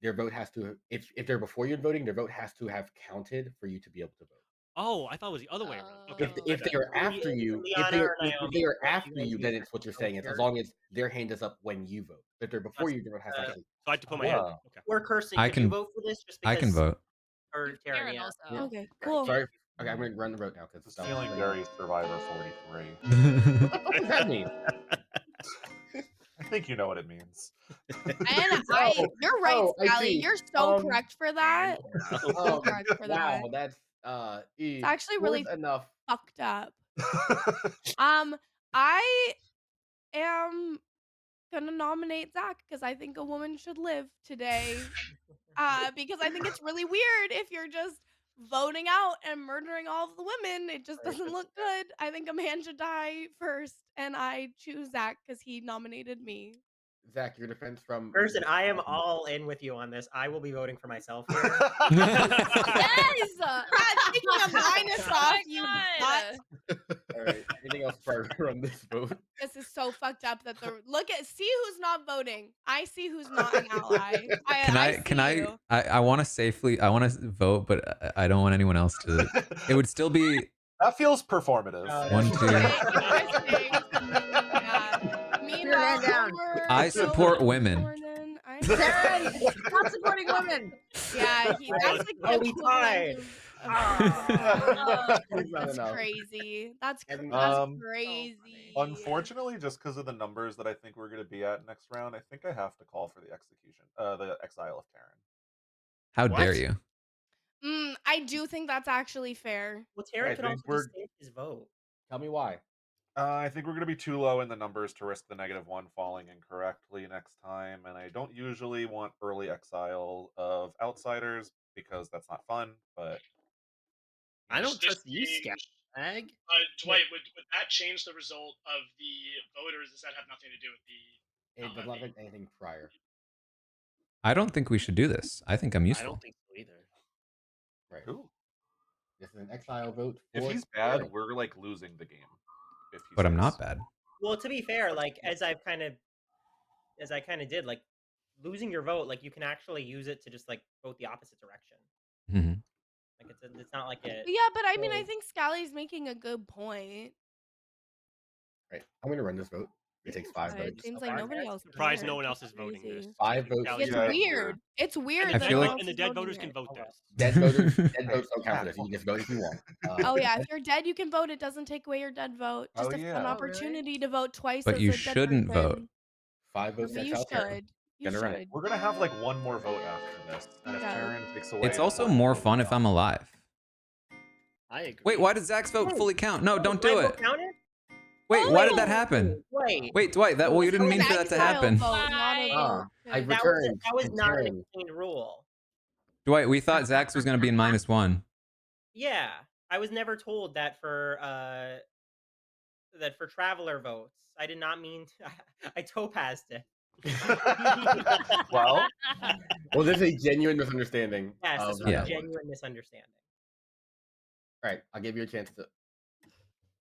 [SPEAKER 9] their vote has to if they're before you voting, their vote has to have counted for you to be able to vote.
[SPEAKER 6] Oh, I thought it was the other way around. Okay.
[SPEAKER 9] If they are after you, if they are after you, then it's what you're saying. It's as long as their hand is up when you vote. If they're before you, their vote has to actually.
[SPEAKER 6] So I have to put my hand up. Okay.
[SPEAKER 8] Or Kirsten,
[SPEAKER 1] I
[SPEAKER 8] could
[SPEAKER 1] can
[SPEAKER 8] you vote for this? Just because
[SPEAKER 1] I can vote.
[SPEAKER 8] Or Taran, yeah.
[SPEAKER 7] also.
[SPEAKER 4] Okay, cool.
[SPEAKER 9] Sorry. Okay, I'm gonna run the vote now because
[SPEAKER 10] Stealing Gary's Survivor 43.
[SPEAKER 9] What does that mean?
[SPEAKER 10] I think you know what it means.
[SPEAKER 4] And you're right,
[SPEAKER 9] I
[SPEAKER 4] Sally.
[SPEAKER 9] see.
[SPEAKER 4] You're so correct for that.
[SPEAKER 9] Oh,
[SPEAKER 4] Correct for
[SPEAKER 9] wow,
[SPEAKER 4] that.
[SPEAKER 9] that's
[SPEAKER 4] It's actually really
[SPEAKER 9] enough.
[SPEAKER 4] fucked up. I am gonna nominate Zach because I think a woman should live today. Because I think it's really weird if you're just voting out and murdering all of the women. It just doesn't look good. I think a man should die first, and I choose Zach because he nominated me.
[SPEAKER 9] Zach, your defense from
[SPEAKER 8] Person, I am all in with you on this. I will be voting for myself here.
[SPEAKER 4] Yes! Taking a minus off, you butt.
[SPEAKER 9] All right. Anything else before I run this vote?
[SPEAKER 4] This is so fucked up that see who's not voting. I see who's not an ally.
[SPEAKER 1] I want to safely, I want to vote, but I don't want anyone else to. It would still be.
[SPEAKER 10] That feels performative.
[SPEAKER 1] 1, 2.
[SPEAKER 4] Meanwhile,
[SPEAKER 1] I support women.
[SPEAKER 2] Taran, stop supporting women.
[SPEAKER 4] Yeah, that's like the
[SPEAKER 8] tied.
[SPEAKER 4] That's crazy. That's crazy.
[SPEAKER 10] Unfortunately, just because of the numbers that I think we're going to be at next round, I think I have to call for the exile of Taran.
[SPEAKER 1] How dare you?
[SPEAKER 4] I do think that's actually fair.
[SPEAKER 8] Well, Taran could also just save his vote.
[SPEAKER 9] Tell me why.
[SPEAKER 10] I think we're going to be too low in the numbers to risk the -1 falling incorrectly next time, and I don't usually want early exile of outsiders because that's not fun, but...
[SPEAKER 3] I don't trust you, Scag.
[SPEAKER 5] Dwight, would that change the result of the voters? Does that have nothing to do with the...
[SPEAKER 9] It does not affect anything prior.
[SPEAKER 1] I don't think we should do this. I think I'm useful.
[SPEAKER 3] I don't think so either.
[SPEAKER 9] Right.
[SPEAKER 10] Ooh.
[SPEAKER 9] This is an exile vote.
[SPEAKER 10] If he's bad, we're like losing the game.
[SPEAKER 1] But I'm not bad.
[SPEAKER 8] Well, to be fair, like as I kind of did, like losing your vote, like you can actually use it to just like vote the opposite direction.
[SPEAKER 1] Mm-hmm.
[SPEAKER 8] Like it's not like it.
[SPEAKER 4] Yeah, but I mean, I think Scally's making a good point.
[SPEAKER 9] Right. I'm gonna run this vote. It takes 5 votes.
[SPEAKER 4] It seems like nobody else.
[SPEAKER 6] Surprised no one else is voting this.
[SPEAKER 9] 5 votes.
[SPEAKER 4] It's weird. It's weird.
[SPEAKER 1] I feel like
[SPEAKER 6] and the dead voters can vote this.
[SPEAKER 9] Dead voters don't count for this. You can just vote if you want.
[SPEAKER 4] Oh yeah, if you're dead, you can vote. It doesn't take away your dead vote. Just an opportunity to vote twice.
[SPEAKER 1] But
[SPEAKER 4] as
[SPEAKER 1] you
[SPEAKER 4] a dead
[SPEAKER 1] shouldn't
[SPEAKER 4] person.
[SPEAKER 1] vote.
[SPEAKER 9] 5 votes.
[SPEAKER 4] You should. You should.
[SPEAKER 10] We're gonna have like one more vote after this, and if Taran takes away,
[SPEAKER 1] It's also more fun if I'm alive.
[SPEAKER 3] I agree.
[SPEAKER 1] Wait, why did Zach's vote fully count? No, don't do it. Wait,
[SPEAKER 8] Oh,
[SPEAKER 1] why did that happen?
[SPEAKER 8] Wait,
[SPEAKER 1] Dwight. You didn't mean for that to happen.
[SPEAKER 9] I returned.
[SPEAKER 8] That was not an explained rule.
[SPEAKER 1] Dwight, we thought Zach's was going to be in -1.
[SPEAKER 8] Yeah, I was never told that for traveler votes. I did not mean to, I topazed it.
[SPEAKER 9] Well, this is a genuine misunderstanding.
[SPEAKER 8] Yes, this was a genuine misunderstanding.
[SPEAKER 9] All right, I'll give you a chance to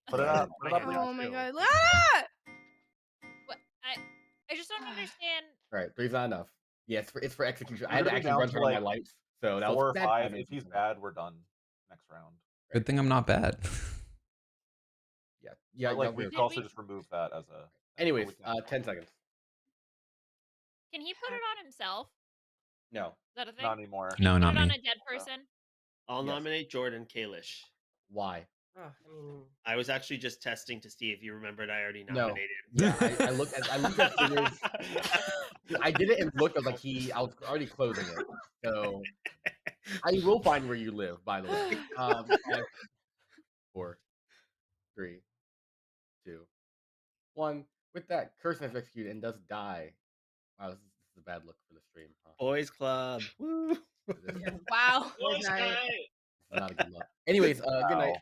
[SPEAKER 10] put it up.
[SPEAKER 4] Oh my god!
[SPEAKER 7] What? I just don't understand.
[SPEAKER 9] All right, 3's not enough. Yeah, it's for execution. I
[SPEAKER 10] We're
[SPEAKER 9] had to
[SPEAKER 10] gonna be
[SPEAKER 9] actually
[SPEAKER 10] down
[SPEAKER 9] run
[SPEAKER 10] to,
[SPEAKER 9] through
[SPEAKER 10] like,
[SPEAKER 9] my lights, so that
[SPEAKER 10] 4 or
[SPEAKER 9] was bad
[SPEAKER 10] 5.
[SPEAKER 9] timing.
[SPEAKER 10] If he's bad, we're done next round.
[SPEAKER 1] Good thing I'm not bad.
[SPEAKER 9] Yeah.
[SPEAKER 10] But, like we could also just remove that as a.
[SPEAKER 9] Anyways, 10 seconds.
[SPEAKER 7] Can he put it on himself?
[SPEAKER 9] No.
[SPEAKER 7] Is that a thing?
[SPEAKER 10] Not anymore.
[SPEAKER 1] No,
[SPEAKER 7] Put
[SPEAKER 1] not
[SPEAKER 7] it on
[SPEAKER 1] me.
[SPEAKER 7] a dead person.
[SPEAKER 3] I'll nominate Jordan Kalish.
[SPEAKER 9] Why?
[SPEAKER 3] I was actually just testing to see if you remembered I already
[SPEAKER 9] No.
[SPEAKER 3] nominated.
[SPEAKER 9] Yeah, I looked at figures. I did it and looked. I was like, I was already closing it. So I will find where you live. By the way. 5, 4, 3, 2, 1. With that, Curse has executed and does die. Wow, this is a bad look for the stream. Huh?
[SPEAKER 3] Boys Club. Woo.
[SPEAKER 4] Wow.
[SPEAKER 2] Boys night.
[SPEAKER 9] This is not a good look. Anyways, good night.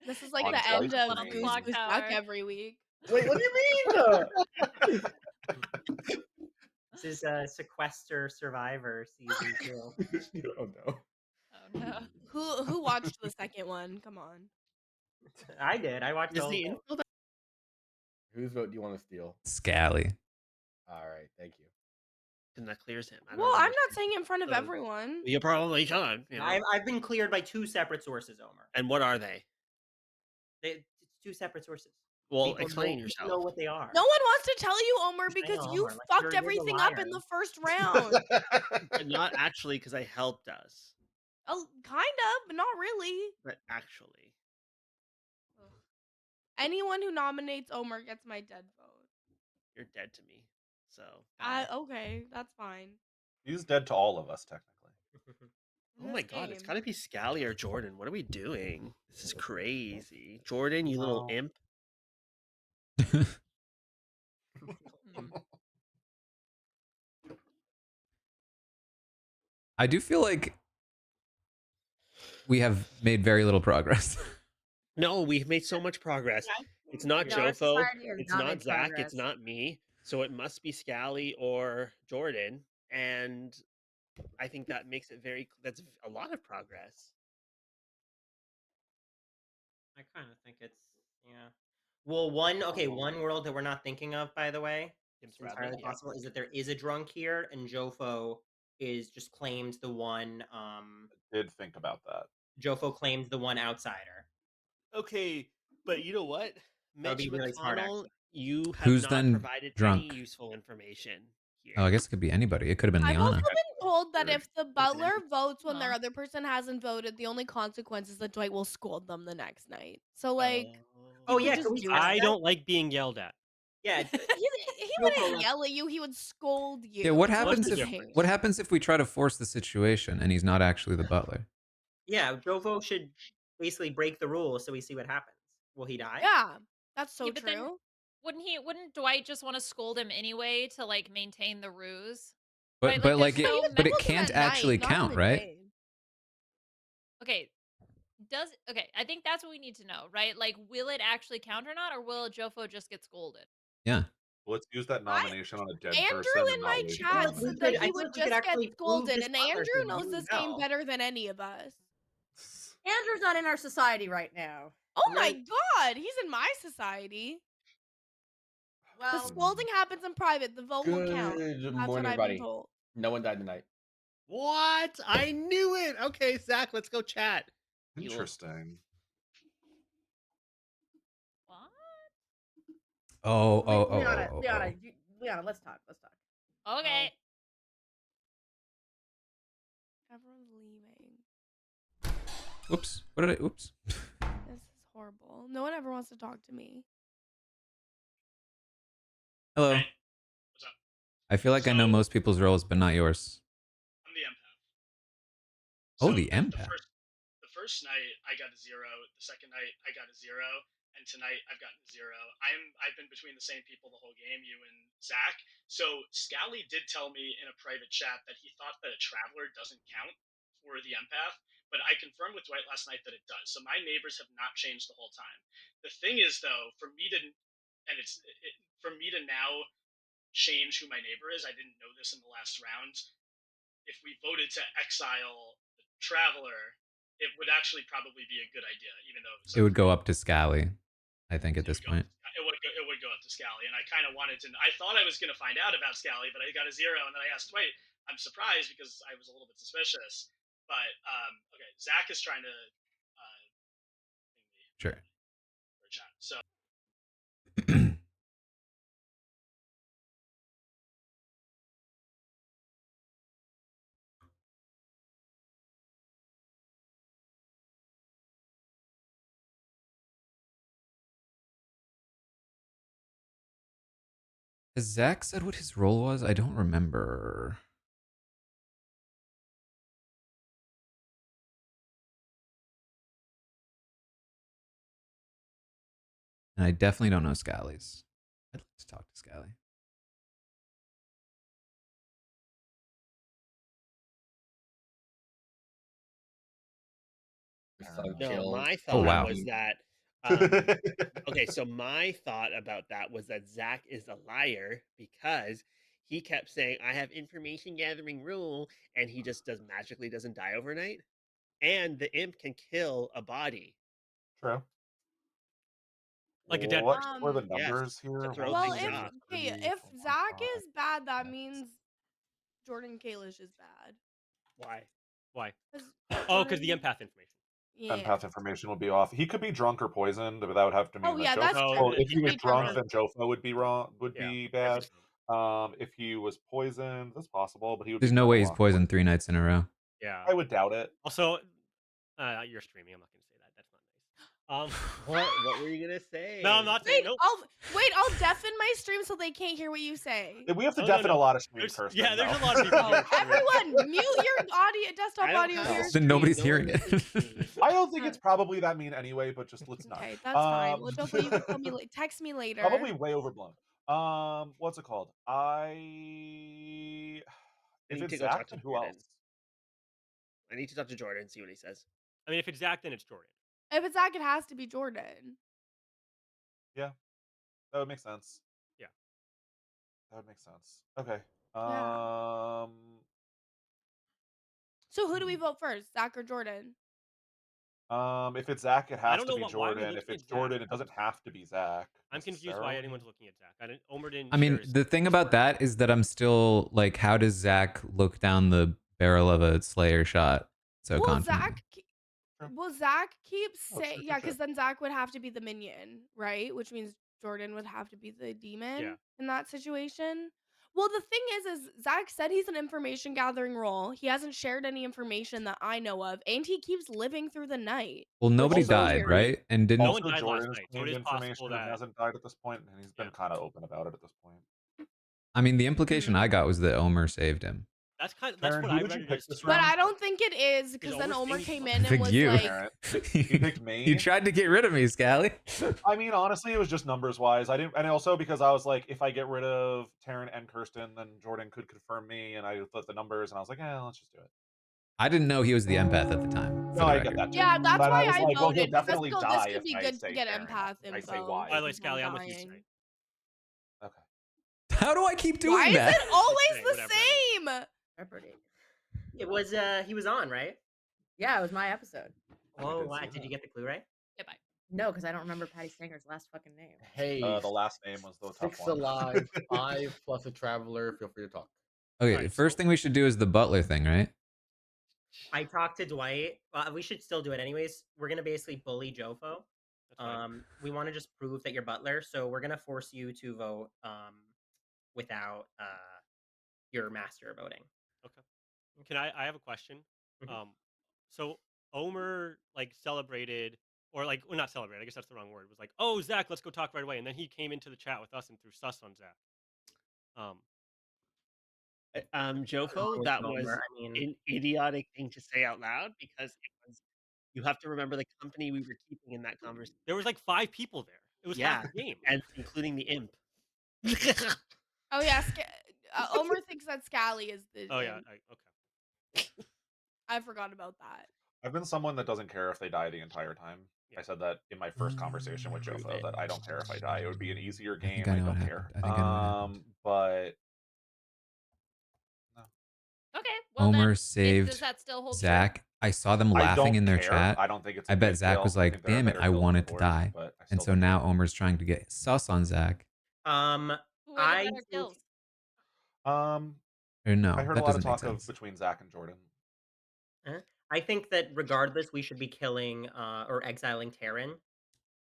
[SPEAKER 4] This is like
[SPEAKER 10] On
[SPEAKER 4] the end of
[SPEAKER 10] Clocktower.
[SPEAKER 4] Goose Goose Duck every week.
[SPEAKER 9] Wait, what do you mean?
[SPEAKER 8] This is Sequester Survivor season 2.
[SPEAKER 9] Oh no.
[SPEAKER 7] Oh no.
[SPEAKER 4] Who watched the second one? Come on.
[SPEAKER 8] I did. I watched all of it.
[SPEAKER 9] Whose vote do you want to steal?
[SPEAKER 1] Scally.
[SPEAKER 9] All right, thank you.
[SPEAKER 3] And that clears him.
[SPEAKER 4] Well, I'm not saying it in front of everyone.
[SPEAKER 3] You probably can. You know.
[SPEAKER 8] I've been cleared by 2 separate sources, Omer.
[SPEAKER 3] And what are they?
[SPEAKER 8] It's 2 separate sources.
[SPEAKER 3] Well,
[SPEAKER 8] People
[SPEAKER 3] explain
[SPEAKER 8] don't
[SPEAKER 3] yourself.
[SPEAKER 8] know what they are.
[SPEAKER 4] No one wants to tell you, Omer, because
[SPEAKER 8] know,
[SPEAKER 4] you
[SPEAKER 8] Omer, like,
[SPEAKER 4] fucked
[SPEAKER 8] you're the
[SPEAKER 4] everything up in
[SPEAKER 8] liar.
[SPEAKER 4] the first round.
[SPEAKER 3] But not actually, because I helped us.
[SPEAKER 4] Oh, kind of, but not really.
[SPEAKER 3] But actually.
[SPEAKER 4] Anyone who nominates Omer gets my dead vote.
[SPEAKER 3] You're dead to me. So.
[SPEAKER 4] Okay, that's fine.
[SPEAKER 10] He's dead to all of us, technically.
[SPEAKER 3] Oh my god, it's gotta be Scally or Jordan. What are we doing? This is crazy. Jordan, you little imp.
[SPEAKER 1] I do feel like we have made very little progress.
[SPEAKER 3] No, we've made so much progress. It's not
[SPEAKER 2] No, our
[SPEAKER 3] Jofo,
[SPEAKER 2] society has
[SPEAKER 3] it's
[SPEAKER 2] not
[SPEAKER 3] not
[SPEAKER 2] made
[SPEAKER 3] Zach, it's
[SPEAKER 2] progress.
[SPEAKER 3] not me. So it must be Scally or Jordan, and I think that makes it that's a lot of progress.
[SPEAKER 8] I kind of think it's Well, one world that we're not thinking of, by the way, it's entirely possible, is that there is a drunk here, and Jofo is just claimed the one.
[SPEAKER 10] Did think about that.
[SPEAKER 8] Jofo claims the one outsider.
[SPEAKER 3] Okay, but you know what,
[SPEAKER 8] That would
[SPEAKER 3] Mitch
[SPEAKER 8] be really smart,
[SPEAKER 3] McConnell,
[SPEAKER 8] actually.
[SPEAKER 3] you have
[SPEAKER 1] Who's
[SPEAKER 3] not
[SPEAKER 1] then
[SPEAKER 3] provided any
[SPEAKER 1] drunk?
[SPEAKER 3] useful information here.
[SPEAKER 1] Oh, I guess it could be anybody. It could have been
[SPEAKER 4] I've also
[SPEAKER 1] Liana.
[SPEAKER 4] been told that if the butler votes when their
[SPEAKER 7] Huh.
[SPEAKER 4] other person hasn't voted, the only consequence is that Dwight will scold them the next night. So like, he
[SPEAKER 8] Oh
[SPEAKER 4] would
[SPEAKER 8] yeah,
[SPEAKER 4] just
[SPEAKER 8] can we
[SPEAKER 4] do
[SPEAKER 8] test
[SPEAKER 4] it.
[SPEAKER 6] I
[SPEAKER 8] that?
[SPEAKER 6] don't like being yelled at.
[SPEAKER 8] Yeah,
[SPEAKER 4] He
[SPEAKER 8] Jofo,
[SPEAKER 4] wouldn't
[SPEAKER 8] let's-
[SPEAKER 4] yell at you. He would scold you.
[SPEAKER 1] Yeah, what
[SPEAKER 4] It's not
[SPEAKER 1] happens
[SPEAKER 4] the
[SPEAKER 1] if
[SPEAKER 4] same.
[SPEAKER 1] what happens if we try to force the situation and he's not actually the butler?
[SPEAKER 8] yeah, Jofo should basically break the rules so we see what happens. Will he die?
[SPEAKER 4] Yeah, that's so
[SPEAKER 7] Yeah, but then
[SPEAKER 4] true.
[SPEAKER 7] wouldn't Dwight just want to scold him anyway to like maintain the ruse?
[SPEAKER 1] But
[SPEAKER 7] Right? Like
[SPEAKER 1] but
[SPEAKER 7] there's
[SPEAKER 1] like
[SPEAKER 4] But
[SPEAKER 7] no
[SPEAKER 4] you
[SPEAKER 1] but it
[SPEAKER 4] scold him
[SPEAKER 1] can't
[SPEAKER 4] at
[SPEAKER 1] actually
[SPEAKER 4] night, not in
[SPEAKER 1] count,
[SPEAKER 4] the
[SPEAKER 1] right?
[SPEAKER 4] day.
[SPEAKER 7] Okay. I think that's what we need to know, right? Like, will it actually count or not, or will Jofo just get scolded?
[SPEAKER 1] Yeah.
[SPEAKER 10] Let's use that nomination on a dead
[SPEAKER 4] Andrew
[SPEAKER 10] person and
[SPEAKER 4] in
[SPEAKER 10] not
[SPEAKER 4] my
[SPEAKER 10] waste
[SPEAKER 4] chat
[SPEAKER 10] time.
[SPEAKER 4] said that
[SPEAKER 8] I
[SPEAKER 4] he
[SPEAKER 8] feel
[SPEAKER 4] would
[SPEAKER 8] like we could
[SPEAKER 4] just get
[SPEAKER 8] actually prove
[SPEAKER 4] scolded,
[SPEAKER 8] this
[SPEAKER 4] and
[SPEAKER 8] butler
[SPEAKER 4] Andrew
[SPEAKER 8] thing
[SPEAKER 4] knows
[SPEAKER 8] really
[SPEAKER 4] this game
[SPEAKER 8] well.
[SPEAKER 4] better than any of us.
[SPEAKER 2] Andrew's not in our society right now.
[SPEAKER 4] Oh my god, he's in my society. The
[SPEAKER 2] Well,
[SPEAKER 4] scolding happens in private. The vote will count.
[SPEAKER 9] Good
[SPEAKER 4] That's
[SPEAKER 9] morning,
[SPEAKER 4] what I've been
[SPEAKER 9] everybody.
[SPEAKER 4] told.
[SPEAKER 9] No one died tonight.
[SPEAKER 3] What? I knew it. Okay, Zach, let's go chat.
[SPEAKER 10] Interesting.
[SPEAKER 7] What?
[SPEAKER 1] Oh, oh, oh,
[SPEAKER 2] Liana,
[SPEAKER 1] oh, oh,
[SPEAKER 2] Liana,
[SPEAKER 1] oh.
[SPEAKER 2] Liana, let's talk. Let's talk.
[SPEAKER 7] Okay.
[SPEAKER 4] Everyone's leaving.
[SPEAKER 1] Oops. What did I oops?
[SPEAKER 4] This is horrible. No one ever wants to talk to me.
[SPEAKER 1] Hello.
[SPEAKER 5] Hey, what's up?
[SPEAKER 1] I feel like I know
[SPEAKER 5] So-
[SPEAKER 1] most people's roles, but not yours.
[SPEAKER 5] I'm the empath.
[SPEAKER 1] Oh,
[SPEAKER 5] So
[SPEAKER 1] the empath.
[SPEAKER 5] The first night I got a 0. The second night I got a 0, and tonight I've gotten a 0. I've been between the same people the whole game, you and Zach. So Scally did tell me in a private chat that he thought that a traveler doesn't count for the empath, but I confirmed with Dwight last night that it does. So my neighbors have not changed the whole time. The thing is, though, for me to now change who my neighbor is, I didn't know this in the last round. If we voted to exile the traveler, it would actually probably be a good idea, even though
[SPEAKER 1] It would go up to Scally, I think, at this point.
[SPEAKER 5] It would go up to Scally, and I kind of wanted to. I thought I was going to find out about Scally, but I got a 0, and then I asked, "Wait, I'm surprised because I was a little bit suspicious." But okay, Zach is trying to
[SPEAKER 1] Sure.
[SPEAKER 5] for chat. So
[SPEAKER 1] Has Zach said what his role was? I don't remember. And I definitely don't know Scally's. I'd like to talk to Scally.
[SPEAKER 3] No, my
[SPEAKER 1] Oh,
[SPEAKER 3] thought
[SPEAKER 1] wow.
[SPEAKER 3] was that. Okay, so my thought about that was that Zach is a liar because he kept saying, "I have information gathering rule," and he just magically doesn't die overnight, and the imp can kill a body.
[SPEAKER 10] True.
[SPEAKER 6] Like a dead
[SPEAKER 10] What
[SPEAKER 6] person.
[SPEAKER 10] were the
[SPEAKER 3] Yes,
[SPEAKER 10] numbers
[SPEAKER 3] to
[SPEAKER 10] here?
[SPEAKER 3] throw
[SPEAKER 10] One,
[SPEAKER 4] Well,
[SPEAKER 3] things
[SPEAKER 10] two,
[SPEAKER 3] off.
[SPEAKER 4] if
[SPEAKER 10] three,
[SPEAKER 4] if
[SPEAKER 10] four,
[SPEAKER 4] Zach
[SPEAKER 10] five,
[SPEAKER 4] is bad, that
[SPEAKER 10] six.
[SPEAKER 4] means Jordan Kalish is bad.
[SPEAKER 3] Why?
[SPEAKER 6] Why?
[SPEAKER 4] 'Cause
[SPEAKER 6] Oh, because the
[SPEAKER 4] Jordan-
[SPEAKER 6] empath information.
[SPEAKER 4] Yeah.
[SPEAKER 10] Empath information will be off. He could be drunk or poisoned without having to mean
[SPEAKER 4] Oh
[SPEAKER 10] that
[SPEAKER 4] yeah,
[SPEAKER 10] Jofo.
[SPEAKER 4] that's
[SPEAKER 6] No,
[SPEAKER 4] true.
[SPEAKER 10] If
[SPEAKER 4] He
[SPEAKER 10] he was
[SPEAKER 4] could be
[SPEAKER 10] drunk,
[SPEAKER 4] drunk.
[SPEAKER 10] then Jofo would be wrong. Would
[SPEAKER 6] Yeah,
[SPEAKER 10] be bad.
[SPEAKER 6] 100%.
[SPEAKER 10] If he was poisoned, that's possible, but he would.
[SPEAKER 1] There's
[SPEAKER 10] be
[SPEAKER 1] no way
[SPEAKER 10] more
[SPEAKER 1] he's
[SPEAKER 10] locked.
[SPEAKER 1] poisoned 3 nights in a row.
[SPEAKER 6] Yeah.
[SPEAKER 10] I would doubt it.
[SPEAKER 6] Also, you're streaming. I'm not going to say that. That's not nice.
[SPEAKER 3] What were you gonna say?
[SPEAKER 6] No, I'm not saying.
[SPEAKER 4] Wait,
[SPEAKER 6] Nope.
[SPEAKER 4] I'll deafen my stream so they can't hear what you say.
[SPEAKER 10] We have to
[SPEAKER 6] Oh,
[SPEAKER 10] deafen
[SPEAKER 6] no.
[SPEAKER 10] a lot of streams,
[SPEAKER 6] There's-
[SPEAKER 10] Kirsten.
[SPEAKER 6] yeah, there's
[SPEAKER 10] though.
[SPEAKER 6] a lot of people here.
[SPEAKER 4] Everyone, mute your audio, desktop
[SPEAKER 3] I don't
[SPEAKER 4] audio
[SPEAKER 3] have
[SPEAKER 4] here.
[SPEAKER 3] a
[SPEAKER 1] Then nobody's
[SPEAKER 3] stream. No
[SPEAKER 1] hearing
[SPEAKER 3] one
[SPEAKER 1] it.
[SPEAKER 3] listens to me.
[SPEAKER 10] I don't think it's probably that mean anyway, but just let's not.
[SPEAKER 4] Okay, that's fine. Well, Jofo, you can tell me, text me later.
[SPEAKER 10] Probably way overblown. What's it called? If
[SPEAKER 3] need
[SPEAKER 10] it's
[SPEAKER 3] to go talk
[SPEAKER 10] Zach,
[SPEAKER 3] to
[SPEAKER 10] then who
[SPEAKER 3] Jordan.
[SPEAKER 10] else?
[SPEAKER 3] I need to talk to Jordan and see what he says.
[SPEAKER 6] I mean, if it's Zach, then it's Jordan.
[SPEAKER 4] If it's Zach, it has to be Jordan.
[SPEAKER 10] Yeah, that would make sense.
[SPEAKER 6] Yeah.
[SPEAKER 10] That would make sense. Okay.
[SPEAKER 4] Yeah. So who do we vote first, Zach or Jordan?
[SPEAKER 10] If it's Zach, it
[SPEAKER 6] I
[SPEAKER 10] has
[SPEAKER 6] don't
[SPEAKER 10] to
[SPEAKER 6] know
[SPEAKER 10] be
[SPEAKER 6] why are we
[SPEAKER 10] Jordan. If
[SPEAKER 6] looking
[SPEAKER 10] it's
[SPEAKER 6] at Zach?
[SPEAKER 10] Jordan, it doesn't have to be Zach.
[SPEAKER 6] I'm confused why anyone's looking at Zach. Omer didn't.
[SPEAKER 1] I mean,
[SPEAKER 6] share his
[SPEAKER 1] the thing about that is that I'm still like, how does Zach look down the barrel of a Slayer shot so confidently?
[SPEAKER 4] Zach keeps
[SPEAKER 10] Oh,
[SPEAKER 4] saying,
[SPEAKER 10] sure,
[SPEAKER 4] yeah,
[SPEAKER 10] sure.
[SPEAKER 4] because then Zach would have to be the minion, right? Which means Jordan would have to be the demon in that situation. Well, the thing is Zach said he's an information gathering role. He hasn't shared any information that I know of, and he keeps living through the night.
[SPEAKER 1] Well, nobody
[SPEAKER 4] is so
[SPEAKER 1] died,
[SPEAKER 4] weird.
[SPEAKER 1] right? And didn't
[SPEAKER 6] No one
[SPEAKER 10] Also,
[SPEAKER 6] died last
[SPEAKER 10] Jordan's
[SPEAKER 6] night, so it
[SPEAKER 10] claimed
[SPEAKER 6] is possible
[SPEAKER 10] information
[SPEAKER 6] that
[SPEAKER 10] hasn't died at this point, and he's been kind of open about it at this point.
[SPEAKER 1] I mean, the implication I got was that Omer saved him.
[SPEAKER 6] That's
[SPEAKER 10] Taran,
[SPEAKER 6] what
[SPEAKER 10] who
[SPEAKER 6] I
[SPEAKER 10] did
[SPEAKER 6] read
[SPEAKER 10] you
[SPEAKER 6] it
[SPEAKER 10] pick
[SPEAKER 6] as
[SPEAKER 10] this
[SPEAKER 6] too.
[SPEAKER 4] But
[SPEAKER 10] round?
[SPEAKER 4] I don't think it is, because then
[SPEAKER 6] Omer's
[SPEAKER 4] Omer
[SPEAKER 6] saying
[SPEAKER 4] came
[SPEAKER 6] he's
[SPEAKER 4] in and
[SPEAKER 1] Picked
[SPEAKER 4] was
[SPEAKER 1] you.
[SPEAKER 4] like,
[SPEAKER 10] You picked me.
[SPEAKER 1] You tried to get rid of me, Scally.
[SPEAKER 10] I mean, honestly, it was just numbers wise. I didn't, and also because I was like, if I get rid of Taran and Kirsten, then Jordan could confirm me, and I looked at the numbers, and I was like, let's just do it.
[SPEAKER 1] I didn't know he was the empath at the time. For
[SPEAKER 10] No,
[SPEAKER 1] the
[SPEAKER 10] I
[SPEAKER 1] record.
[SPEAKER 10] get that too.
[SPEAKER 4] yeah, that's
[SPEAKER 10] But
[SPEAKER 4] why
[SPEAKER 10] I was
[SPEAKER 4] I
[SPEAKER 10] like, well, he'll
[SPEAKER 4] voted. Because
[SPEAKER 10] definitely
[SPEAKER 4] this
[SPEAKER 10] die
[SPEAKER 4] could
[SPEAKER 10] if
[SPEAKER 4] be
[SPEAKER 10] I
[SPEAKER 4] good
[SPEAKER 10] say
[SPEAKER 4] to get
[SPEAKER 10] Taran.
[SPEAKER 4] empath
[SPEAKER 10] I say
[SPEAKER 4] info.
[SPEAKER 10] why.
[SPEAKER 6] By the way,
[SPEAKER 4] if
[SPEAKER 6] Scally,
[SPEAKER 4] I'm
[SPEAKER 6] I'm with you
[SPEAKER 4] dying.
[SPEAKER 6] tonight.
[SPEAKER 10] Okay.
[SPEAKER 1] How do I keep doing
[SPEAKER 4] Why
[SPEAKER 1] that?
[SPEAKER 4] is it always the
[SPEAKER 6] Whatever,
[SPEAKER 4] same?
[SPEAKER 8] It was he was on, right?
[SPEAKER 2] Yeah, it was my episode.
[SPEAKER 8] Oh,
[SPEAKER 10] did
[SPEAKER 8] wow.
[SPEAKER 10] see
[SPEAKER 8] Did
[SPEAKER 10] that.
[SPEAKER 8] you get the clue right?
[SPEAKER 7] Yeah, bye.
[SPEAKER 2] No, because I don't remember Patty Stanger's last fucking name.
[SPEAKER 9] Hey,
[SPEAKER 10] The last name was the tough
[SPEAKER 9] 6
[SPEAKER 10] one.
[SPEAKER 9] alive, 5 plus a traveler. Feel free to talk.
[SPEAKER 1] Okay, the first thing we should do is the butler thing, right?
[SPEAKER 8] I talked to Dwight. We should still do it anyways. We're gonna basically bully Jofo. We want to just prove that you're butler, so we're gonna force you to vote without your master voting.
[SPEAKER 6] Okay. Can I have a question? So Omer like celebrated, or like, well, not celebrated, I guess that's the wrong word. It was like, oh, Zach, let's go talk right away. And then he came into the chat with us and threw sus on Zach.
[SPEAKER 3] Jofo, that was an idiotic thing to say out loud, because it was, you have to remember the company we were keeping in that conversation.
[SPEAKER 6] There was like 5 people there. It was half the game.
[SPEAKER 3] And including the imp.
[SPEAKER 4] Oh yeah, Omer thinks that Scally is the.
[SPEAKER 6] Oh yeah, okay.
[SPEAKER 4] I forgot about that.
[SPEAKER 10] I've been someone that doesn't care if they die the entire time. I said that in my first conversation with Jofo, that I don't care if I die. It would be an easier game. I don't care.
[SPEAKER 1] I think I know what happened.
[SPEAKER 10] But
[SPEAKER 7] Okay, well
[SPEAKER 1] Omer
[SPEAKER 7] then,
[SPEAKER 1] saved
[SPEAKER 7] does that still hold
[SPEAKER 1] Zach.
[SPEAKER 7] true?
[SPEAKER 1] I saw them
[SPEAKER 10] I
[SPEAKER 1] laughing
[SPEAKER 10] don't
[SPEAKER 1] in their
[SPEAKER 10] care.
[SPEAKER 1] chat.
[SPEAKER 10] I don't think it's a
[SPEAKER 1] I bet
[SPEAKER 10] good
[SPEAKER 1] Zach
[SPEAKER 10] kill.
[SPEAKER 1] was
[SPEAKER 10] I
[SPEAKER 1] like,
[SPEAKER 10] think there are
[SPEAKER 1] damn it,
[SPEAKER 10] better
[SPEAKER 1] I
[SPEAKER 10] kills on the
[SPEAKER 1] wanted to
[SPEAKER 10] board,
[SPEAKER 1] die.
[SPEAKER 10] but I
[SPEAKER 1] And
[SPEAKER 10] still
[SPEAKER 1] so
[SPEAKER 10] don't
[SPEAKER 1] now Omer's trying to get sus on Zach.
[SPEAKER 7] Who are the better kills?
[SPEAKER 1] Or no,
[SPEAKER 10] I heard
[SPEAKER 1] that
[SPEAKER 10] a lot of
[SPEAKER 1] doesn't make
[SPEAKER 10] talk of
[SPEAKER 1] sense.
[SPEAKER 10] between Zach and Jordan.
[SPEAKER 8] I think that regardless, we should be killing or exiling Taran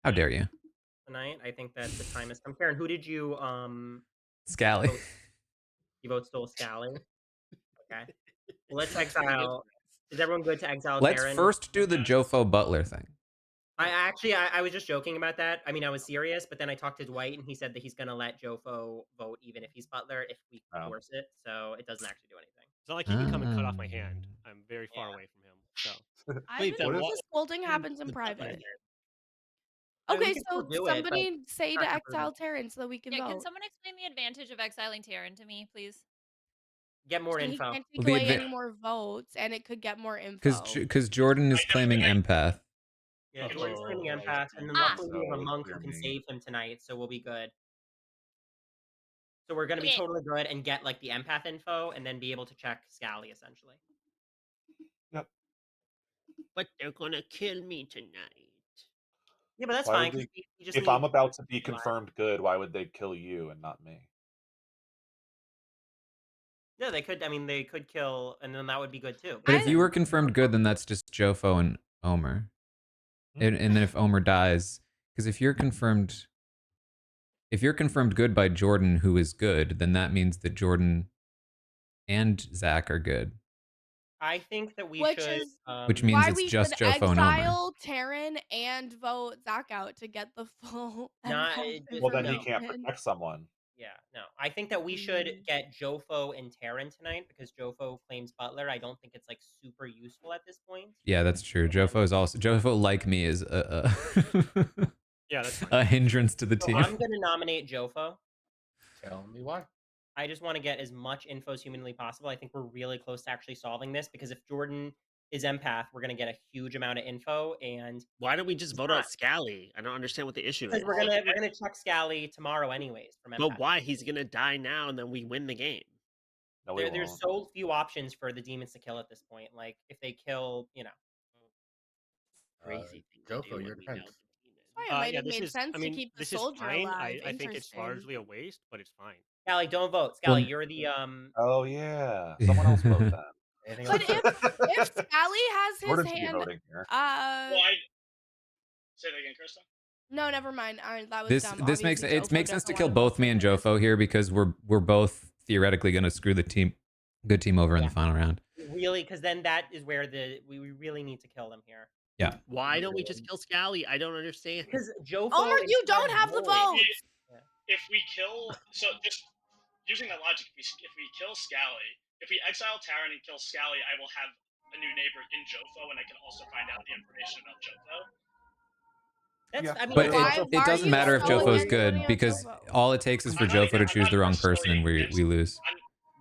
[SPEAKER 1] How dare you?
[SPEAKER 8] tonight. I think that the time has come. Taran, who did you
[SPEAKER 1] Scally.
[SPEAKER 8] vote? You vote still Scally. Okay. Well, let's exile. Is everyone good to exile
[SPEAKER 1] Let's
[SPEAKER 8] Taran?
[SPEAKER 1] first do the Jofo Butler thing.
[SPEAKER 8] I was just joking about that. I mean, I was serious, but then I talked to Dwight, and he said that he's going to let Jofo vote even if he's butler, if we force it. So it doesn't actually do anything.
[SPEAKER 6] It's not like he can come and cut off my hand. I'm very far away from him. So
[SPEAKER 4] I think this scolding happens in private.
[SPEAKER 8] I mean, we
[SPEAKER 4] Okay,
[SPEAKER 8] can
[SPEAKER 4] so
[SPEAKER 8] still do it,
[SPEAKER 4] somebody say to
[SPEAKER 8] not
[SPEAKER 4] exile Taran so that we can
[SPEAKER 7] Yeah,
[SPEAKER 4] vote.
[SPEAKER 7] can someone explain the advantage of exiling Taran to me, please?
[SPEAKER 8] Get more
[SPEAKER 4] So
[SPEAKER 8] info.
[SPEAKER 4] he can't take away any more votes, and it could get more info.
[SPEAKER 1] Because Jordan is claiming empath.
[SPEAKER 8] Yeah, Jordan's claiming empath, and then luckily we have a monk who can save him tonight, so we'll be good. So we're gonna be totally good and get like the empath info, and then be able to check Scally essentially.
[SPEAKER 10] Yep.
[SPEAKER 3] But they're gonna kill me tonight.
[SPEAKER 8] Yeah, but that's
[SPEAKER 10] Why
[SPEAKER 8] fine.
[SPEAKER 10] would
[SPEAKER 8] 'Cause
[SPEAKER 10] they,
[SPEAKER 8] we just
[SPEAKER 10] if
[SPEAKER 8] need
[SPEAKER 10] I'm about to be
[SPEAKER 8] alive.
[SPEAKER 10] confirmed good, why would they kill you and not me?
[SPEAKER 8] No, they could. I mean, they could kill, and then that would be good too.
[SPEAKER 1] But if you were confirmed good, then that's just Jofo and Omer. And then if Omer dies, because if you're confirmed good by Jordan, who is good, then that means that Jordan and Zach are good.
[SPEAKER 8] I think that we
[SPEAKER 4] Which
[SPEAKER 8] should.
[SPEAKER 4] is
[SPEAKER 1] Which means
[SPEAKER 4] why
[SPEAKER 1] it's
[SPEAKER 4] we
[SPEAKER 1] just
[SPEAKER 4] should
[SPEAKER 1] Jofo and Omer.
[SPEAKER 4] exile Taran and vote Zach out to get the full.
[SPEAKER 10] Well, then he can't protect someone.
[SPEAKER 8] Yeah, no. I think that we should get Jofo and Taran tonight because Jofo claims Butler. I don't think it's like super useful at this point.
[SPEAKER 1] Yeah, that's true. Jofo, like me, is
[SPEAKER 6] yeah, that's fine.
[SPEAKER 1] a hindrance to the
[SPEAKER 8] So
[SPEAKER 1] team.
[SPEAKER 8] I'm gonna nominate Jofo.
[SPEAKER 9] Tell me why.
[SPEAKER 8] I just want to get as much info as humanly possible. I think we're really close to actually solving this because if Jordan is empath, we're gonna get a huge amount of info. And
[SPEAKER 3] why don't we just vote out Scally? I don't understand what the issue is.
[SPEAKER 8] Because we're gonna check Scally tomorrow anyways from empath.
[SPEAKER 3] But why? He's gonna die now, and then we win the game.
[SPEAKER 10] No,
[SPEAKER 8] There's so few options for the demons to kill at this point. Like if they kill,
[SPEAKER 3] Crazy thing to
[SPEAKER 9] Jofo,
[SPEAKER 3] do
[SPEAKER 9] your
[SPEAKER 3] when we know
[SPEAKER 9] defense.
[SPEAKER 3] the demon.
[SPEAKER 4] That's why it might have
[SPEAKER 6] This
[SPEAKER 4] made
[SPEAKER 6] is.
[SPEAKER 4] sense
[SPEAKER 6] I
[SPEAKER 4] to
[SPEAKER 6] mean,
[SPEAKER 4] keep the
[SPEAKER 6] this is
[SPEAKER 4] soldier
[SPEAKER 6] fine.
[SPEAKER 4] alive.
[SPEAKER 6] I think it's
[SPEAKER 4] Interesting.
[SPEAKER 6] largely a waste, but it's fine.
[SPEAKER 8] Scally, don't vote. Scally,
[SPEAKER 1] Well,
[SPEAKER 8] you're the
[SPEAKER 10] Oh yeah, someone else vote then.
[SPEAKER 8] anything
[SPEAKER 4] But
[SPEAKER 8] else?
[SPEAKER 4] if Scally has his
[SPEAKER 10] Jordan should be
[SPEAKER 4] hand,
[SPEAKER 10] voting here.
[SPEAKER 5] Well, I say that again, Krista.
[SPEAKER 4] no, never mind. That was
[SPEAKER 1] this
[SPEAKER 4] dumb.
[SPEAKER 1] this makes
[SPEAKER 4] Obviously,
[SPEAKER 1] it makes sense
[SPEAKER 4] doesn't
[SPEAKER 1] to kill
[SPEAKER 4] wanna vote
[SPEAKER 1] both me and
[SPEAKER 4] for him.
[SPEAKER 1] Jofo here because we're both theoretically going to screw the good team over in the final round.
[SPEAKER 8] Really, because then that is where we really need to kill them here.
[SPEAKER 1] Yeah.
[SPEAKER 3] Why don't we just kill Scally? I don't understand.
[SPEAKER 8] Because Jofo.
[SPEAKER 4] Omer, you don't have the vote.
[SPEAKER 5] If we kill, so just using that logic, if we kill Scally, if we exile Taran and kill Scally, I will have a new neighbor in Jofo, and I can also find out the information about Jofo.
[SPEAKER 1] But it doesn't matter if Jofo is good because all it takes is for Jofo to choose the wrong person and we lose.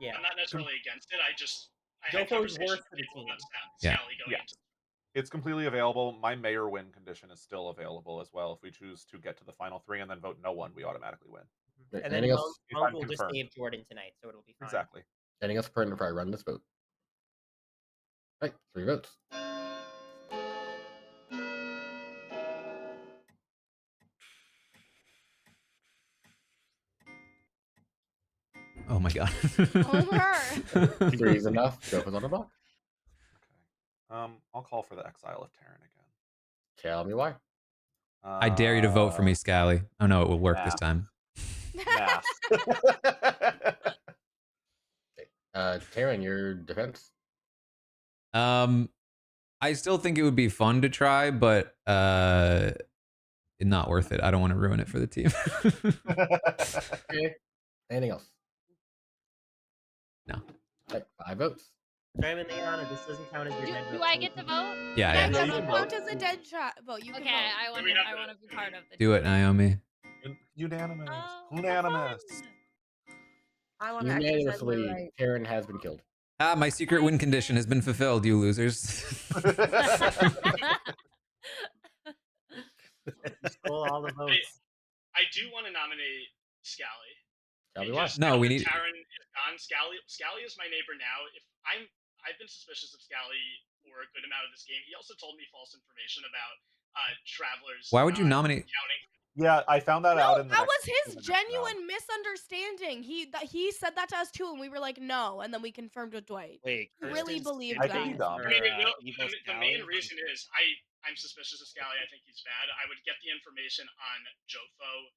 [SPEAKER 5] I'm not necessarily against it. I had
[SPEAKER 8] Jofo's
[SPEAKER 5] conversations
[SPEAKER 8] worse
[SPEAKER 5] with
[SPEAKER 8] for the
[SPEAKER 5] people
[SPEAKER 8] team.
[SPEAKER 5] about
[SPEAKER 1] Yeah.
[SPEAKER 5] Scally going into.
[SPEAKER 10] It's completely available. My mayor win condition is still available as well. If we choose to get to the final three and then vote no one, we automatically win.
[SPEAKER 8] And then Monk will just save Jordan tonight, so it'll be fine.
[SPEAKER 10] Exactly.
[SPEAKER 9] Anything else pertinent before I run this vote? Right, 3 votes.
[SPEAKER 1] Oh my god.
[SPEAKER 4] Homer.
[SPEAKER 9] 3 is enough. Jofo's on the block.
[SPEAKER 10] Okay. I'll call for the exile of Taran again.
[SPEAKER 9] Tell me why.
[SPEAKER 1] I dare you to vote for me, Scally. Oh no, it will work this time.
[SPEAKER 10] Math.
[SPEAKER 9] Taran, your defense.
[SPEAKER 1] I still think it would be fun to try, but not worth it. I don't want to ruin it for the team.
[SPEAKER 9] Okay. Anything else?
[SPEAKER 1] No.
[SPEAKER 9] Right, 5 votes.
[SPEAKER 8] Diamond Leona, this doesn't count as your dead vote.
[SPEAKER 7] Do I get to vote?
[SPEAKER 1] Yeah,
[SPEAKER 4] It
[SPEAKER 1] yeah.
[SPEAKER 4] doesn't count as a dead vote. You can
[SPEAKER 7] Okay,
[SPEAKER 4] vote.
[SPEAKER 7] I want to be part of the.
[SPEAKER 1] Do it, Naomi.
[SPEAKER 10] Unanimous.
[SPEAKER 7] Oh,
[SPEAKER 10] Unanimous.
[SPEAKER 2] I want to exercise my
[SPEAKER 9] Unanimously,
[SPEAKER 2] right.
[SPEAKER 9] Taran has been killed.
[SPEAKER 1] Ah, my secret win condition has been fulfilled, you losers.
[SPEAKER 8] You stole all the votes.
[SPEAKER 5] I do want to nominate Scally.
[SPEAKER 9] Tell me why.
[SPEAKER 1] No, we need.
[SPEAKER 5] Taran is gone. Scally is my neighbor now. I've been suspicious of Scally for a good amount of this game. He also told me false information about travelers.
[SPEAKER 1] Why would you nominate?
[SPEAKER 5] Counting.
[SPEAKER 10] Yeah, I found that out in the
[SPEAKER 4] that
[SPEAKER 10] next,
[SPEAKER 4] was his genuine misunderstanding. He said that to us too, and we were like, no, and then we confirmed with Dwight.
[SPEAKER 3] Wait,
[SPEAKER 4] he really believed
[SPEAKER 10] I
[SPEAKER 4] that.
[SPEAKER 10] think he's dumb.
[SPEAKER 5] The main reason is I'm suspicious of Scally. I think he's bad. I would get the information on Jofo.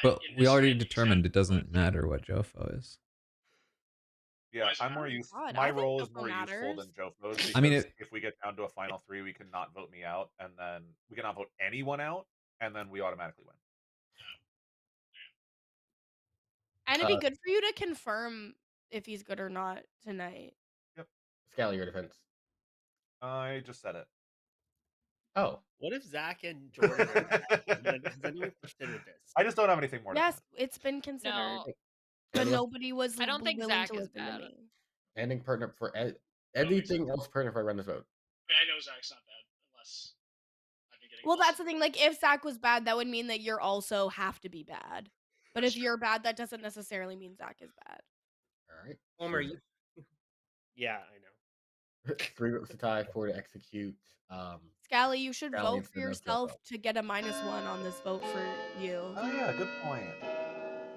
[SPEAKER 1] But we already determined it doesn't matter what Jofo is.
[SPEAKER 10] Yeah, I'm more useful. My role is more useful than Jofo's because
[SPEAKER 1] I mean,
[SPEAKER 10] if we get down to a final three, we cannot vote me out, and then we cannot vote anyone out, and then we automatically win.
[SPEAKER 4] And it'd be good for you to confirm if he's good or not tonight.
[SPEAKER 10] Yep.
[SPEAKER 9] Scally, your defense.
[SPEAKER 10] I just said it.
[SPEAKER 9] Oh.
[SPEAKER 3] What if Zach and Jordan are bad? Has anyone considered this?
[SPEAKER 10] I just don't have anything more to
[SPEAKER 4] Yes, it's been considered.
[SPEAKER 7] No.
[SPEAKER 4] But nobody was
[SPEAKER 7] I don't think
[SPEAKER 4] willing
[SPEAKER 7] Zach
[SPEAKER 4] to
[SPEAKER 7] is
[SPEAKER 4] listen to
[SPEAKER 7] bad.
[SPEAKER 4] me.
[SPEAKER 9] Anything pertinent for anything else pertinent before I run this vote?
[SPEAKER 5] I know Zach's not bad unless I've been getting.
[SPEAKER 4] Well, that's the thing. Like, if Zach was bad, that would mean that you're also have to be bad. But if you're bad, that doesn't necessarily mean Zach is bad.
[SPEAKER 9] All right.
[SPEAKER 8] Homer, you.
[SPEAKER 3] Yeah, I know.
[SPEAKER 9] 3 votes to tie, 4 to execute.
[SPEAKER 4] Scally, you should
[SPEAKER 9] Scally
[SPEAKER 4] vote for
[SPEAKER 9] instead of
[SPEAKER 4] yourself
[SPEAKER 9] Jofo.
[SPEAKER 4] to get a -1 on this vote for you.
[SPEAKER 10] Oh yeah, good point.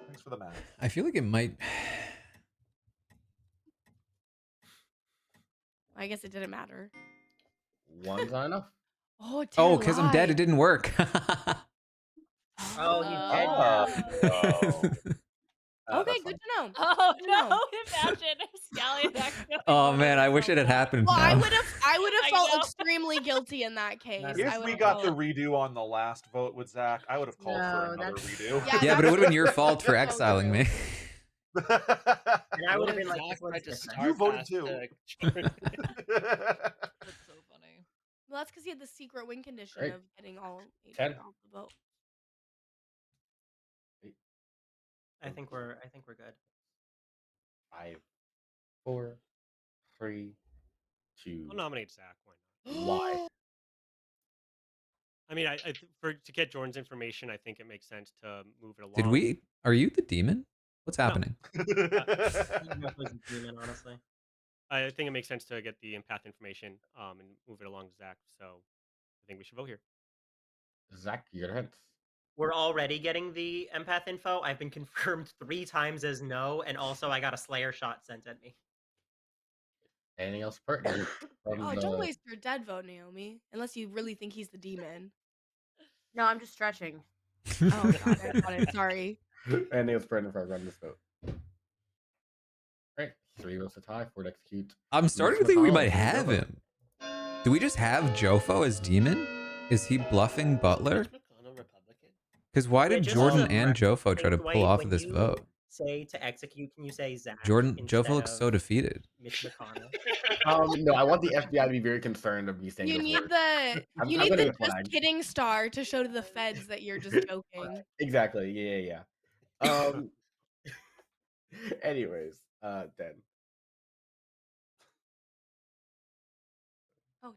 [SPEAKER 10] Thanks for the math.
[SPEAKER 1] I feel like it might.
[SPEAKER 4] I guess it didn't matter.
[SPEAKER 9] 1's not enough.
[SPEAKER 4] Oh,
[SPEAKER 1] Oh, because I'm dead, it didn't work.
[SPEAKER 8] Oh, he's dead now.
[SPEAKER 4] Okay, good to know.
[SPEAKER 7] Oh
[SPEAKER 4] Good to know.
[SPEAKER 7] no! Imagine if Scally had actually.
[SPEAKER 1] Oh man, I wish it had happened.
[SPEAKER 4] Well, I
[SPEAKER 1] now.
[SPEAKER 4] would have felt extremely guilty in that case.
[SPEAKER 10] If we got the redo on the last vote with Zach, I would have called for another redo.
[SPEAKER 1] Yeah, but it would have been your fault for exiling me.
[SPEAKER 8] And I would have been like, this one's different.
[SPEAKER 10] You voted too.
[SPEAKER 7] That's so funny.
[SPEAKER 4] Well, that's because he had the secret win condition
[SPEAKER 9] Right.
[SPEAKER 4] of getting all 8
[SPEAKER 9] 10.
[SPEAKER 4] off the vote.
[SPEAKER 8] I think we're good.
[SPEAKER 9] 5, 4, 3, to
[SPEAKER 6] I'll nominate Zach. Why not?
[SPEAKER 9] why?
[SPEAKER 6] I mean, to get Jordan's information, I think it makes sense to move it
[SPEAKER 1] Did
[SPEAKER 6] along.
[SPEAKER 1] we? Are you the demon? What's
[SPEAKER 6] No.
[SPEAKER 1] happening?
[SPEAKER 8] Demon, honestly.
[SPEAKER 6] I think it makes sense to get the empath information and move it along to Zach. So I think we should vote here.
[SPEAKER 9] Zach, you got a hint.
[SPEAKER 8] We're already getting the empath info. I've been confirmed 3 times as no, and also I got a Slayer shot sent at me.
[SPEAKER 9] Anything else pertinent?
[SPEAKER 4] Oh, don't waste your dead vote, Naomi. Unless you really think he's the demon.
[SPEAKER 2] No, I'm just stretching.
[SPEAKER 4] Oh, got it. Sorry.
[SPEAKER 9] Anything else pertinent for run this vote? Right, 3 votes to tie, 4 to execute.
[SPEAKER 1] I'm starting to think we might have him. Do we just have Jofo as demon? Is he bluffing Butler? Because why did Jordan and Jofo try to pull off of this vote?
[SPEAKER 8] Say to execute, can you say Zach?
[SPEAKER 1] Jofo looks so defeated.
[SPEAKER 8] Miss McConnell.
[SPEAKER 9] No, I want the FBI to be very concerned of me saying
[SPEAKER 4] You
[SPEAKER 9] those
[SPEAKER 4] need
[SPEAKER 9] words.
[SPEAKER 4] the just kidding star to show to the feds that you're just joking.
[SPEAKER 9] Exactly. Yeah. Anyways, then.
[SPEAKER 4] Oh,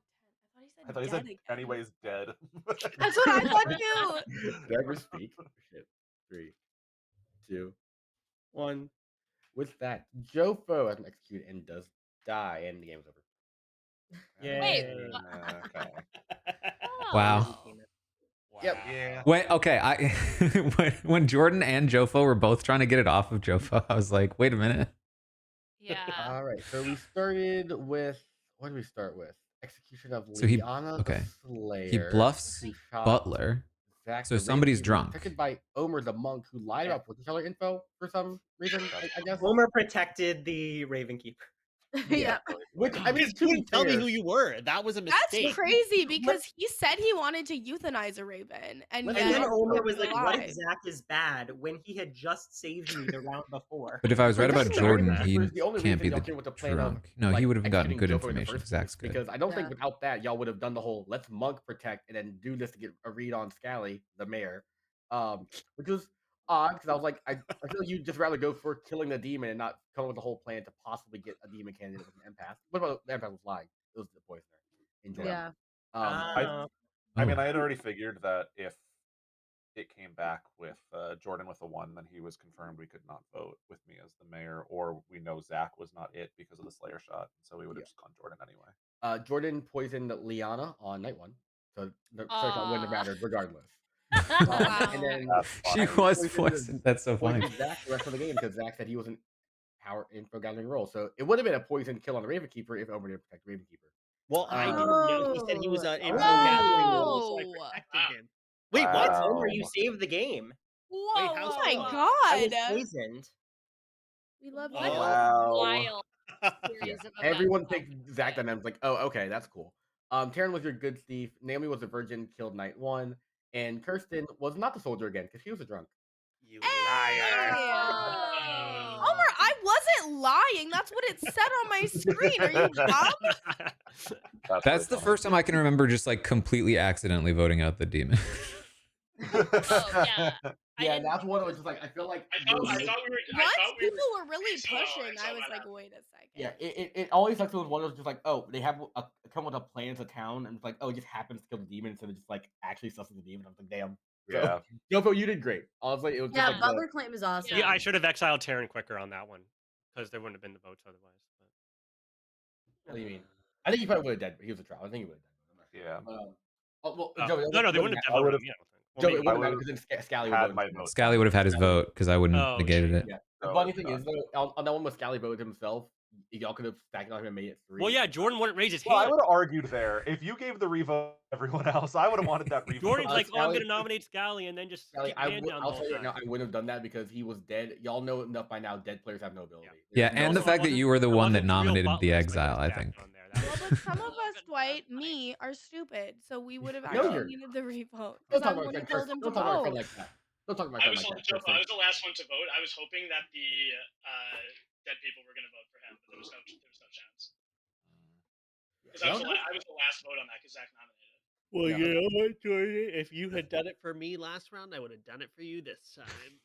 [SPEAKER 10] I thought he said anyways dead.
[SPEAKER 4] That's what I thought too.
[SPEAKER 9] Never speak. Shit. 3, 2, 1. With that, Jofo has an execute and does die, and the game is over.
[SPEAKER 7] Wait.
[SPEAKER 9] Okay.
[SPEAKER 1] Wow.
[SPEAKER 9] Yep.
[SPEAKER 10] Yeah.
[SPEAKER 1] Wait, okay. When Jordan and Jofo were both trying to get it off of Jofo, I was like, wait a minute.
[SPEAKER 7] Yeah.
[SPEAKER 9] All right. So we started with, what did we start with? Execution of
[SPEAKER 1] So he
[SPEAKER 9] Liana
[SPEAKER 1] okay.
[SPEAKER 9] the Slayer.
[SPEAKER 1] He bluffs
[SPEAKER 9] who shot
[SPEAKER 1] Butler.
[SPEAKER 9] Zach
[SPEAKER 1] So
[SPEAKER 9] the
[SPEAKER 1] somebody's
[SPEAKER 9] Ravenkeeper,
[SPEAKER 1] drunk.
[SPEAKER 9] protected by Omer the monk, who lied about fortune teller info for some reason. I guess
[SPEAKER 8] Omer protected the Ravenkeeper.
[SPEAKER 2] Yeah.
[SPEAKER 9] Which I mean,
[SPEAKER 3] You
[SPEAKER 9] to be
[SPEAKER 3] didn't tell me
[SPEAKER 9] fair,
[SPEAKER 3] who you were. That was a mistake.
[SPEAKER 4] That's crazy because he said he wanted to euthanize a raven, and
[SPEAKER 8] And
[SPEAKER 4] yet
[SPEAKER 8] then Omer was
[SPEAKER 4] he
[SPEAKER 8] like, "What if
[SPEAKER 4] lied.
[SPEAKER 8] Zach is bad?" When he had just saved me the round before.
[SPEAKER 1] But if I was right about
[SPEAKER 9] Protecting the
[SPEAKER 1] Jordan,
[SPEAKER 9] Ravenkeeper
[SPEAKER 1] he
[SPEAKER 9] is the only
[SPEAKER 1] can't be
[SPEAKER 9] reason y'all
[SPEAKER 1] the
[SPEAKER 9] came with the plan of,
[SPEAKER 1] drunk. No,
[SPEAKER 9] like,
[SPEAKER 1] he would have gotten
[SPEAKER 9] executing
[SPEAKER 1] good
[SPEAKER 9] Jofo in the
[SPEAKER 1] information.
[SPEAKER 9] first
[SPEAKER 1] Zach's
[SPEAKER 9] place,
[SPEAKER 1] good.
[SPEAKER 9] because I don't think
[SPEAKER 2] Yeah.
[SPEAKER 9] without that y'all would have done the whole let's monk protect and then do this to get a read on Scally, the mayor, which was odd because I was like, I feel like you'd just rather go for killing the demon and not come up with the whole plan to possibly get a demon candidate with an empath. What about the empath was lying? It was the poisoner in Jordan.
[SPEAKER 2] Yeah.
[SPEAKER 10] I mean, I had already figured that if it came back with Jordan with a 1, then he was confirmed we could not vote with me as the mayor, or we know Zach was not it because of the Slayer shot, so we would have just gone Jordan anyway.
[SPEAKER 9] Jordan poisoned Liana on night 1, so the search shot wouldn't have mattered regardless.
[SPEAKER 4] Wow.
[SPEAKER 9] And then
[SPEAKER 1] She was poisoned. That's so funny.
[SPEAKER 9] poisoned Zach the rest of the game because Zach said he wasn't power info gathering role. So it would have been a poison kill on the Ravenkeeper if Omer didn't protect the Ravenkeeper.
[SPEAKER 3] Well, I didn't know. He said he was an info
[SPEAKER 2] Oh.
[SPEAKER 3] gathering role, so I protected him. Wait, what?
[SPEAKER 10] Wow.
[SPEAKER 8] Omer, you saved the game.
[SPEAKER 4] Whoa!
[SPEAKER 3] Wait, how's
[SPEAKER 4] Oh my
[SPEAKER 3] that?
[SPEAKER 8] I was
[SPEAKER 4] god!
[SPEAKER 8] poisoned.
[SPEAKER 4] We love you.
[SPEAKER 7] What a
[SPEAKER 10] Wow.
[SPEAKER 7] wild
[SPEAKER 9] Yeah.
[SPEAKER 7] series of events.
[SPEAKER 9] Everyone picked Zach, and I was like, oh, okay, that's cool. Taran was your good thief. Naomi was a virgin, killed night 1, and Kirsten was not the soldier again because she was a drunk.
[SPEAKER 3] You
[SPEAKER 4] Hey!
[SPEAKER 3] liar.
[SPEAKER 4] Omer, I wasn't lying. That's what it said on my screen. Are you dumb?
[SPEAKER 1] That's the first time I can remember just like completely accidentally voting out the demon.
[SPEAKER 7] Oh, yeah.
[SPEAKER 9] Yeah, that's one of was just like I feel like
[SPEAKER 5] I thought we were.
[SPEAKER 4] Once people were really pushing, I was like, wait a second.
[SPEAKER 9] yeah, it always sucks when one of those just like, oh, they have come with a plan to town, and it's like, oh, it just happens to kill the demon instead of just like actually sussing the demon. I'm like, damn.
[SPEAKER 10] Yeah.
[SPEAKER 9] Jofo, you did great. Honestly, it was just
[SPEAKER 2] Yeah,
[SPEAKER 9] like
[SPEAKER 2] Butler claim is awesome.
[SPEAKER 6] Yeah, I should have exiled Taran quicker on that one because there wouldn't have been the votes otherwise.
[SPEAKER 9] What do you mean? I think he probably would have died, but he was a trial. I think he would have died.
[SPEAKER 10] Yeah.
[SPEAKER 6] No, they wouldn't have
[SPEAKER 10] I would have.
[SPEAKER 6] yeah.
[SPEAKER 9] Joe, it
[SPEAKER 10] I
[SPEAKER 9] wouldn't matter
[SPEAKER 10] would've
[SPEAKER 9] because then Scally
[SPEAKER 10] had
[SPEAKER 9] would
[SPEAKER 10] my
[SPEAKER 9] vote.
[SPEAKER 10] vote.
[SPEAKER 1] Scally would have had his vote because I wouldn't
[SPEAKER 6] Oh,
[SPEAKER 1] negated it.
[SPEAKER 9] Yeah.
[SPEAKER 10] So
[SPEAKER 9] The funny thing
[SPEAKER 10] it's
[SPEAKER 9] is though, on that one with Scally voted himself, y'all could have stacked on him and made it 3.
[SPEAKER 6] Well, yeah, Jordan wouldn't raise his
[SPEAKER 10] Well, I
[SPEAKER 6] hand.
[SPEAKER 10] would have argued there. If you gave the revote to everyone else, I would have wanted that revote.
[SPEAKER 6] Jordan's like, oh, I'm
[SPEAKER 9] Scally-
[SPEAKER 6] going to nominate Scally and then just
[SPEAKER 9] Scally,
[SPEAKER 6] keep your hand down the
[SPEAKER 9] I'll
[SPEAKER 6] whole
[SPEAKER 9] tell you right
[SPEAKER 6] time.
[SPEAKER 9] now, I wouldn't have done that because he was dead. Y'all know enough by now. Dead players have no ability.
[SPEAKER 1] Yeah,
[SPEAKER 9] There's
[SPEAKER 1] and
[SPEAKER 9] no-
[SPEAKER 1] the fact that you were the
[SPEAKER 6] There
[SPEAKER 1] one that
[SPEAKER 6] wasn't real
[SPEAKER 1] nominated the
[SPEAKER 6] butlers like
[SPEAKER 1] exile, I
[SPEAKER 6] Zach
[SPEAKER 1] think.
[SPEAKER 6] on there. That
[SPEAKER 4] Well,
[SPEAKER 6] was-
[SPEAKER 4] but some of us, Dwight, me, are stupid, so we would have
[SPEAKER 9] No,
[SPEAKER 4] actually
[SPEAKER 9] you're-
[SPEAKER 4] needed the revote.
[SPEAKER 9] Don't
[SPEAKER 4] Because
[SPEAKER 9] talk
[SPEAKER 4] I'm the
[SPEAKER 9] about
[SPEAKER 4] one
[SPEAKER 9] my
[SPEAKER 4] who
[SPEAKER 9] friend
[SPEAKER 4] told him to
[SPEAKER 9] Don't talk about my friend
[SPEAKER 4] vote.
[SPEAKER 9] like that. Don't talk about my
[SPEAKER 5] I
[SPEAKER 9] friend
[SPEAKER 5] was,
[SPEAKER 9] like that.
[SPEAKER 5] Joe, I
[SPEAKER 9] Kirsten.
[SPEAKER 5] was the last one to vote. I was hoping that the dead people were going to vote for him, but there was no chance. Because I was the last vote on that because Zach nominated.
[SPEAKER 3] Well,
[SPEAKER 9] Yeah.
[SPEAKER 3] you know what, Jordan? If you had done it for me last round, I would have done it for you this time.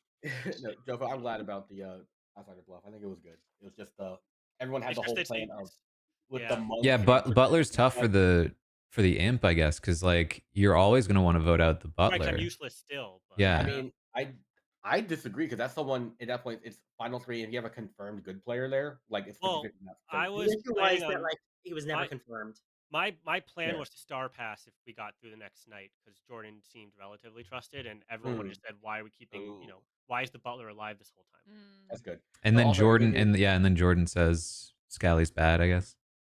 [SPEAKER 9] No, Jofo, I'm glad about the outsider bluff. I think it was good. It was just everyone had
[SPEAKER 6] It's
[SPEAKER 9] the
[SPEAKER 6] just
[SPEAKER 9] whole
[SPEAKER 6] it's-
[SPEAKER 9] plan of with
[SPEAKER 6] Yeah.
[SPEAKER 9] the monk.
[SPEAKER 1] Yeah, but Butler's tough for the imp, I guess, because like you're always gonna want to vote out the
[SPEAKER 6] Right, 'cause I'm
[SPEAKER 1] Butler.
[SPEAKER 6] useless still. But
[SPEAKER 1] Yeah.
[SPEAKER 9] I mean, I disagree because that's someone at that point. It's final three, and you have a confirmed good player there. Like it's 50-50
[SPEAKER 6] well,
[SPEAKER 9] now.
[SPEAKER 6] I
[SPEAKER 8] The
[SPEAKER 6] was
[SPEAKER 8] issue
[SPEAKER 6] planning
[SPEAKER 8] was that
[SPEAKER 6] on
[SPEAKER 8] like he was never
[SPEAKER 6] my
[SPEAKER 8] confirmed.
[SPEAKER 6] my plan
[SPEAKER 9] Fair.
[SPEAKER 6] was to star pass if we got through the next night because Jordan seemed relatively trusted, and everyone would have just said, "Why are we keeping? You know, why is the Butler alive this whole time?"
[SPEAKER 9] That's good.
[SPEAKER 1] And
[SPEAKER 9] So
[SPEAKER 1] then
[SPEAKER 9] also,
[SPEAKER 1] Jordan and Jordan says Scally's bad, I guess.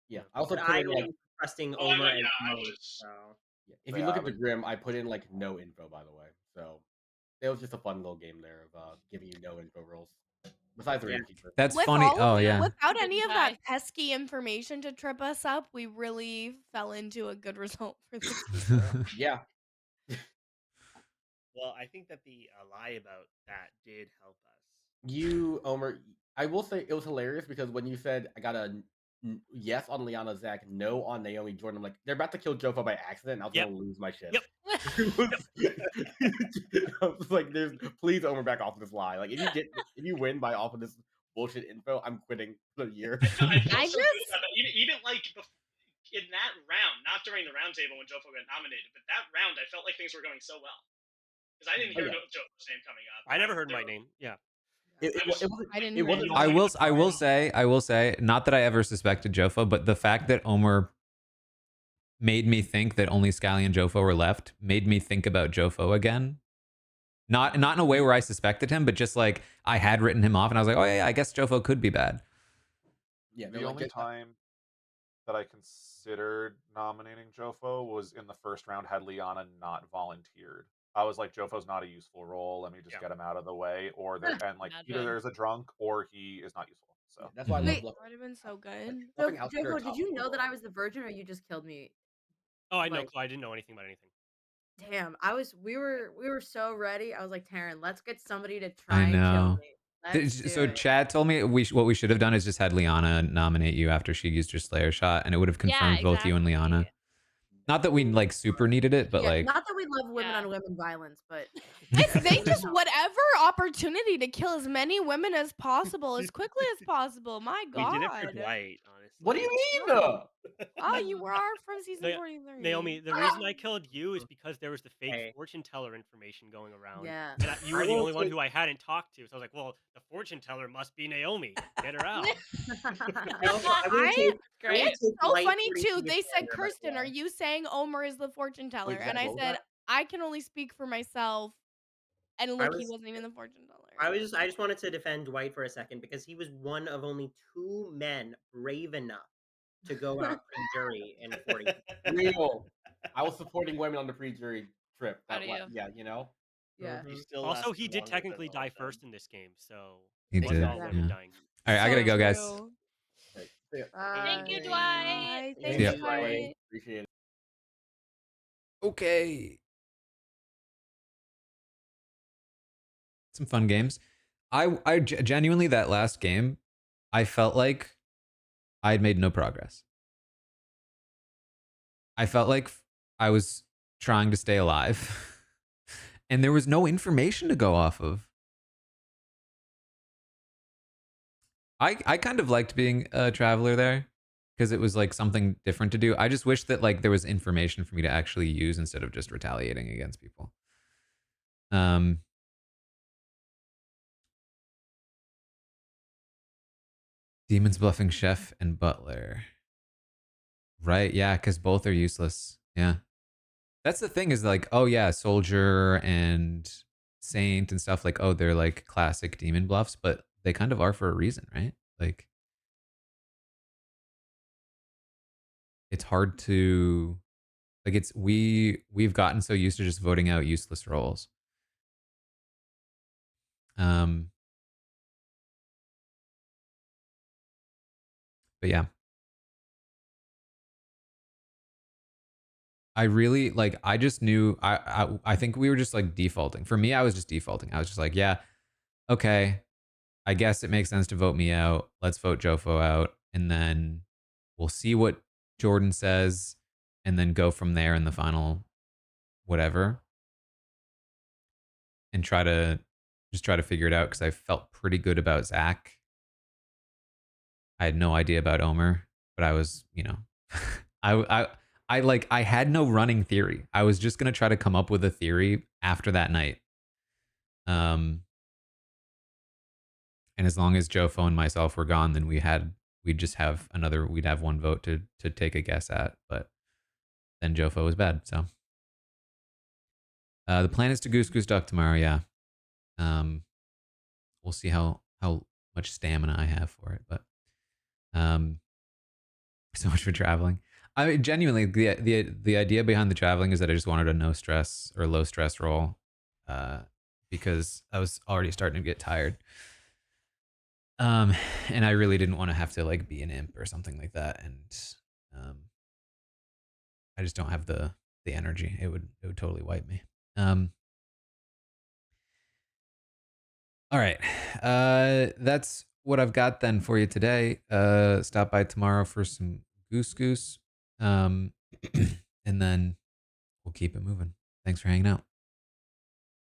[SPEAKER 9] yeah, I also
[SPEAKER 8] But
[SPEAKER 9] put
[SPEAKER 8] I
[SPEAKER 9] in like
[SPEAKER 8] was trusting
[SPEAKER 5] Oh,
[SPEAKER 8] Omer
[SPEAKER 5] yeah,
[SPEAKER 8] and
[SPEAKER 5] I
[SPEAKER 8] Mo,
[SPEAKER 5] was.
[SPEAKER 8] so
[SPEAKER 9] yeah, if you
[SPEAKER 10] Yeah,
[SPEAKER 9] look
[SPEAKER 10] I
[SPEAKER 9] at the
[SPEAKER 10] was.
[SPEAKER 9] Grim, I put in like no info, by the way. So it was just a fun little game there of giving you no info rolls. Besides the
[SPEAKER 8] yeah.
[SPEAKER 9] Ravenkeeper.
[SPEAKER 1] That's
[SPEAKER 4] With
[SPEAKER 1] funny.
[SPEAKER 4] all
[SPEAKER 1] Oh
[SPEAKER 4] of
[SPEAKER 1] yeah.
[SPEAKER 4] without
[SPEAKER 7] Didn't
[SPEAKER 4] any of
[SPEAKER 7] die.
[SPEAKER 4] that pesky information to trip us up, we really fell into a good result for this.
[SPEAKER 9] Yeah.
[SPEAKER 3] Well, I think that the lie about that did help us.
[SPEAKER 9] You, Omer, I will say it was hilarious because when you said I got a yes on Liana Zach, no on Naomi Jordan, I'm like, they're about to kill Jofo by accident, and I was
[SPEAKER 6] Yep.
[SPEAKER 9] gonna lose my shit.
[SPEAKER 6] Yep.
[SPEAKER 9] I was like, please Omer back off of this lie. Like if you win by off of this bullshit info, I'm quitting for the year.
[SPEAKER 5] No, I felt
[SPEAKER 4] I
[SPEAKER 5] so good
[SPEAKER 4] just
[SPEAKER 5] about that. Even like in that round, not during the roundtable when Jofo got nominated, but that round, I felt like things were going so well because I didn't
[SPEAKER 9] Oh
[SPEAKER 5] hear
[SPEAKER 9] yeah.
[SPEAKER 5] Jofo's name coming up.
[SPEAKER 6] I never heard my name. Yeah.
[SPEAKER 9] It
[SPEAKER 5] was
[SPEAKER 9] wasn't
[SPEAKER 4] I didn't
[SPEAKER 9] it
[SPEAKER 4] hear
[SPEAKER 9] wasn't
[SPEAKER 4] anything.
[SPEAKER 1] I will say, not that I ever suspected Jofo, but the fact that Omer made me think that only Scally and Jofo were left made me think about Jofo again. Not in a way where I suspected him, but just like I had written him off, and I was like, oh yeah, I guess Jofo could be bad.
[SPEAKER 9] Yeah,
[SPEAKER 10] The only time that I considered nominating Jofo was in the first round had Liana not volunteered. I was like, Jofo's not a useful role. Let me just get him out of the way. Or there and like either
[SPEAKER 7] Imagine.
[SPEAKER 10] there's a drunk or he is not useful. So
[SPEAKER 9] yeah, that's why I
[SPEAKER 1] Mhm.
[SPEAKER 9] love
[SPEAKER 4] Wait,
[SPEAKER 9] bluff.
[SPEAKER 4] that would have been so good.
[SPEAKER 9] Bluffing outsider
[SPEAKER 2] Joko, did
[SPEAKER 9] top
[SPEAKER 2] you
[SPEAKER 9] four
[SPEAKER 2] know that I
[SPEAKER 9] roll.
[SPEAKER 2] was the virgin, or you just killed me?
[SPEAKER 6] Oh, I know.
[SPEAKER 2] Like,
[SPEAKER 6] I didn't know anything about anything.
[SPEAKER 2] damn, we were so ready. I was like, Taran, let's get somebody to
[SPEAKER 1] I
[SPEAKER 2] try and kill
[SPEAKER 1] know.
[SPEAKER 2] me. Let's do
[SPEAKER 1] So
[SPEAKER 2] it.
[SPEAKER 1] Chad told me what we should have done is just had Liana nominate you after she used her Slayer shot, and it would have confirmed both you and Liana. Not that we like super needed it, but
[SPEAKER 2] Yeah,
[SPEAKER 1] like
[SPEAKER 2] not that we love women on women violence, but
[SPEAKER 4] They just whatever opportunity to kill as many women as possible as quickly as possible. My
[SPEAKER 3] We did it for
[SPEAKER 4] God.
[SPEAKER 3] Dwight, honestly.
[SPEAKER 9] What do you mean?
[SPEAKER 4] Oh, you were from season 43.
[SPEAKER 6] Naomi, the reason I killed you is because there was the fake
[SPEAKER 8] Hey.
[SPEAKER 6] fortune teller information going around.
[SPEAKER 2] Yeah.
[SPEAKER 6] And you were the only one who I hadn't talked to. So I was like, well, the fortune teller must be Naomi. Get her out.
[SPEAKER 4] It's so
[SPEAKER 8] Dwight
[SPEAKER 4] funny
[SPEAKER 8] for
[SPEAKER 4] too.
[SPEAKER 8] each
[SPEAKER 4] They said,
[SPEAKER 8] character, but
[SPEAKER 4] Kirsten, are you saying Omer is the fortune teller? And I
[SPEAKER 9] Exactly.
[SPEAKER 4] said, I can only speak for myself. And look, he wasn't even the fortune teller.
[SPEAKER 8] I just wanted to defend Dwight for a second because he was one of only 2 men brave enough to go out pre-jury in 40.
[SPEAKER 9] Real. I was supporting women on the pre-jury trip.
[SPEAKER 7] How do you?
[SPEAKER 9] Yeah, you know.
[SPEAKER 2] Yeah.
[SPEAKER 3] You still
[SPEAKER 6] Also,
[SPEAKER 3] lasted
[SPEAKER 6] he did
[SPEAKER 3] longer than
[SPEAKER 6] technically
[SPEAKER 3] all
[SPEAKER 6] die
[SPEAKER 3] of them.
[SPEAKER 6] first in this game, so
[SPEAKER 1] he
[SPEAKER 6] it wasn't
[SPEAKER 1] did.
[SPEAKER 6] all women
[SPEAKER 1] Yeah.
[SPEAKER 6] dying.
[SPEAKER 1] All right, I gotta go, guys.
[SPEAKER 9] Okay,
[SPEAKER 7] Thank you, Dwight.
[SPEAKER 4] Bye.
[SPEAKER 1] See ya.
[SPEAKER 4] Thanks, Dwight.
[SPEAKER 9] Appreciate it.
[SPEAKER 1] Okay. Some fun games. I genuinely, that last game, I felt like I had made no progress. I felt like I was trying to stay alive, and there was no information to go off of. I kind of liked being a traveler there because it was like something different to do. I just wish that like there was information for me to actually use instead of just retaliating against people. Demons bluffing chef and butler. Right, yeah, because both are useless. Yeah. That's the thing is like, oh yeah, soldier and saint and stuff like, oh, they're like classic demon bluffs, but they kind of are for a reason, right? Like it's hard to like we've gotten so used to just voting out useless roles. But yeah. I really like I just knew I think we were just like defaulting. For me, I was just defaulting. I was just like, yeah, okay. I guess it makes sense to vote me out. Let's vote Jofo out. And then we'll see what Jordan says and then go from there in the final whatever. And try to figure it out because I felt pretty good about Zach. I had no idea about Omer. but I was, I had no running theory. I was just gonna try to come up with a theory after that night. And as long as Jofo and myself were gone, then we'd have one vote to take a guess at. But then Jofo was bad, so the plan is to goose duck tomorrow. Yeah, we'll see how much stamina I have for it, but so much for traveling. I mean, genuinely, the idea behind the traveling is that I just wanted a no stress or low stress roll, because I was already starting to get tired. And I really didn't want to have to like be an imp or something like that, and I just don't have the energy. It would totally wipe me. All right, that's what I've got then for you today. Stop by tomorrow for some goose, and then we'll keep it moving. Thanks for hanging out.